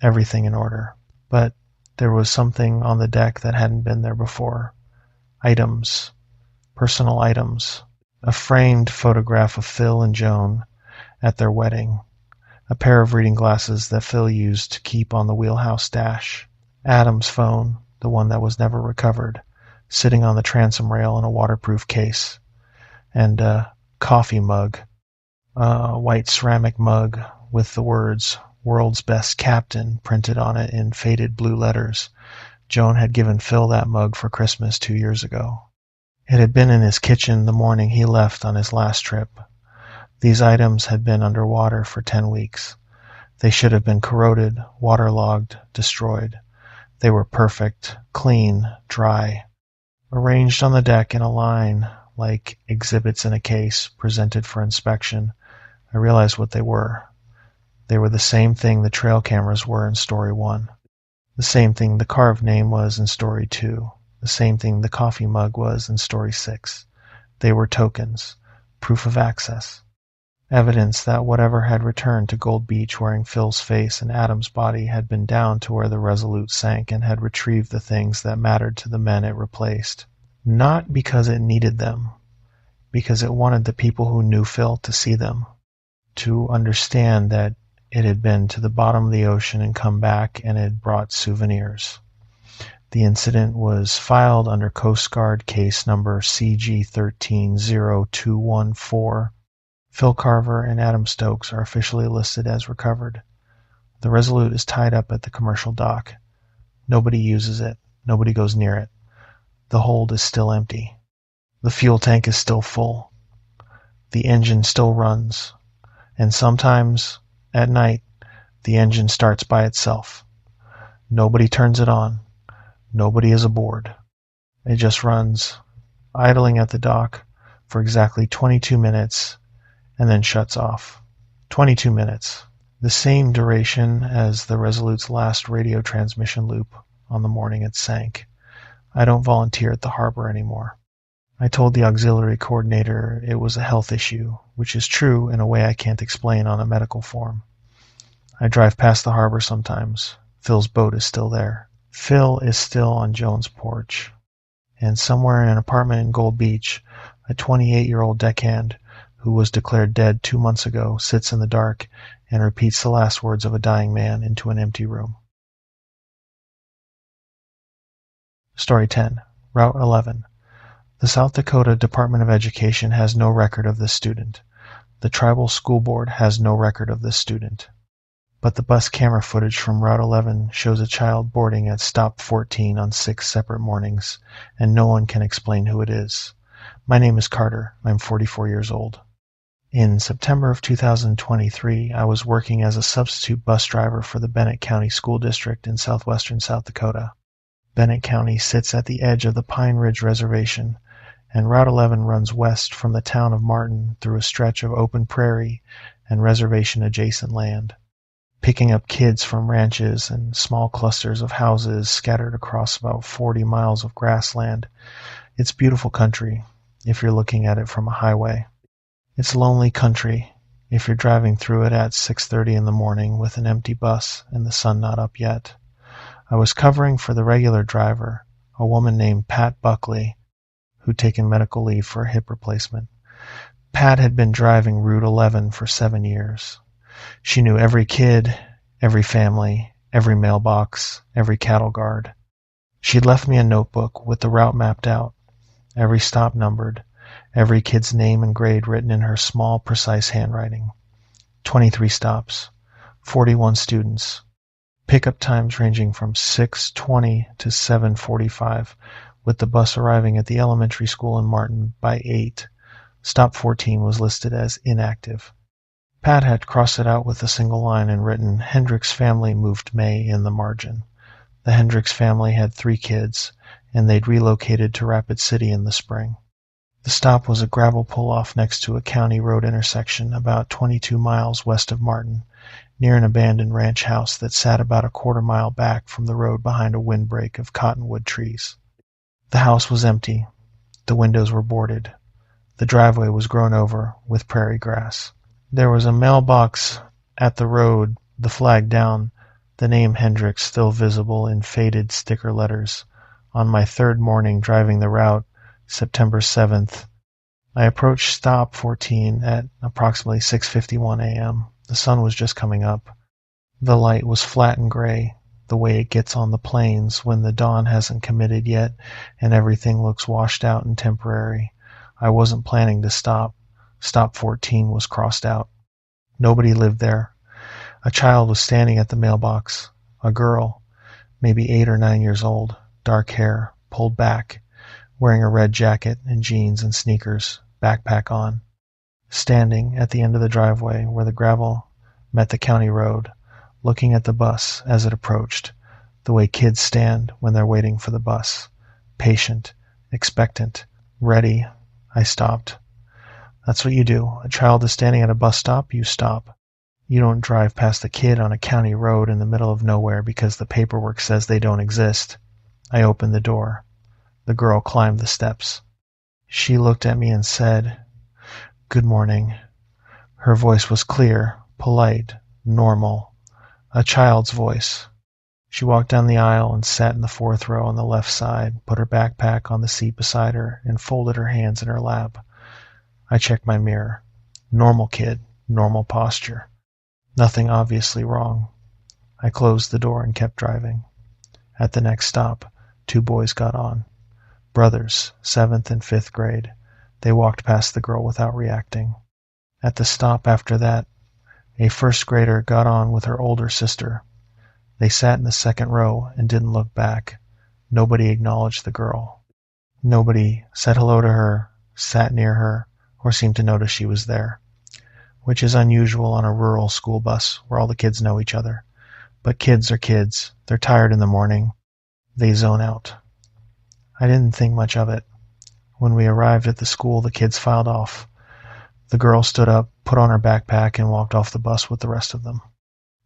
everything in order. But there was something on the deck that hadn't been there before. Items, personal items. A framed photograph of Phil and Joan at their wedding. A pair of reading glasses that Phil used to keep on the wheelhouse dash. Adam's phone, the one that was never recovered, sitting on the transom rail in a waterproof case, and a coffee mug, a white ceramic mug with the words "World's Best Captain" printed on it in faded blue letters. Joan had given Phil that mug for Christmas 2 years ago. It had been in his kitchen the morning he left on his last trip. These items had been under water for 10 weeks. They should have been corroded, waterlogged, destroyed. They were perfect, clean, dry, arranged on the deck in a line like exhibits in a case presented for inspection. I realized what they were. They were the same thing the trail cameras were in Story 1. The same thing the carved name was in Story 2. The same thing the coffee mug was in Story 6. They were tokens, proof of access, evidence that whatever had returned to Gold Beach wearing Phil's face and Adam's body had been down to where the Resolute sank and had retrieved the things that mattered to the men it replaced. Not because it needed them, because it wanted the people who knew Phil to see them, to understand that it had been to the bottom of the ocean and come back and had brought souvenirs. The incident was filed under Coast Guard case number CG130214. Phil Carver and Adam Stokes are officially listed as recovered. The Resolute is tied up at the commercial dock. Nobody uses it. Nobody goes near it. The hold is still empty. The fuel tank is still full. The engine still runs. And sometimes, at night, the engine starts by itself. Nobody turns it on. Nobody is aboard. It just runs, idling at the dock for exactly 22 minutes and then shuts off. 22 minutes. The same duration as the Resolute's last radio transmission loop on the morning it sank. I don't volunteer at the harbor anymore. I told the auxiliary coordinator it was a health issue, which is true in a way I can't explain on a medical form. I drive past the harbor sometimes. Phil's boat is still there. Phil is still on Joan's porch. And somewhere in an apartment in Gold Beach, a 28-year-old deckhand who was declared dead 2 months ago sits in the dark and repeats the last words of a dying man into an empty room. Story 10. Route 11. The South Dakota Department of Education has no record of this student. The Tribal School Board has no record of this student. But the bus camera footage from Route 11 shows a child boarding at Stop 14 on 6 separate mornings, and no one can explain who it is. My name is Carter. I'm 44 years old. In September of 2023, I was working as a substitute bus driver for the Bennett County School District in southwestern South Dakota. Bennett County sits at the edge of the Pine Ridge Reservation, and Route 11 runs west from the town of Martin through a stretch of open prairie and reservation-adjacent land, picking up kids from ranches and small clusters of houses scattered across about 40 miles of grassland. It's beautiful country if you're looking at it from a highway. It's lonely country if you're driving through it at 6:30 in the morning with an empty bus and the sun not up yet. I was covering for the regular driver, a woman named Pat Buckley, who'd taken medical leave for a hip replacement. Pat had been driving Route 11 for 7 years. She knew every kid, every family, every mailbox, every cattle guard. She'd left me a notebook with the route mapped out, every stop numbered, every kid's name and grade written in her small, precise handwriting. 23 stops, 41 students, pickup times ranging from 6:20 to 7:45, with the bus arriving at the elementary school in Martin by 8. Stop 14 was listed as inactive. Pat had crossed it out with a single line and written, "Hendricks family moved May" in the margin. The Hendricks family had 3 kids, and they'd relocated to Rapid City in the spring. The stop was a gravel pull-off next to a county road intersection about 22 miles west of Martin, near an abandoned ranch house that sat about a quarter-mile back from the road behind a windbreak of cottonwood trees. The house was empty. The windows were boarded. The driveway was grown over with prairie grass. There was a mailbox at the road, the flag down, the name Hendricks still visible in faded sticker letters. On my 3rd morning driving the route, September 7th, I approached Stop 14 at approximately 6:51 a.m. The sun was just coming up. The light was flat and gray. the way it gets on the plains when the dawn hasn't committed yet and everything looks washed out and temporary. I wasn't planning to stop. Stop 14 was crossed out. Nobody lived there. A child was standing at the mailbox. A girl, maybe 8 or 9 years old, dark hair, pulled back, wearing a red jacket and jeans and sneakers, backpack on, standing at the end of the driveway where the gravel met the county road, looking at the bus as it approached, the way kids stand when they're waiting for the bus, patient, expectant, ready. I stopped. That's what you do. A child is standing at a bus stop, you stop. You don't drive past a kid on a county road in the middle of nowhere because the paperwork says they don't exist. I opened the door. The girl climbed the steps. She looked at me and said, "Good morning." Her voice was clear, polite, normal, a child's voice. She walked down the aisle and sat in the fourth row on the left side, put her backpack on the seat beside her, and folded her hands in her lap. I checked my mirror. Normal kid, normal posture. Nothing obviously wrong. I closed the door and kept driving. At the next stop, 2 boys got on. Brothers, 7th and 5th grade. They walked past the girl without reacting. At the stop after that, a 1st grader got on with her older sister. They sat in the 2nd row and didn't look back. Nobody acknowledged the girl. Nobody said hello to her, sat near her, or seemed to notice she was there, which is unusual on a rural school bus where all the kids know each other. But kids are kids. They're tired in the morning. They zone out. I didn't think much of it. When we arrived at the school, the kids filed off. The girl stood up, put on her backpack, and walked off the bus with the rest of them.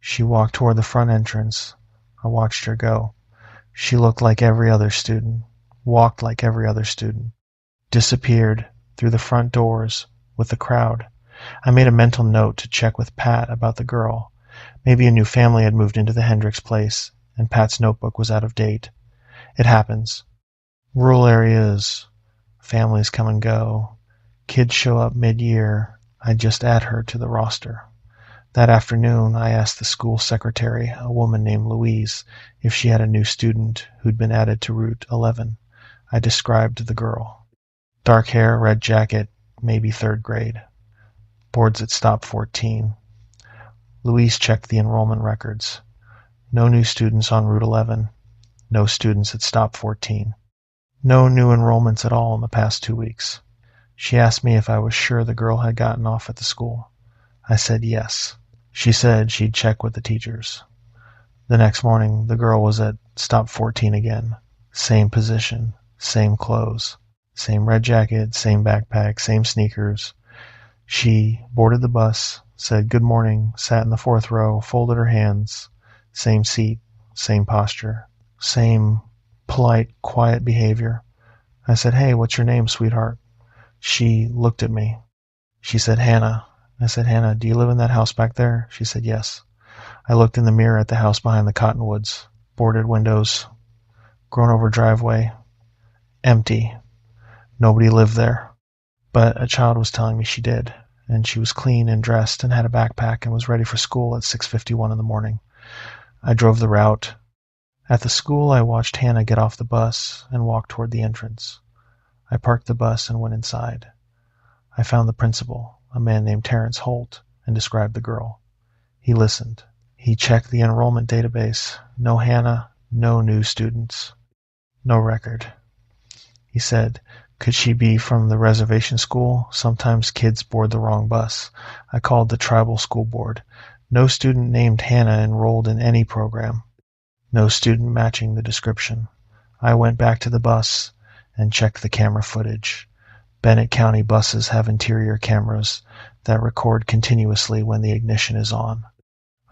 She walked toward the front entrance. I watched her go. She looked like every other student, walked like every other student, disappeared through the front doors with the crowd. I made a mental note to check with Pat about the girl. Maybe a new family had moved into the Hendricks place, and Pat's notebook was out of date. It happens. Rural areas, families come and go. Kids show up mid-year. I just add her to the roster. That afternoon, I asked the school secretary, a woman named Louise, if she had a new student who'd been added to Route 11. I described the girl. Dark hair, red jacket, maybe 3rd grade. Boards at stop 14. Louise checked the enrollment records. No new students on Route 11. No students at stop 14. No new enrollments at all in the past 2 weeks. She asked me if I was sure the girl had gotten off at the school. I said yes. She said she'd check with the teachers. The next morning, the girl was at stop 14 again. Same position, same clothes, same red jacket, same backpack, same sneakers. She boarded the bus, said good morning, sat in the 4th row, folded her hands, same seat, same posture, same polite, quiet behavior. I said, "Hey, what's your name, sweetheart?" She looked at me. She said, "Hannah." I said, "Hannah, do you live in that house back there?" She said, "Yes." I looked in the mirror at the house behind the cottonwoods. Boarded windows, grown-over driveway, empty. Nobody lived there. But a child was telling me she did, and she was clean and dressed and had a backpack and was ready for school at 6:51 in the morning. I drove the route. At the school, I watched Hannah get off the bus and walk toward the entrance. I parked the bus and went inside. I found the principal, a man named Terrence Holt, and described the girl. He listened. He checked the enrollment database. No Hannah, no new students, no record. He said, "Could she be from the reservation school? Sometimes kids board the wrong bus." I called the tribal school board. No student named Hannah enrolled in any program. No student matching the description. I went back to the bus and checked the camera footage. Bennett County buses have interior cameras that record continuously when the ignition is on.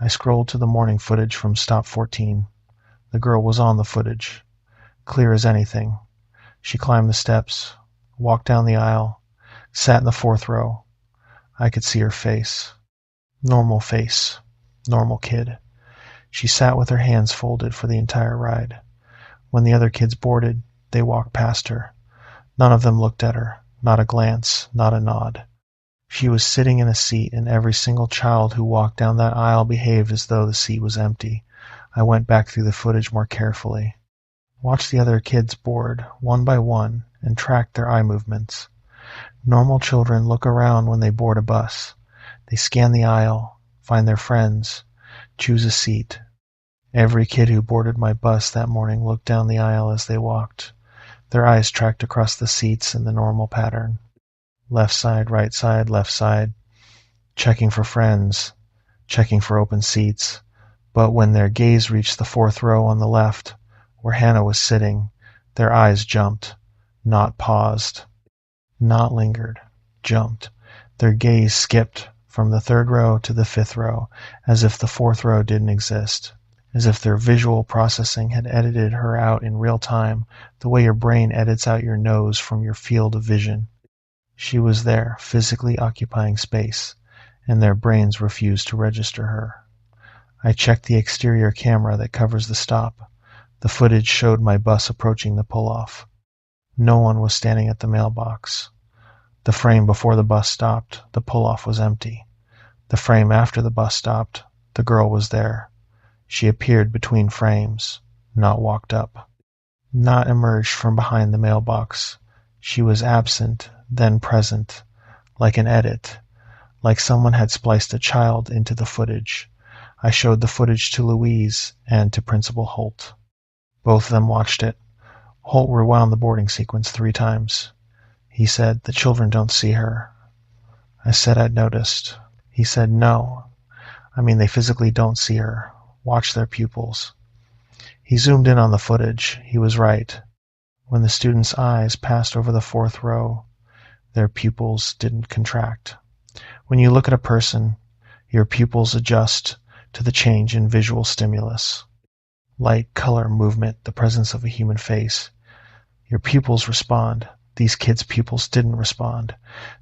I scrolled to the morning footage from stop 14. The girl was on the footage, clear as anything. She climbed the steps, walked down the aisle, sat in the 4th row. I could see her face. Normal face. Normal kid. She sat with her hands folded for the entire ride. When the other kids boarded, they walked past her. None of them looked at her. Not a glance, not a nod. She was sitting in a seat, and every single child who walked down that aisle behaved as though the seat was empty. I went back through the footage more carefully. Watched the other kids board, one by one, and tracked their eye movements. Normal children look around when they board a bus. They scan the aisle, find their friends, choose a seat. Every kid who boarded my bus that morning looked down the aisle as they walked. Their eyes tracked across the seats in the normal pattern. Left side, left side, checking for friends, checking for open seats. But when their gaze reached the fourth row on the left, where Hannah was sitting, their eyes jumped, not paused, not lingered, jumped. Their gaze skipped from the third row to the fifth row, as if the fourth row didn't exist, as if their visual processing had edited her out in real time, the way your brain edits out your nose from your field of vision. She was there, physically occupying space, and their brains refused to register her. I checked the exterior camera that covers the stop. The footage showed my bus approaching the pull-off. No one was standing at the mailbox. The frame before the bus stopped, the pull-off was empty. The frame after the bus stopped, the girl was there. She appeared between frames, not walked up, not emerged from behind the mailbox. She was absent, then present, like an edit, like someone had spliced a child into the footage. I showed the footage to Louise and to Principal Holt. Both of them watched it. Holt rewound the boarding sequence 3 times. He said, "The children don't see her." I said I'd noticed. He said, "No. I mean, they physically don't see her. Watch their pupils." He zoomed in on the footage. He was right. When the students' eyes passed over the fourth row, their pupils didn't contract. When you look at a person, your pupils adjust to the change in visual stimulus. Light, color, movement, the presence of a human face. Your pupils respond. These kids' pupils didn't respond.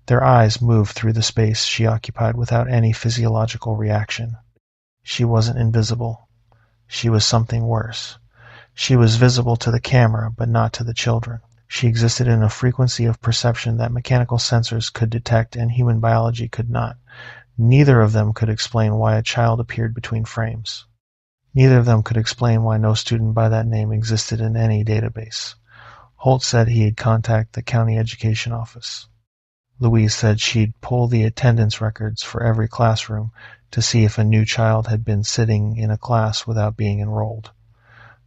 Their eyes moved through the space she occupied without any physiological reaction. She wasn't invisible. She was something worse. She was visible to the camera, but not to the children. She existed in a frequency of perception that mechanical sensors could detect and human biology could not. Neither of them could explain why a child appeared between frames. Neither of them could explain why no student by that name existed in any database. Holt said he'd contact the county education office. Louise said she'd pull the attendance records for every classroom to see if a new child had been sitting in a class without being enrolled.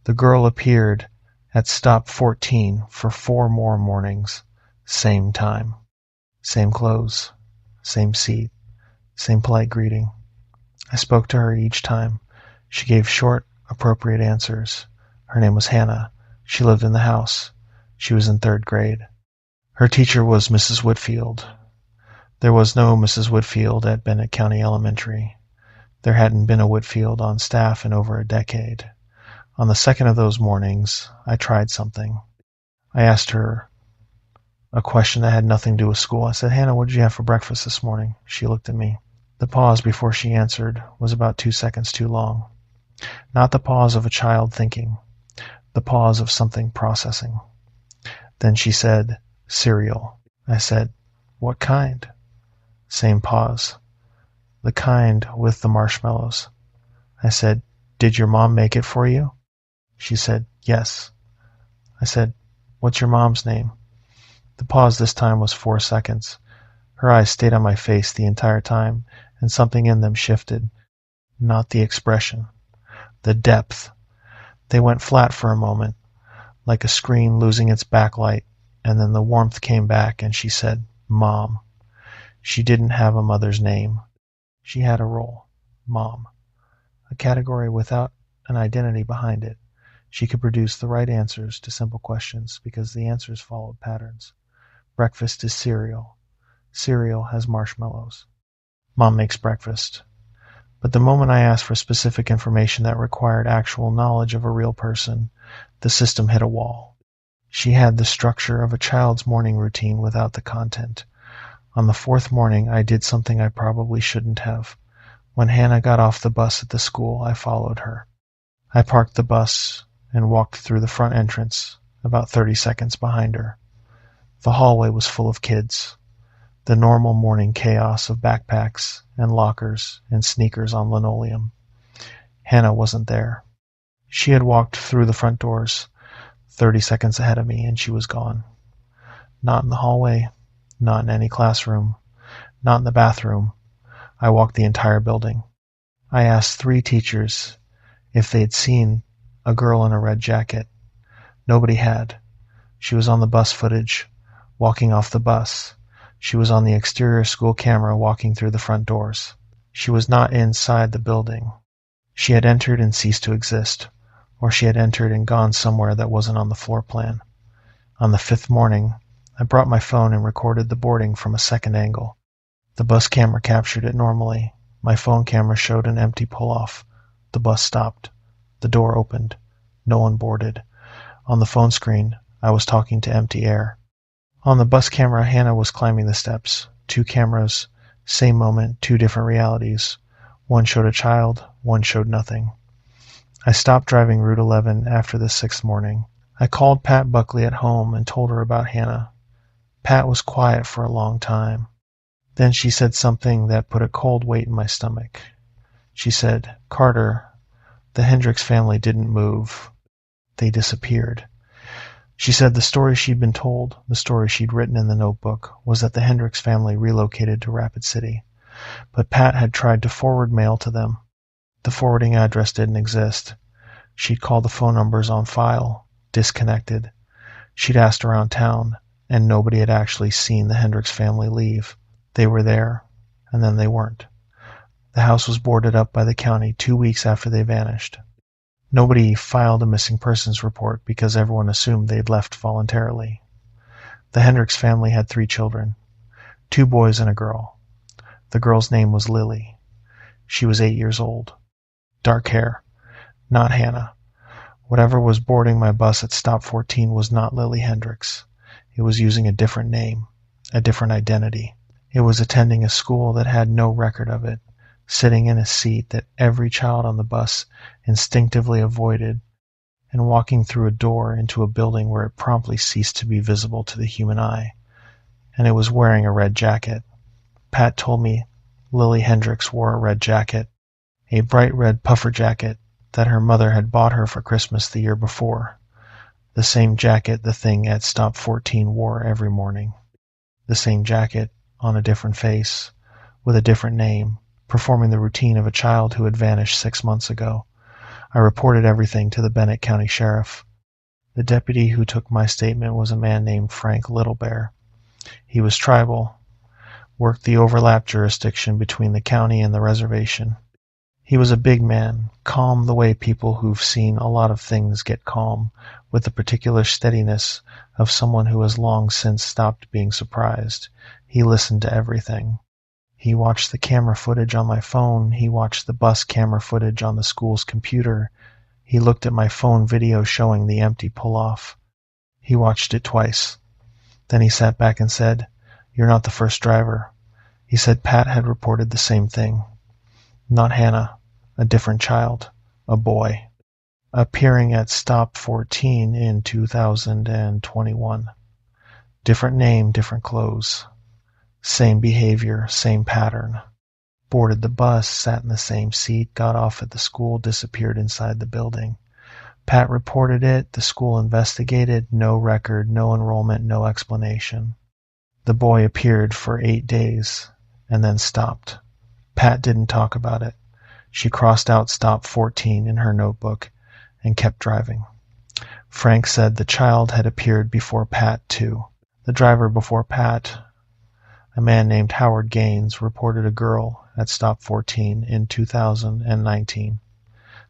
The girl appeared at stop 14 for 4 more mornings. Same time. Same clothes. Same seat. Same polite greeting. I spoke to her each time. She gave short, appropriate answers. Her name was Hannah. She lived in the house. She was in 3rd grade. Her teacher was Mrs. Whitfield. There was no Mrs. Whitfield at Bennett County Elementary. There hadn't been a Whitfield on staff in over a decade. On the second of those mornings, I tried something. I asked her a question that had nothing to do with school. I said, "Hannah, what did you have for breakfast this morning?" She looked at me. The pause before she answered was about 2 seconds too long. Not the pause of a child thinking, the pause of something processing. Then she said, "Cereal." I said, "What kind?" Same pause. "The kind with the marshmallows." I said, "Did your mom make it for you?" She said, "Yes." I said, "What's your mom's name?" The pause this time was 4 seconds. Her eyes stayed on my face the entire time, and something in them shifted. Not the expression. The depth. They went flat for a moment, like a screen losing its backlight, and then the warmth came back and she said, "Mom." She didn't have a mother's name. She had a role. Mom. A category without an identity behind it. She could produce the right answers to simple questions because the answers followed patterns. Breakfast is cereal. Cereal has marshmallows. Mom makes breakfast. But the moment I asked for specific information that required actual knowledge of a real person, the system hit a wall. She had the structure of a child's morning routine without the content. On the 4th morning, I did something I probably shouldn't have. When Hannah got off the bus at the school, I followed her. I parked the bus and walked through the front entrance, about 30 seconds behind her. The hallway was full of kids. The normal morning chaos of backpacks and lockers and sneakers on linoleum. Hannah wasn't there. She had walked through the front doors, 30 seconds ahead of me, and she was gone. Not in the hallway, not in any classroom, not in the bathroom. I walked the entire building. I asked 3 teachers if they'd seen a girl in a red jacket. Nobody had. She was on the bus footage, walking off the bus. She was on the exterior school camera walking through the front doors. She was not inside the building. She had entered and ceased to exist, or she had entered and gone somewhere that wasn't on the floor plan. On the 5th morning, I brought my phone and recorded the boarding from a second angle. The bus camera captured it normally. My phone camera showed an empty pull-off. The bus stopped. The door opened. No one boarded. On the phone screen, I was talking to empty air. On the bus camera, Hannah was climbing the steps. 2 cameras, same moment, 2 different realities. One showed a child, one showed nothing. I stopped driving Route 11 after the 6th morning. I called Pat Buckley at home and told her about Hannah. Pat was quiet for a long time. Then she said something that put a cold weight in my stomach. She said, "Carter, the Hendricks family didn't move. They disappeared." She said the story she'd been told, the story she'd written in the notebook, was that the Hendricks family relocated to Rapid City. But Pat had tried to forward mail to them. The forwarding address didn't exist. She'd called the phone numbers on file, disconnected. She'd asked around town, and nobody had actually seen the Hendricks family leave. They were there, and then they weren't. The house was boarded up by the county 2 weeks after they vanished. Nobody filed a missing persons report because everyone assumed they'd left voluntarily. The Hendricks family had 3 children, 2 boys and a girl. The girl's name was Lily. She was 8 years old. Dark hair. Not Hannah. Whatever was boarding my bus at stop 14 was not Lily Hendricks. It was using a different name, a different identity. It was attending a school that had no record of it, sitting in a seat that every child on the bus instinctively avoided, and walking through a door into a building where it promptly ceased to be visible to the human eye. And it was wearing a red jacket. Pat told me Lily Hendricks wore a red jacket, a bright red puffer jacket that her mother had bought her for Christmas the year before. The same jacket the thing at stop 14 wore every morning. The same jacket on a different face, with a different name, performing the routine of a child who had vanished 6 months ago. I reported everything to the Bennett County Sheriff. The deputy who took my statement was a man named Frank Littlebear. He was tribal, worked the overlap jurisdiction between the county and the reservation. He was a big man, calm the way people who've seen a lot of things get calm, with the particular steadiness of someone who has long since stopped being surprised. He listened to everything. He watched the camera footage on my phone. He watched the bus camera footage on the school's computer. He looked at my phone video showing the empty pull-off. He watched it twice. Then he sat back and said, "You're not the first driver." He said Pat had reported the same thing. Not Hannah, a different child, a boy, appearing at stop 14 in 2021. Different name, different clothes. Same behavior, same pattern. Boarded the bus, sat in the same seat, got off at the school, disappeared inside the building. Pat reported it, the school investigated, no record, no enrollment, no explanation. The boy appeared for 8 days and then stopped. Pat didn't talk about it. She crossed out stop 14 in her notebook and kept driving. Frank said the child had appeared before Pat, too. The driver before Pat, a man named Howard Gaines, reported a girl at stop 14 in 2019.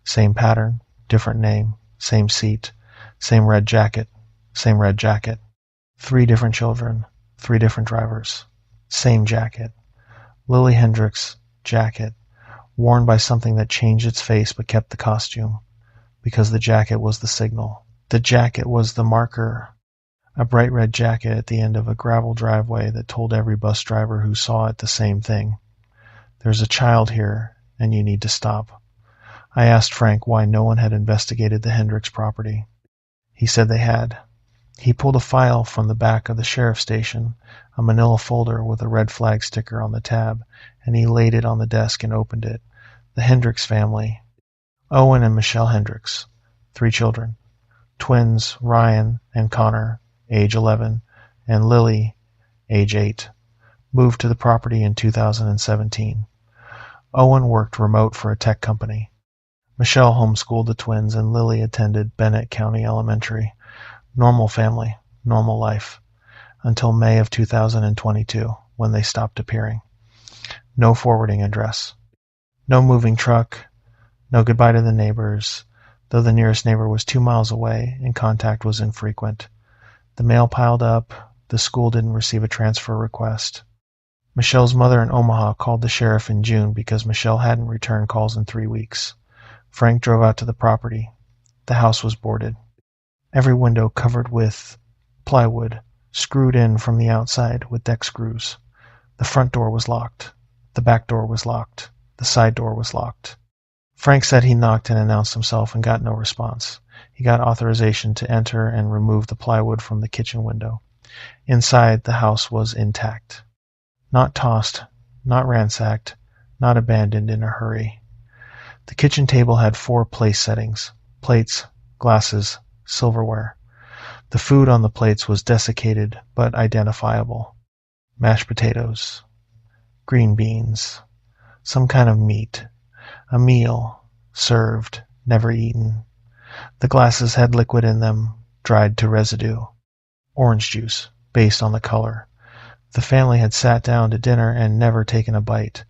Same pattern, different name, same seat, same red jacket, same red jacket. 3 different children, 3 different drivers. Same jacket. Lily Hendricks' jacket, worn by something that changed its face but kept the costume, because the jacket was the signal. The jacket was the marker. A bright red jacket at the end of a gravel driveway that told every bus driver who saw it the same thing. There's a child here, and you need to stop. I asked Frank why no one had investigated the Hendricks property. He said they had. He pulled a file from the back of the sheriff's station, a manila folder with a red flag sticker on the tab, and he laid it on the desk and opened it. The Hendricks family. Owen and Michelle Hendricks. 3 children, twins Ryan and Connor, age 11, and Lily, age 8, moved to the property in 2017. Owen worked remote for a tech company. Michelle homeschooled the twins, and Lily attended Bennett County Elementary. Normal family, normal life, until May of 2022, when they stopped appearing. No forwarding address. No moving truck. No goodbye to the neighbors, though the nearest neighbor was 2 miles away and contact was infrequent. The mail piled up. The school didn't receive a transfer request. Michelle's mother in Omaha called the sheriff in June because Michelle hadn't returned calls in 3 weeks. Frank drove out to the property. The house was boarded. Every window covered with plywood, screwed in from the outside with deck screws. The front door was locked. The back door was locked. The side door was locked. Frank said he knocked and announced himself and got no response. He got authorization to enter and remove the plywood from the kitchen window. Inside, the house was intact. Not tossed, not ransacked, not abandoned in a hurry. The kitchen table had 4 place settings: plates, glasses, silverware. The food on the plates was desiccated but identifiable. Mashed potatoes, green beans, some kind of meat, a meal, served, never eaten. The glasses had liquid in them, dried to residue. Orange juice, based on the color. The family had sat down to dinner and never taken a bite.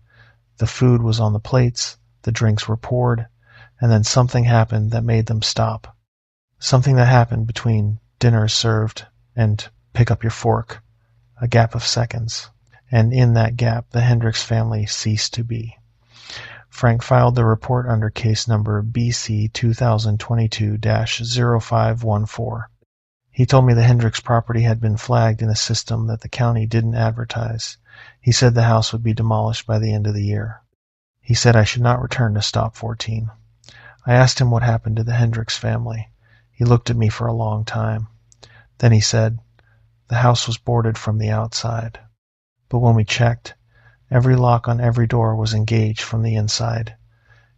The food was on the plates, the drinks were poured, and then something happened that made them stop. Something that happened between dinner is served and pick up your fork. A gap of seconds. And in that gap, the Hendricks family ceased to be. Frank filed the report under case number BC 2022-0514. He told me the Hendricks property had been flagged in a system that the county didn't advertise. He said the house would be demolished by the end of the year. He said I should not return to Stop 14. I asked him what happened to the Hendricks family. He looked at me for a long time. Then he said, the house was boarded from the outside. But when we checked, every lock on every door was engaged from the inside.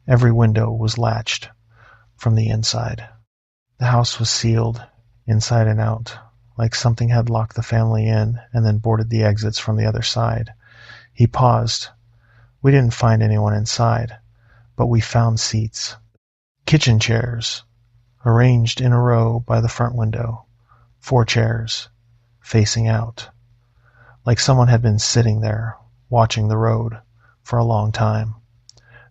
Every window was latched from the inside. The house was sealed, inside and out, like something had locked the family in and then boarded the exits from the other side. He paused. We didn't find anyone inside, but we found seats. Kitchen chairs, arranged in a row by the front window. 4 chairs, facing out. Like someone had been sitting there, watching the road, for a long time.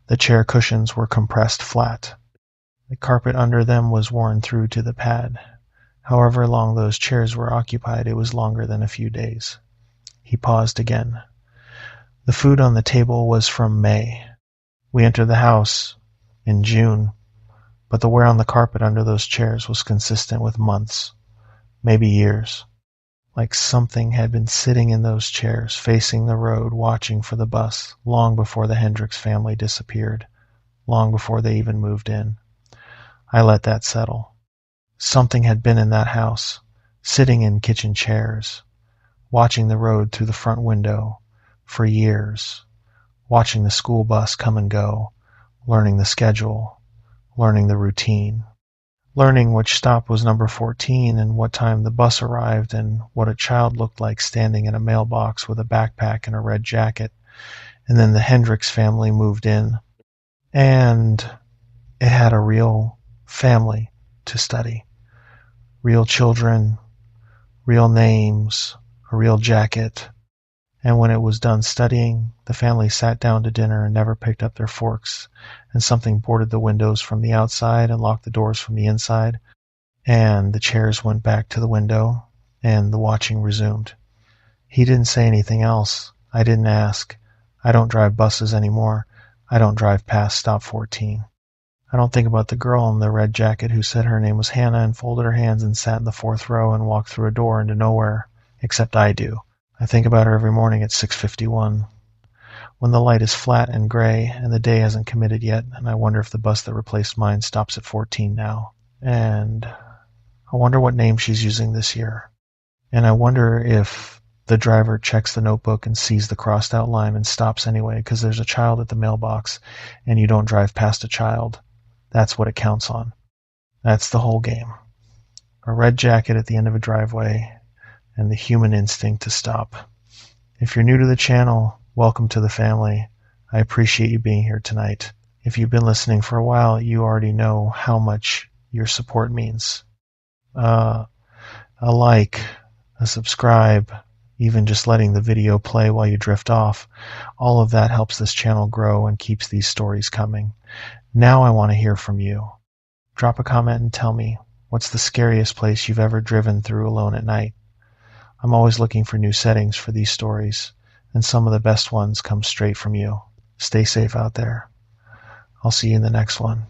The chair cushions were compressed flat. The carpet under them was worn through to the pad. However long those chairs were occupied, it was longer than a few days. He paused again. The food on the table was from May. We entered the house in June, but the wear on the carpet under those chairs was consistent with months, maybe years. Like something had been sitting in those chairs, facing the road, watching for the bus, long before the Hendricks family disappeared, long before they even moved in. I let that settle. Something had been in that house, sitting in kitchen chairs, watching the road through the front window, for years, watching the school bus come and go, learning the schedule, learning the routine, learning which stop was number 14 and what time the bus arrived and what a child looked like standing in a mailbox with a backpack and a red jacket. And then the Hendricks family moved in, and it had a real family to study. Real children, real names, a real jacket. And when it was done studying, the family sat down to dinner and never picked up their forks, and something boarded the windows from the outside and locked the doors from the inside, and the chairs went back to the window, and the watching resumed. He didn't say anything else. I didn't ask. I don't drive buses anymore. I don't drive past Stop 14. I don't think about the girl in the red jacket who said her name was Hannah and folded her hands and sat in the 4th row and walked through a door into nowhere, except I do. I think about her every morning at 6:51, when the light is flat and gray and the day hasn't committed yet, and I wonder if the bus that replaced mine stops at 14 now. And I wonder what name she's using this year. And I wonder if the driver checks the notebook and sees the crossed out line and stops anyway because there's a child at the mailbox and you don't drive past a child. That's what it counts on. That's the whole game. A red jacket at the end of a driveway, and the human instinct to stop. If you're new to the channel, welcome to the family. I appreciate you being here tonight. If you've been listening for a while, you already know how much your support means. A like, a subscribe, even just letting the video play while you drift off, all of that helps this channel grow and keeps these stories coming. Now I want to hear from you. Drop a comment and tell me, what's the scariest place you've ever driven through alone at night? I'm always looking for new settings for these stories, and some of the best ones come straight from you. Stay safe out there. I'll see you in the next one.